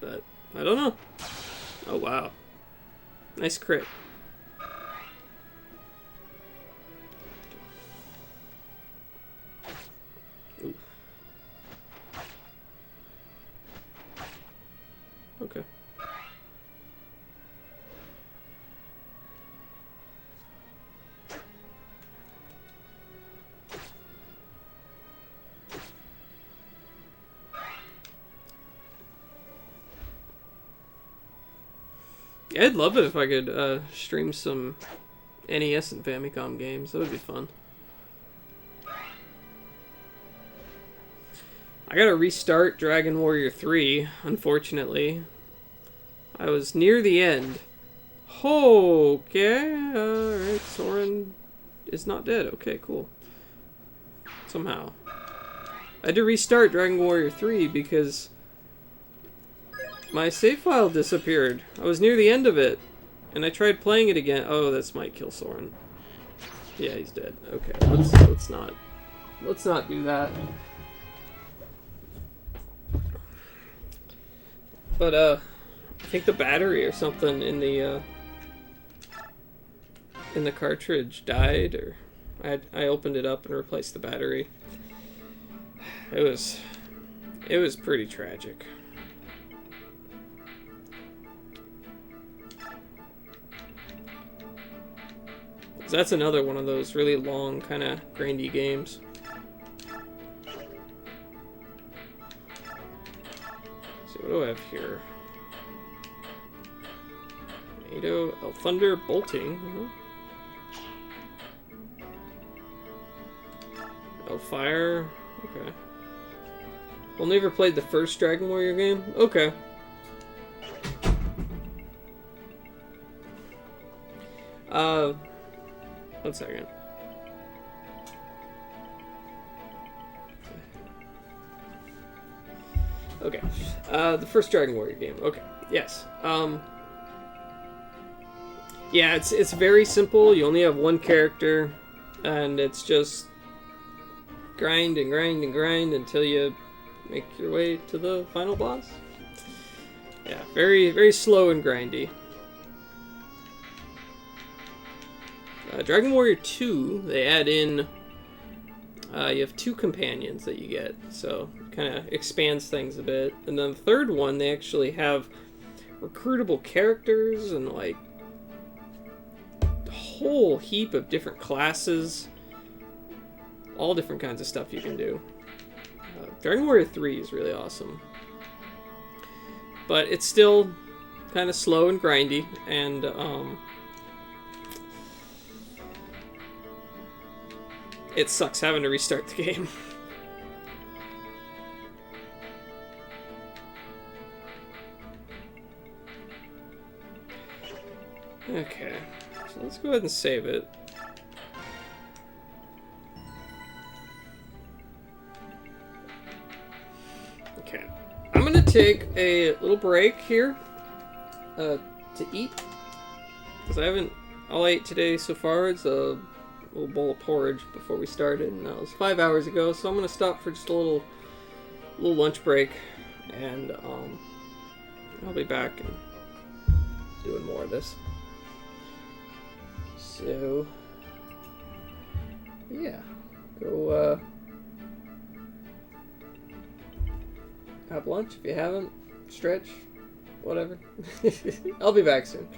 But I don't know. Oh wow. Nice crit. Ooh. Okay. Yeah, I'd love it if I could stream some NES and Famicom games. That would be fun. I gotta restart Dragon Warrior 3, unfortunately. I was near the end. Okay, alright, Soren is not dead. Okay, cool. Somehow. I had to restart Dragon Warrior 3 because my save file disappeared. I was near the end of it, and I tried playing it again. Oh, this might kill Soren. Yeah, he's dead. Okay, let's not do that. But I think the battery or something in the cartridge died, or I opened it up and replaced the battery. It was pretty tragic. That's another one of those really long, kind of grindy games. So what do I have here? Tornado, oh, thunder, bolting. Oh, fire. Okay. Well, never played the first Dragon Warrior game? Okay. One second. Okay. The first Dragon Warrior game. Okay. Yes. Yeah, it's very simple. You only have one character, and it's just grind and grind and grind until you make your way to the final boss. Yeah, very, very slow and grindy. Dragon Warrior 2, they add in, you have 2 companions that you get, so kind of expands things a bit. And then the third one, they actually have recruitable characters and like a whole heap of different classes, all different kinds of stuff you can do. Dragon Warrior 3 is really awesome, but it's still kind of slow and grindy, and it sucks having to restart the game. Okay, so let's go ahead and save it. Okay, I'm gonna take a little break here to eat, because all I ate today so far is a little bowl of porridge before we started, and that was 5 hours ago, so I'm gonna stop for just a little lunch break, and I'll be back and doing more of this. So yeah, go have lunch if you haven't, stretch, whatever. I'll be back soon.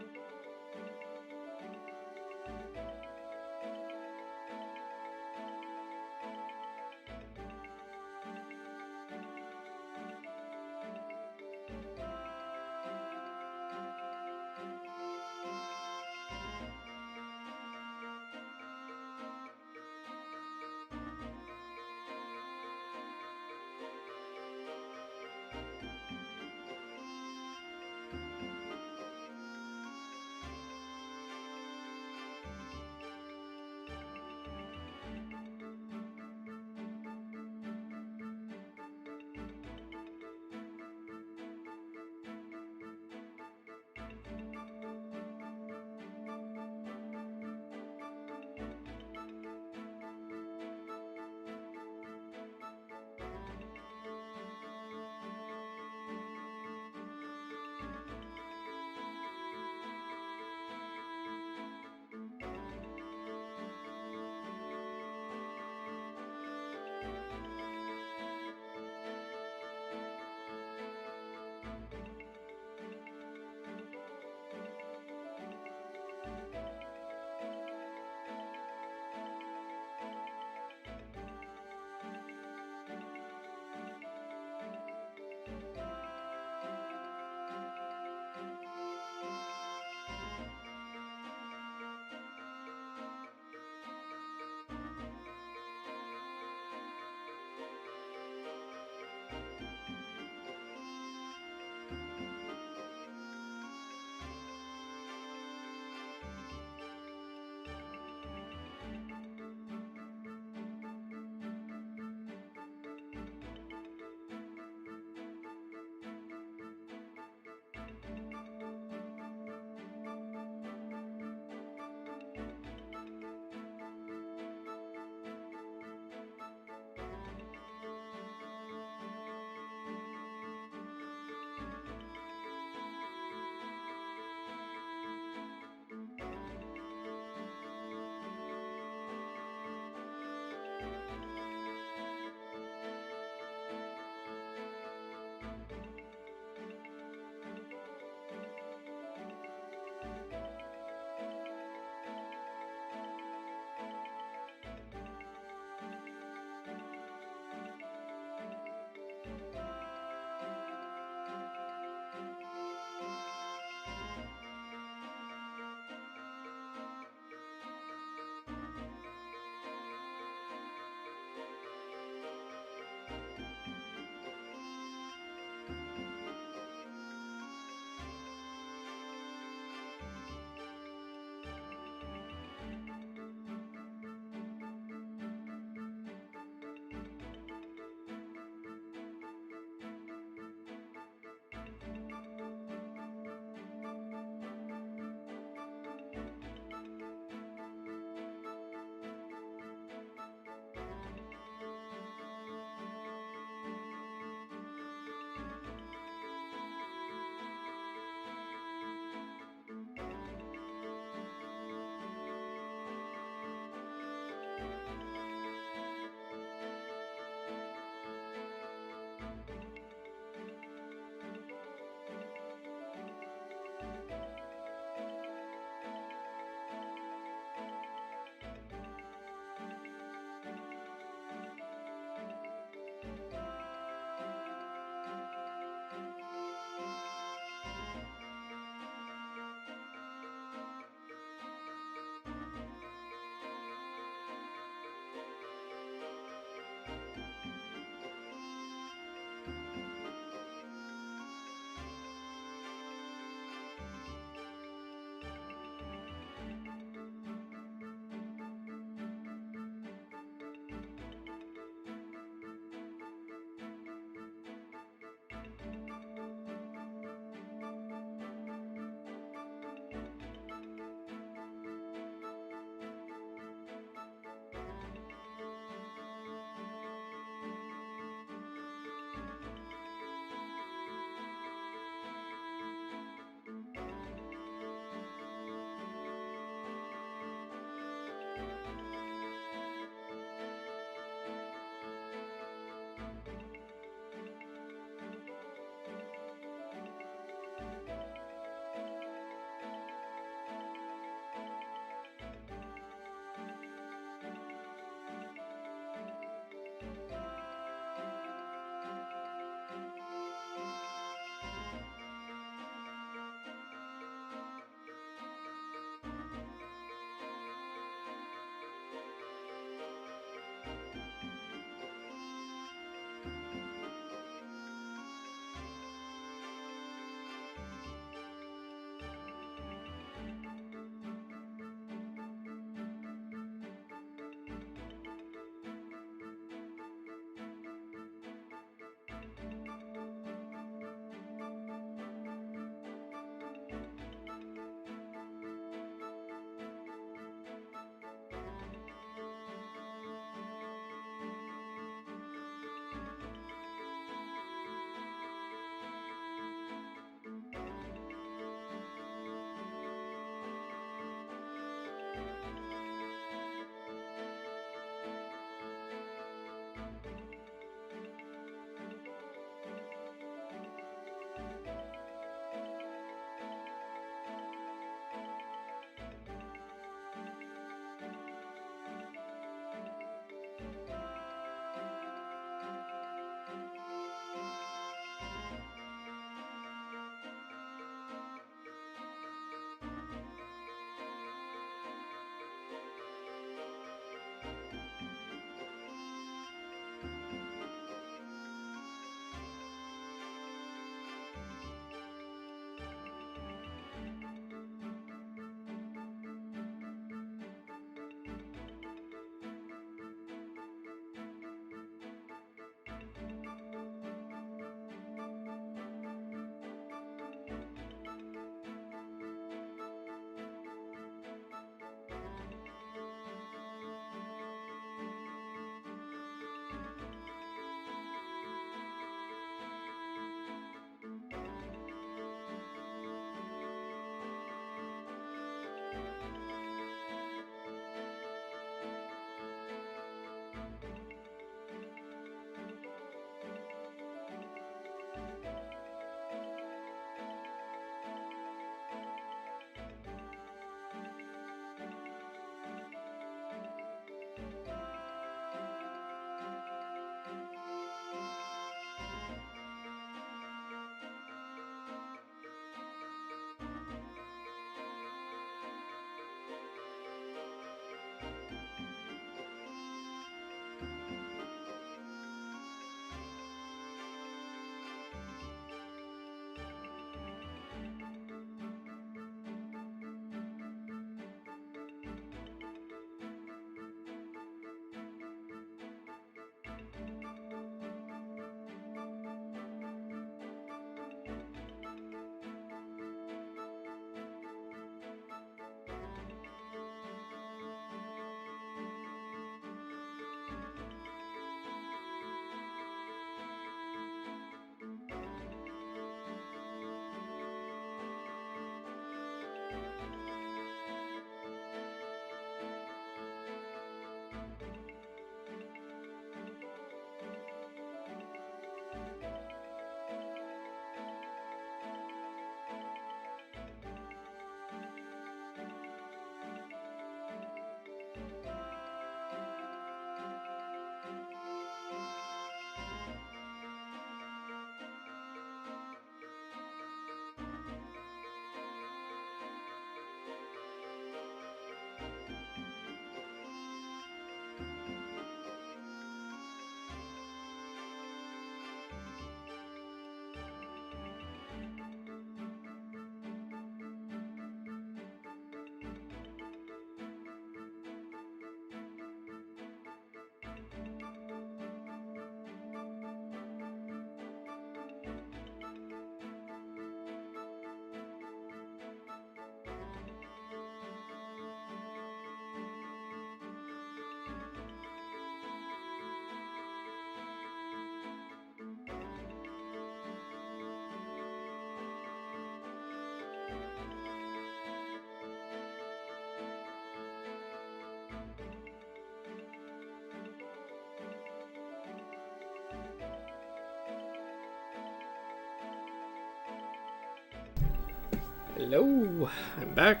Hello, I'm back.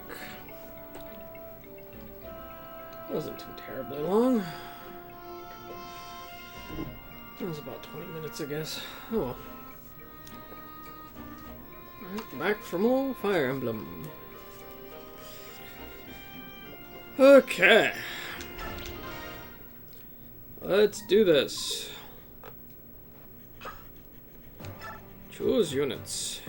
It wasn't too terribly long. It was about 20 minutes, I guess. Oh well. Alright, back for more Fire Emblem. Okay. Let's do this. Choose units.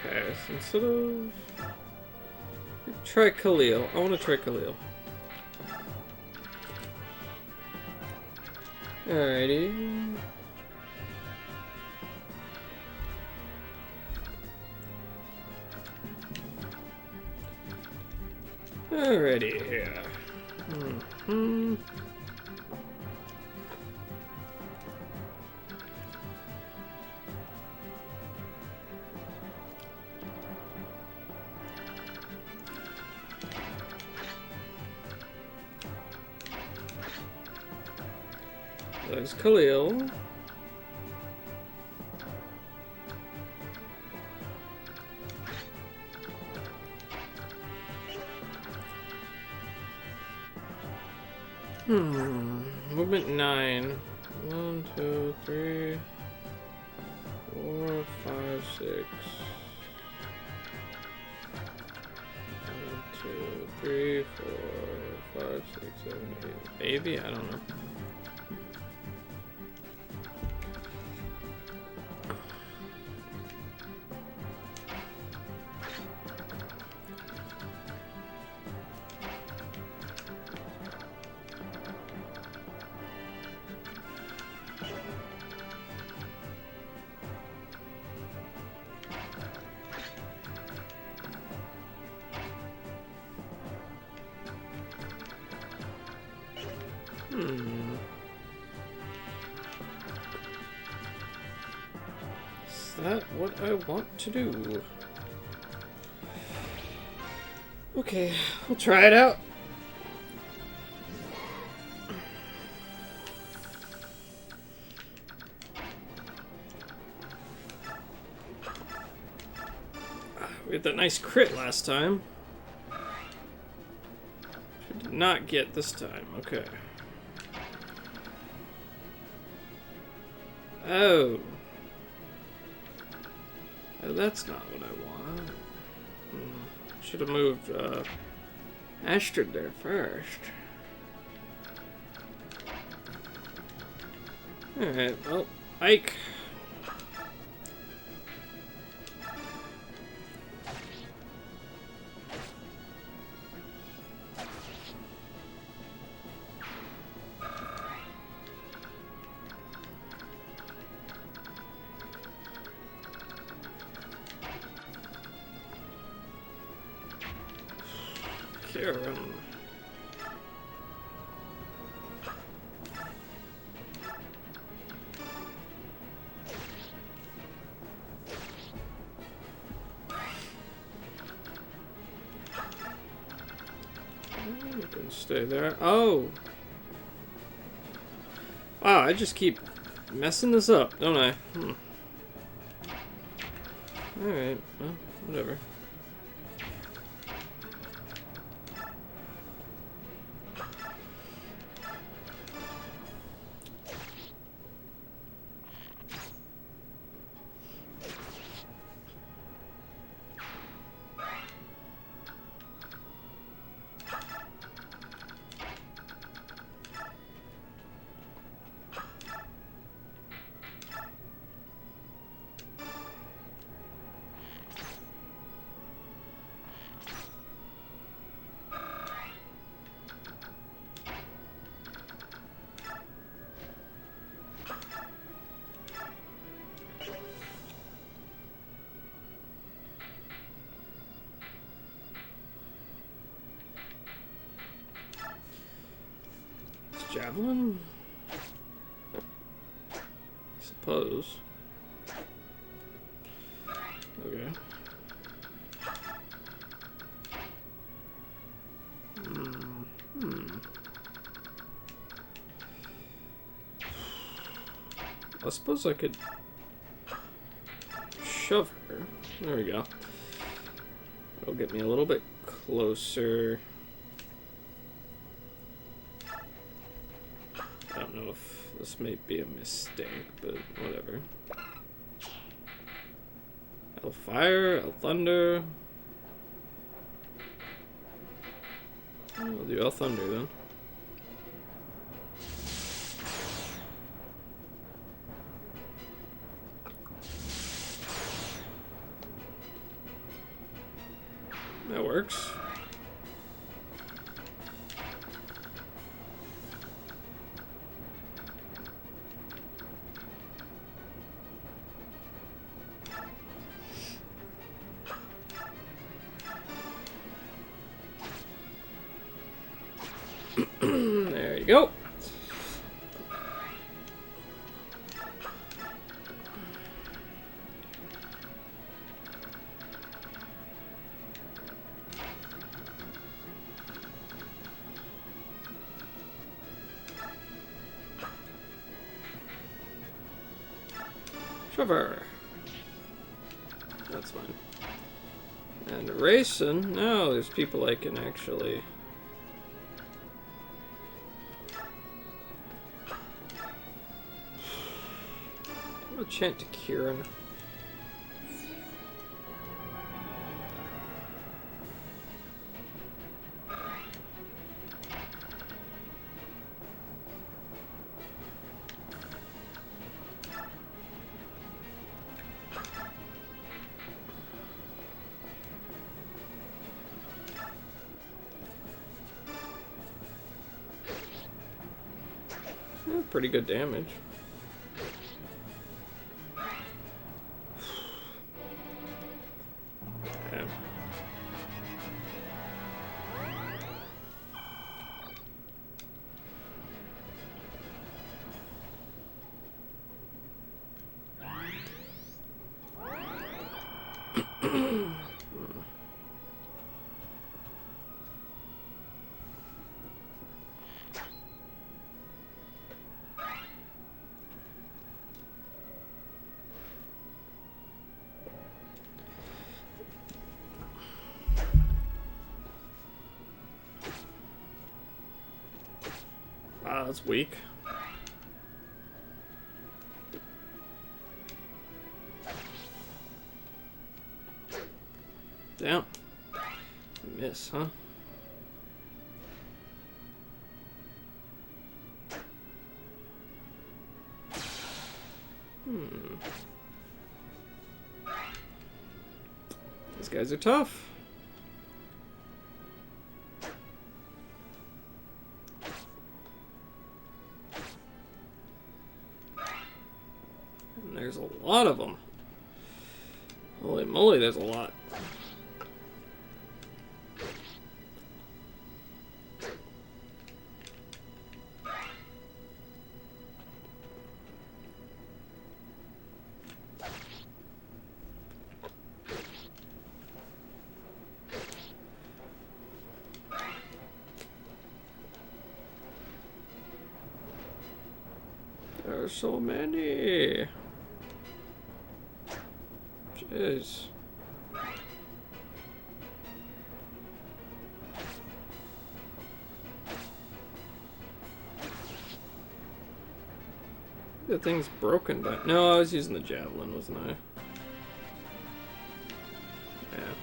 Okay, so instead of... Try Khalil. I want to try Khalil. Alrighty. Alrighty here. There's Khalil. Movement 9. 1, 2, 3, 4, 5, 6. 1, 2, 3, 4, 5, 6, 7, 8. Maybe? I don't know. Is that what I want to do? Okay, we'll try it out. We had that nice crit last time. We did not get this time. Okay. Oh. Oh, that's not what I want. Should have moved Astrid there first. Alright, well, Ike. Karen. You can stay there. Oh! Wow, I just keep messing this up, don't I? Alright, well, whatever. Javelin? I suppose. I suppose I could shove her. There we go. It'll get me a little bit closer. I don't know if this may be a mistake, but whatever. I'll fire, I'll thunder. I'll do I'll thunder then. That works. There you go. Trevor. That's fine. And racing. No, there's people I can actually. I'll chant to Kieran. Pretty good damage. Yeah. Wow, that's weak. Damn. Miss, huh? These guys are tough. And there's a lot of them. Holy moly, there's a lot. There are so many. Jeez. The thing's broken, but no, I was using the javelin, wasn't I? Yeah.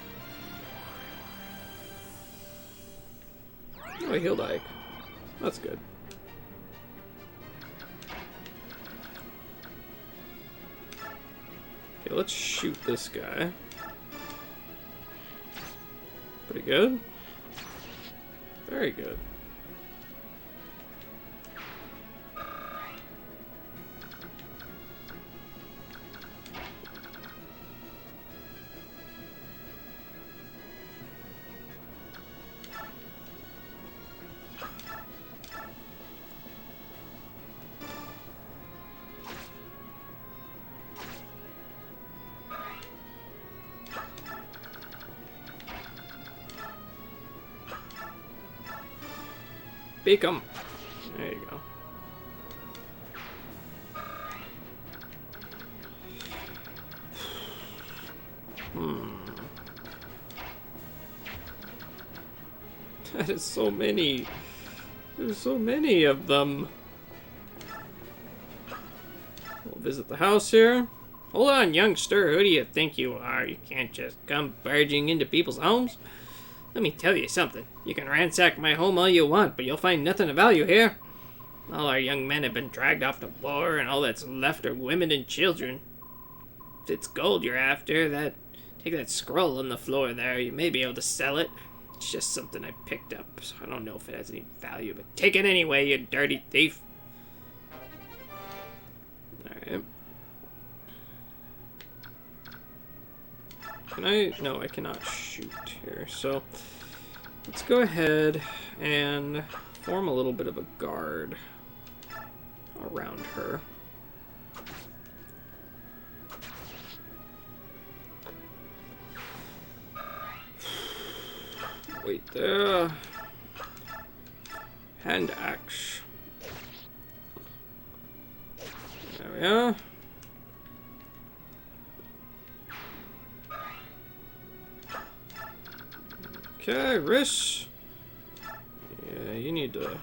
Oh, I healed Ike. That's good. Okay, let's shoot this guy. Pretty good. Very good. Beak 'em. There you go. That is so many. There's so many of them. We'll visit the house here. Hold on, youngster. Who do you think you are? You can't just come barging into people's homes. Let me tell you something. You can ransack my home all you want, but you'll find nothing of value here. All our young men have been dragged off to war, and all that's left are women and children. If it's gold you're after, take that scroll on the floor there. You may be able to sell it. It's just something I picked up, so I don't know if it has any value, but take it anyway, you dirty thief. Alright. Can I? No, I cannot shoot here, so let's go ahead and form a little bit of a guard around her. Wait there. Hand axe. There we are. Okay, Rish. Yeah, you need to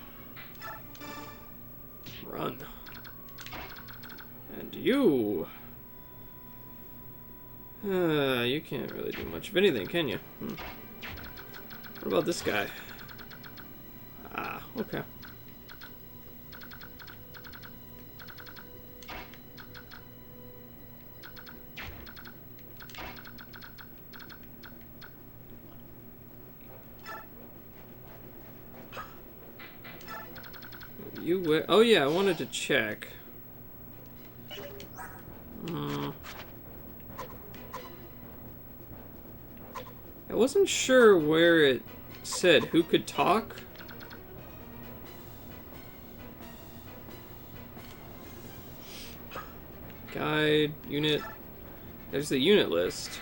run. And you. You can't really do much of anything, can you? What about this guy? Ah, okay. Oh yeah, I wanted to check. I wasn't sure where it said who could talk. Guide, unit. There's the unit list.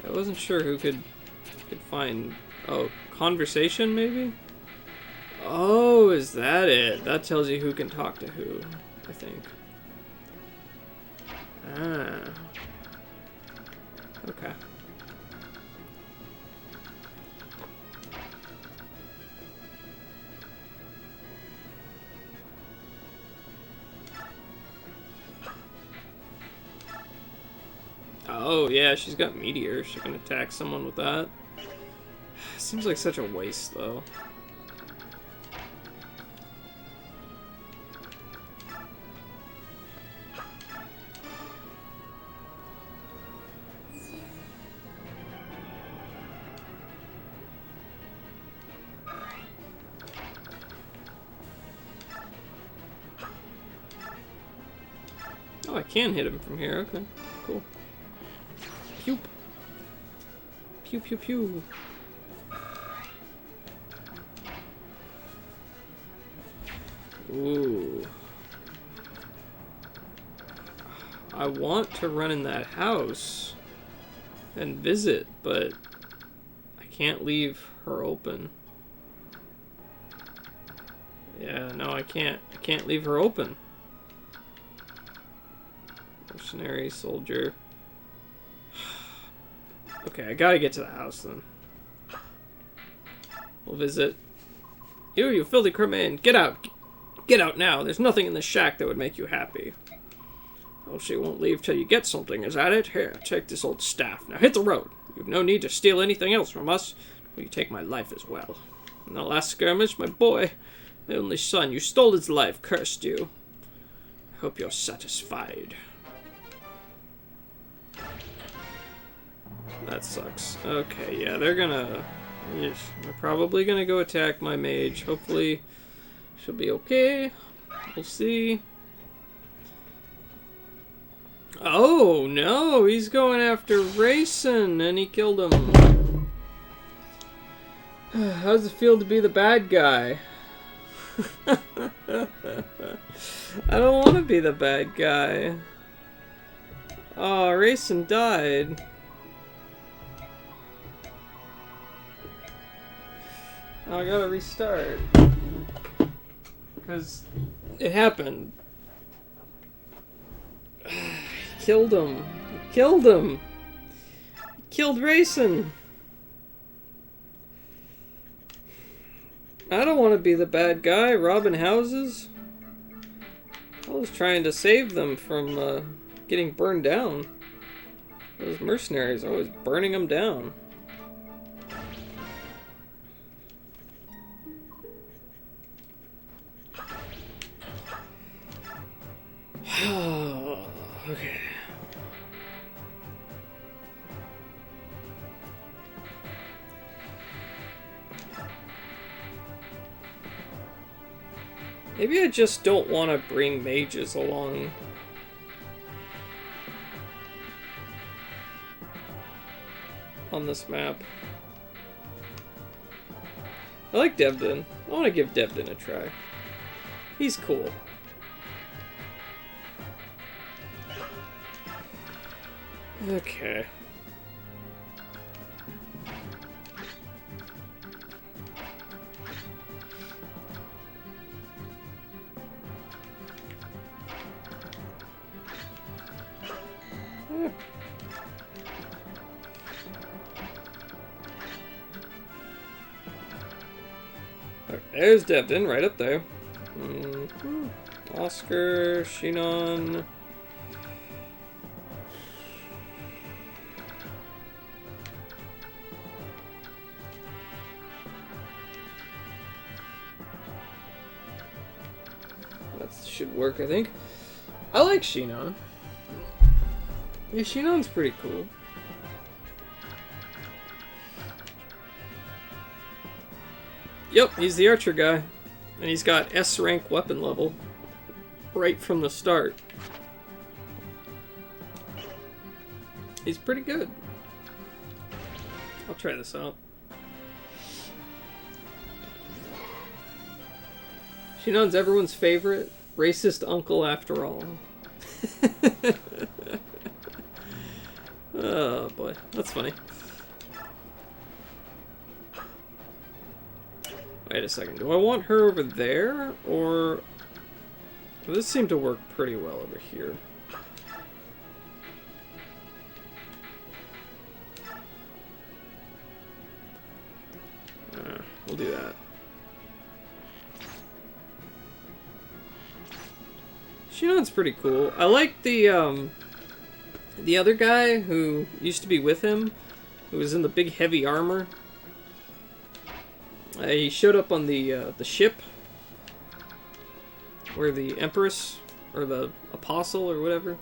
I wasn't sure who could find. Oh, conversation maybe? Oh, is that it? That tells you who can talk to who, I think. Ah. Okay. Oh, yeah, she's got meteor. She can attack someone with that. Seems like such a waste, though. Oh, I can hit him from here. Okay, cool. Pew. Pew, pew, pew. Ooh. I want to run in that house and visit, but I can't leave her open. Yeah, no, I can't. I can't leave her open. Mercenary, soldier. Okay, I gotta get to the house then. We'll visit. You filthy crewman, get out! Get out now. There's nothing in the shack that would make you happy. Oh, she won't leave till you get something, is that it? Here, take this old staff. Now hit the road. You've no need to steal anything else from us. Will you take my life as well? In the last skirmish, my boy, my only son, you stole his life, cursed you. I hope you're satisfied. That sucks. Okay, yeah, they're probably gonna go attack my mage. Hopefully she'll be okay. We'll see. Oh, no, he's going after Rayson, and he killed him. How does it feel to be the bad guy? I don't want to be the bad guy. Oh, Rayson died. Oh, I gotta restart. Because it happened Killed him. He killed him. He killed Rayson. I don't want to be the bad guy robbing houses. I was trying to save them from getting burned down. Those mercenaries are always burning them down. Okay. Maybe I just don't want to bring mages along. On this map. I like Devdin. I want to give Devdin a try. He's cool. Okay. There's Devdin, right up there. Oscar, Shinon. That should work, I think. I like Shinon. Yeah, Shinon's pretty cool. Yep, he's the archer guy. And he's got S rank weapon level right from the start. He's pretty good. I'll try this out. Shinon's everyone's favorite racist uncle after all. Oh boy, that's funny. Wait a second, do I want her over there, or... This seemed to work pretty well over here. We'll do that. Shinon's pretty cool. I like the other guy who used to be with him, who was in the big heavy armor. He showed up on the ship where the Empress, or the Apostle, or whatever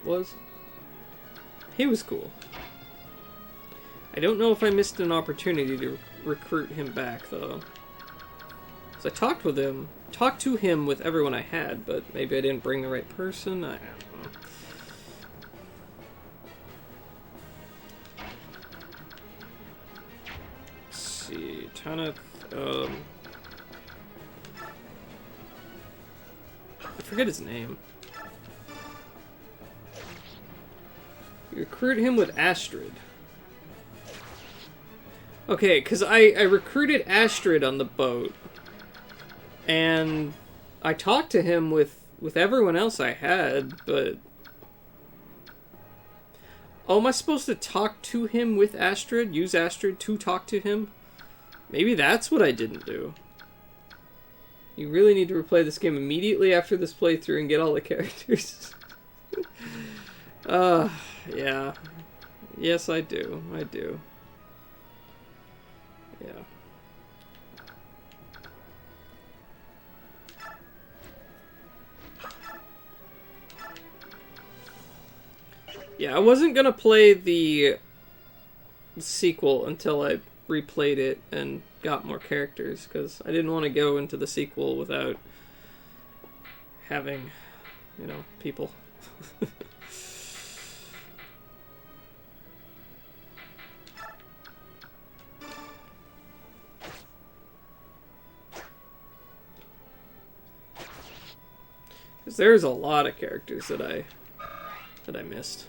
was. He was cool. I don't know if I missed an opportunity to recruit him back, though. So I talked to him with everyone I had, but maybe I didn't bring the right person. I don't know. Let's see, Tanith. I forget his name. You recruit him with Astrid. Okay, because I recruited Astrid on the boat. And I talked to him with everyone else I had, but... Oh, am I supposed to talk to him with Astrid? Use Astrid to talk to him? Maybe that's what I didn't do. You really need to replay this game immediately after this playthrough and get all the characters. Yeah. Yes, I do. I do. Yeah. Yeah, I wasn't gonna play the sequel until I replayed it and got more characters, because I didn't want to go into the sequel without having, you know, people. Because there's a lot of characters that I missed.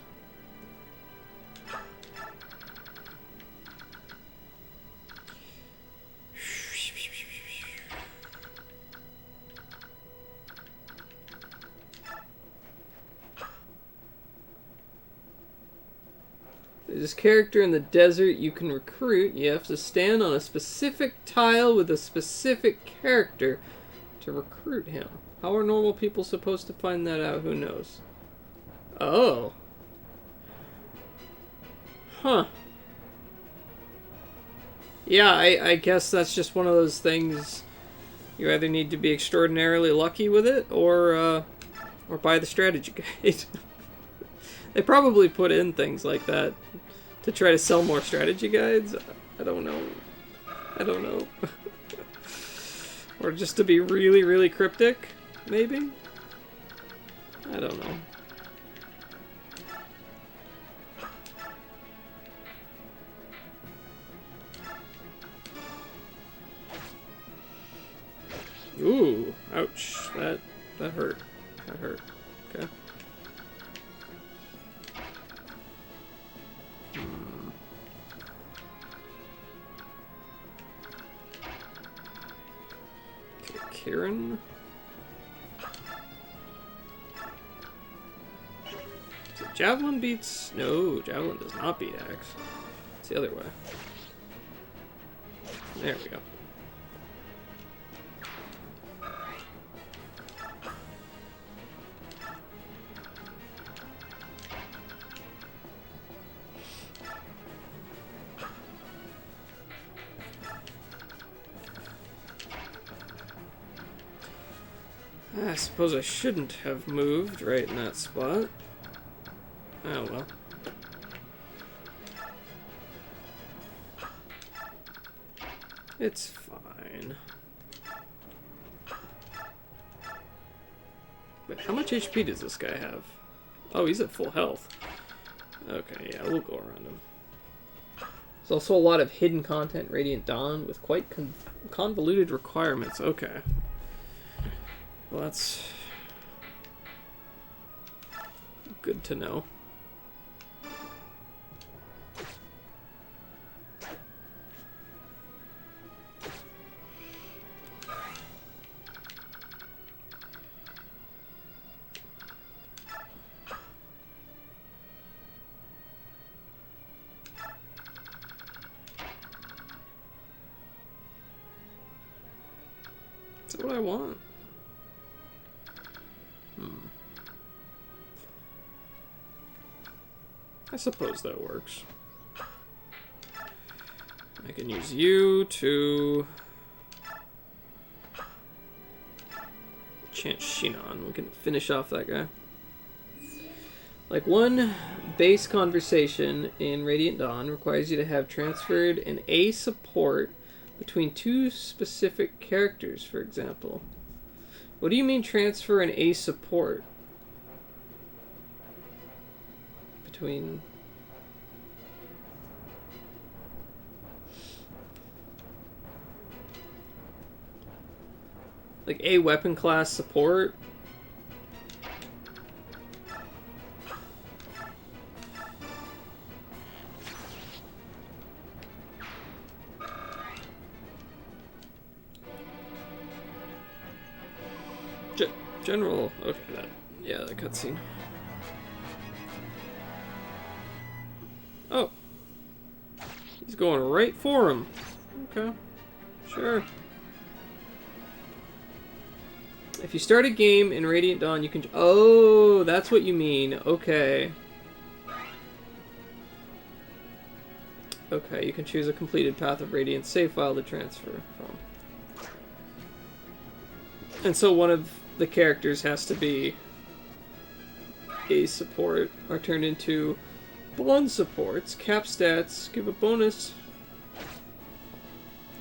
This character in the desert you can recruit. You have to stand on a specific tile with a specific character to recruit him. How are normal people supposed to find that out? Who knows? Oh. Huh. Yeah, I guess that's just one of those things. You either need to be extraordinarily lucky with it, or buy the strategy guide. They probably put in things like that to try to sell more strategy guides. I don't know. I don't know. Or just to be really, really cryptic, maybe? I don't know. Ooh, ouch. That hurt. That hurt. Okay. Kieran? So Javelin beats... No, Javelin does not beat Axe. It's the other way. There we go. I suppose I shouldn't have moved right in that spot. Oh well. It's fine. Wait, how much HP does this guy have? Oh, he's at full health. Okay, yeah, we'll go around him. There's also a lot of hidden content in Radiant Dawn with quite convoluted requirements. Okay. Well, that's good to know. Is that what I want? I suppose that works. I can use you to chant Shinon. We can finish off that guy. Like, one base conversation in Radiant Dawn requires you to have transferred an A support between two specific characters, for example. What do you mean transfer an A support? Between... like a weapon class support? General... okay, that... yeah, that cutscene. Oh. He's going right for him. Okay. Sure. If you start a game in Radiant Dawn, you can... oh, that's what you mean. Okay. Okay, you can choose a completed Path of Radiance save file to transfer from. And so one of the characters has to be a support, or turned into bond supports. Cap stats give a bonus.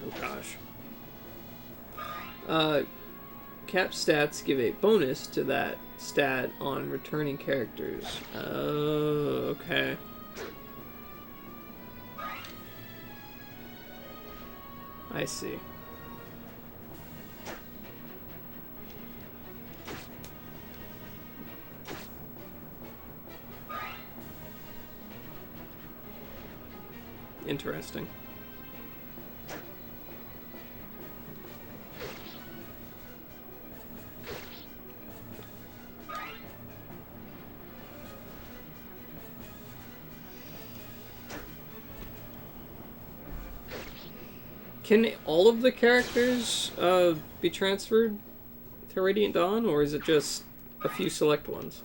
Oh gosh. Cap stats give a bonus to that stat on returning characters. Oh, okay. I see. Interesting. Can all of the characters be transferred to Radiant Dawn, or is it just a few select ones?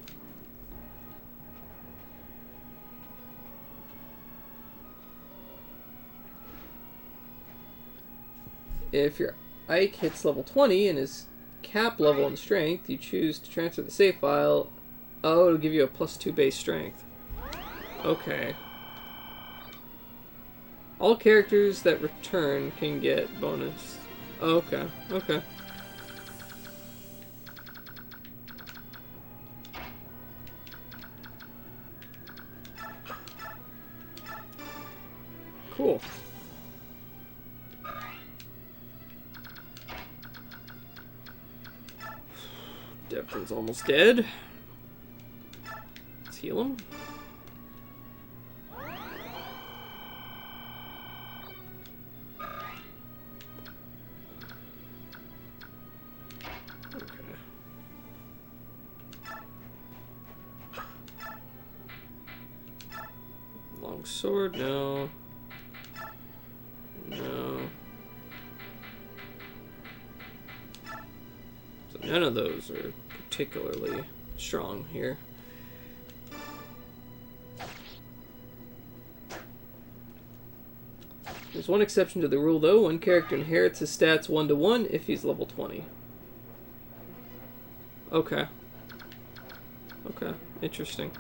If your Ike hits level 20 and is cap level in strength, you choose to transfer the save file. Oh, it'll give you a +2 base strength. Okay. All characters that return can get bonus. Okay, okay. Cool. Devlin's almost dead. Let's heal him. Okay. Long sword, no. No. So none of those are particularly strong here. There's one exception to the rule though. One character inherits his stats 1-to-1 if he's level 20. Okay. Okay. Interesting.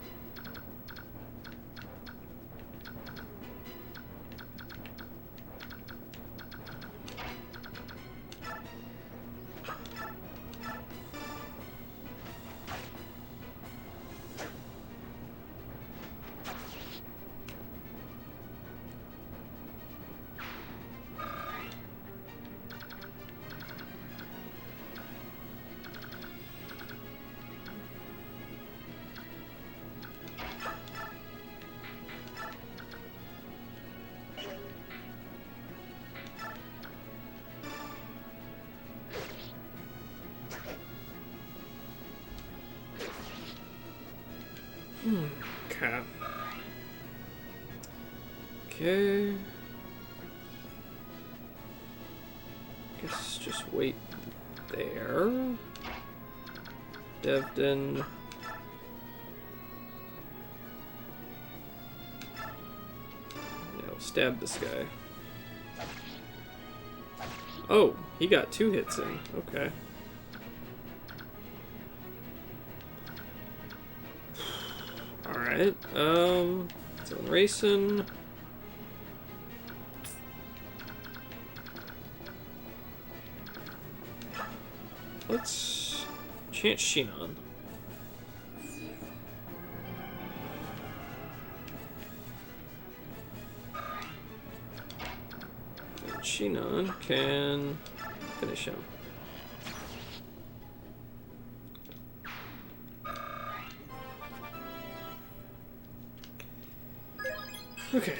Okay. Okay. Guess just wait there. Devden. Yeah, we'll stab this guy. Oh, he got 2 hits in. Okay. Alright, so in racing. Let's chant Shinon. And Shinon can finish him. Okay.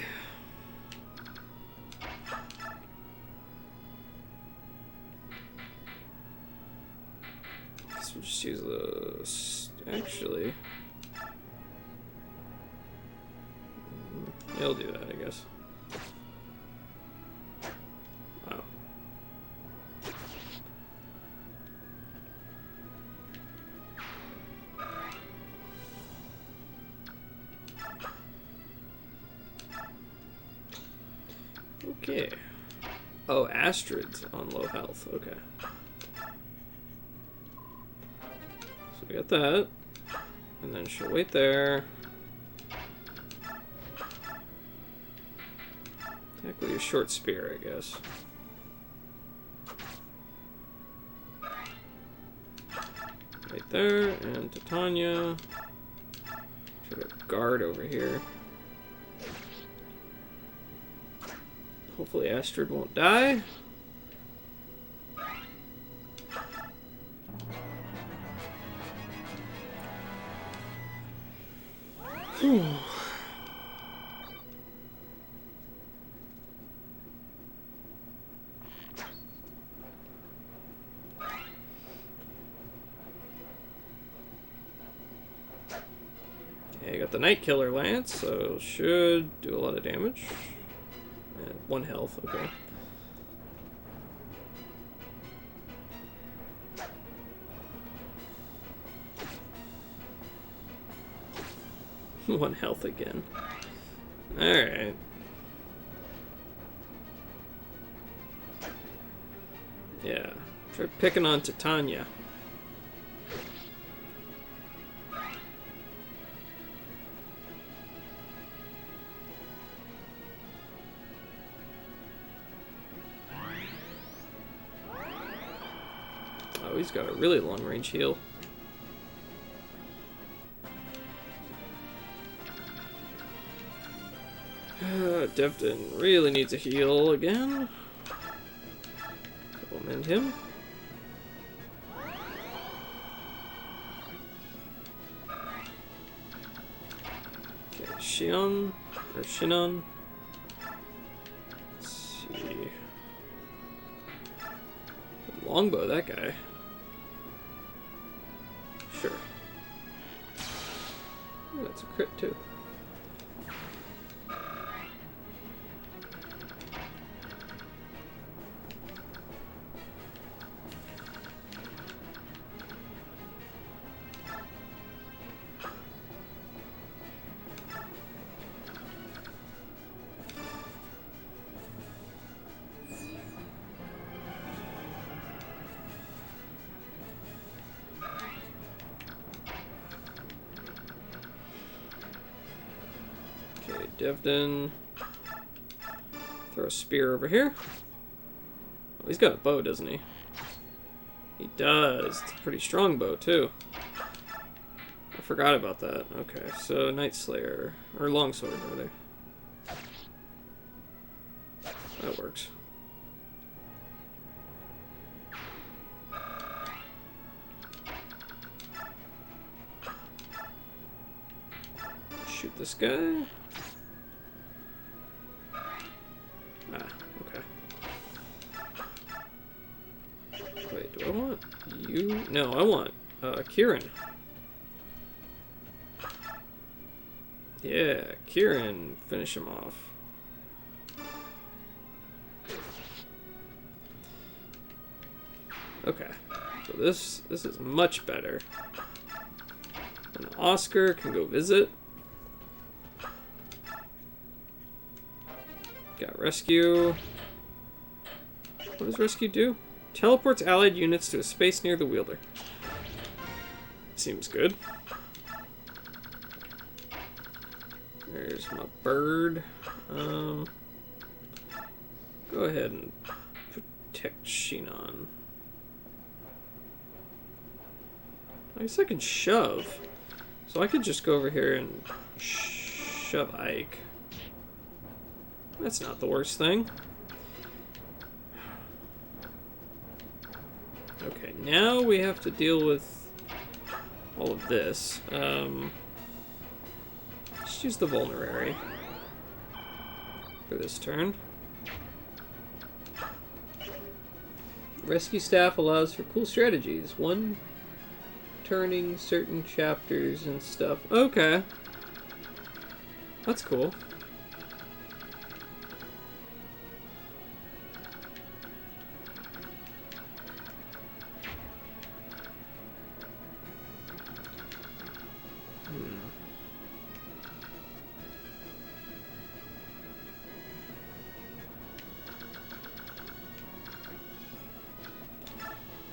Guess we'll just use this. Actually, yeah, I'll do that, I guess. Wow. Okay. Oh, Astrid's on low health. Okay. So we got that. And then she'll wait there. Attack with your short spear, I guess. Right there. And Titania. Try to guard over here. Hopefully Astrid won't die. Whew. Okay, I got the Night Killer Lance, so should do a lot of damage. And 1 health, okay. 1 health again. Alright. Yeah. Try picking on Titania. Oh, he's got a really long range heal. Devton really needs a heal again. Supplement him. Okay, Shion, or Shinon. Let's see. Longbow, that guy. Sure. Oh, that's a crit too. Okay, Devden. Throw a spear over here. Oh, he's got a bow, doesn't he? He does. It's a pretty strong bow, too. I forgot about that. Okay, so Night Slayer. Or Longsword, rather. That works. Shoot this guy. Ah, okay. Wait, do I want you? No, I want Kieran. Yeah, Kieran, finish him off. Okay, so this is much better. And Oscar can go visit. Got rescue. What does rescue do? Teleports allied units to a space near the wielder. Seems good. There's my bird. Go ahead and protect Shinon. I guess I can shove. So I could just go over here and shove Ike. That's not the worst thing. Okay, now we have to deal with all of this. Let's use the Vulnerary for this turn. Rescue Staff allows for cool strategies. One turning certain chapters and stuff. Okay. That's cool.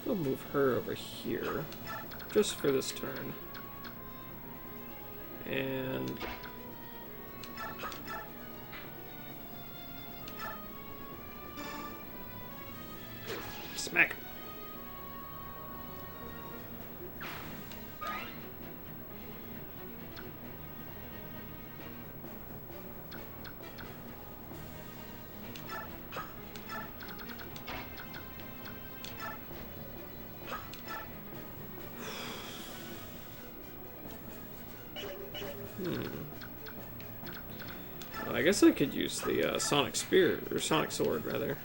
I'll move her over here, just for this turn. And... smack! I guess I could use the Sonic Spear, or Sonic Sword, rather,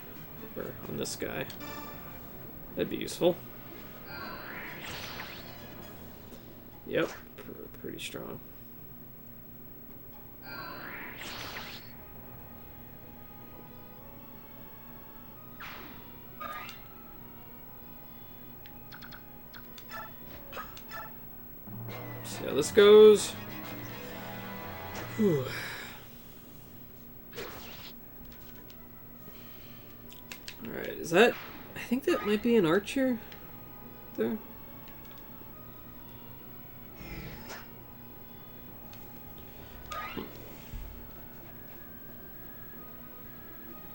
over on this guy. That'd be useful. Yep, pretty strong. See how this goes. Whew. Alright, is that... I think that might be an archer there.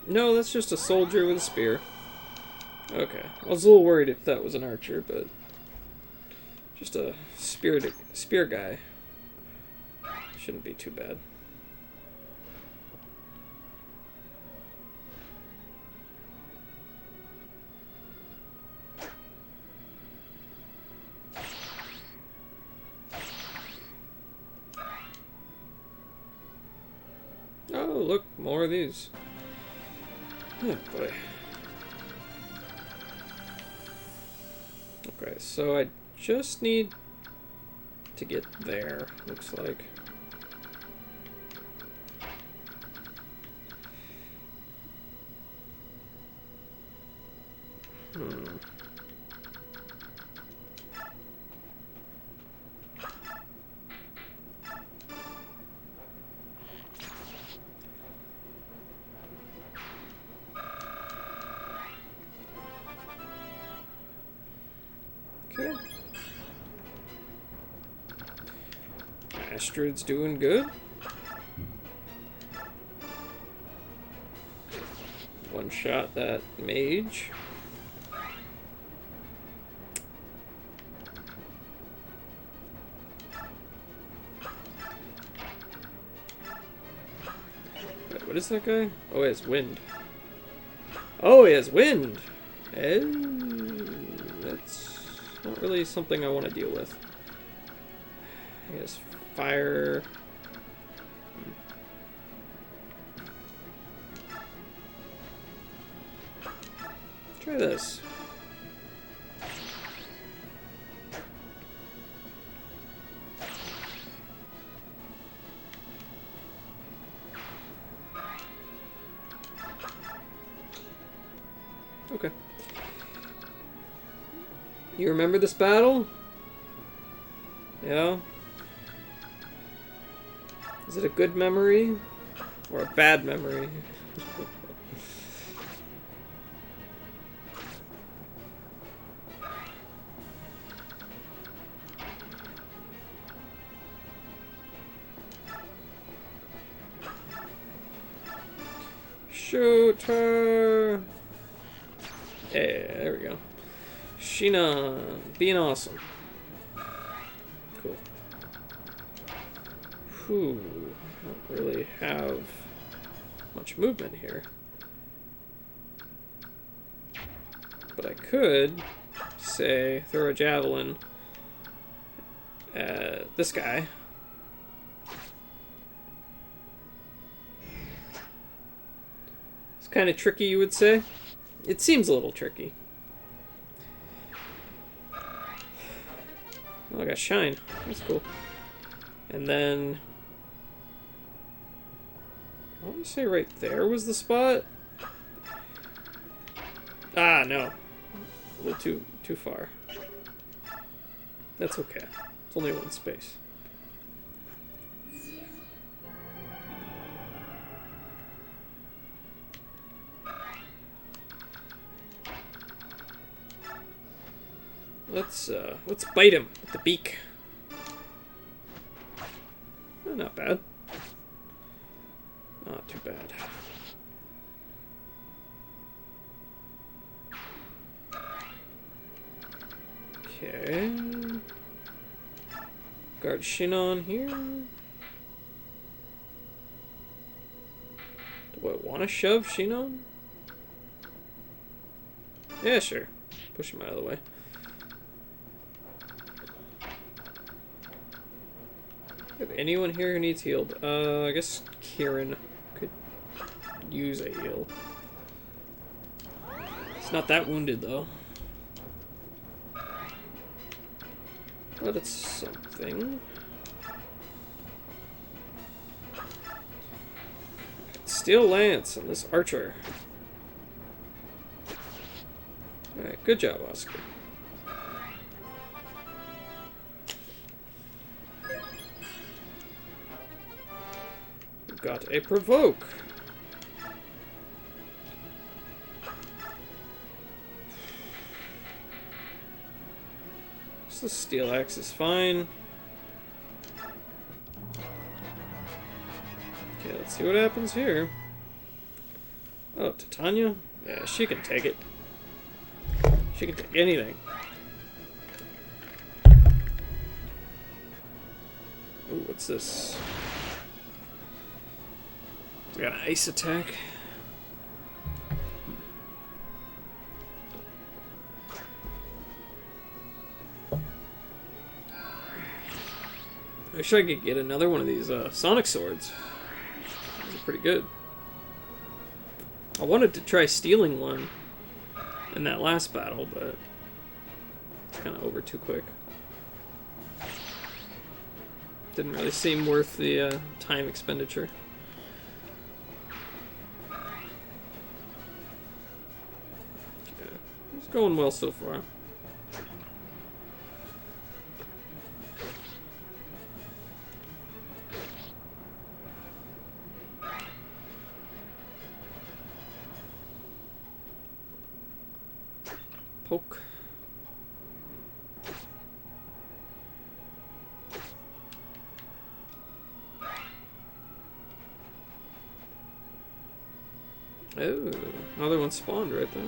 No, that's just a soldier with a spear. Okay, I was a little worried if that was an archer, but just a spear guy. Shouldn't be too bad. Oh, look, more of these. Oh boy. Okay, so I just need to get there, looks like. Okay. Astrid's doing good. One shot that mage. Wait, what is that guy? Oh, he has wind. Oh, he has wind! That's not really something I want to deal with. He has fire. Try this. Okay. You remember this battle? Yeah? Is it a good memory? Or a bad memory? Shoot her! Yeah, there we go. Sheena, being awesome. Cool. Whew, don't really have much movement here. But I could, say, throw a javelin at this guy. It's kind of tricky, you would say. It seems a little tricky. Oh, I got shine. That's cool. And then... I want to say right there was the spot. Ah, no. A little too far. That's okay. It's only one space. Let's bite him with the beak. Oh, not bad. Not too bad. Okay. Guard Shinon here. Do I want to shove Shinon? Yeah, sure. Push him out of the way. Have anyone here who needs healed? I guess Kieran could use a heal. It's not that wounded though. But it's something. Steel Lance and this archer. Alright, good job, Oscar. got a provoke. So the steel axe is fine. Okay, let's see what happens here. Oh, Titania? Yeah, she can take it. She can take anything. Ooh, what's this? We got an ice attack. I wish I could get another one of these sonic swords. These are pretty good. I wanted to try stealing one in that last battle, but it's kind of over too quick. Didn't really seem worth the time expenditure. Okay. It's going well so far. Poke. Oh, another one spawned right there.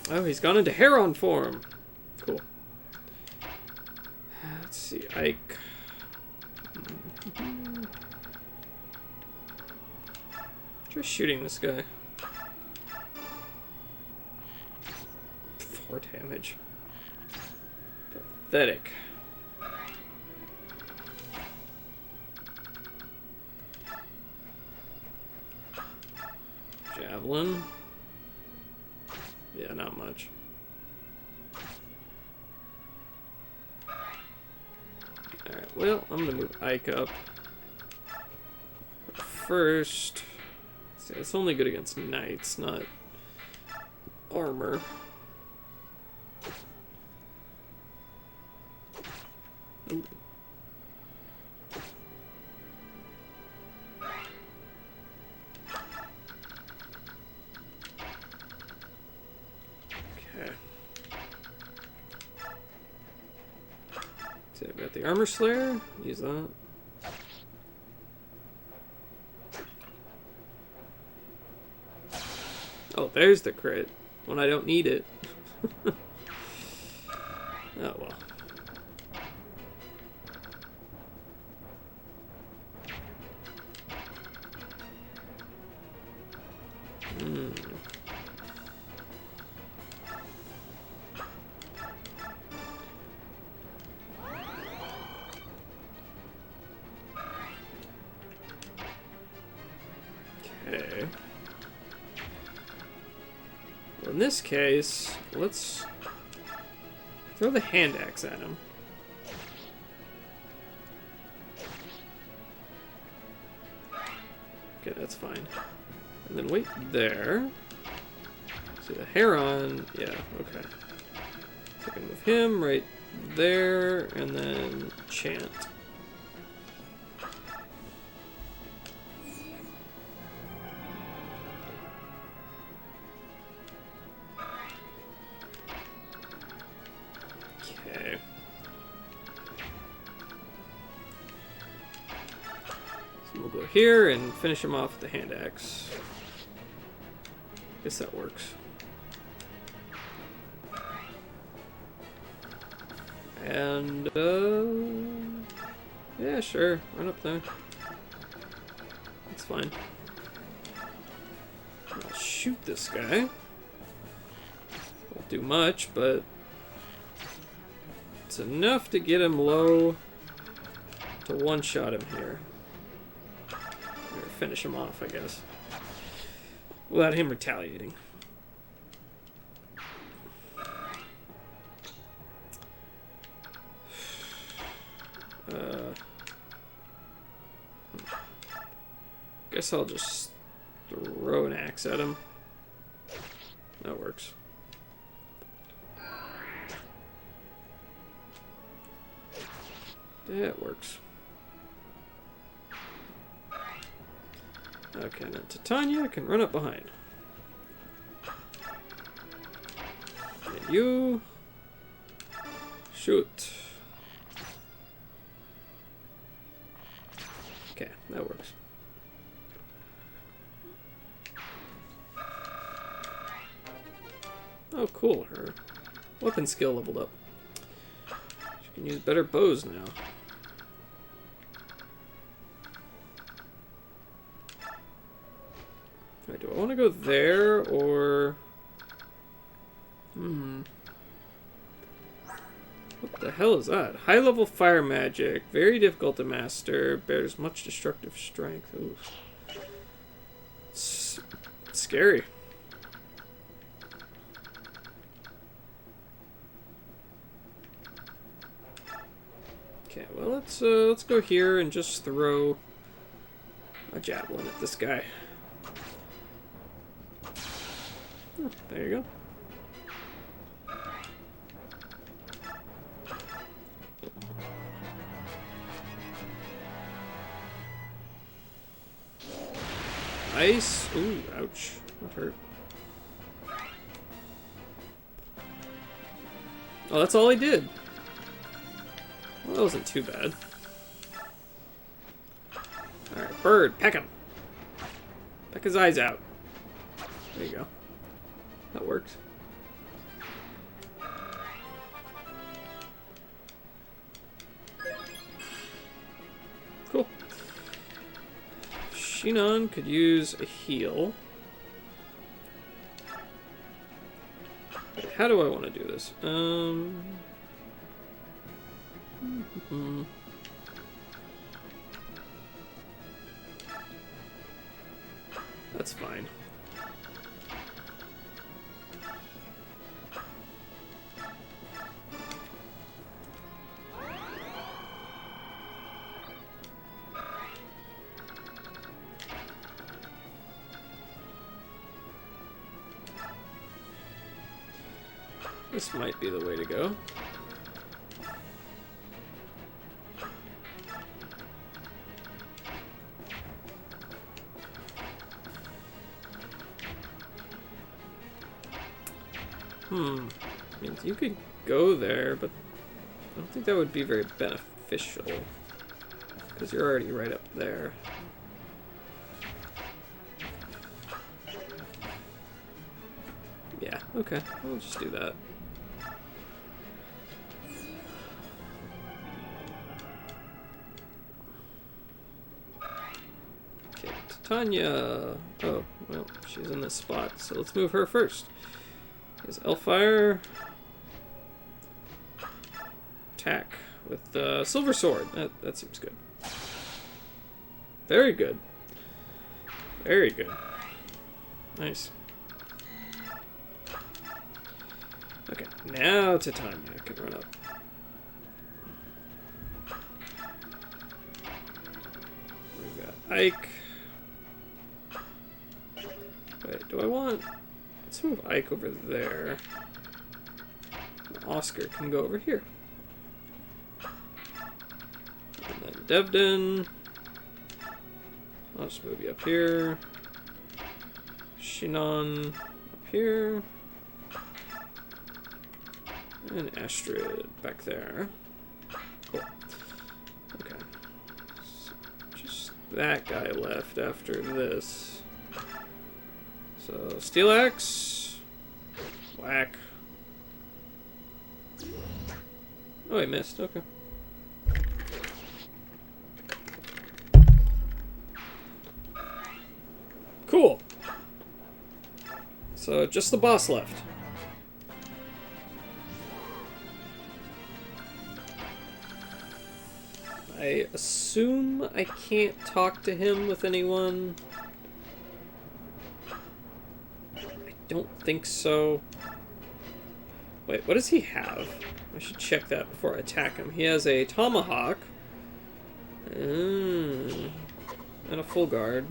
Oh, he's gone into Heron form. Cool. Let's see, Ike. Try shooting this guy. 4 damage. Pathetic. Javelin. Yeah, not much. Alright, well, I'm gonna move Ike up. But first, see, it's only good against knights, not armor. Ooh. Okay. So I've got the Armor Slayer. Use that. Oh, there's the crit. When I don't need it. Oh well. Okay. Well, in this case, let's throw the hand axe at him. Okay, that's fine. And then wait there. See the Heron, yeah, okay. So I can move him right there, and then chant. Okay. So we'll go here and finish him off with the hand axe. Guess that works. And, yeah, sure. Run up there. That's fine. I'll shoot this guy. Won't do much, but it's enough to get him low to one-shot him here. Or finish him off, I guess. Without him retaliating. Guess I'll just throw an axe at him. That works. Yeah, it works. Okay, now Titania can run up behind. And you... shoot. Okay, that works. Oh, cool. Her weapon skill leveled up. She can use better bows now. Alright, do I want to go there, or... What the hell is that? High-level fire magic. Very difficult to master. Bears much destructive strength. Ooh. It's scary. Okay, well, let's go here and just throw a javelin at this guy. Oh, there you go. Ice. Ooh, ouch. That hurt. Oh, that's all he did. Well, that wasn't too bad. Alright, bird, peck him. Peck his eyes out. There you go. That works. Cool. Shinon could use a heal. Wait, how do I want to do this? That's fine. This might be the way to go. I mean, you could go there, but I don't think that would be very beneficial, because you're already right up there. Yeah, okay, we'll just do that. Okay, Titania. Oh, well, she's in this spot, so let's move her first. Is Elfire attack with the silver sword. That seems good. Very good. Very good. Nice. Okay, now Titania can run up. We've got Ike. Wait, do I want... Let's move Ike over there. Oscar can go over here. And then Devden. I'll just move you up here. Shinon up here. And Astrid back there. Cool. Okay. So just that guy left after this. So, Steel Axe. Whack. Oh, I missed. Okay. Cool. So, just the boss left. I assume I can't talk to him with anyone. Don't think so. Wait, what does he have? I should check that before I attack him. He has a tomahawk. And a full guard.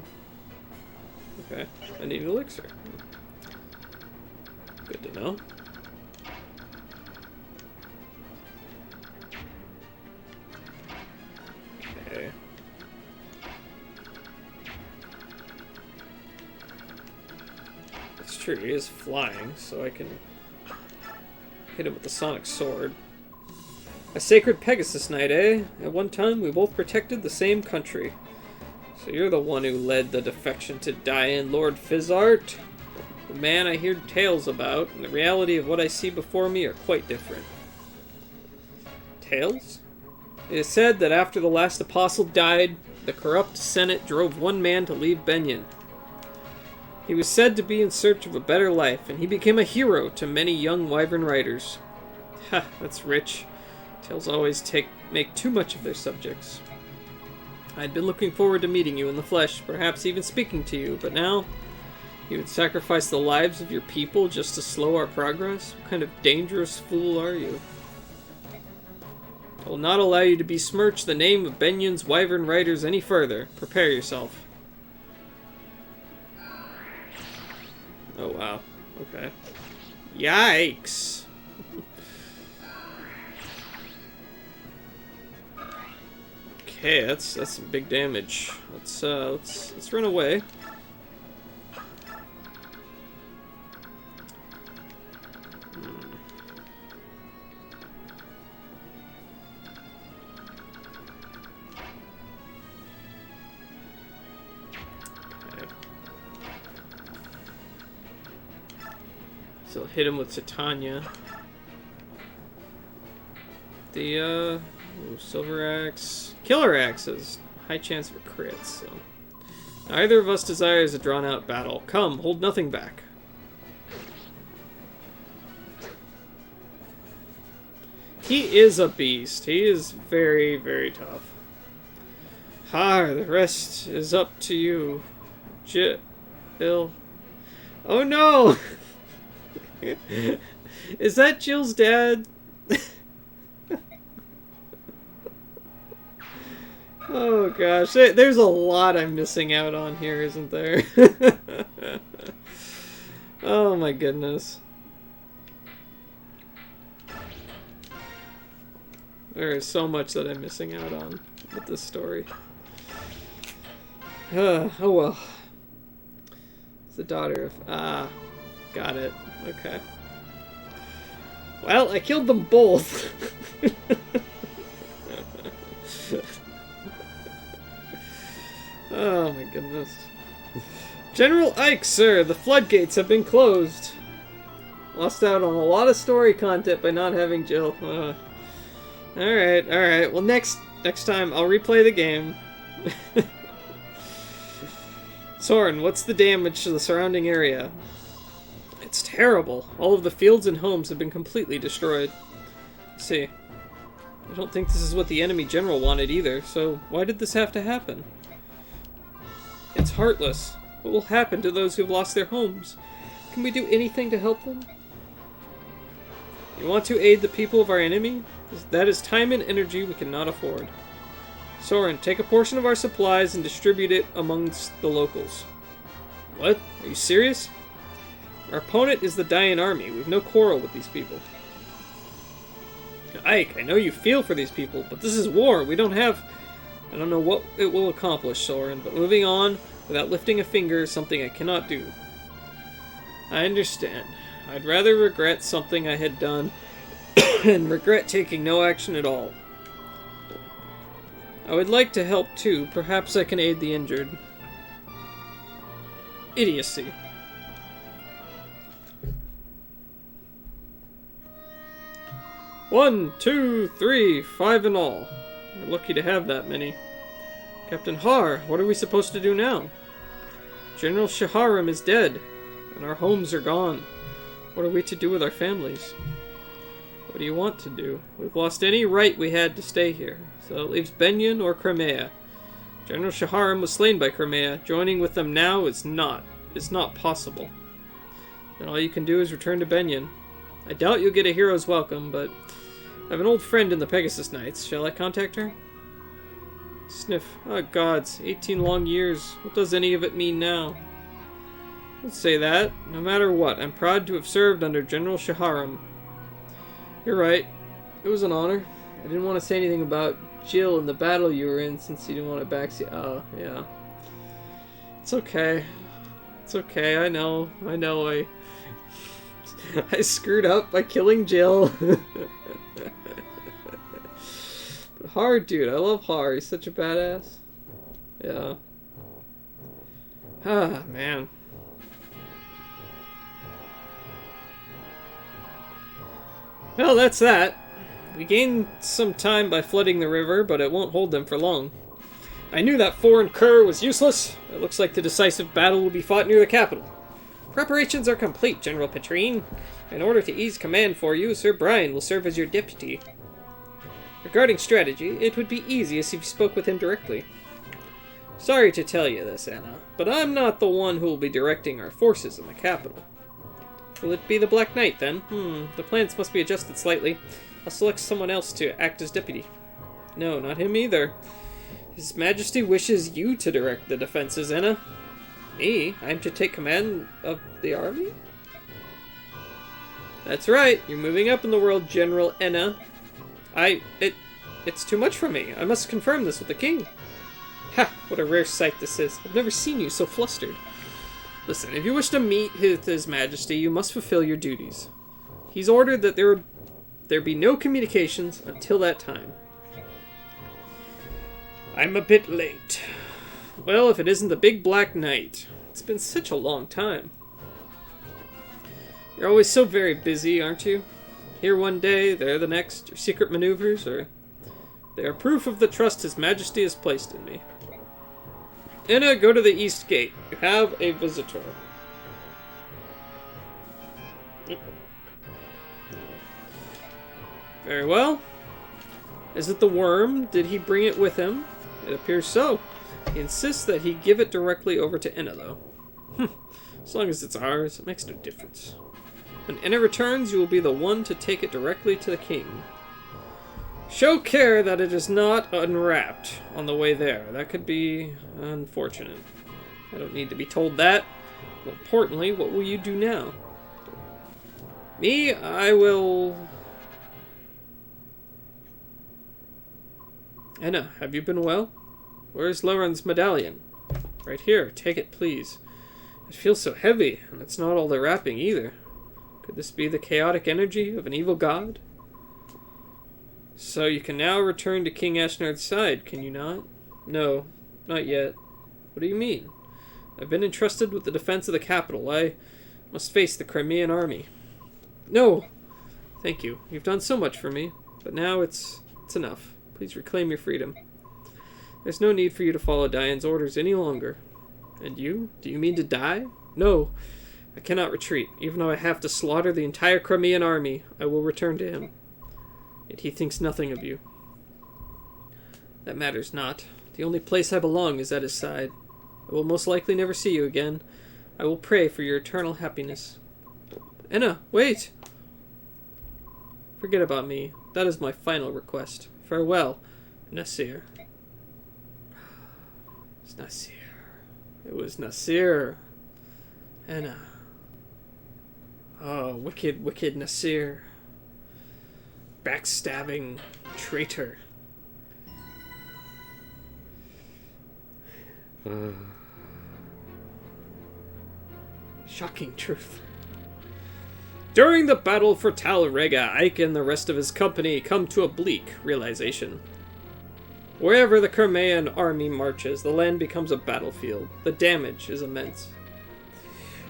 Okay, I need an elixir. Good to know. Okay. Sure, he is flying, so I can hit him with the sonic sword. A sacred Pegasus Knight, eh? At one time, we both protected the same country. So you're the one who led the defection to Dian, Lord Fizzart. The man I hear tales about, and the reality of what I see before me are quite different. Tales? It is said that after the last apostle died, the corrupt Senate drove one man to leave Benyon. He was said to be in search of a better life, and he became a hero to many young wyvern riders. Ha, that's rich. Tales always make too much of their subjects. I'd been looking forward to meeting you in the flesh, perhaps even speaking to you, but now you would sacrifice the lives of your people just to slow our progress? What kind of dangerous fool are you? I will not allow you to besmirch the name of Benyon's wyvern riders any further. Prepare yourself. Oh, wow. Okay. Yikes. Okay, that's some big damage. Let's run away. So hit him with Titania. The Silver Axe. Killer Axes. High chance for crits, so. Neither of us desires a drawn-out battle. Come, hold nothing back. He is a beast. He is very, very tough. The rest is up to you. Bill. Oh no! Is that Jill's dad? Oh gosh, there's a lot I'm missing out on here, isn't there? Oh my goodness. There is so much that I'm missing out on with this story. Oh well. It's the daughter of... got it. Okay. Well, I killed them both. Oh my goodness. General Ike, sir, the floodgates have been closed. Lost out on a lot of story content by not having Jill. Alright, alright. Well, next time I'll replay the game. Soren, what's the damage to the surrounding area? It's terrible. All of the fields and homes have been completely destroyed. Let's see. I don't think this is what the enemy general wanted either, so why did this have to happen? It's heartless. What will happen to those who've lost their homes? Can we do anything to help them? You want to aid the people of our enemy? That is time and energy we cannot afford. Soren, take a portion of our supplies and distribute it amongst the locals. What? Are you serious? Our opponent is the Dian army. We've no quarrel with these people. Ike, I know you feel for these people, but this is war. We don't have... I don't know what it will accomplish, Soren, but moving on without lifting a finger is something I cannot do. I understand. I'd rather regret something I had done and regret taking no action at all. I would like to help too. Perhaps I can aid the injured. Idiocy. One, two, three, 5 in all. We're lucky to have that many. Captain Har, what are we supposed to do now? General Shaharim is dead, and our homes are gone. What are we to do with our families? What do you want to do? We've lost any right we had to stay here, so it leaves Benyon or Crimea. General Shaharim was slain by Crimea. Joining with them now is not possible. Then all you can do is return to Benyon. I doubt you'll get a hero's welcome, but I have an old friend in the Pegasus Knights. Shall I contact her? Sniff. Oh gods, 18 long years. What does any of it mean now? Let's say that. No matter what, I'm proud to have served under General Shaharim. You're right. It was an honor. I didn't want to say anything about Jill and the battle you were in since you didn't want to backseat. Oh, yeah. It's okay. It's okay, I know, I screwed up by killing Jill. But Har, dude, I love Har, he's such a badass. Yeah. Ah, man. Well, that's that. We gained some time by flooding the river, but it won't hold them for long. I knew that foreign cur was useless. It looks like the decisive battle will be fought near the capital. Preparations are complete, General Petrine. In order to ease command for you, Sir Brian will serve as your deputy. Regarding strategy, it would be easiest if you spoke with him directly. Sorry to tell you this, Anna, but I'm not the one who will be directing our forces in the capital. Will it be the Black Knight, then? The plans must be adjusted slightly. I'll select someone else to act as deputy. No, not him either. His Majesty wishes you to direct the defenses, Anna. Me? I'm to take command of the army? That's right. You're moving up in the world, General Enna. It's too much for me. I must confirm this with the king. Ha! What a rare sight this is. I've never seen you so flustered. Listen, if you wish to meet His Majesty, you must fulfill your duties. He's ordered that there be no communications until that time. I'm a bit late. Well, if it isn't the big Black Knight. It's been such a long time. You're always so very busy, aren't you? Here one day, there the next. Your secret maneuvers, they are proof of the trust His Majesty has placed in me. Anna, go to the East Gate. You have a visitor. Very well. Is it the worm? Did he bring it with him? It appears so. He insists that he give it directly over to Enna, though. As long as it's ours, it makes no difference. When Enna returns, you will be the one to take it directly to the king. Show care that it is not unwrapped on the way there. That could be unfortunate. I don't need to be told that. More importantly, what will you do now? Me, I will... Enna, have you been well? Where's Lauren's medallion? Right here, take it, please. It feels so heavy, and it's not all the wrapping either. Could this be the chaotic energy of an evil god? So you can now return to King Ashnard's side, can you not? No, not yet. What do you mean? I've been entrusted with the defense of the capital. I must face the Crimean army. No! Thank you. You've done so much for me. But now it's enough. Please reclaim your freedom. There's no need for you to follow Diane's orders any longer. And you? Do you mean to die? No. I cannot retreat. Even though I have to slaughter the entire Crimean army, I will return to him. Yet he thinks nothing of you. That matters not. The only place I belong is at his side. I will most likely never see you again. I will pray for your eternal happiness. Enna, wait! Forget about me. That is my final request. Farewell, Nasir. It's Nasir. It was Nasir. Enna. Oh, wicked, wicked Nasir. Backstabbing traitor. Shocking truth. During the battle for Tal Rega, Ike and the rest of his company come to a bleak realization. Wherever the Crimean army marches, the land becomes a battlefield. The damage is immense.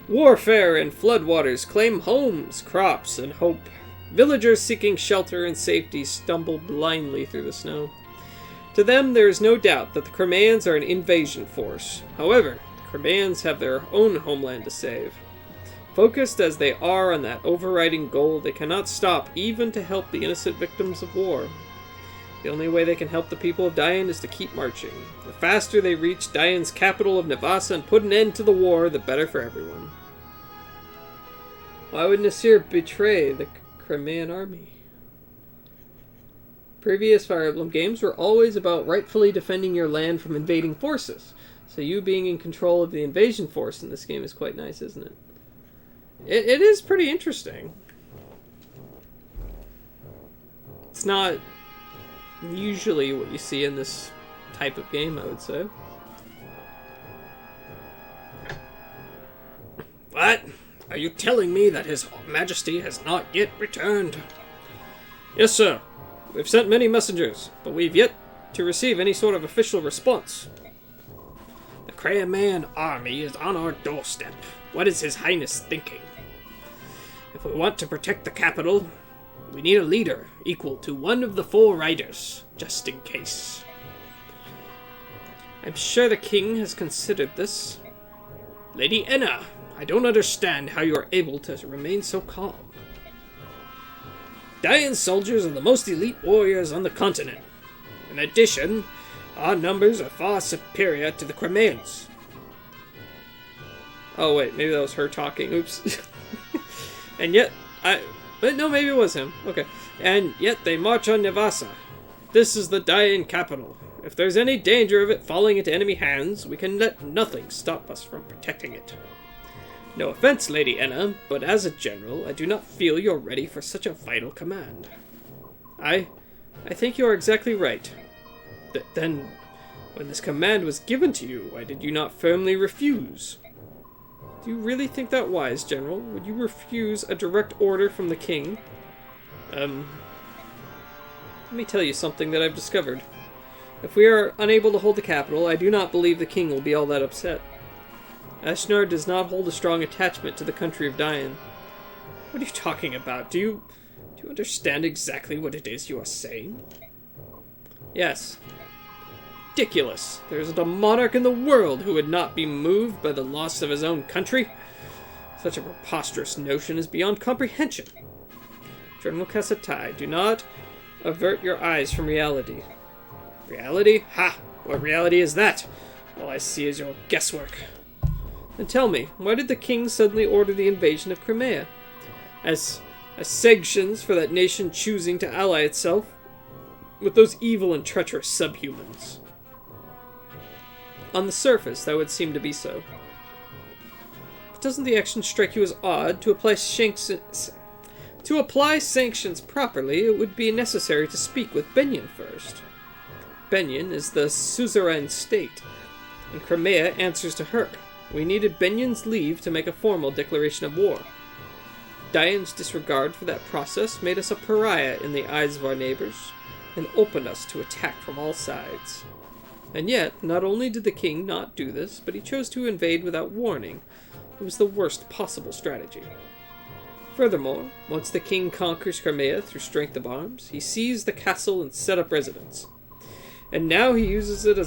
Warfare and floodwaters claim homes, crops, and hope. Villagers seeking shelter and safety stumble blindly through the snow. To them, there is no doubt that the Crimeans are an invasion force. However, the Crimeans have their own homeland to save. Focused as they are on that overriding goal, they cannot stop even to help the innocent victims of war. The only way they can help the people of Diane is to keep marching. The faster they reach Diane's capital of Navassa and put an end to the war, the better for everyone. Why would Nasir betray the Crimean army? Previous Fire Emblem games were always about rightfully defending your land from invading forces. So you being in control of the invasion force in this game is quite nice, isn't it? It is pretty interesting. It's not usually what you see in this type of game, I would say. Are you telling me that His Majesty has not yet returned? Yes, sir. We've sent many messengers, but we've yet to receive any sort of official response. The Crayman army is on our doorstep. What is His Highness thinking? If we want to protect the capital, we need a leader equal to one of the 4 riders, just in case. I'm sure the king has considered this. Lady Enna, I don't understand how you are able to remain so calm. Diane's soldiers are the most elite warriors on the continent. In addition, our numbers are far superior to the Cremains. Oh wait, maybe that was her talking. Oops. And yet, but no, maybe it was him. Okay. And yet they march on Nevasa. This is the Diane capital. If there's any danger of it falling into enemy hands, we can let nothing stop us from protecting it. No offense, Lady Enna, but as a general, I do not feel you're ready for such a vital command. I think you are exactly right. Then, when this command was given to you, why did you not firmly refuse? Do you really think that wise, General? Would you refuse a direct order from the king? Let me tell you something that I've discovered. If we are unable to hold the capital, I do not believe the king will be all that upset. Ashnard does not hold a strong attachment to the country of Diane. What are you talking about? Do you understand exactly what it is you are saying? Yes. Ridiculous. There isn't a monarch in the world who would not be moved by the loss of his own country. Such a preposterous notion is beyond comprehension. General Kassatai, do not avert your eyes from reality. Reality? Ha! What reality is that? All I see is your guesswork. Then tell me, why did the king suddenly order the invasion of Crimea? As sanctions for that nation choosing to ally itself with those evil and treacherous subhumans. On the surface, that would seem to be so. But doesn't the action strike you as odd? To apply sanctions properly, it would be necessary to speak with Benyon first. Benyon is the suzerain state, and Crimea answers to her. We needed Benyon's leave to make a formal declaration of war. Diane's disregard for that process made us a pariah in the eyes of our neighbors, and opened us to attack from all sides. And yet, not only did the king not do this, but he chose to invade without warning. It was the worst possible strategy. Furthermore, once the king conquers Crimea through strength of arms, he seized the castle and set up residence. And now he uses it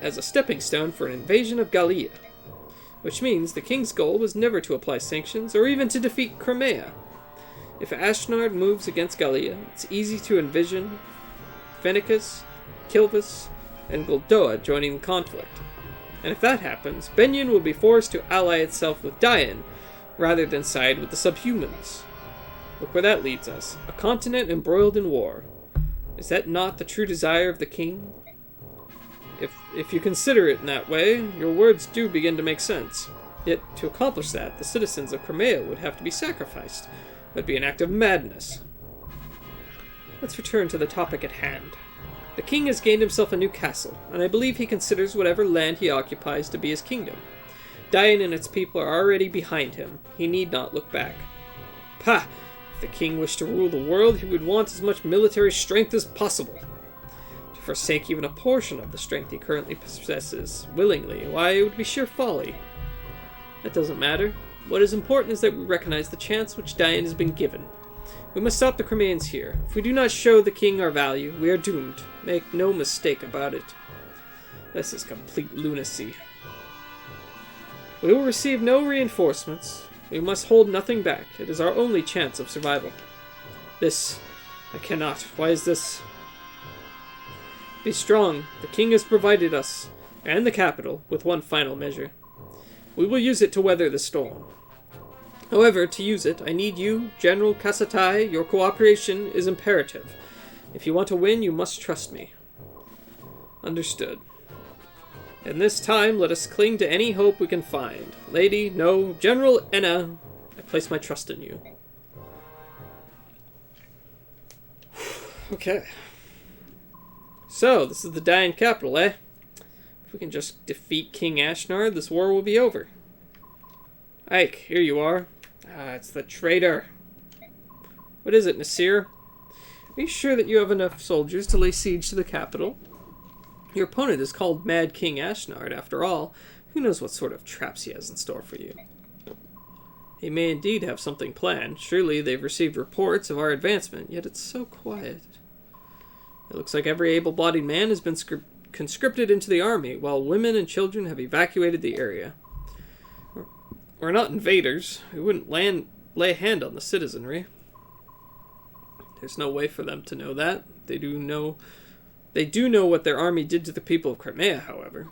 as a stepping stone for an invasion of Gallia. Which means the king's goal was never to apply sanctions, or even to defeat Crimea. If Ashnard moves against Gallia, it's easy to envision Fenicus, Kilvis, and Goldoa joining the conflict. And if that happens, Benyon will be forced to ally itself with Diane, rather than side with the subhumans. Look where that leads us. A continent embroiled in war. Is that not the true desire of the king? If you consider it in that way, your words do begin to make sense. Yet, to accomplish that, the citizens of Crimea would have to be sacrificed. It would be an act of madness. Let's return to the topic at hand. The king has gained himself a new castle, and I believe he considers whatever land he occupies to be his kingdom. Diane and its people are already behind him. He need not look back. Pah! If the king wished to rule the world, he would want as much military strength as possible. To forsake even a portion of the strength he currently possesses willingly, why, it would be sheer folly. That doesn't matter. What is important is that we recognize the chance which Diane has been given. We must stop the Crimeans here. If we do not show the king our value, we are doomed. Make no mistake about it. This is complete lunacy. We will receive no reinforcements. We must hold nothing back. It is our only chance of survival. This... I cannot. Why is this? Be strong. The king has provided us, and the capital, with one final measure. We will use it to weather the storm. However, to use it, I need you, General Kassatai. Your cooperation is imperative. If you want to win, you must trust me. Understood. In this time, let us cling to any hope we can find. Lady, no, General Enna, I place my trust in you. Okay. So, this is the Diane capital, eh? If we can just defeat King Ashnard, this war will be over. Ike, here you are. Ah, it's the traitor. What is it, Nasir? Are you sure that you have enough soldiers to lay siege to the capital? Your opponent is called Mad King Ashnard, after all. Who knows what sort of traps he has in store for you? He may indeed have something planned. Surely they've received reports of our advancement, yet it's so quiet. It looks like every able-bodied man has been conscripted into the army, while women and children have evacuated the area. We're not invaders. We wouldn't lay a hand on the citizenry. There's no way for them to know that. They do know what their army did to the people of Crimea, however.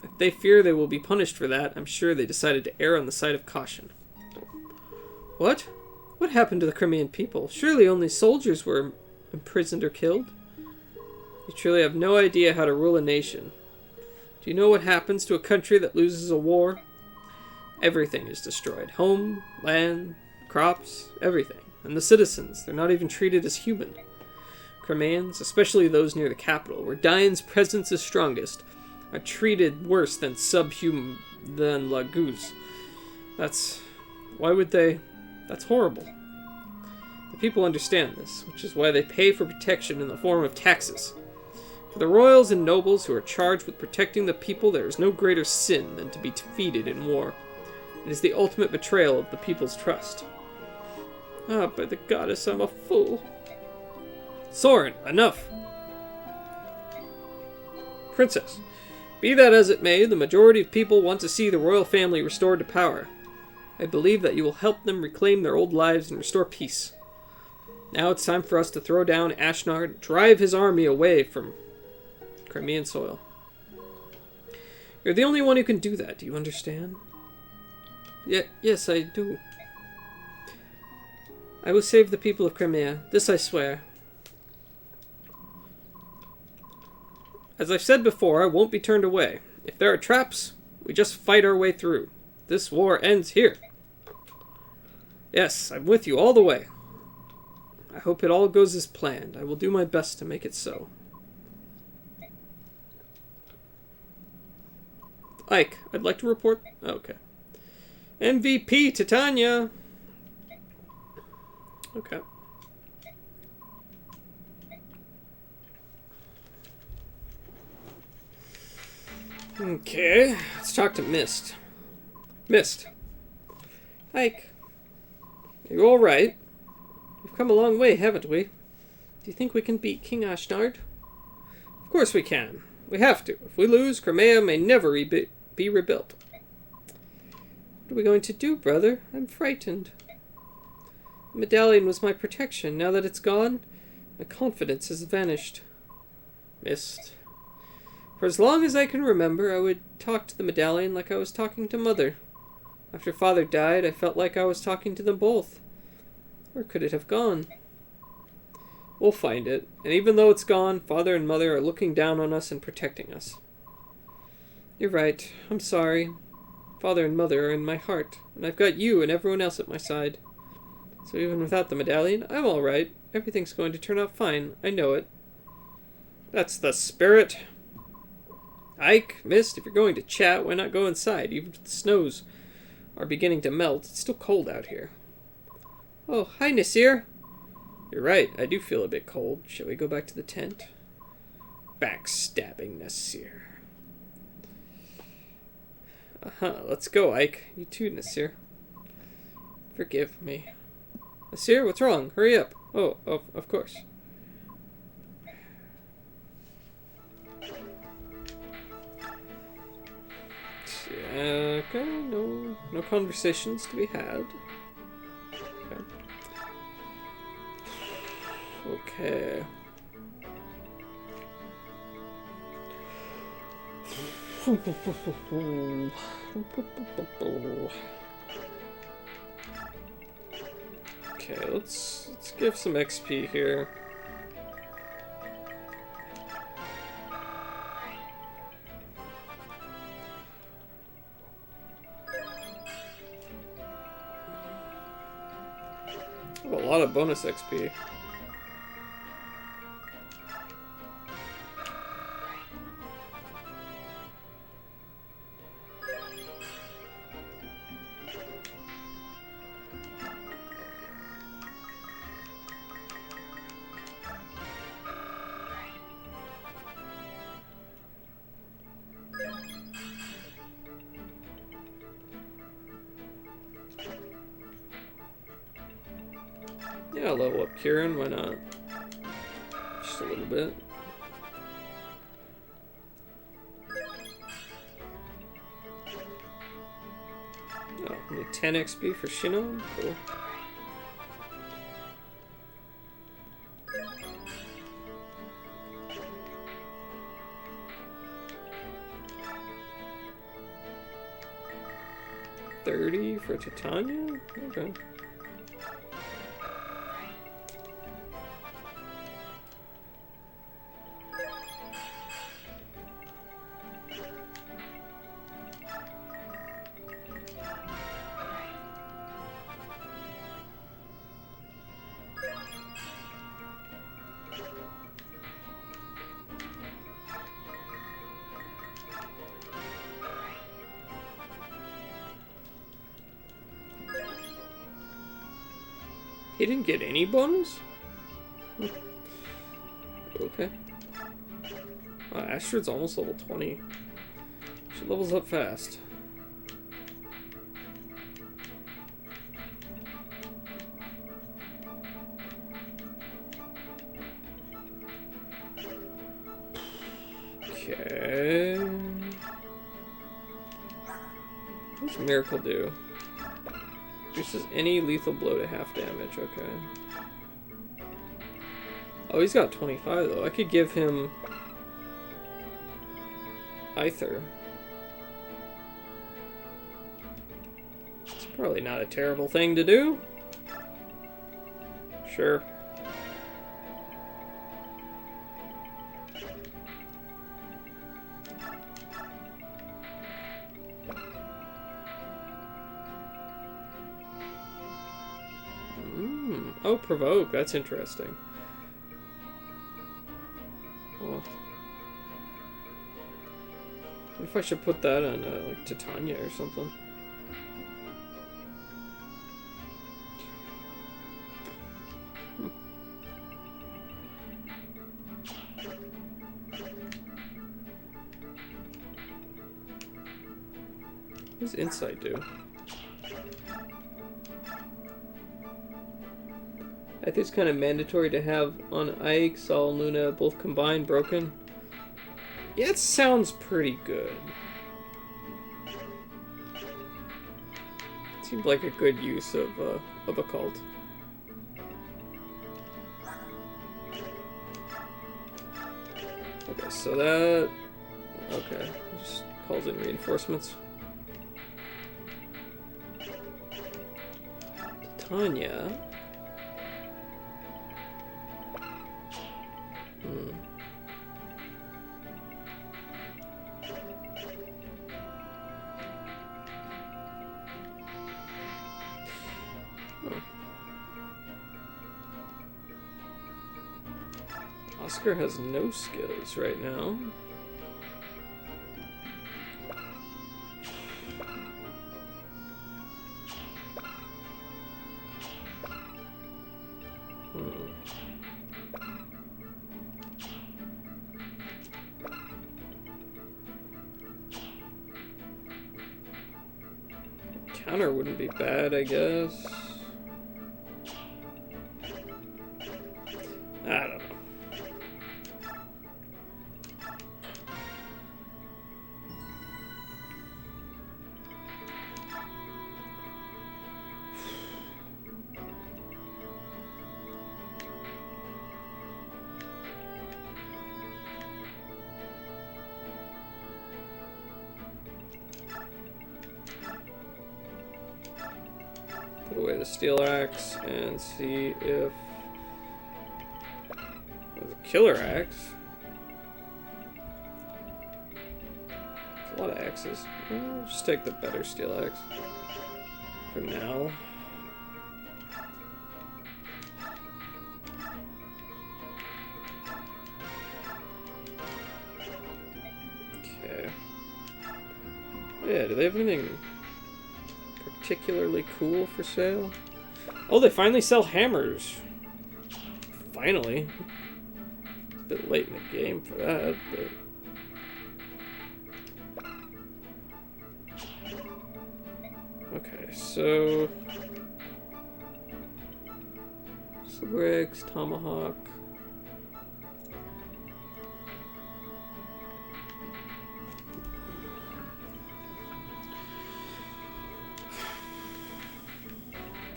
If they fear they will be punished for that, I'm sure they decided to err on the side of caution. What? What happened to the Crimean people? Surely only soldiers were imprisoned or killed? You truly have no idea how to rule a nation. Do you know what happens to a country that loses a war? Everything is destroyed. Home, land, crops, everything. And the citizens, they're not even treated as human. Crimeans, especially those near the capital, where Diane's presence is strongest, are treated worse than Laguz. Why would they? That's horrible. The people understand this, which is why they pay for protection in the form of taxes. For the royals and nobles who are charged with protecting the people, there is no greater sin than to be defeated in war. It is the ultimate betrayal of the people's trust. Ah, by the goddess, I'm a fool. Soren, enough! Princess, be that as it may, the majority of people want to see the royal family restored to power. I believe that you will help them reclaim their old lives and restore peace. Now it's time for us to throw down Ashnard, drive his army away from Crimean soil. You're the only one who can do that, do you understand? Yes, I do. I will save the people of Crimea. This I swear. As I've said before, I won't be turned away. If there are traps, we just fight our way through. This war ends here. Yes, I'm with you all the way. I hope it all goes as planned. I will do my best to make it so. Ike, I'd like to report... Okay. MVP Titania! Okay. Okay, let's talk to Mist. Mist. Ike. Are you alright? We've come a long way, haven't we? Do you think we can beat King Ashnard? Of course we can. We have to. If we lose, Crimea may never be rebuilt. What are we going to do, brother? I'm frightened. The medallion was my protection. Now that it's gone, my confidence has vanished. Mist. For as long as I can remember, I would talk to the medallion like I was talking to Mother. After Father died, I felt like I was talking to them both. Where could it have gone? We'll find it, and even though it's gone, Father and Mother are looking down on us and protecting us. You're right. I'm sorry. Father and Mother are in my heart, and I've got you and everyone else at my side. So even without the medallion, I'm alright. Everything's going to turn out fine. I know it. That's the spirit. Ike, Mist, if you're going to chat, why not go inside? Even if the snows are beginning to melt, it's still cold out here. Oh, hi, Nasir. You're right, I do feel a bit cold. Shall we go back to the tent? Backstabbing Nasir. Let's go, Ike. You too, Nasir. Forgive me. Nasir, what's wrong? Hurry up. Oh, of course. Okay, no conversations to be had. Okay. Okay, let's give some XP here. A lot of bonus XP. Yeah, level up Kieran, why not? Just a little bit. Oh, only 10 XP for Shino? Cool. $30 for Titania? Okay. He didn't get any bonus? Okay. Wow, Astrid's almost level 20. She levels up fast. Okay. What's Miracle do? Reduces any lethal blow to half damage, okay. Oh, he's got 25 though. I could give him Aether. It's probably not a terrible thing to do. Sure. Oh, provoke. That's interesting. Oh. What if I should put that on, like, Titania or something? What does Insight do? I think it's kind of mandatory to have on Ike, Sol, and Luna both combined broken. Yeah, it sounds pretty good. Seemed like a good use of Occult. Okay, so that... Okay, just calls in reinforcements. Titania... Oscar has no skills right now. Counter wouldn't be bad, I guess. I don't know. Put away the steel axe and see if there's a killer axe. There's a lot of axes. I'll just take the better steel axe for now. Okay. Yeah, do they have anything particularly cool for sale? Oh, they finally sell hammers. Finally. It's a bit late in the game for that, but... Okay, so... It's Silver Axe, Tomahawk.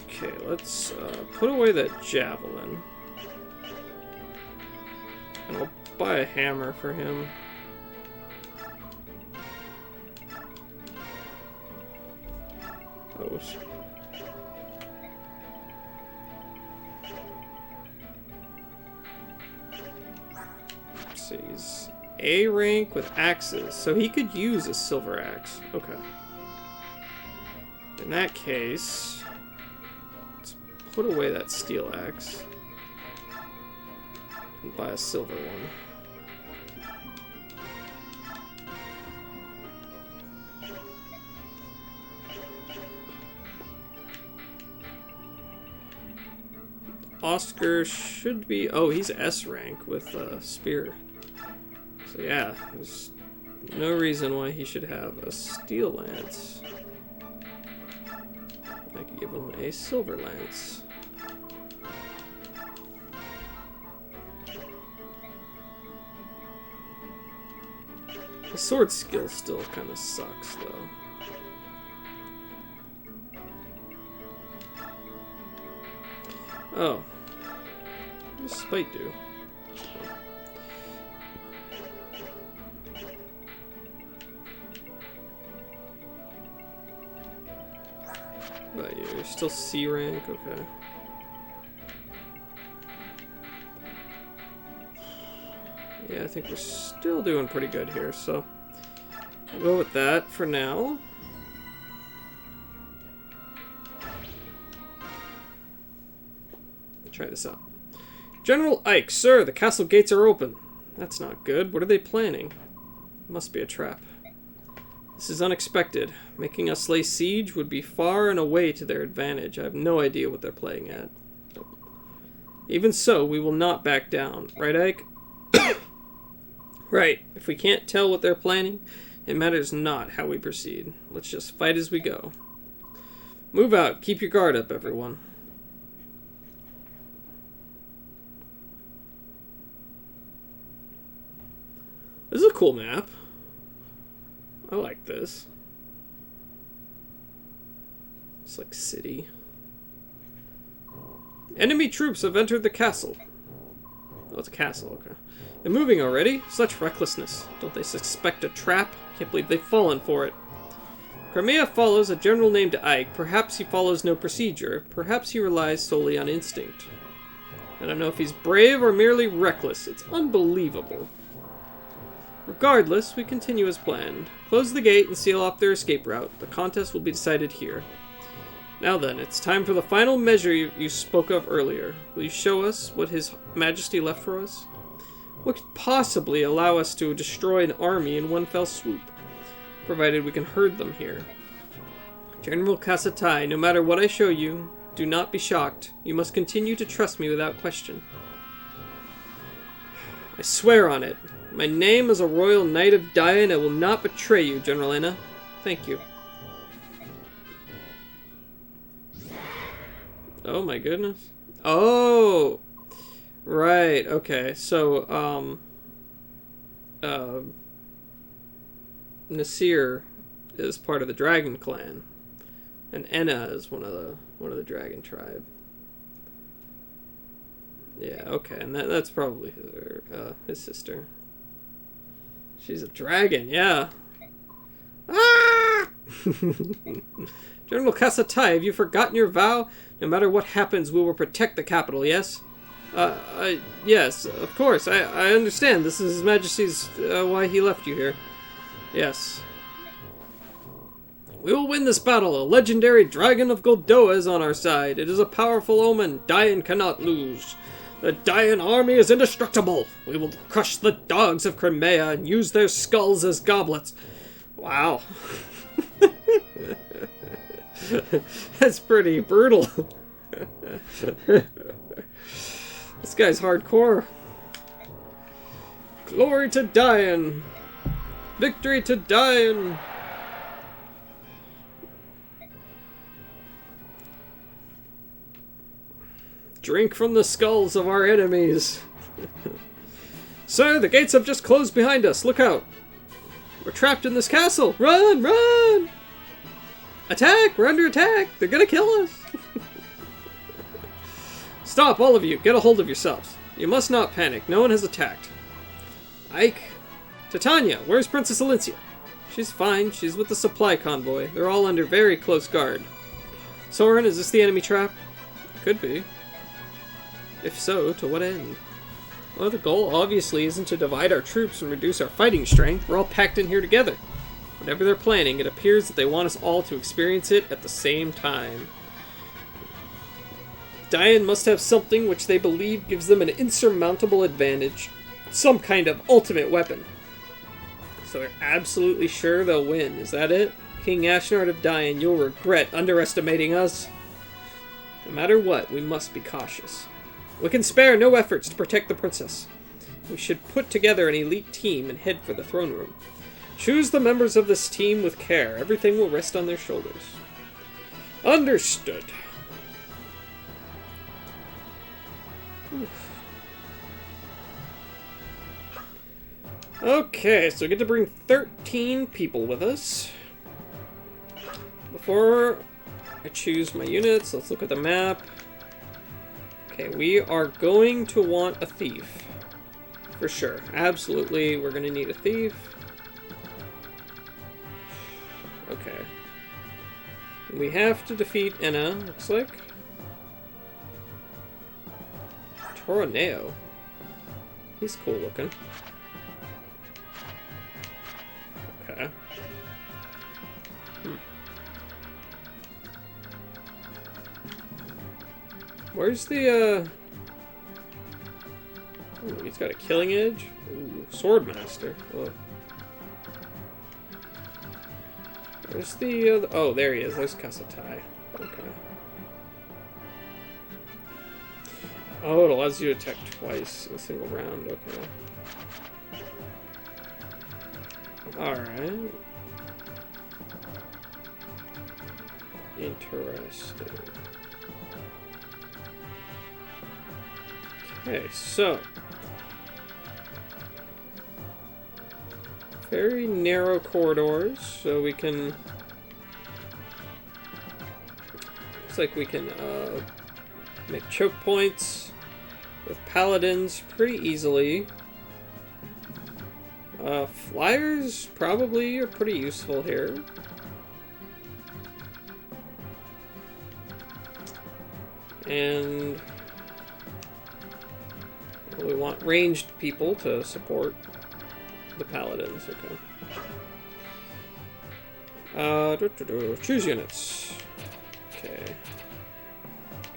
Okay, let's put away that javelin. And I'll buy a hammer for him. Oh. Let's see, he's A rank with axes, so he could use a silver axe. Okay. In that case, let's put away that steel axe and buy a silver one. Oscar should be... Oh, he's S rank with spear. So yeah, there's no reason why he should have a steel lance. I could give him a silver lance. The sword skill still kind of sucks, though. Oh. What does Spite do? But you're still C rank? Okay. Yeah, I think we're still doing pretty good here, so I'll go with that for now. Try this out. General Ike, sir, the castle gates are open. That's not good. What are they planning? Must be a trap. This is unexpected. Making us lay siege would be far and away to their advantage. I have no idea what they're playing at. Even so, we will not back down. Right, Ike? Right. If we can't tell what they're planning, it matters not how we proceed. Let's just fight as we go. Move out. Keep your guard up, everyone. This is a cool map. I like this. It's like city. Enemy troops have entered the castle. Oh, it's a castle, okay. They're moving already? Such recklessness. Don't they suspect a trap? Can't believe they've fallen for it. Crimea follows a general named Ike. Perhaps he follows no procedure. Perhaps he relies solely on instinct. I don't know if he's brave or merely reckless. It's unbelievable. Regardless, we continue as planned. Close the gate and seal off their escape route. The contest will be decided here. Now then, it's time for the final measure you spoke of earlier. Will you show us what His Majesty left for us? What could possibly allow us to destroy an army in one fell swoop? Provided we can herd them here. General Kasatai, no matter what I show you, do not be shocked. You must continue to trust me without question. I swear on it. My name is a royal knight of Dian. I will not betray you, General Enna. Thank you. Oh my goodness. Oh! Right, okay. So, Nasir is part of the Dragon Clan. And Enna is one of the Dragon tribe. Yeah, okay. And that's probably his sister. She's a dragon, yeah. Ah! General Kasatai, have you forgotten your vow? No matter what happens, we will protect the capital, yes? Yes, of course. I understand. This is His Majesty's, why he left you here. Yes. We will win this battle. A legendary dragon of Goldoa is on our side. It is a powerful omen. Dian cannot lose. The Dian army is indestructible. We will crush the dogs of Crimea and use their skulls as goblets. Wow. That's pretty brutal. This guy's hardcore. Glory to Dian. Victory to Dian. Drink from the skulls of our enemies. Sir, the gates have just closed behind us. Look out. We're trapped in this castle. Run, run! Attack! We're under attack. They're gonna kill us. Stop, all of you. Get a hold of yourselves. You must not panic. No one has attacked. Ike. Titania, where's Princess Alicia? She's fine. She's with the supply convoy. They're all under very close guard. Soren, is this the enemy trap? Could be. If so, to what end? Well, the goal obviously isn't to divide our troops and reduce our fighting strength. We're all packed in here together. Whatever they're planning, it appears that they want us all to experience it at the same time. Diane must have something which they believe gives them an insurmountable advantage. Some kind of ultimate weapon. So they're absolutely sure they'll win. Is that it? King Ashnard of Diane, you'll regret underestimating us. No matter what, we must be cautious. We can spare no efforts to protect the princess. We should put together an elite team and head for the throne room. Choose the members of this team with care. Everything will rest on their shoulders. Understood. Oof. Okay, so we get to bring 13 people with us. Before I choose my units, let's look at the map. Okay, we are going to want a thief. For sure. Absolutely, we're going to need a thief. Okay. We have to defeat Enna, looks like. Toroneo. He's cool looking. Okay. Where's the, Ooh, he's got a killing edge? Ooh, Swordmaster. Ugh. Where's the, oh, there he is. There's Kasatai. Okay. Oh, it allows you to attack twice in a single round. Okay. Alright. Interesting. Okay, so very narrow corridors, so we can. Looks like we can make choke points with paladins pretty easily. Flyers probably are pretty useful here. And we want ranged people to support the paladins. Okay. Choose units. Okay.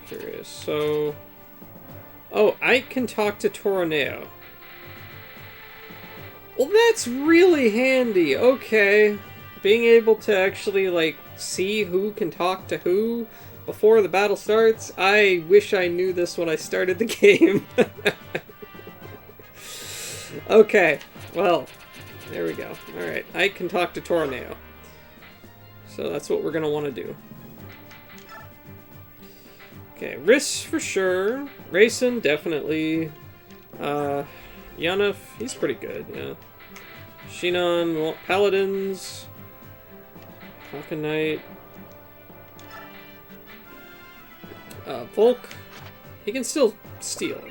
Curious. So, oh, I can talk to Toroneo. Well, that's really handy. Okay. Being able to actually, like, see who can talk to who before the battle starts. I wish I knew this when I started the game. Okay, well, there we go. Alright, I can talk to Toroneo. So that's what we're going to want to do. Okay, Riss for sure. Rayson, definitely. Yanef, he's pretty good, yeah. Shinon, we want paladins. Falcon Knight. Volk, he can still steal.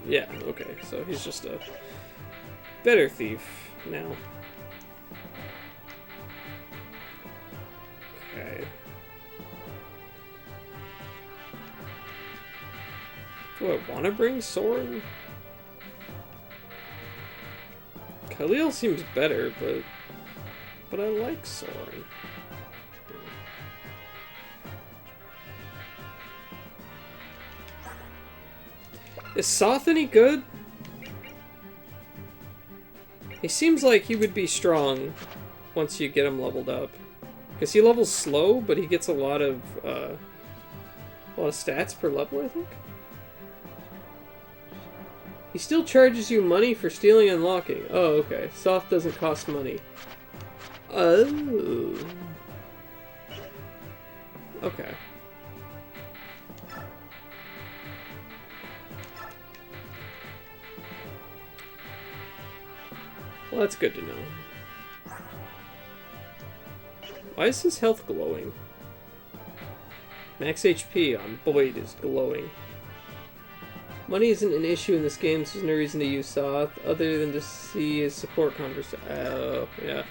Yeah, okay, so he's just a better thief now. Okay. Do I want to bring Soren? Khalil seems better, but I like Soren. Is Soth any good? He seems like he would be strong once you get him leveled up. Because he levels slow, but he gets a lot of stats per level, I think. He still charges you money for stealing and locking. Oh, okay. Soth doesn't cost money. Oh. Okay. Well, that's good to know. Why is his health glowing? Max HP on Boyd is glowing. Money isn't an issue in this game, so there's no reason to use Soth other than to see his support conversation. Oh, yeah.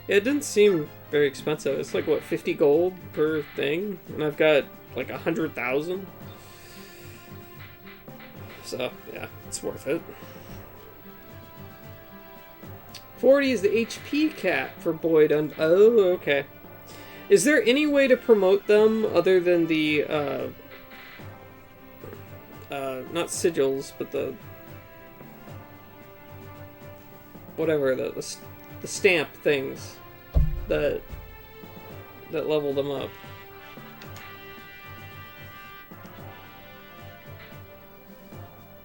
It didn't seem very expensive. It's like, what, 50 gold per thing? And I've got like 100,000. So, yeah, it's worth it. 40 is the HP cap for Boyd. Oh, okay. Is there any way to promote them other than the, not sigils, but the, whatever, the stamp things that level them up?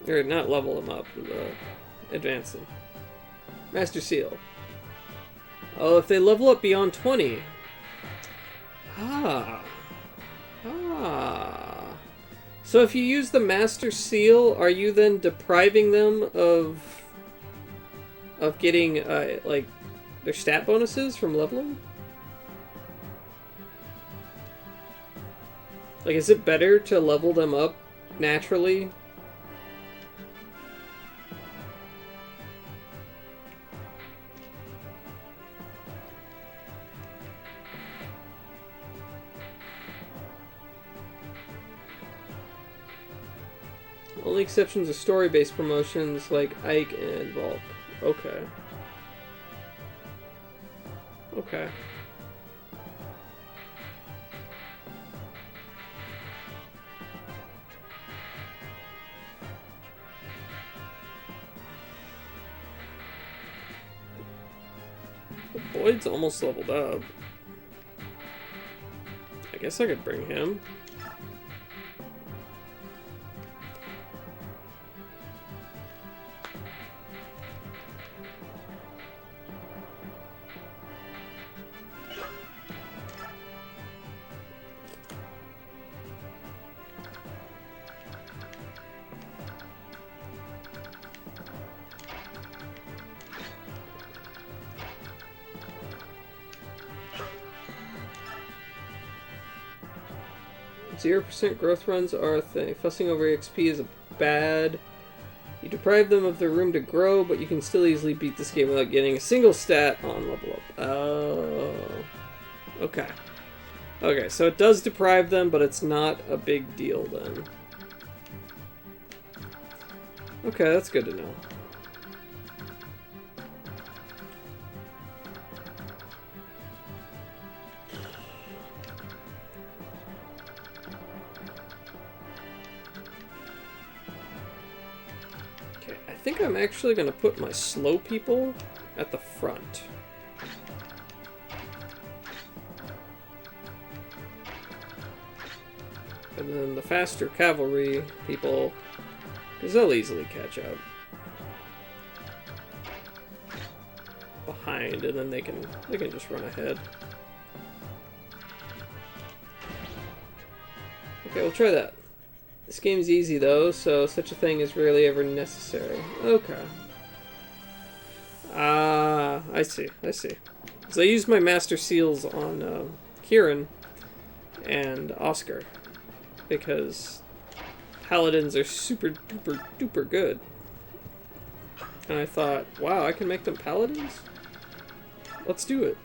Or not level them up, advance them. Master Seal. Oh, if they level up beyond 20. Ah. So if you use the Master Seal, are you then depriving them of getting, like, their stat bonuses from leveling? Like, is it better to level them up naturally? Only exceptions are story-based promotions like Ike and Volk. Okay. Okay. Well, Boyd's almost leveled up. I guess I could bring him. %0 growth runs are a thing. Fussing over XP is bad. You deprive them of their room to grow, but you can still easily beat this game without getting a single stat on level up. Oh. Okay. Okay, so it does deprive them, but it's not a big deal then. Okay, that's good to know. I think I'm actually going to put my slow people at the front. And then the faster cavalry people, because they'll easily catch up. Behind, and then they can just run ahead. Okay, we'll try that. This game's easy though, so such a thing is rarely ever necessary. Okay. Ah, I see. So I used my Master Seals on Kieran and Oscar because Paladins are super duper duper good. And I thought, wow, I can make them Paladins? Let's do it.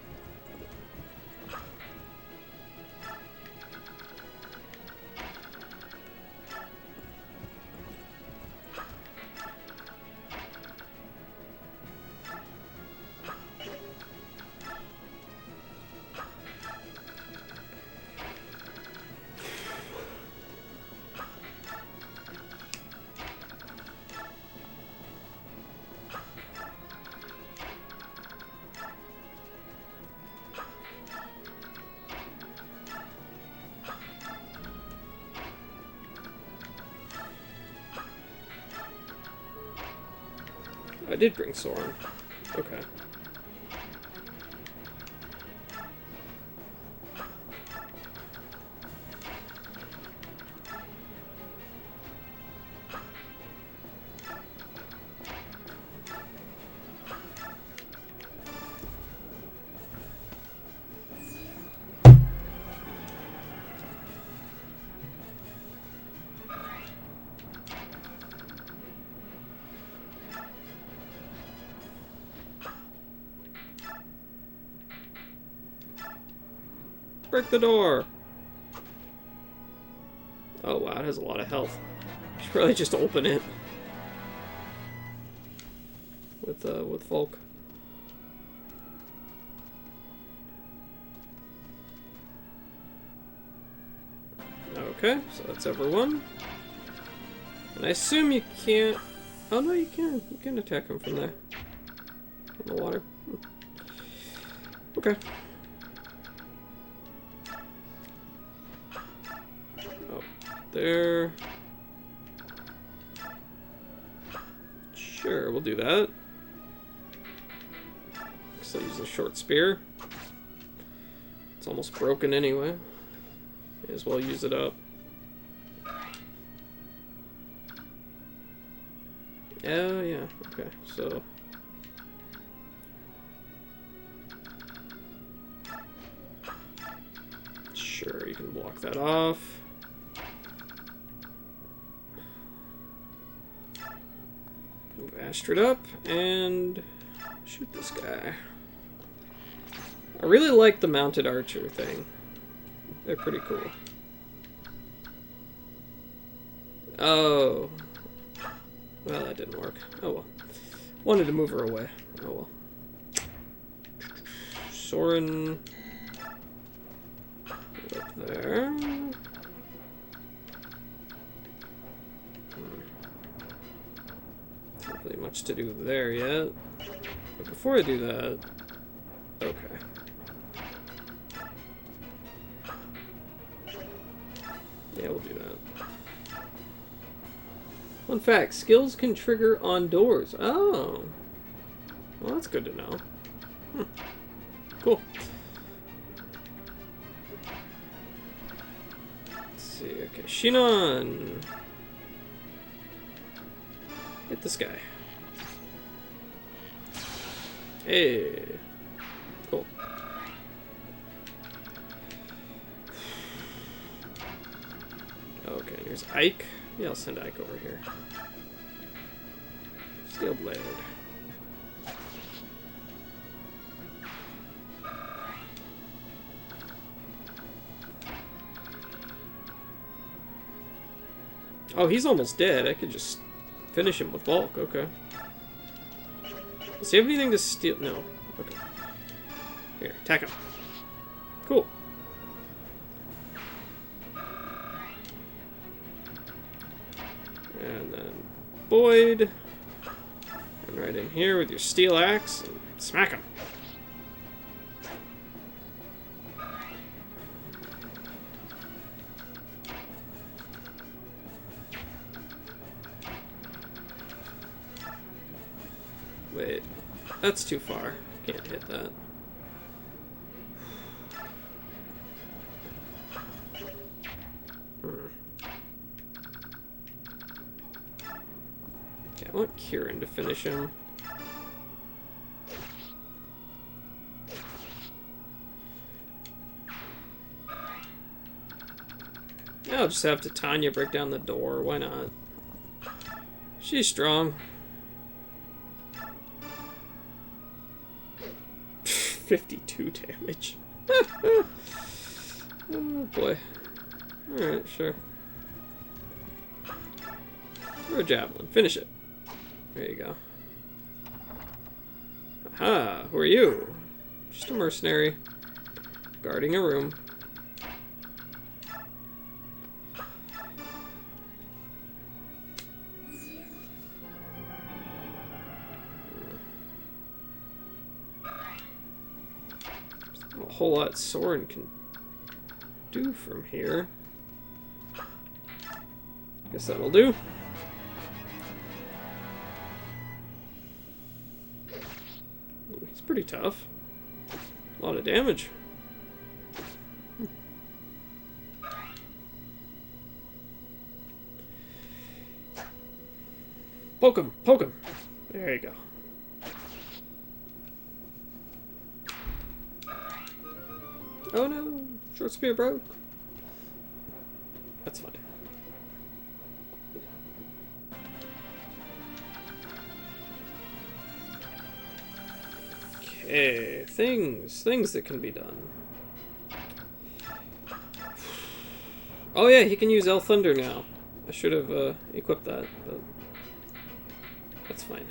I did bring Soren. Okay. Break the door! Oh wow, it has a lot of health. Should probably just open it. With Volk. Okay, so that's everyone. And I assume you can't... Oh no, you can. You can attack him from there. In the water. Okay. Oh, there. Sure, we'll do that. Guess I'll use the short spear. It's almost broken anyway. May as well use it up. Oh, yeah. Okay, so... Sure, you can block that off. Move Astrid up, and... shoot this guy. I really like the mounted archer thing. They're pretty cool. Oh. Well, that didn't work. Oh well. Wanted to move her away. Oh well. Soren. Up there. Not really much to do there yet. But before I do that... Okay. Yeah, we'll do that. Fun fact, skills can trigger on doors. Oh. Well, that's good to know. Cool. Let's see, okay. Shinon! Hit this guy. Hey. Cool. Okay, here's Ike. Yeah, I'll send Ike over here. Steel Blade. Oh, he's almost dead. I could just finish him with Volk. Okay. Does he have anything to steal? No. Okay. Here, attack him. Cool. And then Boyd. And right in here with your steel axe. And smack him. Wait. That's too far. Can't hit that. Okay, I want Kieran to finish him. Yeah, I'll just have to Tanya break down the door. Why not? She's strong. 52 damage. Oh boy. Alright, sure. Throw a javelin. Finish it. There you go. Aha! Who are you? Just a mercenary. Guarding a room. A whole lot Soren can do from here. Guess that'll do. Ooh, he's pretty tough. A lot of damage. Poke him! Poke him! There you go. Oh no! Short spear broke. That's fine. Okay, things that can be done. Oh yeah, he can use El Thunder now. I should have equipped that, but that's fine.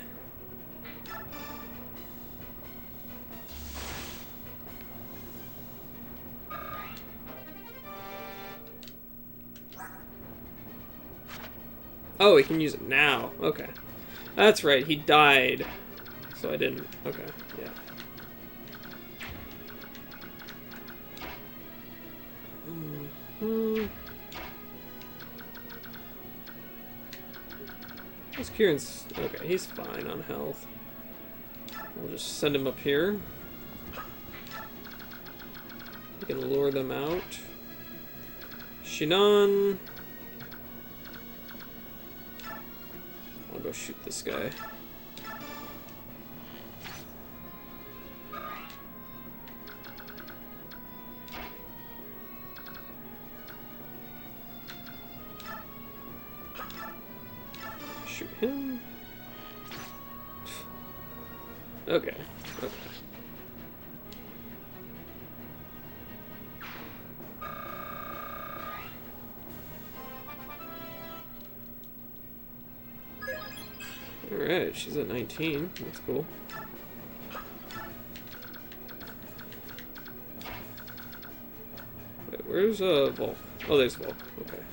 Oh, he can use it now. Okay. That's right, he died. So I didn't. Okay, yeah. This Kieran's... Okay, he's fine on health. We'll just send him up here. We can lure them out. Shinon... I'll go shoot this guy. Shoot him. Okay. Okay. Alright, she's at 19. That's cool. Wait, where's Volk? Oh, there's Volk. Okay.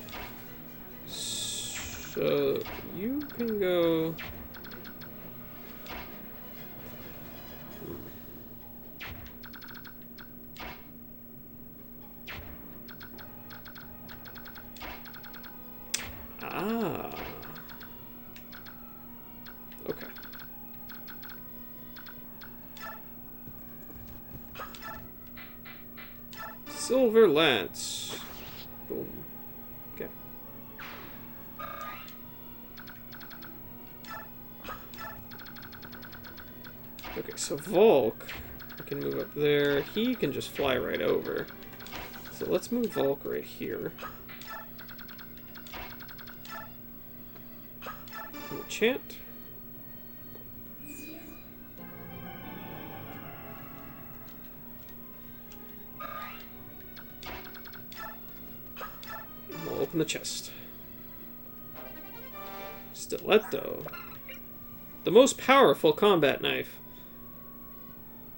So you can go. Ah. Okay. Silver Lance. Boom. Okay. Okay, so Volk, I can move up there. He can just fly right over. So let's move Volk right here. Enchant. We'll open the chest. Stiletto. The most powerful combat knife.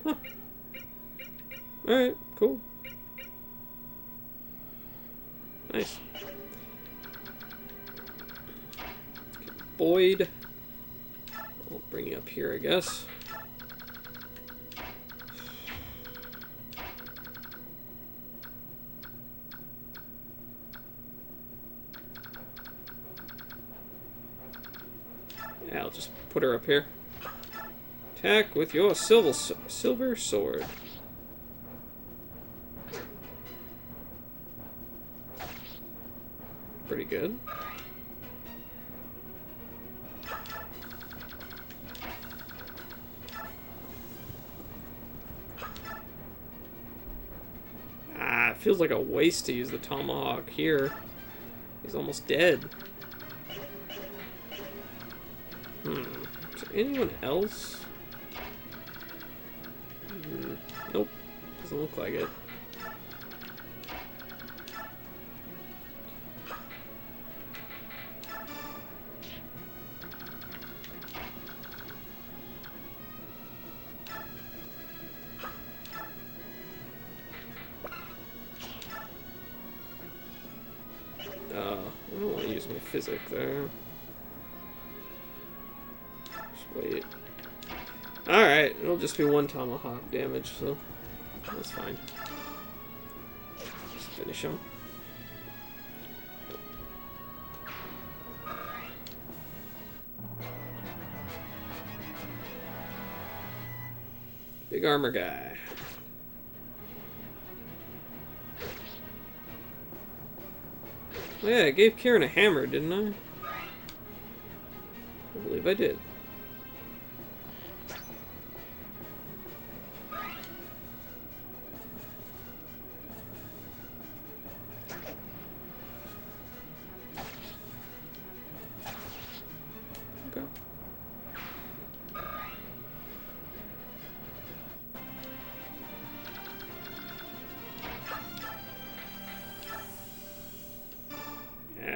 Huh. Alright, cool. Nice. Okay, Boyd. I'll bring you up here, I guess. Yeah, I'll just put her up here. Attack with your silver sword. Pretty good. Ah, it feels like a waste to use the tomahawk here. He's almost dead. Is there anyone else? Nope. Doesn't look like it. I don't want to use my physic there. Just wait. Alright, it'll just be one tomahawk damage, so that's fine. Just finish him. Big armor guy. Oh yeah, I gave Kieran a hammer, didn't I? I believe I did. Okay.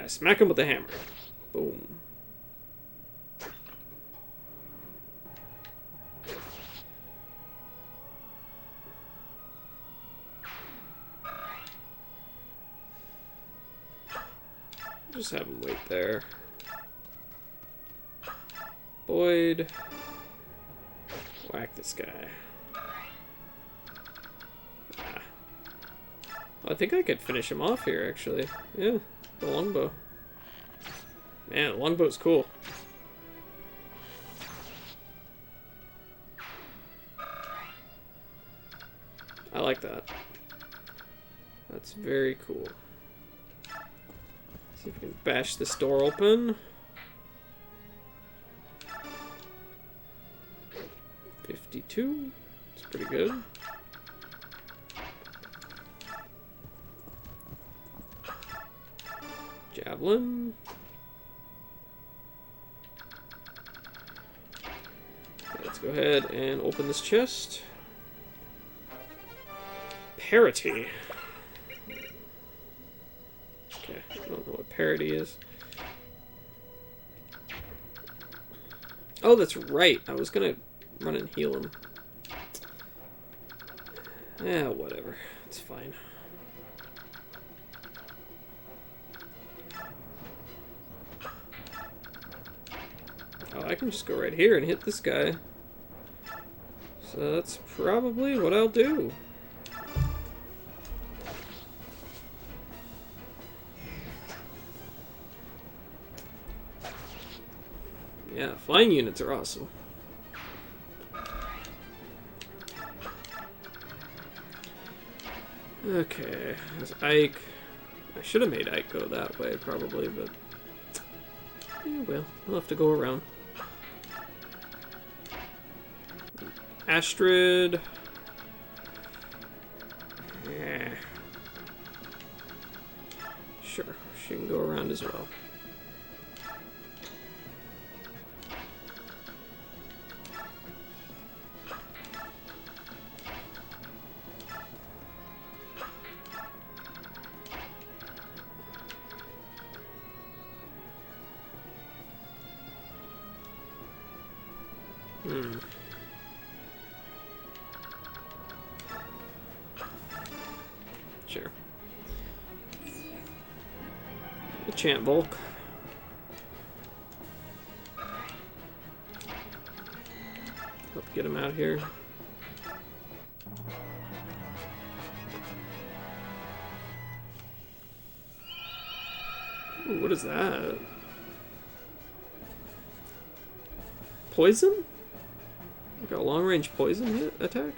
smack him with the hammer. Boom. Just have him wait there. Boyd. Whack this guy. Ah. I think I could finish him off here, actually. Yeah, the longbow. Man, the longbow's cool. I like that. That's very cool. See if we can bash this door open. 52. It's pretty good. Javelin. Let's go ahead and open this chest. Parity. Okay, I don't know what parity is. Oh, that's right. I was gonna run and heal him. Yeah, whatever. It's fine. Oh, I can just go right here and hit this guy. So that's probably what I'll do. Yeah, flying units are awesome. Okay, there's Ike. I should have made Ike go that way, probably, but... yeah, well, I'll have to go around. Astrid. Yeah. Sure, she can go around as well. Sure. Enchant bulk. Help get him out here. Ooh, what is that? Poison? Like a long-range poison hit attack?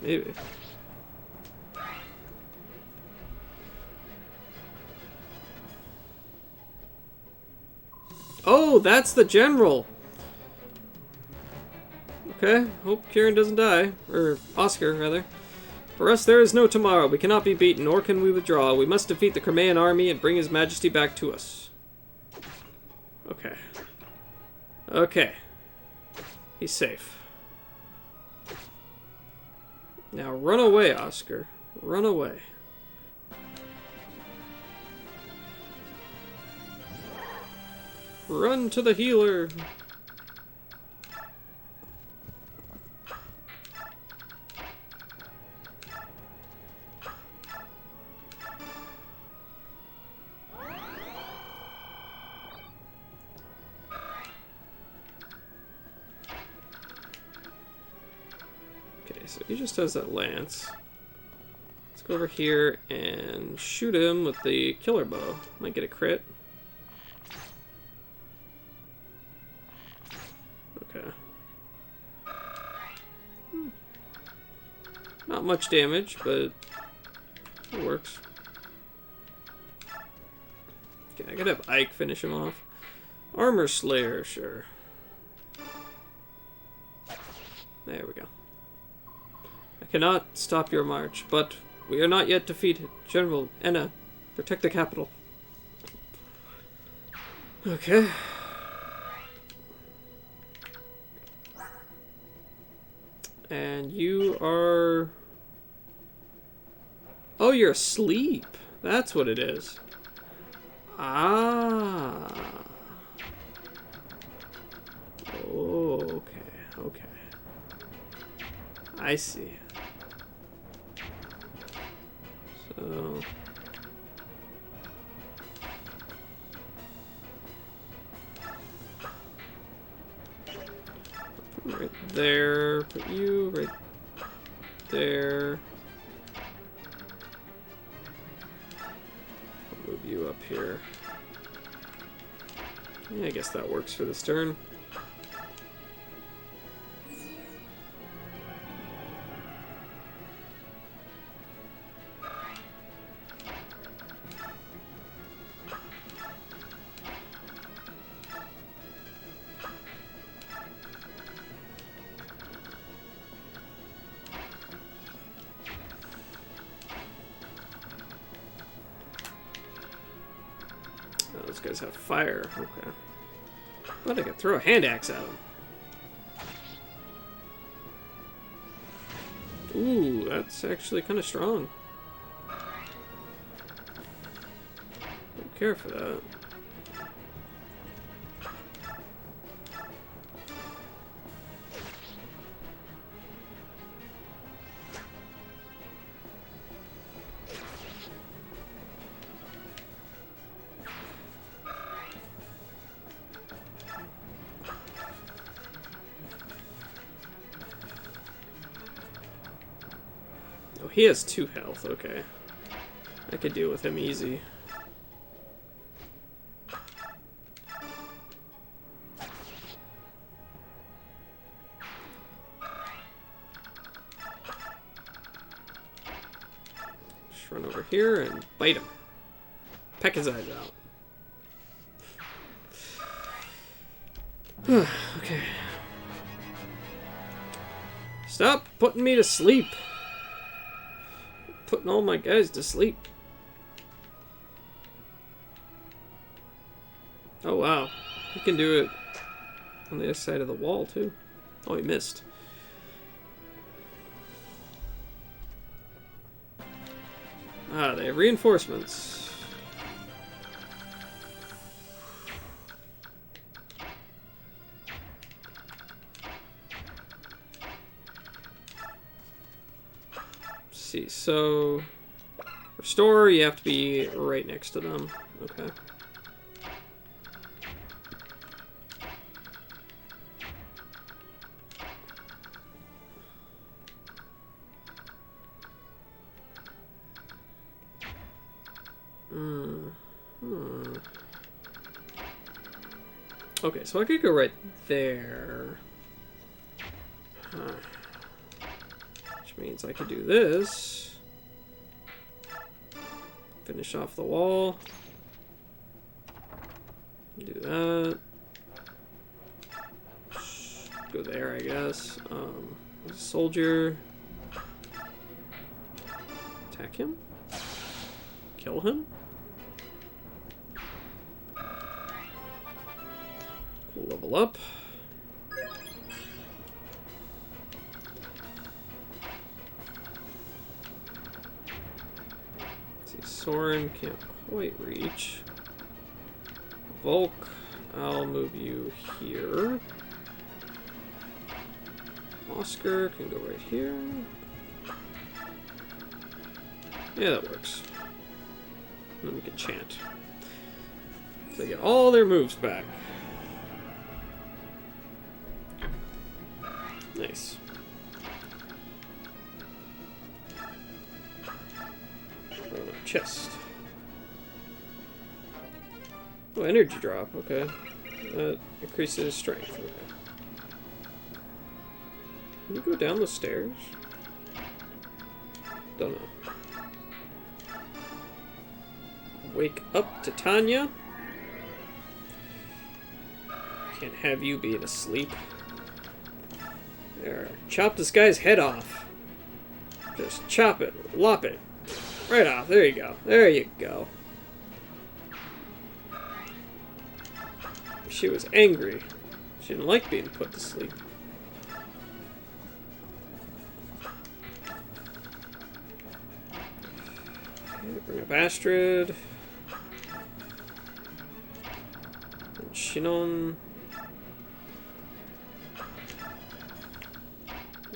Maybe. Oh, that's the general! Okay, hope Kieran doesn't die. Or Oscar, rather. For us there is no tomorrow. We cannot be beaten, nor can we withdraw. We must defeat the Crimean army and bring his majesty back to us. Okay. Okay. He's safe. Now run away, Oscar. Run away. Run to the healer. Okay, so he just has that lance. Let's go over here and shoot him with the killer bow. Might get a crit. Okay. Not much damage, but it works. Okay, I gotta have Ike finish him off. Armor Slayer, sure. There we go. I cannot stop your march, but we are not yet defeated. General Enna, protect the capital. Okay. And you are... oh, you're asleep. That's what it is. Ah. Oh, okay. Okay. I see. So... right there. Put you right there. I'll move you up here. Yeah, I guess that works for this turn. Oh, those guys have fire. Okay. But I could throw a hand axe at them. Ooh, that's actually kind of strong. Don't care for that. Oh, he has 2 health. Okay. I could deal with him easy. Just run over here and bite him. Peck his eyes out. Okay. Stop putting me to sleep. Putting all my guys to sleep. Oh wow. He can do it on the other side of the wall too. Oh, he missed. Ah, they have reinforcements. Let's see, so restore, you have to be right next to them. Okay. Okay, so I could go right there. Huh. Which means I could do this. Finish off the wall. Do that. Go there, I guess. Soldier. Attack him? Kill him? Level up. Let's see, Soren can't quite reach. Volk, I'll move you here. Oscar can go right here. Yeah, that works. And then we can chant. So they get all their moves back. Nice. Oh, no, chest. Oh, energy drop. Okay. That increases strength. Okay. Can you go down the stairs? Don't know. Wake up, Titania. Can't have you being asleep. There. Chop this guy's head off. Just chop it. Lop it. Right off. There you go. There you go. She was angry. She didn't like being put to sleep. Okay, bring up Astrid. Shinon.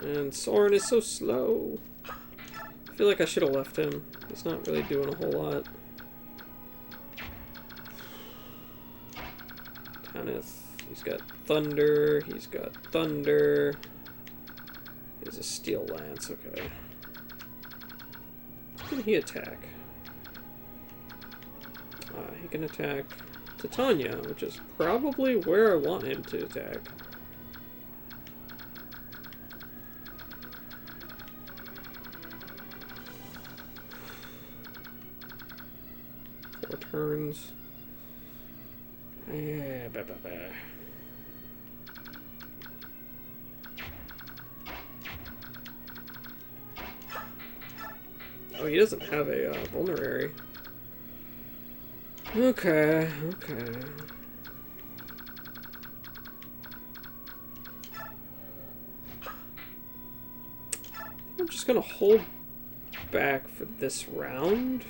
And Soren is so slow. I feel like I should have left him. He's not really doing a whole lot. Tanith, he's got thunder. He's got thunder. He has a steel lance. Okay. How can he attack? He can attack Titania, which is probably where I want him to attack. Turns. Yeah, Oh, he doesn't have a vulnerary. Okay, okay. I'm just gonna hold back for this round.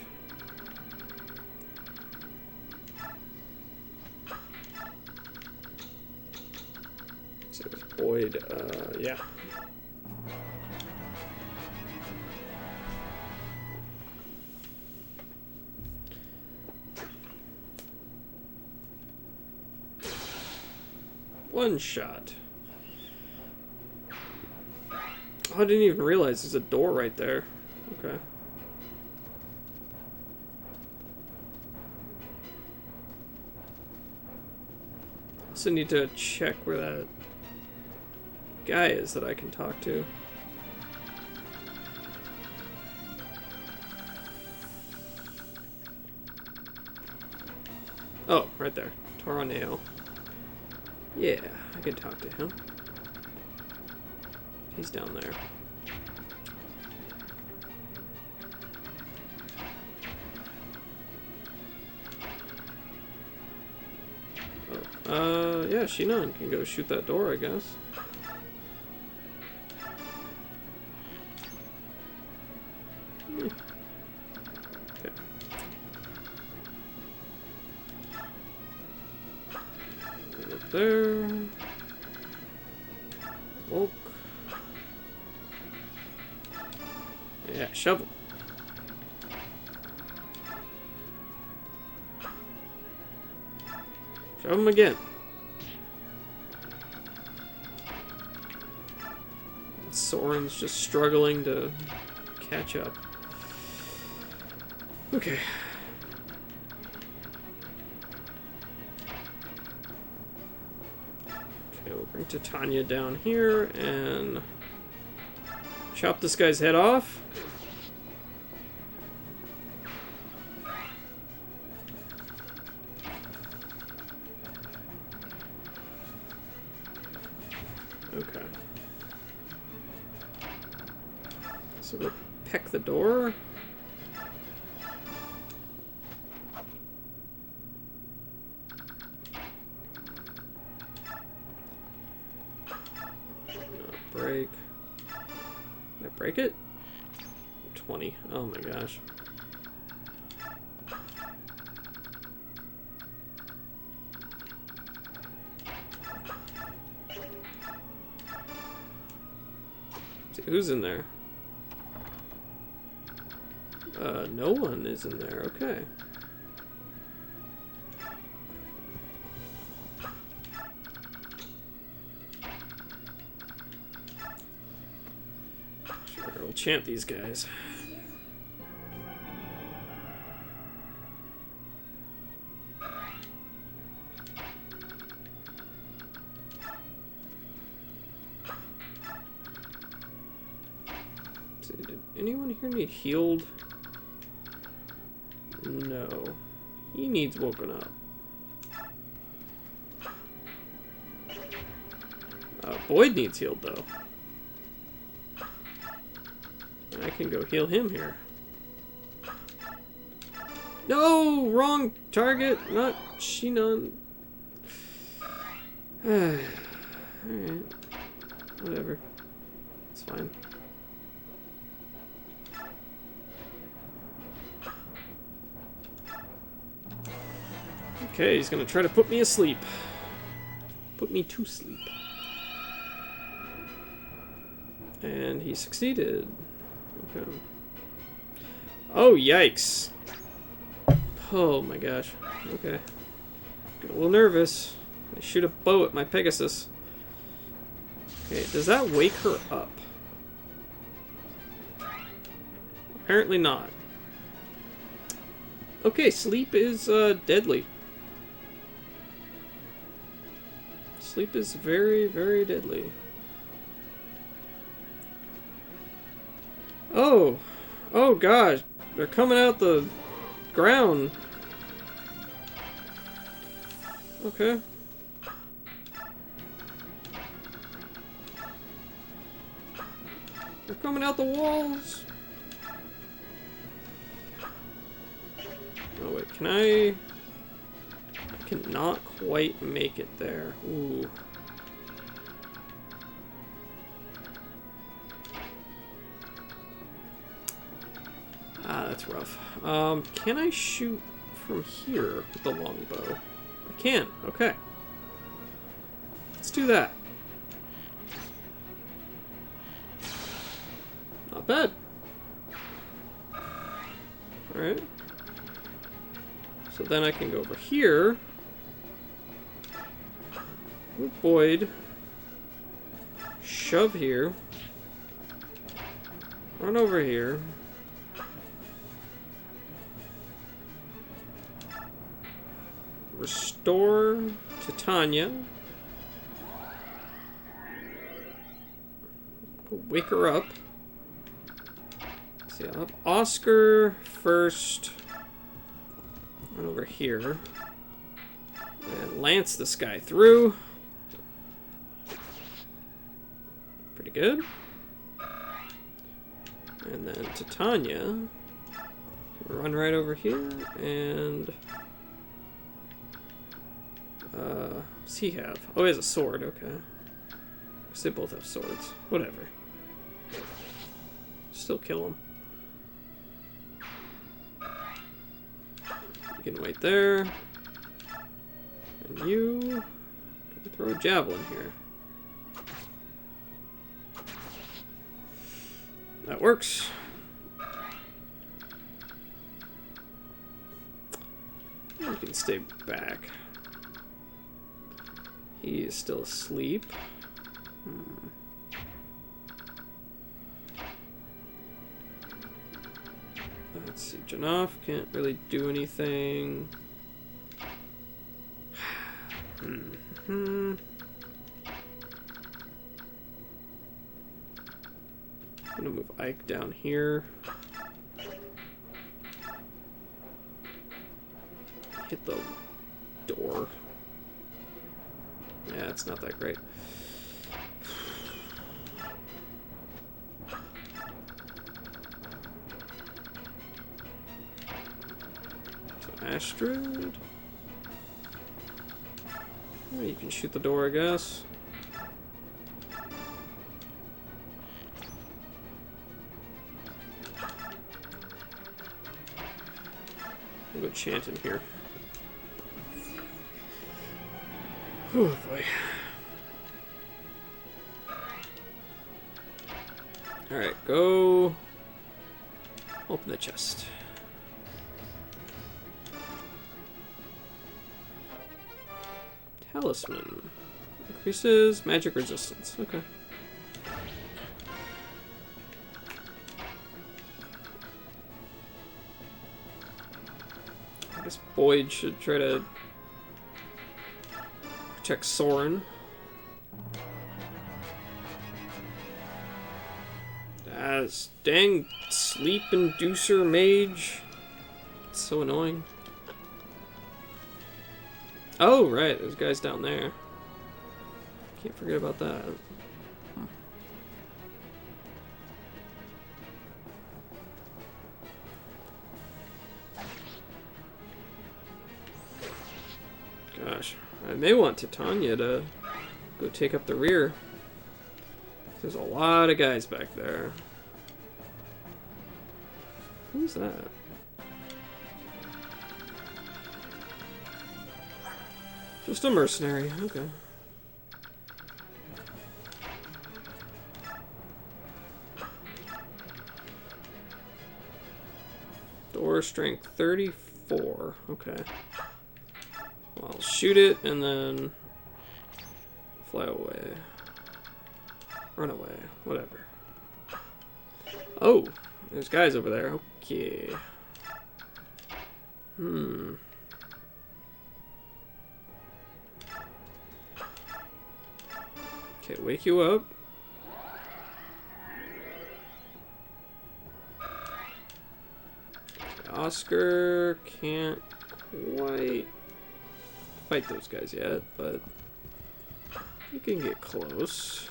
Void, yeah. One shot. Oh, I didn't even realize there's a door right there. Okay. Also need to check where that guy is that I can talk to. Oh, right there. Toroneo. Yeah, I can talk to him. He's down there. Oh, yeah, Shinon can go shoot that door, I guess. Okay. Up there. Oak. Yeah, shovel. Shove him again. Soren's just struggling to catch up. Okay. Okay, we'll bring Titania down here and chop this guy's head off. Okay. So we'll peck the door. Break. Did I break it? 20. Oh my gosh. Who's in there? No one is in there. Okay. Sure, we'll chant these guys. Did anyone here need healed? No. He needs woken up. Boyd needs healed, though. I can go heal him here. No! Wrong target! Not Shinon. Alright. Whatever. It's fine. Okay, he's gonna try to put me asleep. Put me to sleep. And he succeeded. Okay. Oh, yikes. Oh my gosh. Okay. Get a little nervous. I shoot a bow at my Pegasus. Okay, does that wake her up? Apparently not. Okay, sleep is deadly. Sleep is very, very deadly. Oh! Oh gosh! They're coming out the ground. Okay. They're coming out the walls. Oh wait, can I cannot quite make it there. Ooh. Ah, that's rough. Can I shoot from here with the longbow? I can. Okay. Let's do that. Not bad. Alright. So then I can go over here. Boyd. Shove here. Run over here. Restore to Tanya. Wake her up. Let's see, I'll have Oscar first. Run over here. And lance this guy through. Pretty good. And then Titania. Run right over here and... what's he have? Oh, he has a sword, okay. Because they both have swords. Whatever. Still kill him. You can wait there. And you can throw a javelin here. That works. You can stay back. He is still asleep. Let's see, Janov can't really do anything. I'm gonna move Ike down here. Hit the door. Yeah, it's not that great. So Astrid. Oh, you can shoot the door, I guess. I'll go chant in here. Oh boy. Alright, go open the chest. Talisman. Increases magic resistance. Okay. I guess Boyd should try to protect Soren. As dang sleep inducer mage. It's so annoying. Oh, right, there's guys down there. Can't forget about that. Gosh, I may want Titania to go take up the rear. There's a lot of guys back there. Who's that? Just a mercenary, okay. Power strength 34. Okay. Well, I'll shoot it and then fly away. Run away. Whatever. Oh, there's guys over there. Okay. Okay, wake you up. Oscar can't quite fight those guys yet, but you can get close.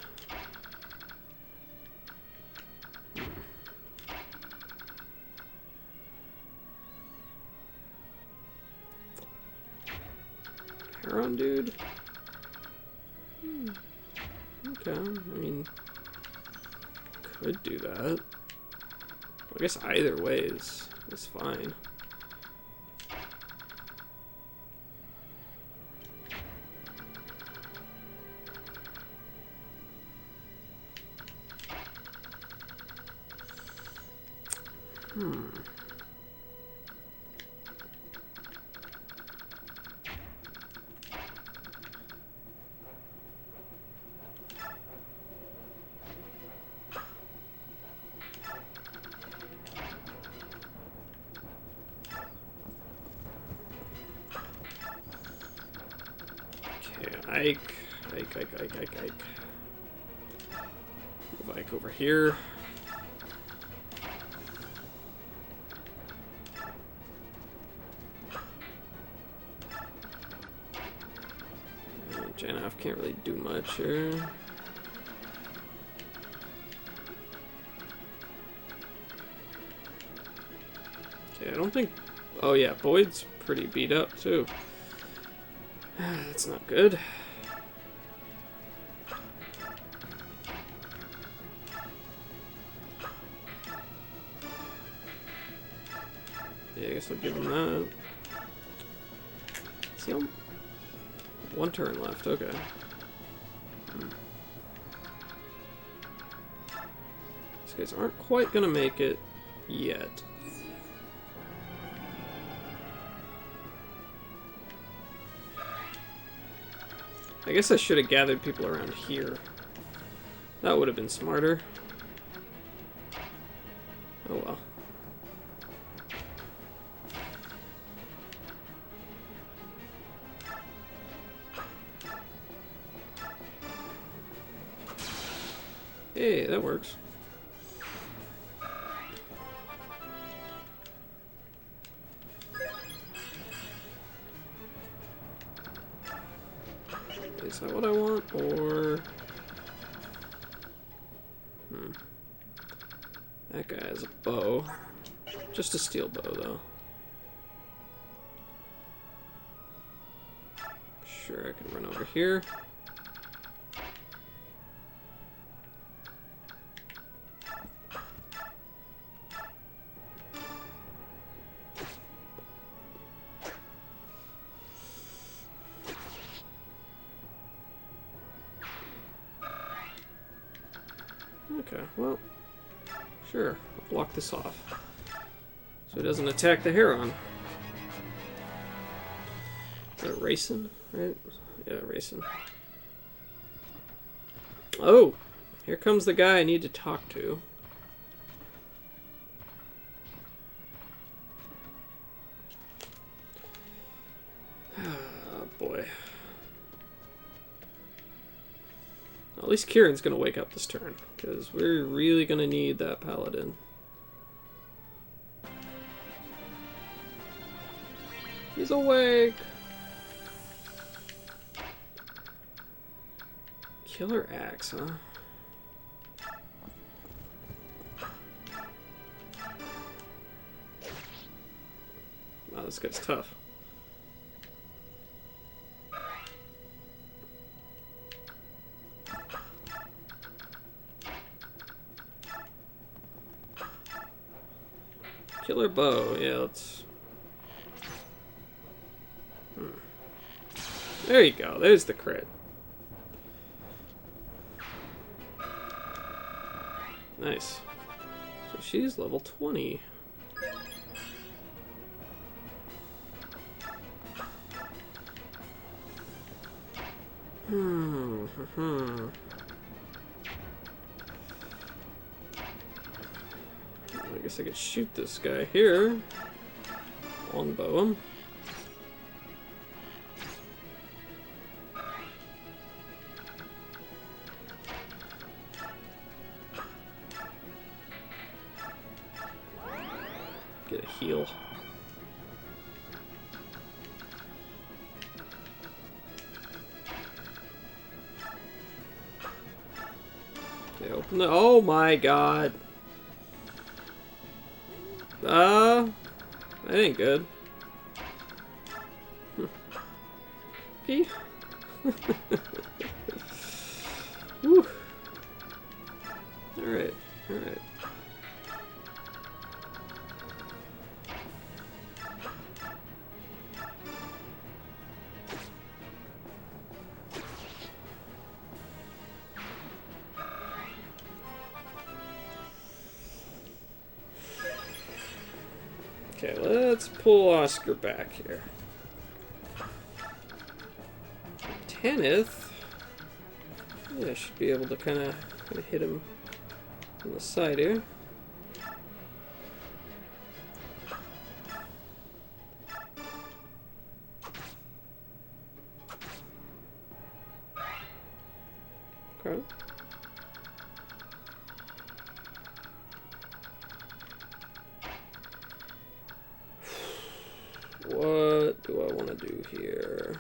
Heron dude? Okay, I mean, could do that. Well, I guess either way is fine. Ike. Move Ike over here. Janov can't really do much here. Okay, I don't think... Oh yeah, Boyd's pretty beat up too. That's not good. Yeah, I guess I'll give him that. See him? One turn left, okay. These guys aren't quite gonna make it yet. I guess I should have gathered people around here. That would have been smarter. Oh well. Hey, that works. Is that what I want, or... That guy has a bow. Just a steel bow, though. Sure, I can run over here. Okay, well, sure, I'll block this off so it doesn't attack the Heron. Is that racing, right? Yeah, racing. Oh, here comes the guy I need to talk to. Oh boy. At least Kieran's gonna wake up this turn, because we're really gonna need that paladin. He's awake! Killer axe, huh? Wow, this guy's tough. Killer bow, yeah, let's... There you go, there's the crit. Nice. So she's level 20. I guess I could shoot this guy here. Longbow him. Get a heal. Okay, open the. Oh my god. That ain't good. Okay. Whew. Alright, alright. Okay, let's pull Oscar back here. Tanith. Yeah, I should be able to kind of hit him on the side here. Okay. What do I want to do here?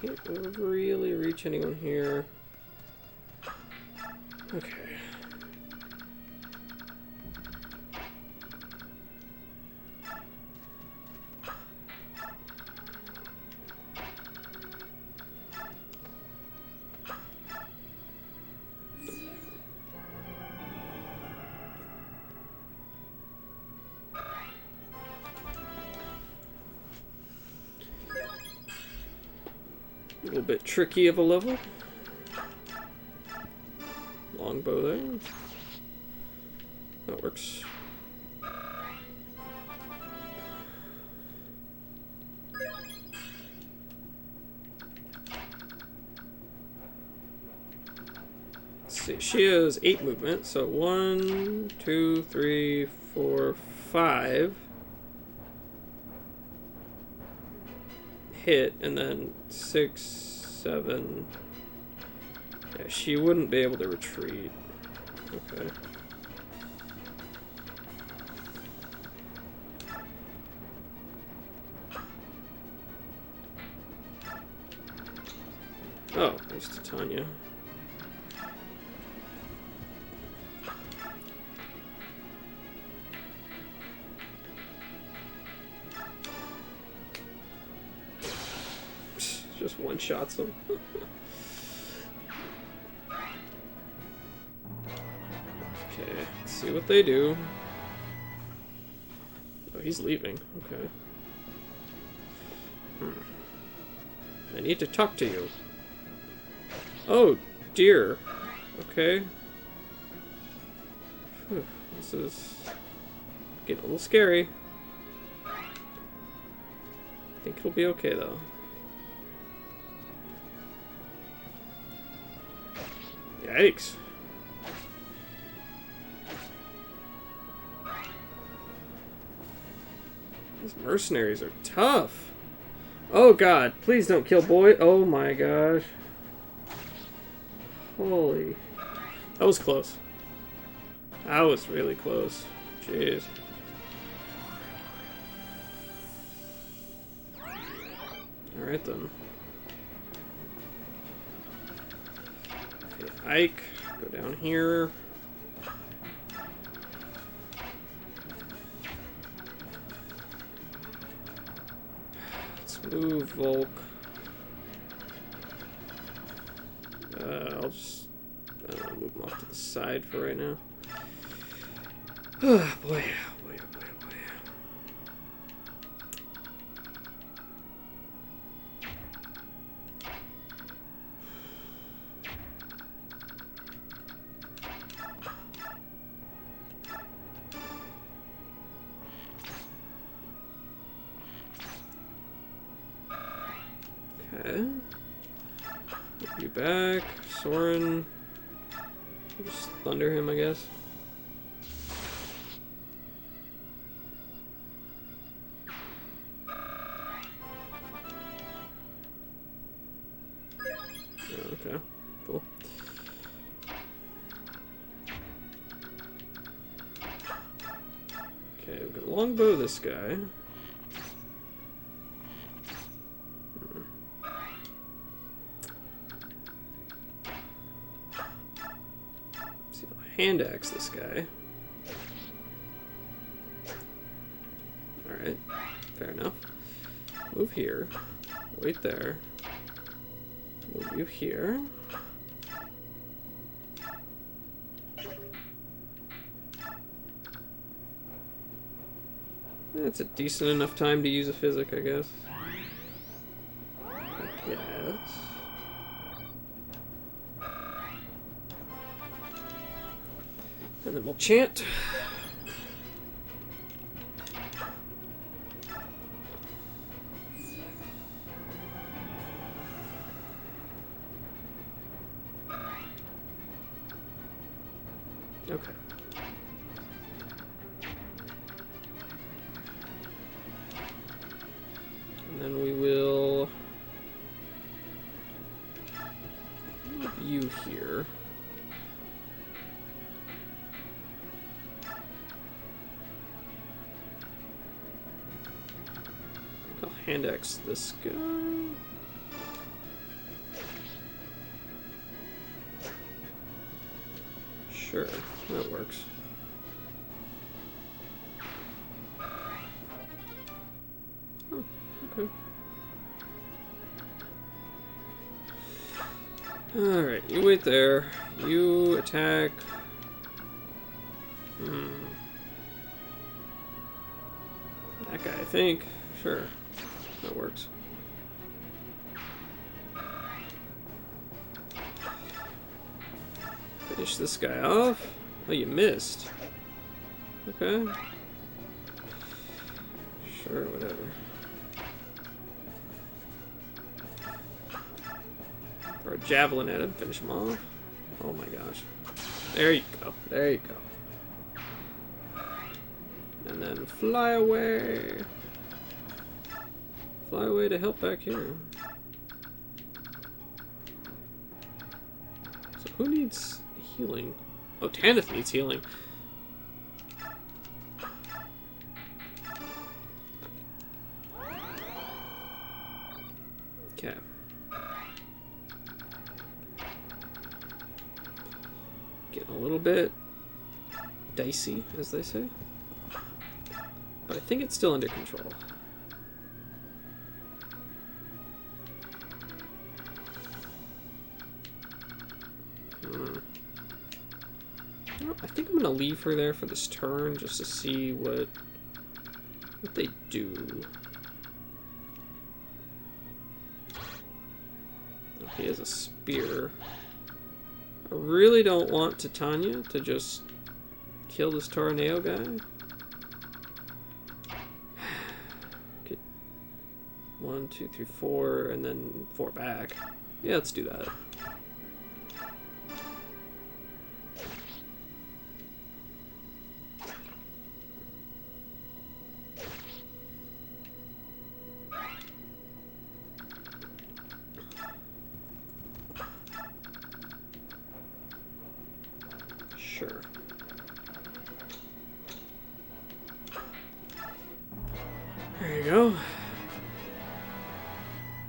Can't really reach anyone here. Okay. A little bit tricky of a level. Longbow there. That works. Let's see, she has 8 movement, so 1, 2, 3, 4, 5. Hit, and then 6, 7. Yeah, she wouldn't be able to retreat. Okay. Oh, there's Titania. Just one-shots him. Okay, let's see what they do. Oh, he's leaving. Okay. I need to talk to you. Oh, dear. Okay. Whew, this is getting a little scary. I think it'll be okay, though. Yikes. These mercenaries are tough. Oh god, please don't kill boy. Oh my gosh. Holy. That was close. That was really close. Jeez. Alright then. Ike, go down here. Let's move Volk. I'll just move him off to the side for right now. Oh boy, oh boy, oh boy, oh boy. back. Soren. Just thunder him, I guess. Okay, cool. Okay, we can longbow this guy. See, I'll hand axe this guy. Alright, fair enough. Move here. Wait there. Move you here. That's a decent enough time to use a physic, I guess. Yes. And then we'll chant. Okay. And then we will move you here. I'll hand axe this guy. Sure, that works. Oh, okay. Alright, you wait there. You attack. That guy, I think. Sure, that works. Finish this guy off. Oh, you missed. Okay. Sure, whatever. Throw a javelin at him, finish him off. Oh my gosh. There you go. There you go. And then fly away. Fly away to help back here. So who needs healing? Oh, Tanith needs healing. Okay. Getting a little bit dicey, as they say. But I think it's still under control. I think I'm gonna leave her there for this turn just to see what they do. Oh, he has a spear. I really don't want Titania to just kill this Tornado guy. Okay. 1, 2, 3, 4, and then 4 back. Yeah, let's do that. Sure. There you go.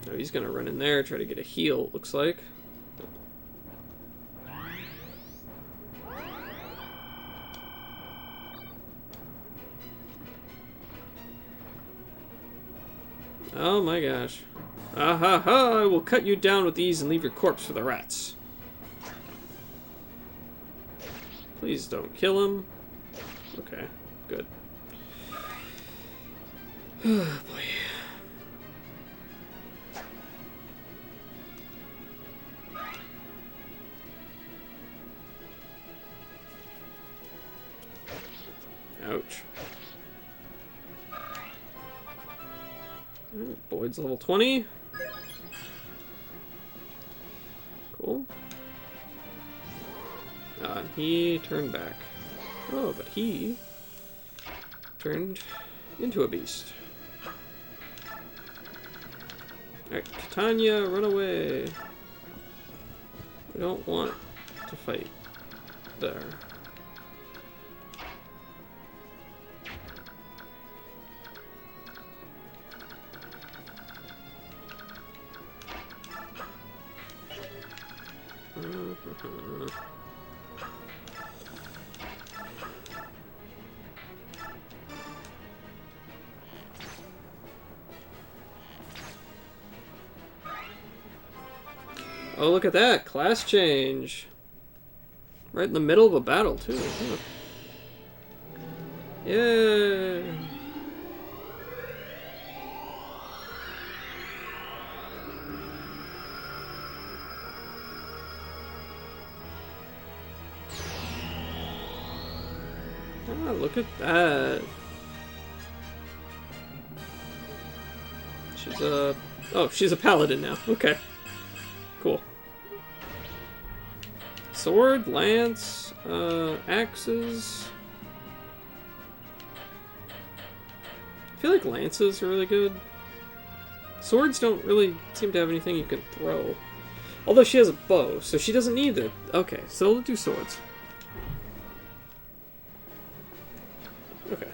Oh, he's gonna run in there, try to get a heal, it looks like. Oh my gosh. Ah ha ha! I will cut you down with ease and leave your corpse for the rats. Please don't kill him. Okay, good. Oh boy. Ouch. Alright, Boyd's level 20. He turned back. Oh, but he turned into a beast. Alright, Titania, run away. We don't want to fight there. Oh, look at that! Class change! Right in the middle of a battle, too. Huh. Yeah! Ah, look at that. She's a... Oh, she's a paladin now. Okay. Cool. Sword, lance, axes. I feel like lances are really good. Swords don't really seem to have anything you can throw. Although she has a bow, so she doesn't need it. Okay, so we'll do swords. Okay.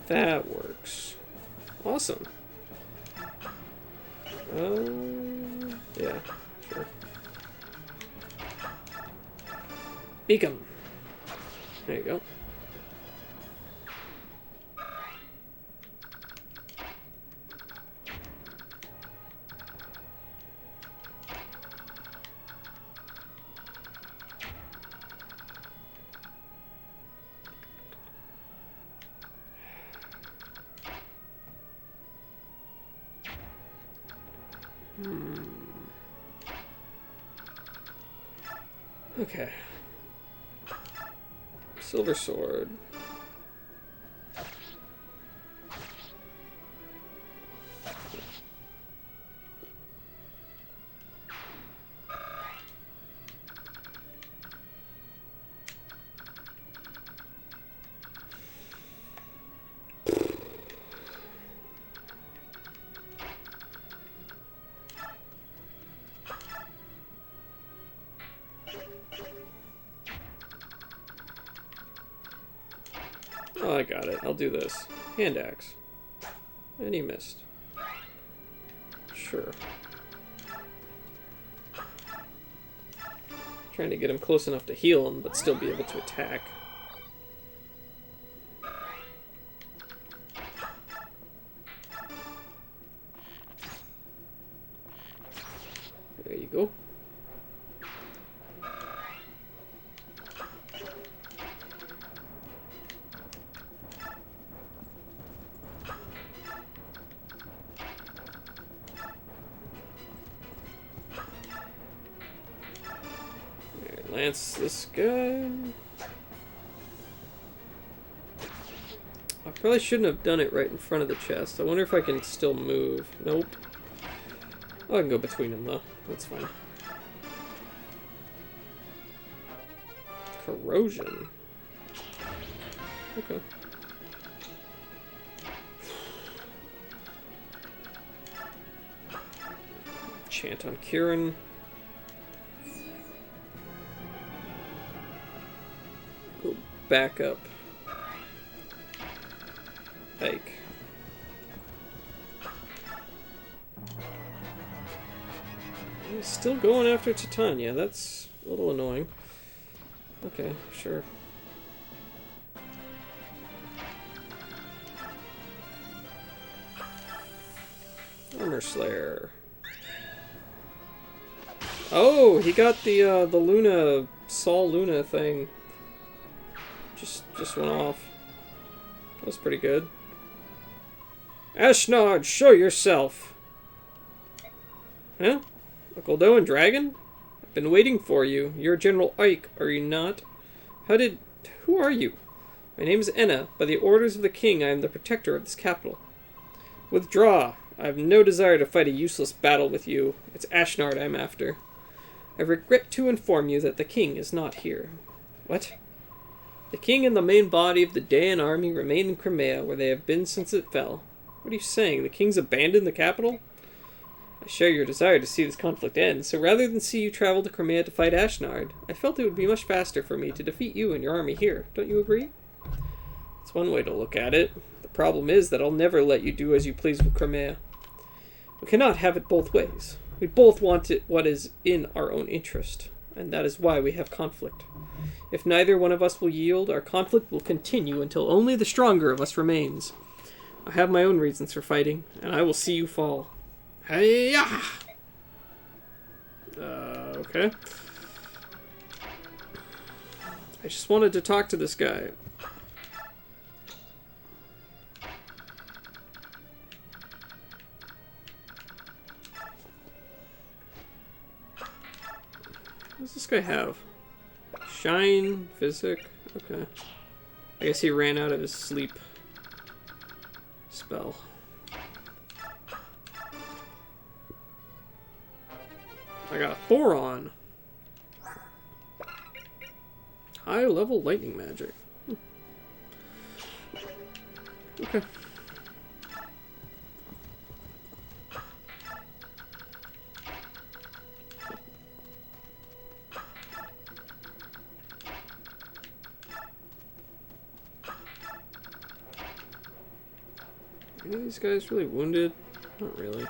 That works. Awesome. Yeah, sure. Beacon. There you go. Okay. Silver sword. Oh, I got it. I'll do this. Hand axe. And he missed. Sure. Trying to get him close enough to heal him, but still be able to attack. There you go. Lance this guy. I probably shouldn't have done it right in front of the chest. I wonder if I can still move. Nope. Oh, I can go between them though. That's fine. Corrosion. Okay. Chant on Kieran. Go back up. Ike. He's still going after Titania. That's a little annoying. Okay, sure. Armor Slayer. Oh, he got the Luna, Sol Luna thing. Just went off. That was pretty good. Ashnard, show yourself! Huh? Uncle Doe and Dragon? I've been waiting for you. You're General Ike, are you not? Who are you? My name is Enna. By the orders of the king, I am the protector of this capital. Withdraw. I have no desire to fight a useless battle with you. It's Ashnard I'm after. I regret to inform you that the king is not here. What? The king and the main body of the Daean army remain in Crimea, where they have been since it fell. What are you saying? The king's abandoned the capital? I share your desire to see this conflict end, so rather than see you travel to Crimea to fight Ashnard, I felt it would be much faster for me to defeat you and your army here. Don't you agree? It's one way to look at it. The problem is that I'll never let you do as you please with Crimea. We cannot have it both ways. We both want it what is in our own interest, and that is why we have conflict. If neither one of us will yield, our conflict will continue until only the stronger of us remains. I have my own reasons for fighting, and I will see you fall. Hey-ya! Okay. I just wanted to talk to this guy. What does this guy have? Shine, physic. Okay. I guess he ran out of his sleep spell. I got a Thoron. High level lightning magic. Okay. Are these guys really wounded? Not really.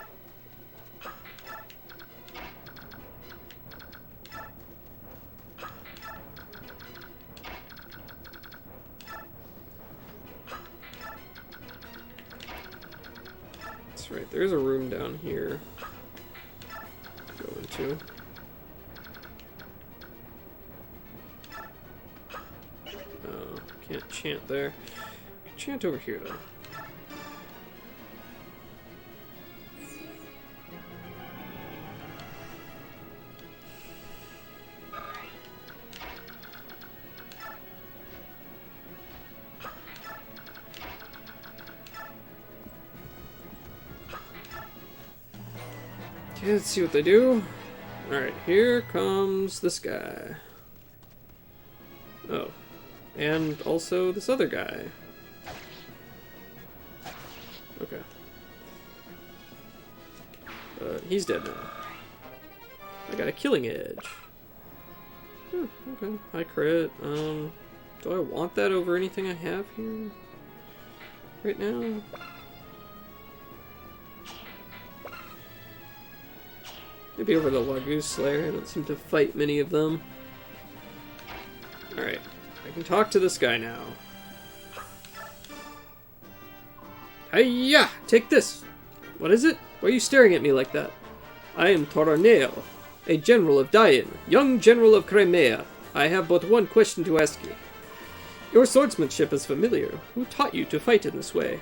That's right, there's a room down here to go into. Oh, can't chant there. Can chant over here though. Okay, let's see what they do. Alright, here comes this guy. Oh. And also this other guy. Okay. He's dead now. I got a killing edge. Okay. High crit. Do I want that over anything I have here? Right now? Maybe over the Lagoose Slayer. I don't seem to fight many of them. Alright. I can talk to this guy now. Hiya! Take this! What is it? Why are you staring at me like that? I am Toraneo, a general of Daean, young general of Crimea. I have but one question to ask you. Your swordsmanship is familiar. Who taught you to fight in this way?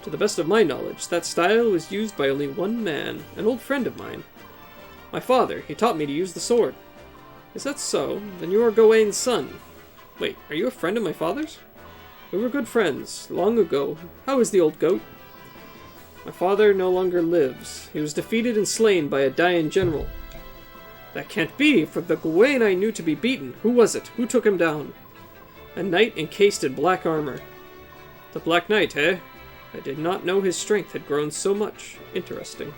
To the best of my knowledge, that style was used by only one man, an old friend of mine. My father, he taught me to use the sword. Is that so? Then you are Gawain's son. Wait, are you a friend of my father's? We were good friends, long ago. How is the old goat? My father no longer lives. He was defeated and slain by a Daean general. That can't be, for the Gawain I knew to be beaten. Who was it? Who took him down? A knight encased in black armor. The Black Knight, eh? I did not know his strength had grown so much. Interesting.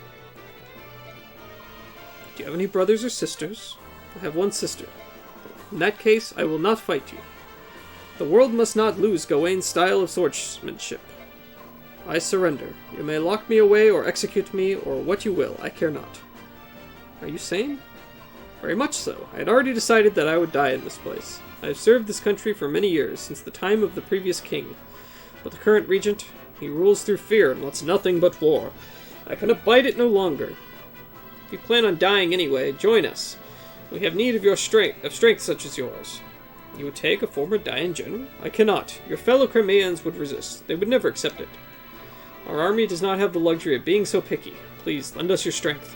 Do you have any brothers or sisters? I have one sister. In that case, I will not fight you. The world must not lose Gawain's style of swordsmanship. I surrender. You may lock me away or execute me, or what you will. I care not. Are you sane? Very much so. I had already decided that I would die in this place. I have served this country for many years, since the time of the previous king. But the current regent, he rules through fear and wants nothing but war. I can abide it no longer. If you plan on dying anyway, join us. We have need of your strength such as yours. You would take a former Daean general? I cannot. Your fellow Crimeans would resist. They would never accept it. Our army does not have the luxury of being so picky. Please, lend us your strength.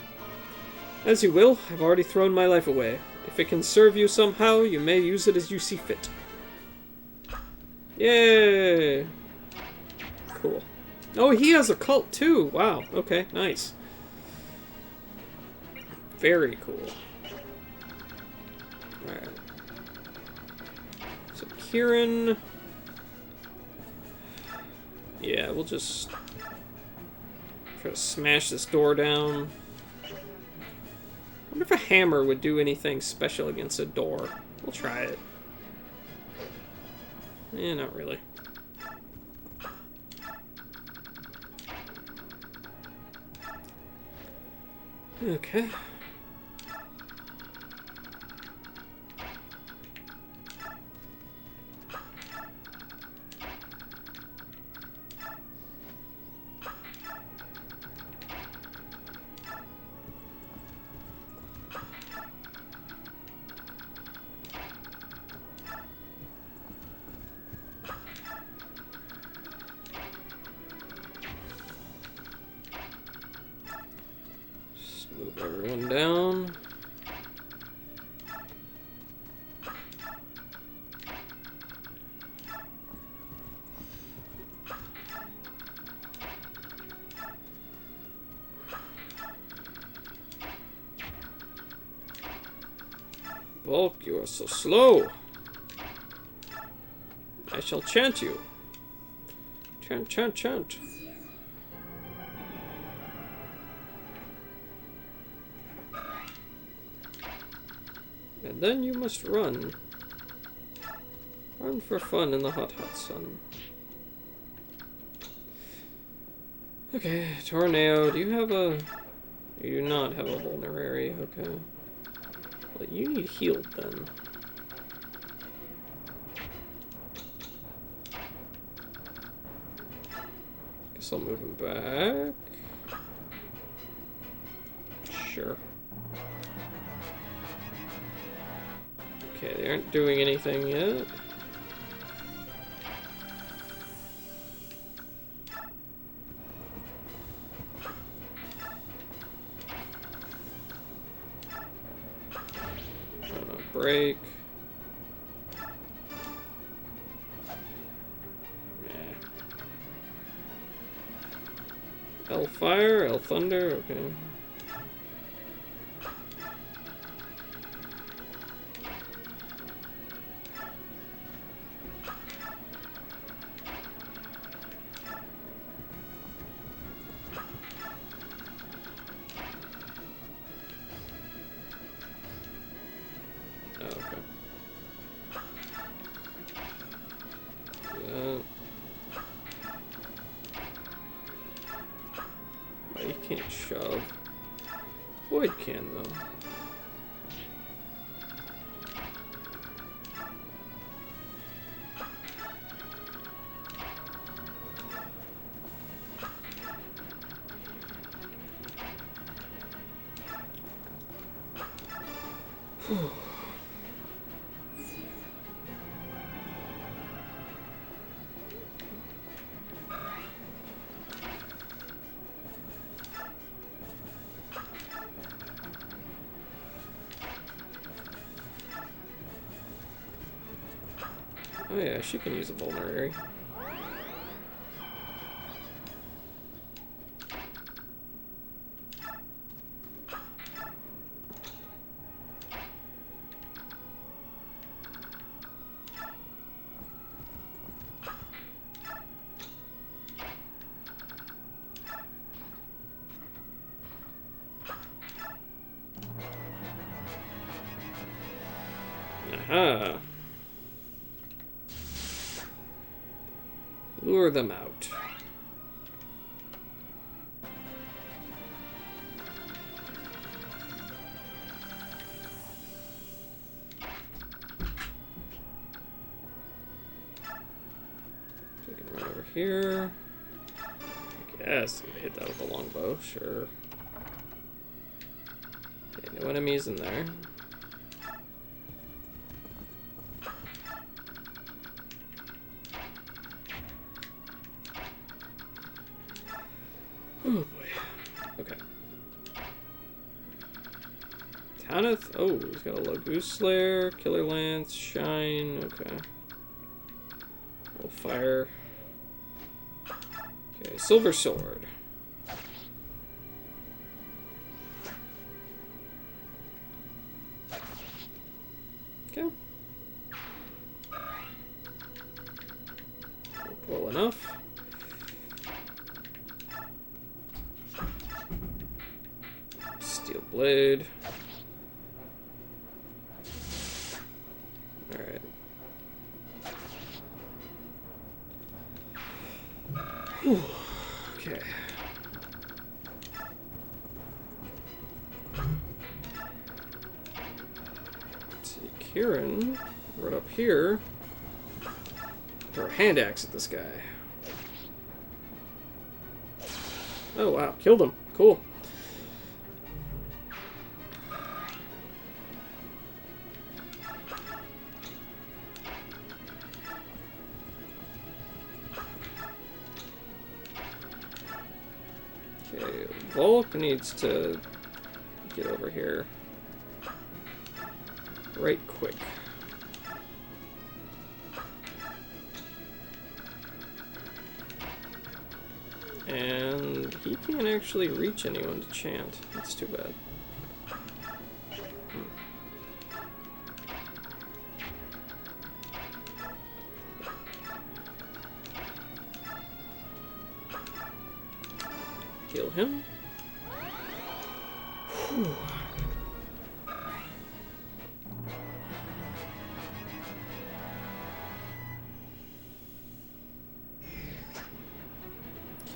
As you will. I've already thrown my life away. If it can serve you somehow, you may use it as you see fit. Yay! Cool. Oh, he has a cult too! Wow, okay, nice. Very cool. Alright. Kieran. Yeah, we'll just try to smash this door down. I wonder if a hammer would do anything special against a door. We'll try it. Eh, not really. Okay. Move everyone down. Bulk, you are so slow. I shall chant you. Chant, chant, chant. And then you must run. Run for fun in the hot, hot sun. Okay, Tornado, do you have a... You do not have a vulnerary, okay. Well, you need healed then. Guess I'll move him back. Sure. Okay, they aren't doing anything yet. Break. Yeah. L fire, L thunder, okay. You can't shove. Void can, though. Oh yeah, she can use a vulnerary. Aha! Lure them out. So we can run over here. I guess I'm gonna hit that with a longbow, sure. Okay, no enemies in there. Oh boy. Okay. Tanith. Oh, he's got a Logoose Slayer, Killer Lance, Shine. Okay. Fire. Okay, Silver Sword. Okay. enough. Steel blade. Alright. Okay. Let's see, Kieran, right up here. Throw a hand axe at this guy. Oh wow, killed him. Cool. Okay, Volk needs to get over here right quick. And he can't actually reach anyone to chant. That's too bad. Kill him. Whew.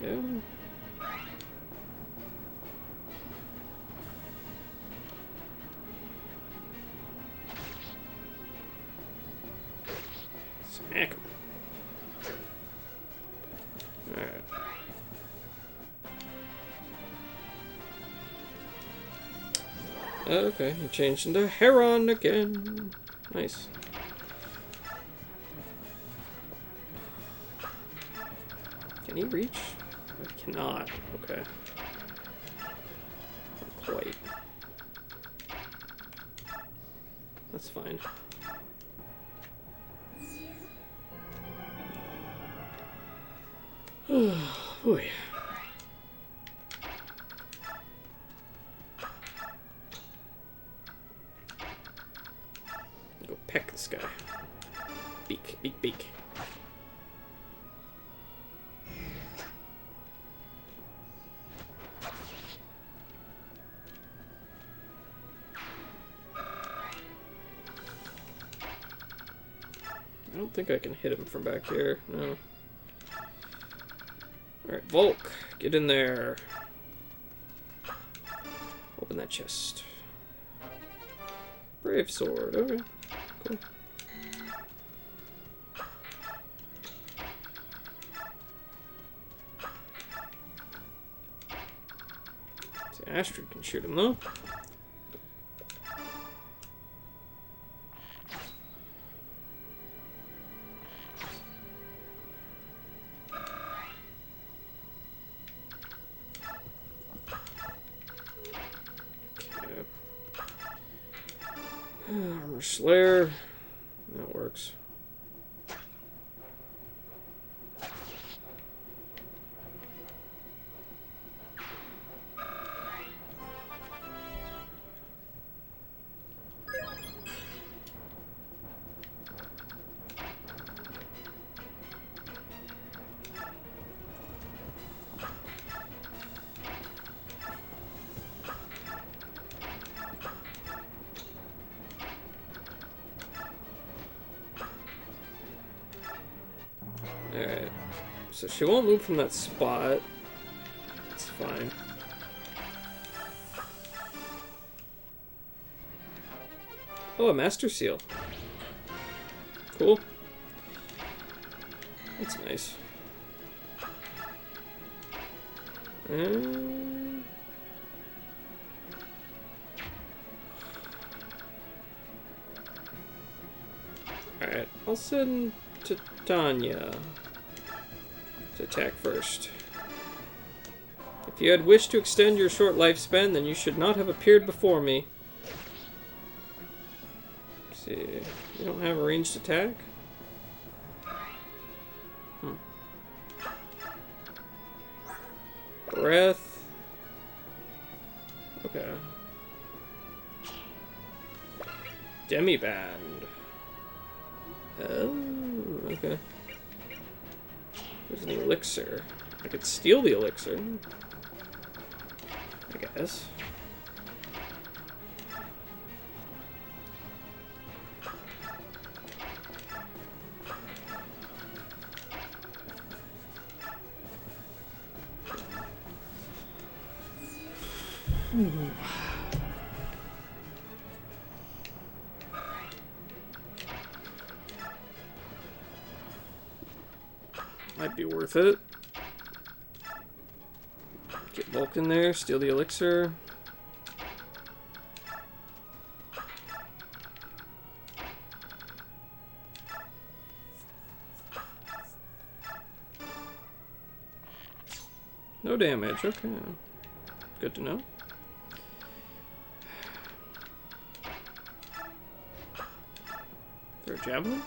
Okay. Smack him. Alright. Okay, he changed into Heron again. Nice. Can he reach? I cannot. Okay. Not quite. That's fine. Boy. Go peck this guy. Beak, beak, beak. I don't think I can hit him from back here. No. Alright, Volk, get in there. Open that chest. Brave sword, okay. Cool. See, Astrid can shoot him though. Armor Slayer. That works. Alright. So she won't move from that spot. It's fine. Oh, a Master Seal. Cool. That's nice. Alright, I'll send Titania to attack first. If you had wished to extend your short lifespan, then you should not have appeared before me. Let's see, you don't have a ranged attack? Breath. Okay. Demiband. Oh, okay. There's an elixir. I could steal the elixir, I guess. Might be worth it. Get Vulcan there, steal the elixir. No damage, okay. Good to know. Throw a javelin?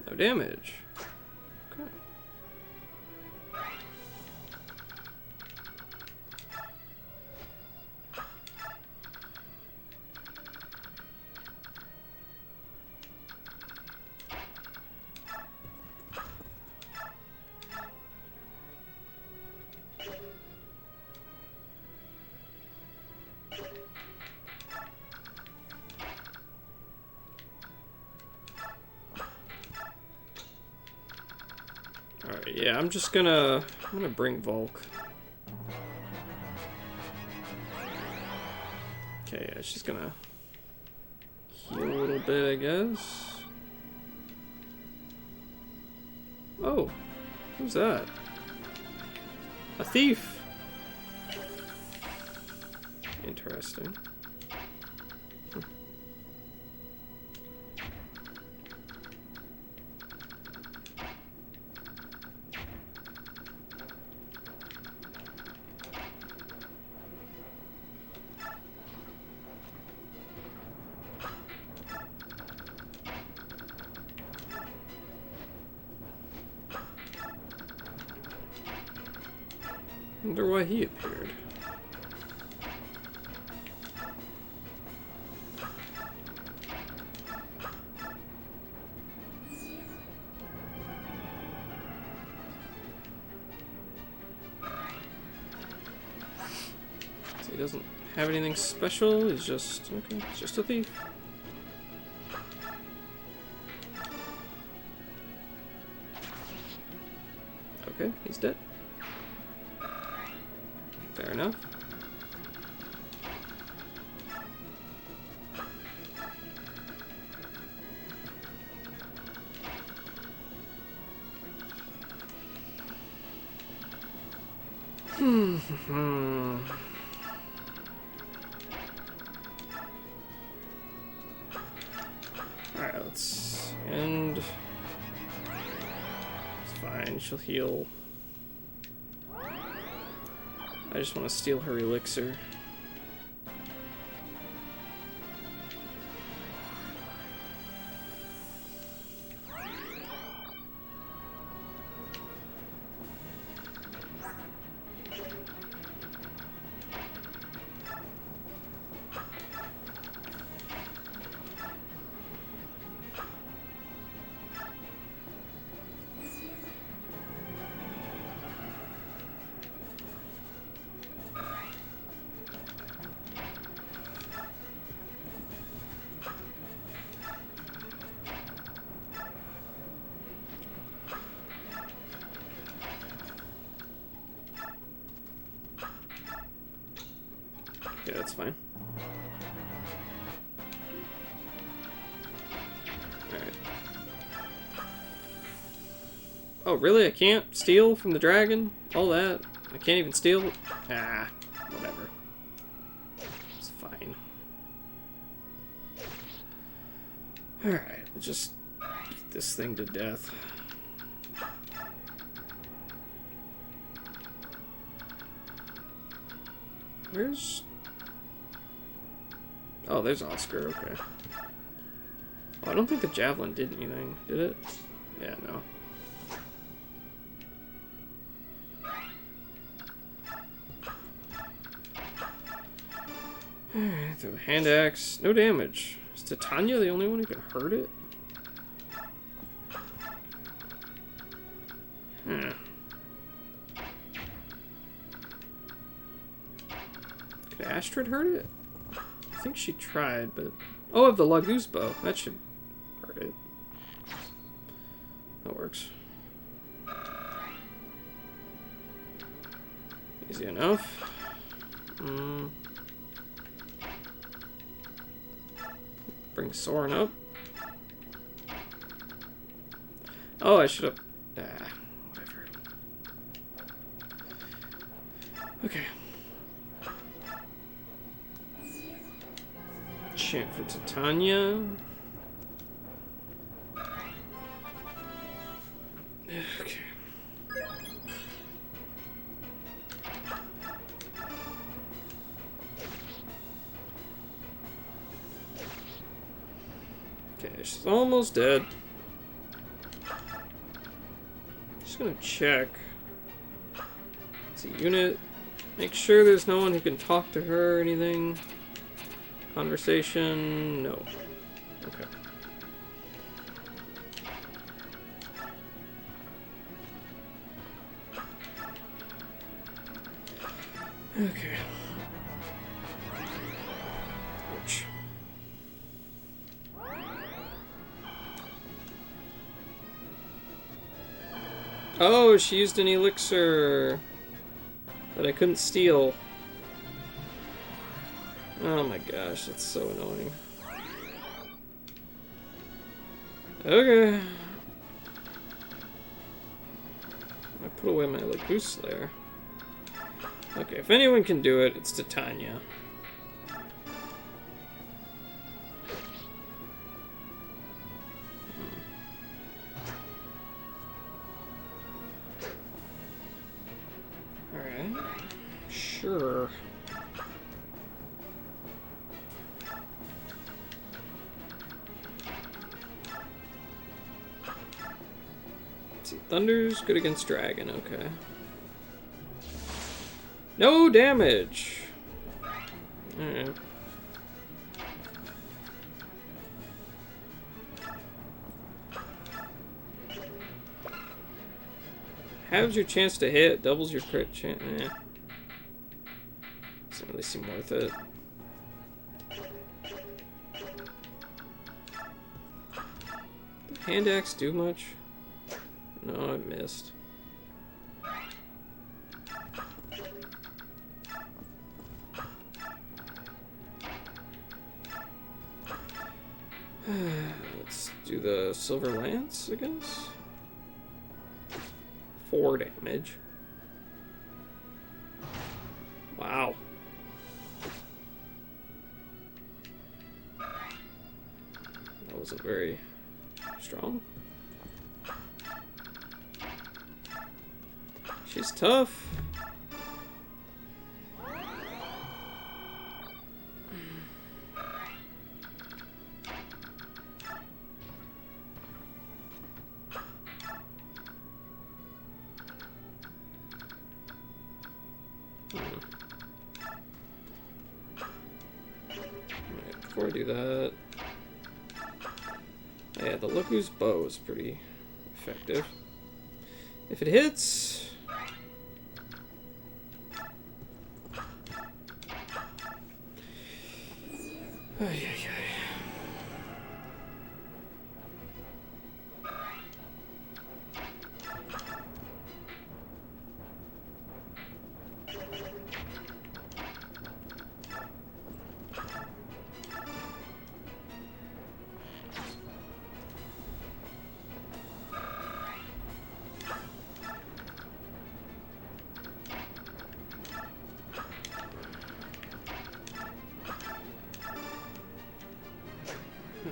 No damage. Okay. Alright, yeah, I'm gonna bring Volk. Okay, yeah, she's gonna heal a little bit, I guess. Oh, who's that? A thief! Interesting. Wonder why he appeared. So he doesn't have anything special, he's just, okay, he's just a thief. Okay, he's dead. Fair enough. Alright, let's end. It's fine, she'll heal. I just want to steal her elixir. Okay, that's fine. Alright. Oh, really? I can't steal from the dragon? All that? I can't even steal? Ah, whatever. It's fine. Alright, we'll just beat this thing to death. Where's... Oh, there's Oscar, okay. Oh, I don't think the javelin did anything, did it? Yeah, no. Alright, throw the hand axe. No damage. Is Titania the only one who can hurt it? Astrid hurt it? I think she tried, but... Oh, I have the Lagoose bow. That should hurt it. That works. Easy enough. Bring Soren up. Oh, I should have... whatever. Okay. Chant for Titania. Okay. Okay, she's almost dead. Just gonna check. It's a unit. Make sure there's no one who can talk to her or anything. Conversation, no. Okay. Okay. Ouch. Oh, she used an elixir that I couldn't steal. Oh my gosh, that's so annoying. Okay. I put away my Lagoose Slayer. Okay, if anyone can do it, it's Titania. Alright. Sure. Thunder's good against Dragon, okay. No damage! Alright. Halves your chance to hit, doubles your crit chance. Doesn't really seem worth it. Did hand axe do much? No, I missed. Let's do the Silver Lance, I guess. 4 damage. Wow. That wasn't very strong. She's tough. Right, before I do that, yeah, the Lagoose bow is pretty effective. If it hits.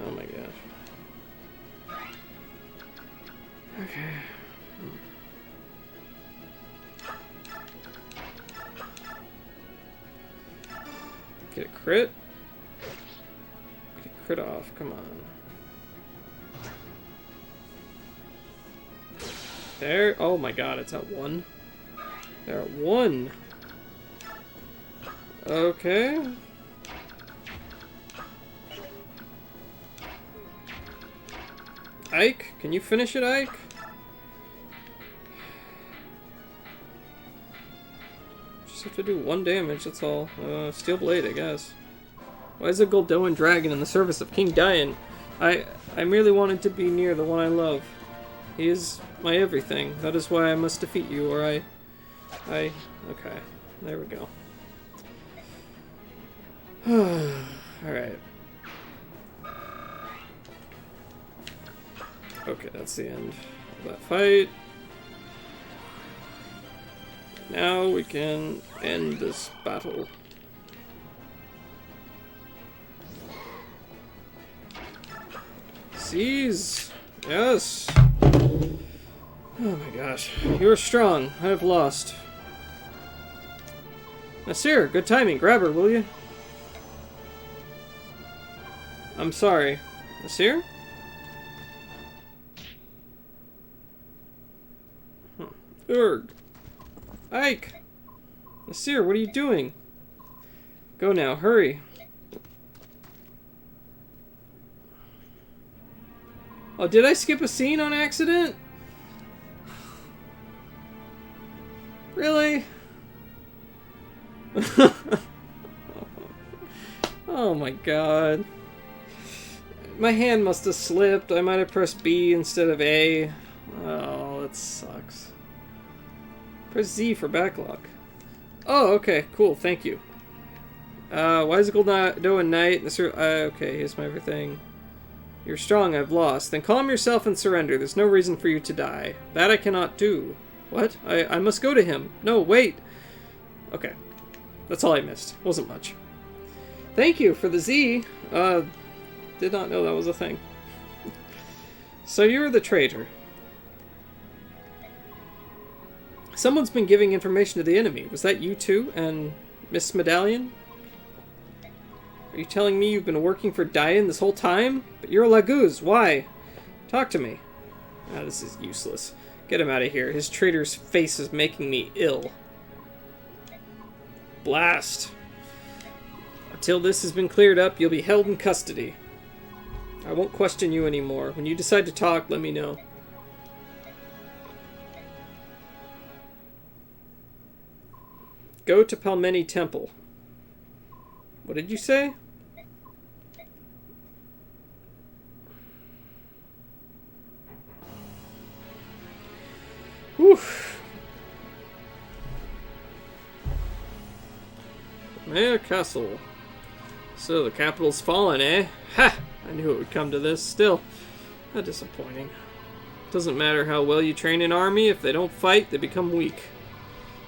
Oh my gosh. Okay. Get a crit? Get a crit off, come on. There, oh my god, it's at 1. They're at 1. Okay. Ike, can you finish it, Ike? Just have to do 1 damage, that's all. Steel Blade, I guess. Why is a Goldoan dragon in the service of King Dian? I merely wanted to be near the one I love. He is my everything. That is why I must defeat you, or I... Okay, there we go. Alright. Okay, that's the end of that fight. Now we can end this battle. Seize! Yes! Oh my gosh. You are strong. I have lost. Nasir, good timing. Grab her, will you? I'm sorry. Nasir? Urg. Ike! Nasir, what are you doing? Go now, hurry. Oh, did I skip a scene on accident? Really? Oh my god. My hand must have slipped. I might have pressed B instead of A. Oh, that sucks. Press Z for backlock. Oh, okay, cool, thank you. Why is it Goldoan Knight? Okay, here's my everything. You're strong, I've lost. Then calm yourself and surrender. There's no reason for you to die. That I cannot do. What? I must go to him. No, wait. Okay. That's all I missed. Wasn't much. Thank you for the Z. Did not know that was a thing. So you're the traitor. Someone's been giving information to the enemy. Was that you too? And Miss Medallion? Are you telling me you've been working for Dian this whole time? But you're a Laguz. Why? Talk to me. Ah, this is useless. Get him out of here. His traitor's face is making me ill. Blast. Until this has been cleared up, you'll be held in custody. I won't question you anymore. When you decide to talk, let me know. Go to Palmeni Temple. What did you say? Whew. Maya Castle. So the capital's fallen, eh? Ha! I knew it would come to this. Still, how disappointing. Doesn't matter how well you train an army, if they don't fight, they become weak.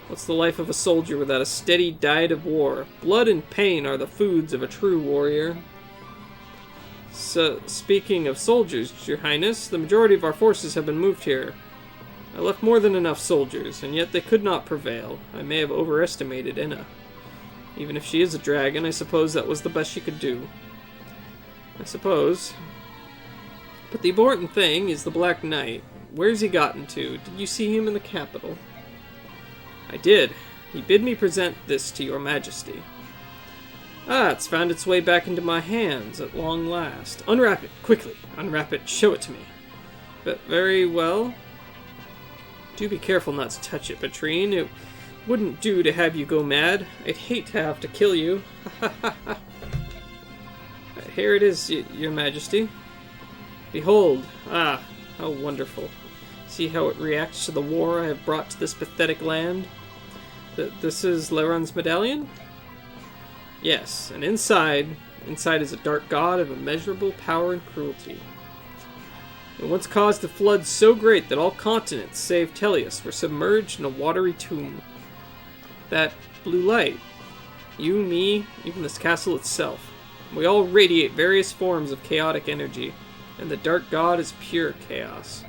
What's the life of a soldier without a steady diet of war? Blood and pain are the foods of a true warrior. So, speaking of soldiers, Your Highness, the majority of our forces have been moved here. I left more than enough soldiers, and yet they could not prevail. I may have overestimated Inna. Even if she is a dragon, I suppose that was the best she could do. I suppose. But the important thing is the Black Knight. Where's he gotten to? Did you see him in the capital? I did. He bid me present this to your majesty. Ah, it's found its way back into my hands at long last. Unwrap it, quickly. Unwrap it, show it to me. But very well. Do be careful not to touch it, Patrine. It wouldn't do to have you go mad. I'd hate to have to kill you. Here it is, your majesty. Behold. Ah, how wonderful. See how it reacts to the war I have brought to this pathetic land? This is Leron's medallion? Yes, and inside is a dark god of immeasurable power and cruelty. It once caused a flood so great that all continents, save Teleus, were submerged in a watery tomb. That blue light, you, me, even this castle itself, we all radiate various forms of chaotic energy, and the dark god is pure chaos.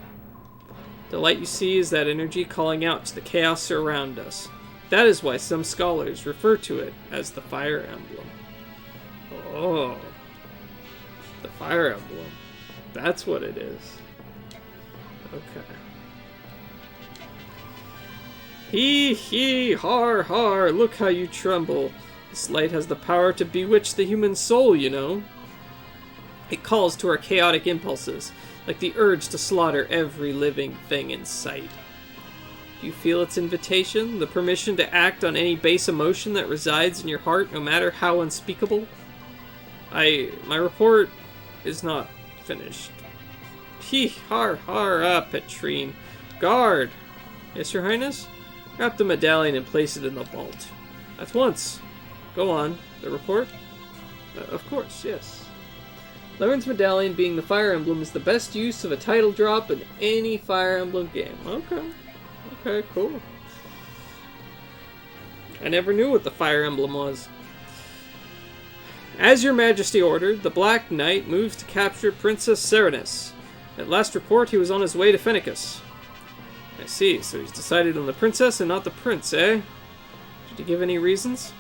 The light you see is that energy calling out to the chaos around us. That is why some scholars refer to it as the Fire Emblem. Oh, the Fire Emblem. That's what it is. Okay. Hee hee, har har, look how you tremble. This light has the power to bewitch the human soul, you know. It calls to our chaotic impulses, like the urge to slaughter every living thing in sight. Do you feel its invitation? The permission to act on any base emotion that resides in your heart, no matter how unspeakable? My report is not finished. Har, Petrine. Guard! Yes, Your Highness? Grab the medallion and place it in the vault. At once. Go on. The report? Of course, yes. Learn's medallion being the Fire Emblem is the best use of a title drop in any Fire Emblem game. Okay, cool. I never knew what the Fire Emblem was. As Your Majesty ordered, the Black Knight moves to capture Princess Serenus. At last report, he was on his way to Fenicus. I see, so he's decided on the princess and not the prince, eh? Did he give any reasons?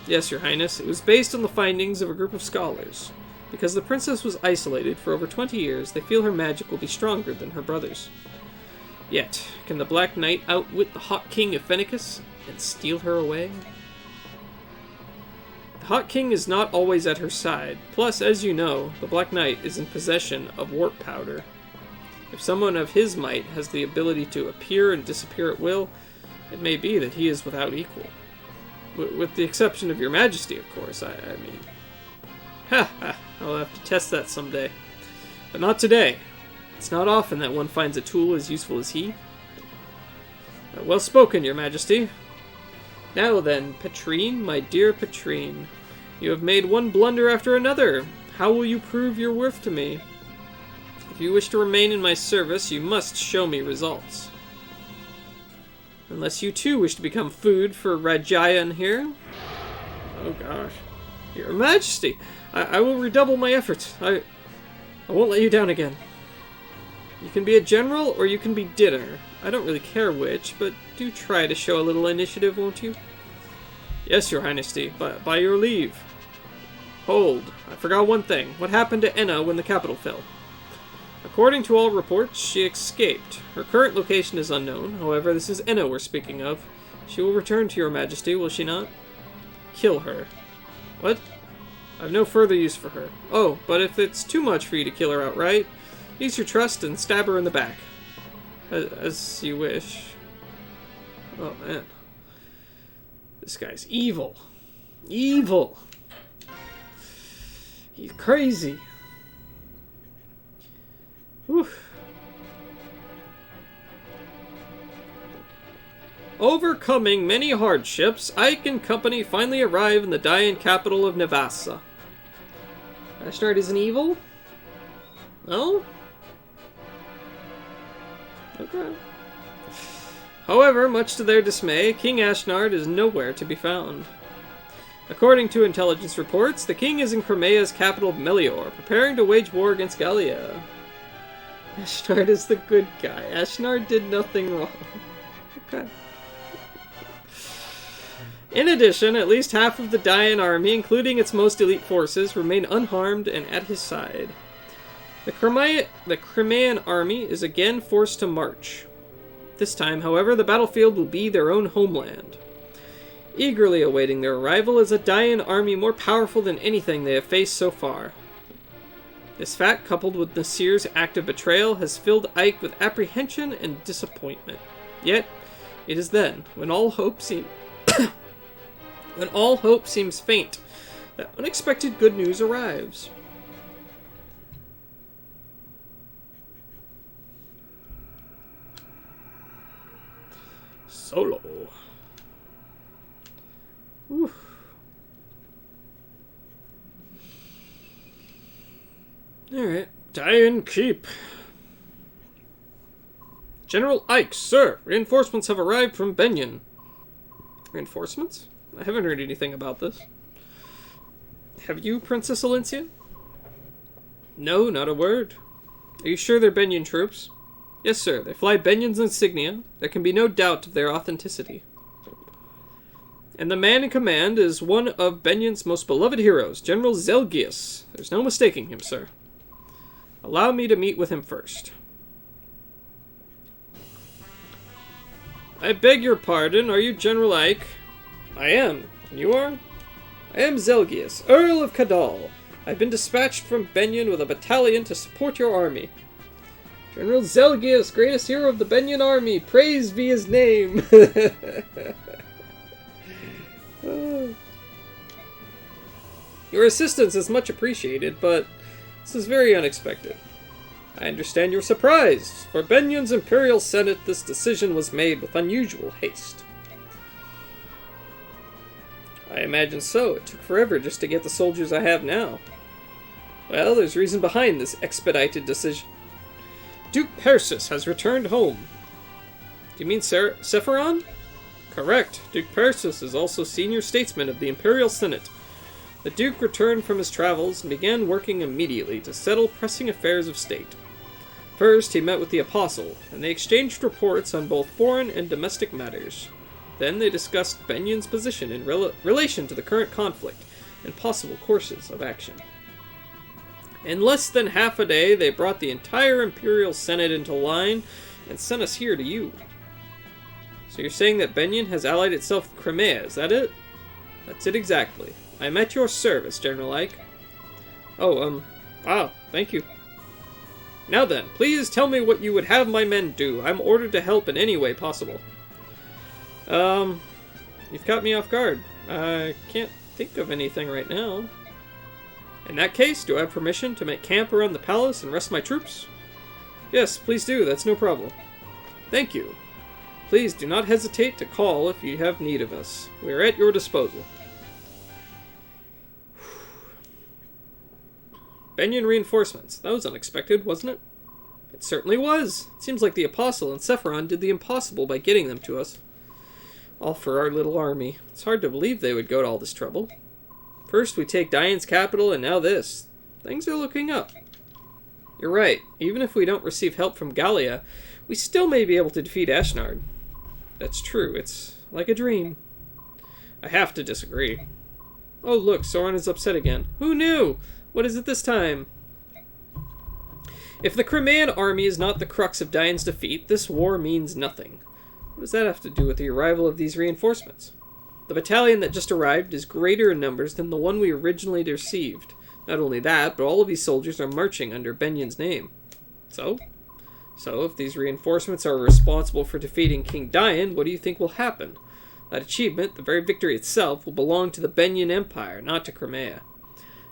Yes, Your Highness. It was based on the findings of a group of scholars. Because the princess was isolated for over 20 years, they feel her magic will be stronger than her brother's. Yet, can the Black Knight outwit the Hawk King of Fenicus and steal her away? The Hawk King is not always at her side. Plus, as you know, the Black Knight is in possession of warp powder. If someone of his might has the ability to appear and disappear at will, it may be that he is without equal. With the exception of Your Majesty, of course, I mean... I'll have to test that someday. But not today. It's not often that one finds a tool as useful as he. Well spoken, Your Majesty. Now then, Petrine, my dear Petrine. You have made one blunder after another. How will you prove your worth to me? If you wish to remain in my service, you must show me results. Unless you too wish to become food for Radiance here. Oh gosh. Your Majesty, I will redouble my efforts. I won't let you down again. You can be a general or you can be dinner. I don't really care which, but do try to show a little initiative, won't you? Yes, Your Highnessy, by your leave. Hold, I forgot one thing. What happened to Enna when the capital fell? According to all reports, she escaped. Her current location is unknown. However, this is Enna we're speaking of. She will return to Your Majesty, will she not? Kill her. What? I've no further use for her. Oh, but if it's too much for you to kill her outright, use your trust and stab her in the back. As you wish. Oh, man. This guy's evil. Evil! He's crazy. Whew. Overcoming many hardships, Ike and company finally arrive in the Dayan capital of Nevasa. Ashnard isn't evil? No? Okay. However, much to their dismay, King Ashnard is nowhere to be found. According to intelligence reports, the king is in Crimea's capital Melior, preparing to wage war against Gallia. Ashnard is the good guy. Ashnard did nothing wrong. Okay. In addition, at least half of the Dayan army, including its most elite forces, remain unharmed and at his side. The Crimean army is again forced to march. This time, however, the battlefield will be their own homeland. Eagerly awaiting their arrival is a Dayan army more powerful than anything they have faced so far. This fact, coupled with Nasir's act of betrayal, has filled Ike with apprehension and disappointment. Yet, it is then, when all hope seems faint, that unexpected good news arrives. Solo. Whew. Alright. Dayan Keep. General Ike, sir! Reinforcements have arrived from Benyon. Reinforcements? I haven't heard anything about this. Have you, Princess Alencia? No, not a word. Are you sure they're Benyon troops? Yes, sir. They fly Benyon's insignia. There can be no doubt of their authenticity. And the man in command is one of Benyon's most beloved heroes, General Zelgius. There's no mistaking him, sir. Allow me to meet with him first. I beg your pardon, are you General Ike? I am. And you are? I am Zelgius, Earl of Cadal. I've been dispatched from Benyon with a battalion to support your army. General Zelgius, greatest hero of the Benyon army, praised be his name. Your assistance is much appreciated, but this is very unexpected. I understand you're surprised. For Benyon's Imperial Senate, this decision was made with unusual haste. I imagine so. It took forever just to get the soldiers I have now. Well, there's reason behind this expedited decision. Duke Persis has returned home. Do you mean Sephiron? Correct. Duke Persis is also senior statesman of the Imperial Senate. The Duke returned from his travels and began working immediately to settle pressing affairs of state. First, he met with the Apostle, and they exchanged reports on both foreign and domestic matters. Then they discussed Benyon's position in relation to the current conflict and possible courses of action. In less than half a day, they brought the entire Imperial Senate into line and sent us here to you. So you're saying that Benyon has allied itself with Crimea, is that it? That's it exactly. I am at your service, General Ike. Oh, thank you. Now then, please tell me what you would have my men do. I'm ordered to help in any way possible. You've caught me off guard. I can't think of anything right now. In that case, do I have permission to make camp around the palace and rest my troops? Yes, please do. That's no problem. Thank you. Please do not hesitate to call if you have need of us. We are at your disposal. Benyon reinforcements. That was unexpected, wasn't it? It certainly was. It seems like the Apostle and Sephiron did the impossible by getting them to us. All for our little army. It's hard to believe they would go to all this trouble. First we take Diane's capital, and now this. Things are looking up. You're right. Even if we don't receive help from Gallia, we still may be able to defeat Ashnard. That's true. It's like a dream. I have to disagree. Oh, look, Soren is upset again. Who knew? What is it this time? If the Crimean army is not the crux of Diane's defeat, this war means nothing. What does that have to do with the arrival of these reinforcements? The battalion that just arrived is greater in numbers than the one we originally received. Not only that, but all of these soldiers are marching under Benyon's name. So if these reinforcements are responsible for defeating King Diane, what do you think will happen? That achievement, the very victory itself, will belong to the Benyon Empire, not to Crimea.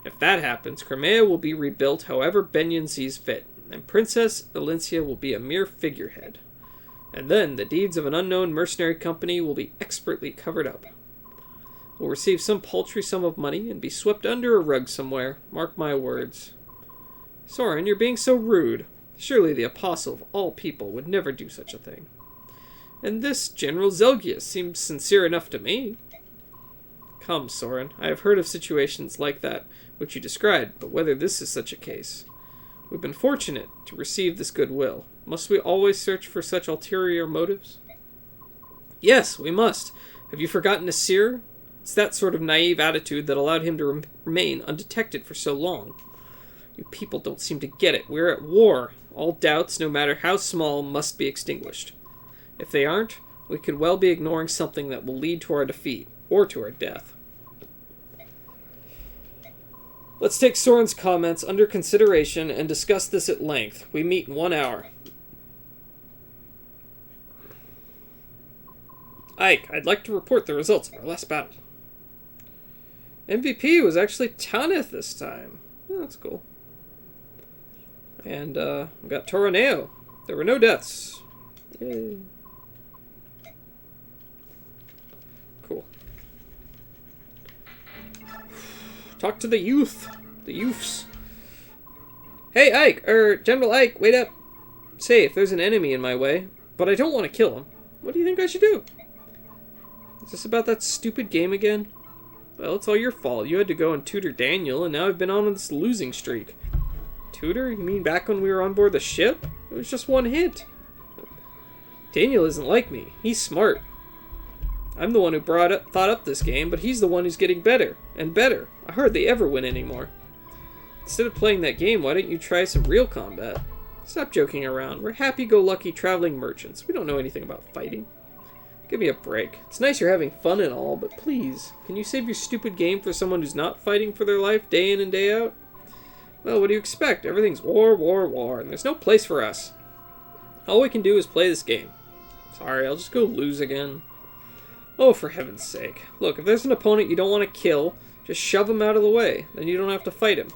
If that happens, Crimea will be rebuilt however Benyon sees fit, and Princess Elincia will be a mere figurehead. And then the deeds of an unknown mercenary company will be expertly covered up. We'll receive some paltry sum of money and be swept under a rug somewhere. Mark my words. Soren, you're being so rude. Surely the Apostle of all people would never do such a thing. And this General Zelgius seems sincere enough to me. Come, Soren, I have heard of situations like that which you described, but whether this is such a case. We've been fortunate to receive this goodwill. Must we always search for such ulterior motives? Yes, we must. Have you forgotten Nasir? It's that sort of naive attitude that allowed him to remain undetected for so long. You people don't seem to get it. We're at war. All doubts, no matter how small, must be extinguished. If they aren't, we could well be ignoring something that will lead to our defeat, or to our death. Let's take Soren's comments under consideration and discuss this at length. We meet in 1 hour. Ike, I'd like to report the results of our last battle. MVP was actually Tanith this time. Oh, that's cool. And we got Toroneo. There were no deaths. Yay. Cool. Talk to the youth. The youths. Hey, Ike, General Ike, wait up. Say, if there's an enemy in my way, but I don't want to kill him, what do you think I should do? Is this about that stupid game again? Well, it's all your fault. You had to go and tutor Daniel, and now I've been on this losing streak. Tutor? You mean back when we were on board the ship? It was just one hint. Daniel isn't like me. He's smart. I'm the one who thought up this game, but he's the one who's getting better and better. I hardly ever win anymore. Instead of playing that game, why don't you try some real combat? Stop joking around. We're happy-go-lucky traveling merchants. We don't know anything about fighting. Give me a break. It's nice you're having fun and all, but please, can you save your stupid game for someone who's not fighting for their life day in and day out? Well, what do you expect? Everything's war, war, war, and there's no place for us. All we can do is play this game. Sorry, I'll just go lose again. Oh, for heaven's sake. Look, if there's an opponent you don't want to kill, just shove him out of the way. Then you don't have to fight him.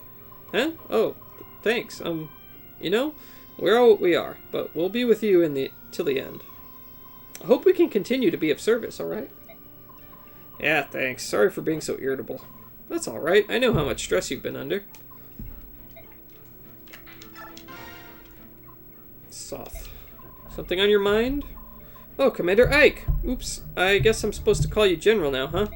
Huh? Oh, thanks. You know, we're all what we are, but we'll be with you till the end. I hope we can continue to be of service, alright? Yeah, thanks. Sorry for being so irritable. That's alright. I know how much stress you've been under. Soth. Something on your mind? Oh, Commander Ike! Oops, I guess I'm supposed to call you General now, huh?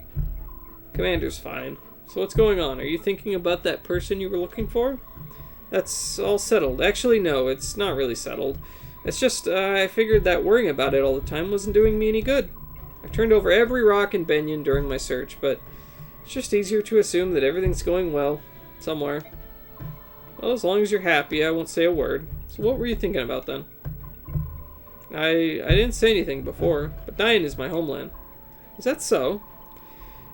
Commander's fine. So what's going on? Are you thinking about that person you were looking for? That's all settled. Actually, no, it's not really settled. It's just, I figured that worrying about it all the time wasn't doing me any good. I've turned over every rock in Benyon during my search, but it's just easier to assume that everything's going well, somewhere. Well, as long as you're happy, I won't say a word. So what were you thinking about then? I didn't say anything before, but Dian is my homeland. Is that so?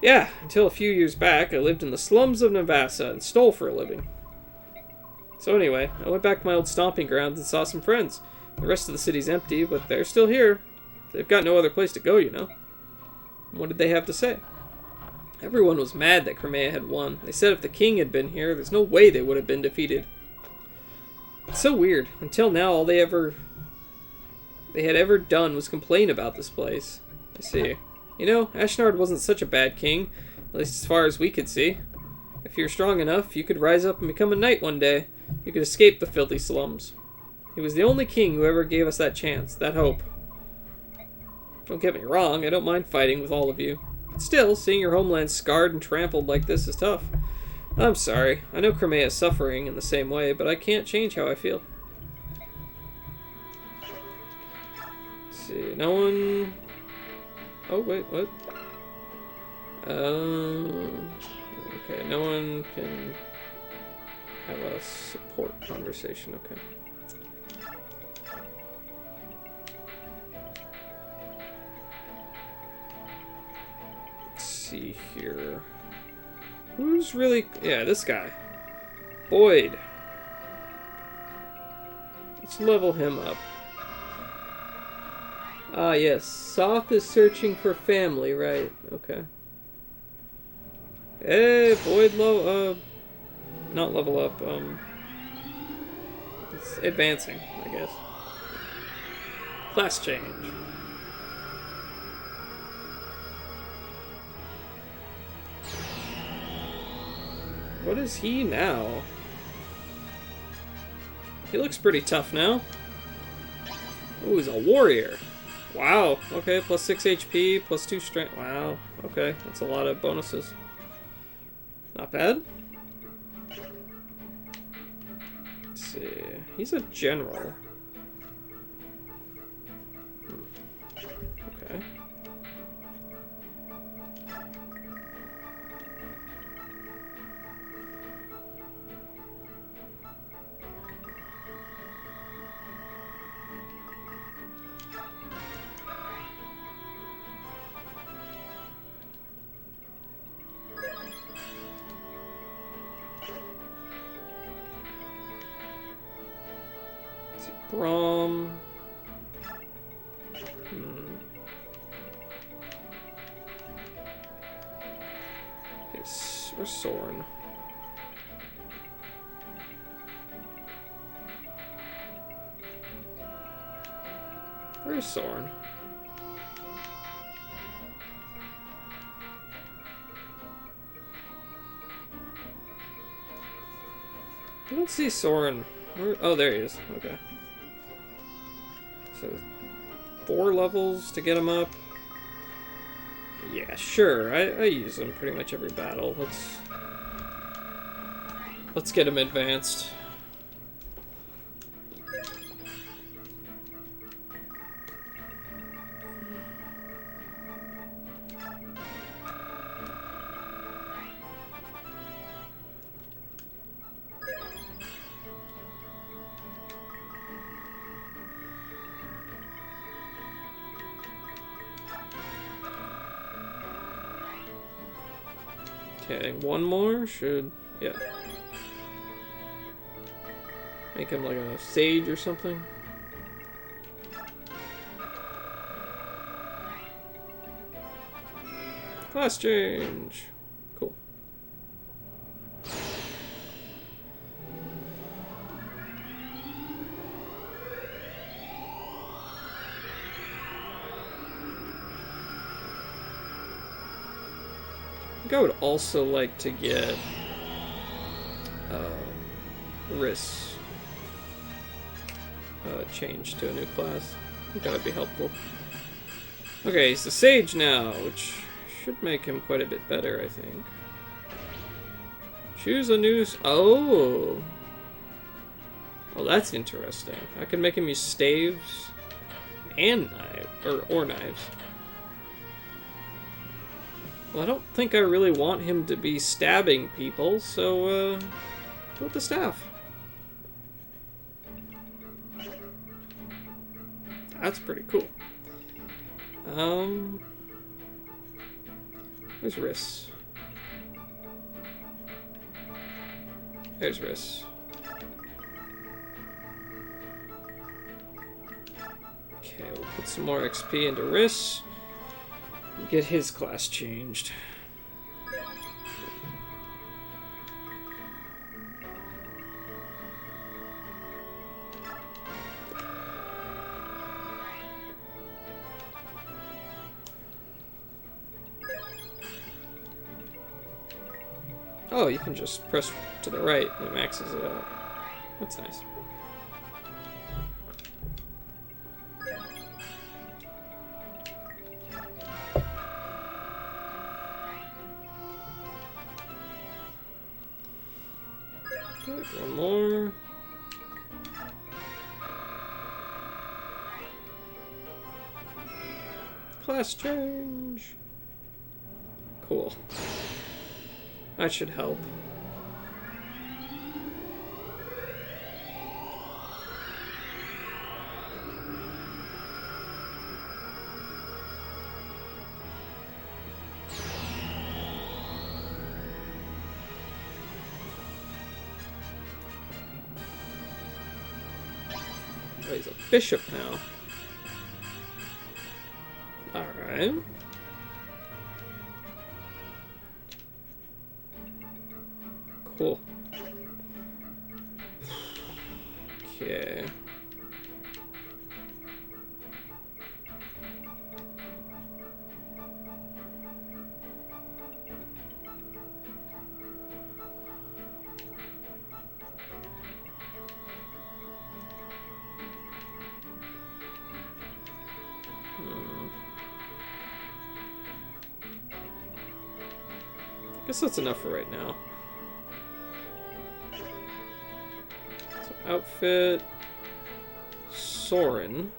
Yeah, until a few years back, I lived in the slums of Navassa and stole for a living. So anyway, I went back to my old stomping grounds and saw some friends. The rest of the city's empty, but they're still here. They've got no other place to go, you know. What did they have to say? Everyone was mad that Crimea had won. They said if the king had been here, there's no way they would have been defeated. It's so weird. Until now, all they had ever done was complain about this place. I see. You know, Ashnard wasn't such a bad king, at least as far as we could see. If you're strong enough, you could rise up and become a knight one day. You could escape the filthy slums. He was the only king who ever gave us that chance, that hope. Don't get me wrong, I don't mind fighting with all of you. But still, seeing your homeland scarred and trampled like this is tough. I'm sorry. I know Crimea is suffering in the same way, but I can't change how I feel. Let's see, no one... Oh, wait, what? Okay, no one can have a support conversation, okay. Let's see here. Who's really... Yeah, this guy. Boyd. Let's level him up. Ah, yes. Soth is searching for family, right? Okay. Hey, Boyd not level up, it's advancing, I guess. Class change. What is he now? He looks pretty tough now. Ooh, he's a warrior. Wow, okay, plus 6 HP, plus 2 strength. Wow, okay, that's a lot of bonuses. Not bad. Let's see, he's a general. Okay. Brom. Okay, where's Soren? Where's Soren? I don't see Soren. Oh, there he is. Okay. So, 4 levels to get him up. Yeah, sure. I use him pretty much every battle. Let's get him advanced. Okay, one more should, yeah. Make him like a sage or something. Class change. Cool. I think I would also like to get Riss changed to a new class. I think that would be helpful. Okay, he's the Sage now, which should make him quite a bit better, I think. Choose a new... Oh! Oh, that's interesting. I can make him use staves and knives, or knives. Well, I don't think I really want him to be stabbing people, so, go with the staff. That's pretty cool. Where's Riss? There's Riss. Okay, we'll put some more XP into Riss. And get his class changed. Oh, you can just press to the right and it maxes it out. That's nice. Okay, one more. Class change. Cool. That should help. Oh, he's a bishop now. Alright. Cool. Okay. I guess that's enough for right now. Outfit Soren.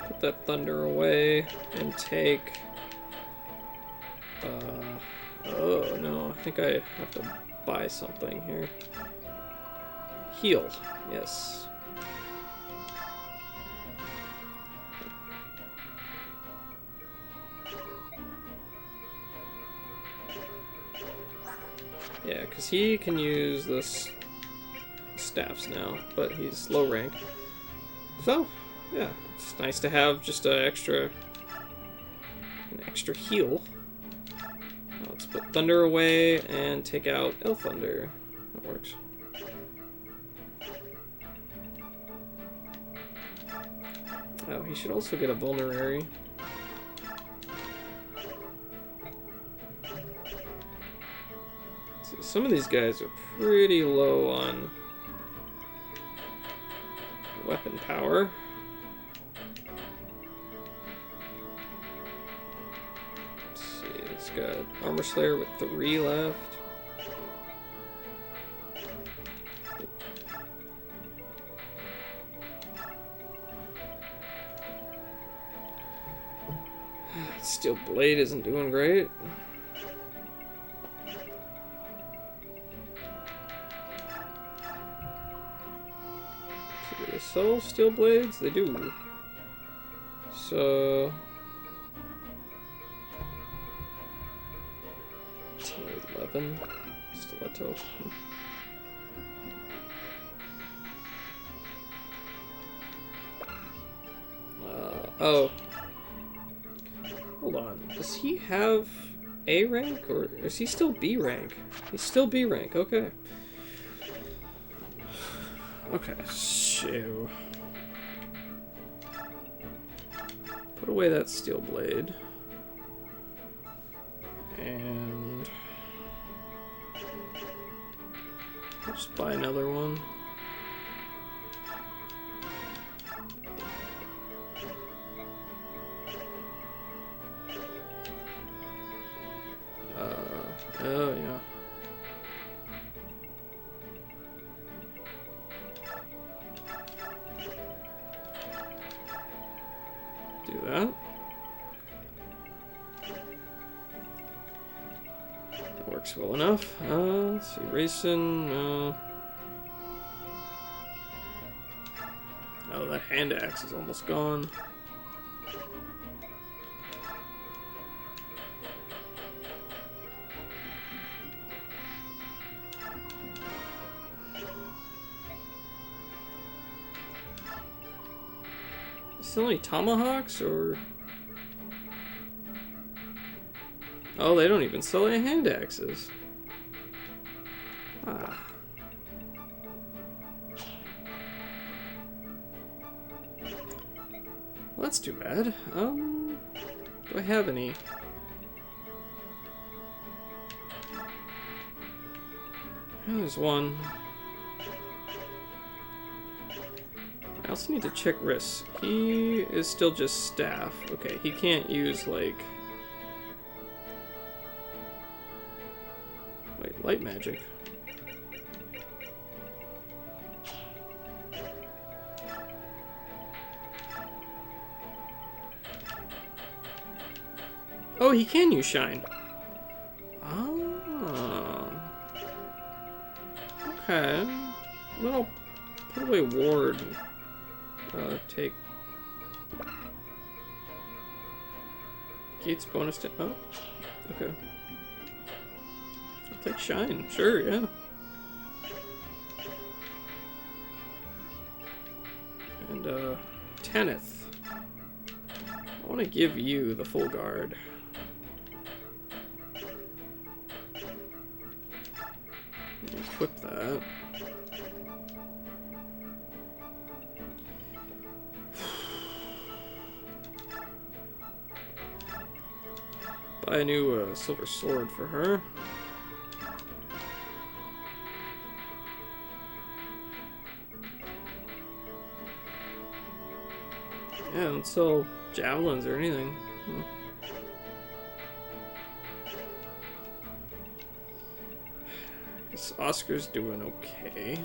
Put that thunder away and take. Oh no, I think I have to buy something here. Heal, yes. Yeah, because he can use this staffs now, but he's low rank. So, yeah, it's nice to have just an extra heal. Now let's put Thunder away and take out El Thunder. That works. Oh, he should also get a Vulnerary. Some of these guys are pretty low on weapon power. Let's see, it's got Armor Slayer with 3 left. Steel Blade isn't doing great. Do they sell steel blades? They do. So 11 stiletto. Oh. Does he have A rank, or is he still B rank? He's still B rank, okay. Okay, so... put away that steel blade. And... just buy another one. Oh yeah. Do that. That works well enough. Let's see, racing. Oh, that hand axe is almost gone. Still any tomahawks, or... oh, they don't even sell any hand axes. Ah. Well, that's too bad. Do I have any? There's one. I also need to check risks. He is still just staff. Okay, he can't use, like... wait, light magic. Oh, he can use shine. Ah. Okay. Then I'll put away ward. Take Gates bonus to... oh, okay. I'll take shine, sure, yeah. And, Tanith. I want to give you the full guard. Equip that. Buy a new silver sword for her. Yeah, don't sell javelins or anything. Guess Oscar's doing okay.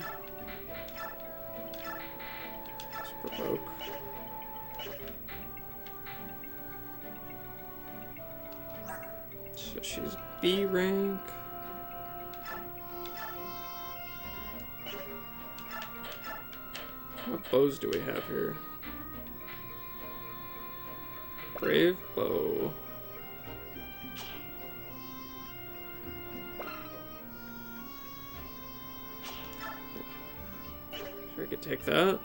Let's provoke. So she's B rank. What bows do we have here? Brave bow. Sure, I could take that.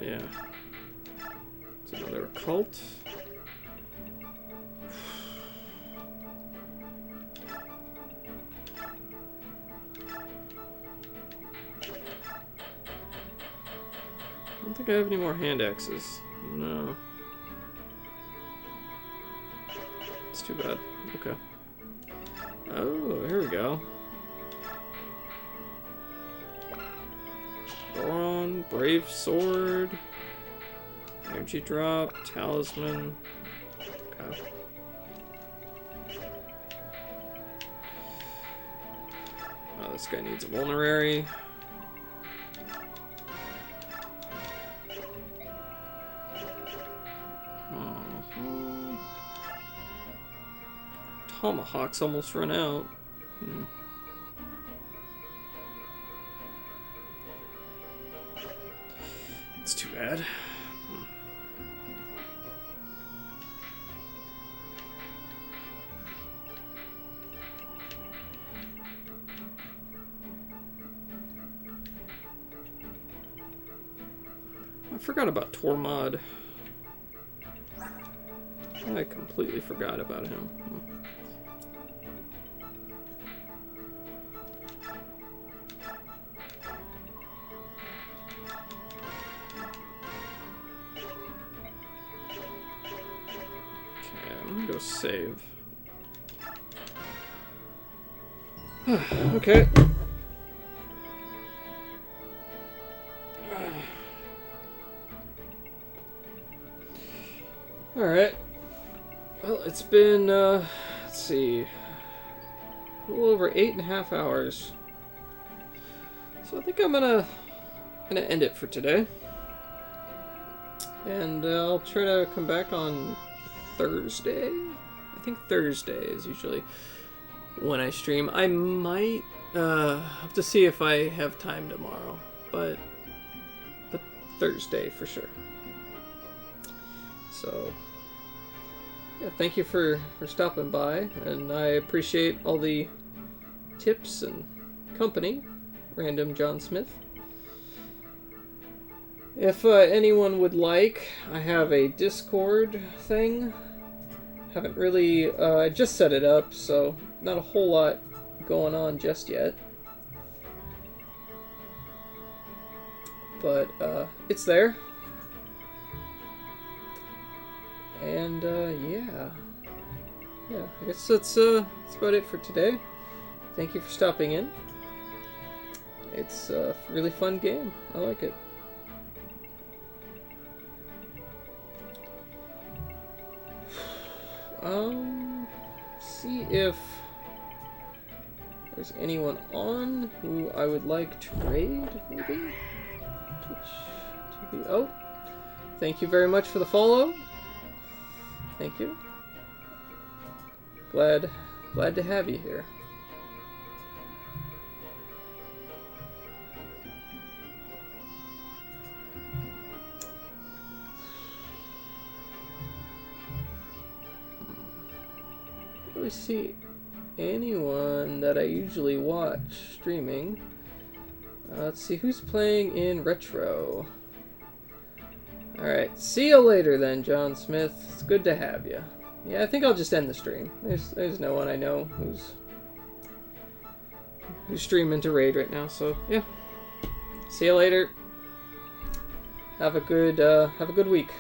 Yeah. It's another occult. I don't think I have any more hand axes. No. It's too bad. Okay. Oh, here we go. Boron, Brave Sword, Energy Drop, Talisman. Okay. Oh, this guy needs a vulnerary. Tomahawk's almost run out. It's too bad. I forgot about Tormod. I completely forgot about him. Okay, I'm gonna go save. Okay. Alright. Well, it's been, let's see, a little over 8.5 hours. So I think I'm gonna end it for today. And I'll try to come back on Thursday. I think Thursday is usually when I stream. I might have to see if I have time tomorrow, but Thursday for sure. So yeah, thank you for stopping by, and I appreciate all the tips and company, Random John Smith. If anyone would like, I have a Discord thing. Haven't really, I just set it up, so not a whole lot going on just yet. But it's there. And yeah, I guess that's about it for today. Thank you for stopping in. It's a really fun game. I like it. See if there's anyone on who I would like to raid, maybe? Twitch TV. Oh, thank you very much for the follow. Thank you. Glad to have you here. Don't really see anyone that I usually watch streaming. Let's see who's playing in retro. Alright, see you later then, John Smith. It's good to have you. Yeah, I think I'll just end the stream. There's no one I know who's streaming to raid right now, so yeah. See you later. Have a good week.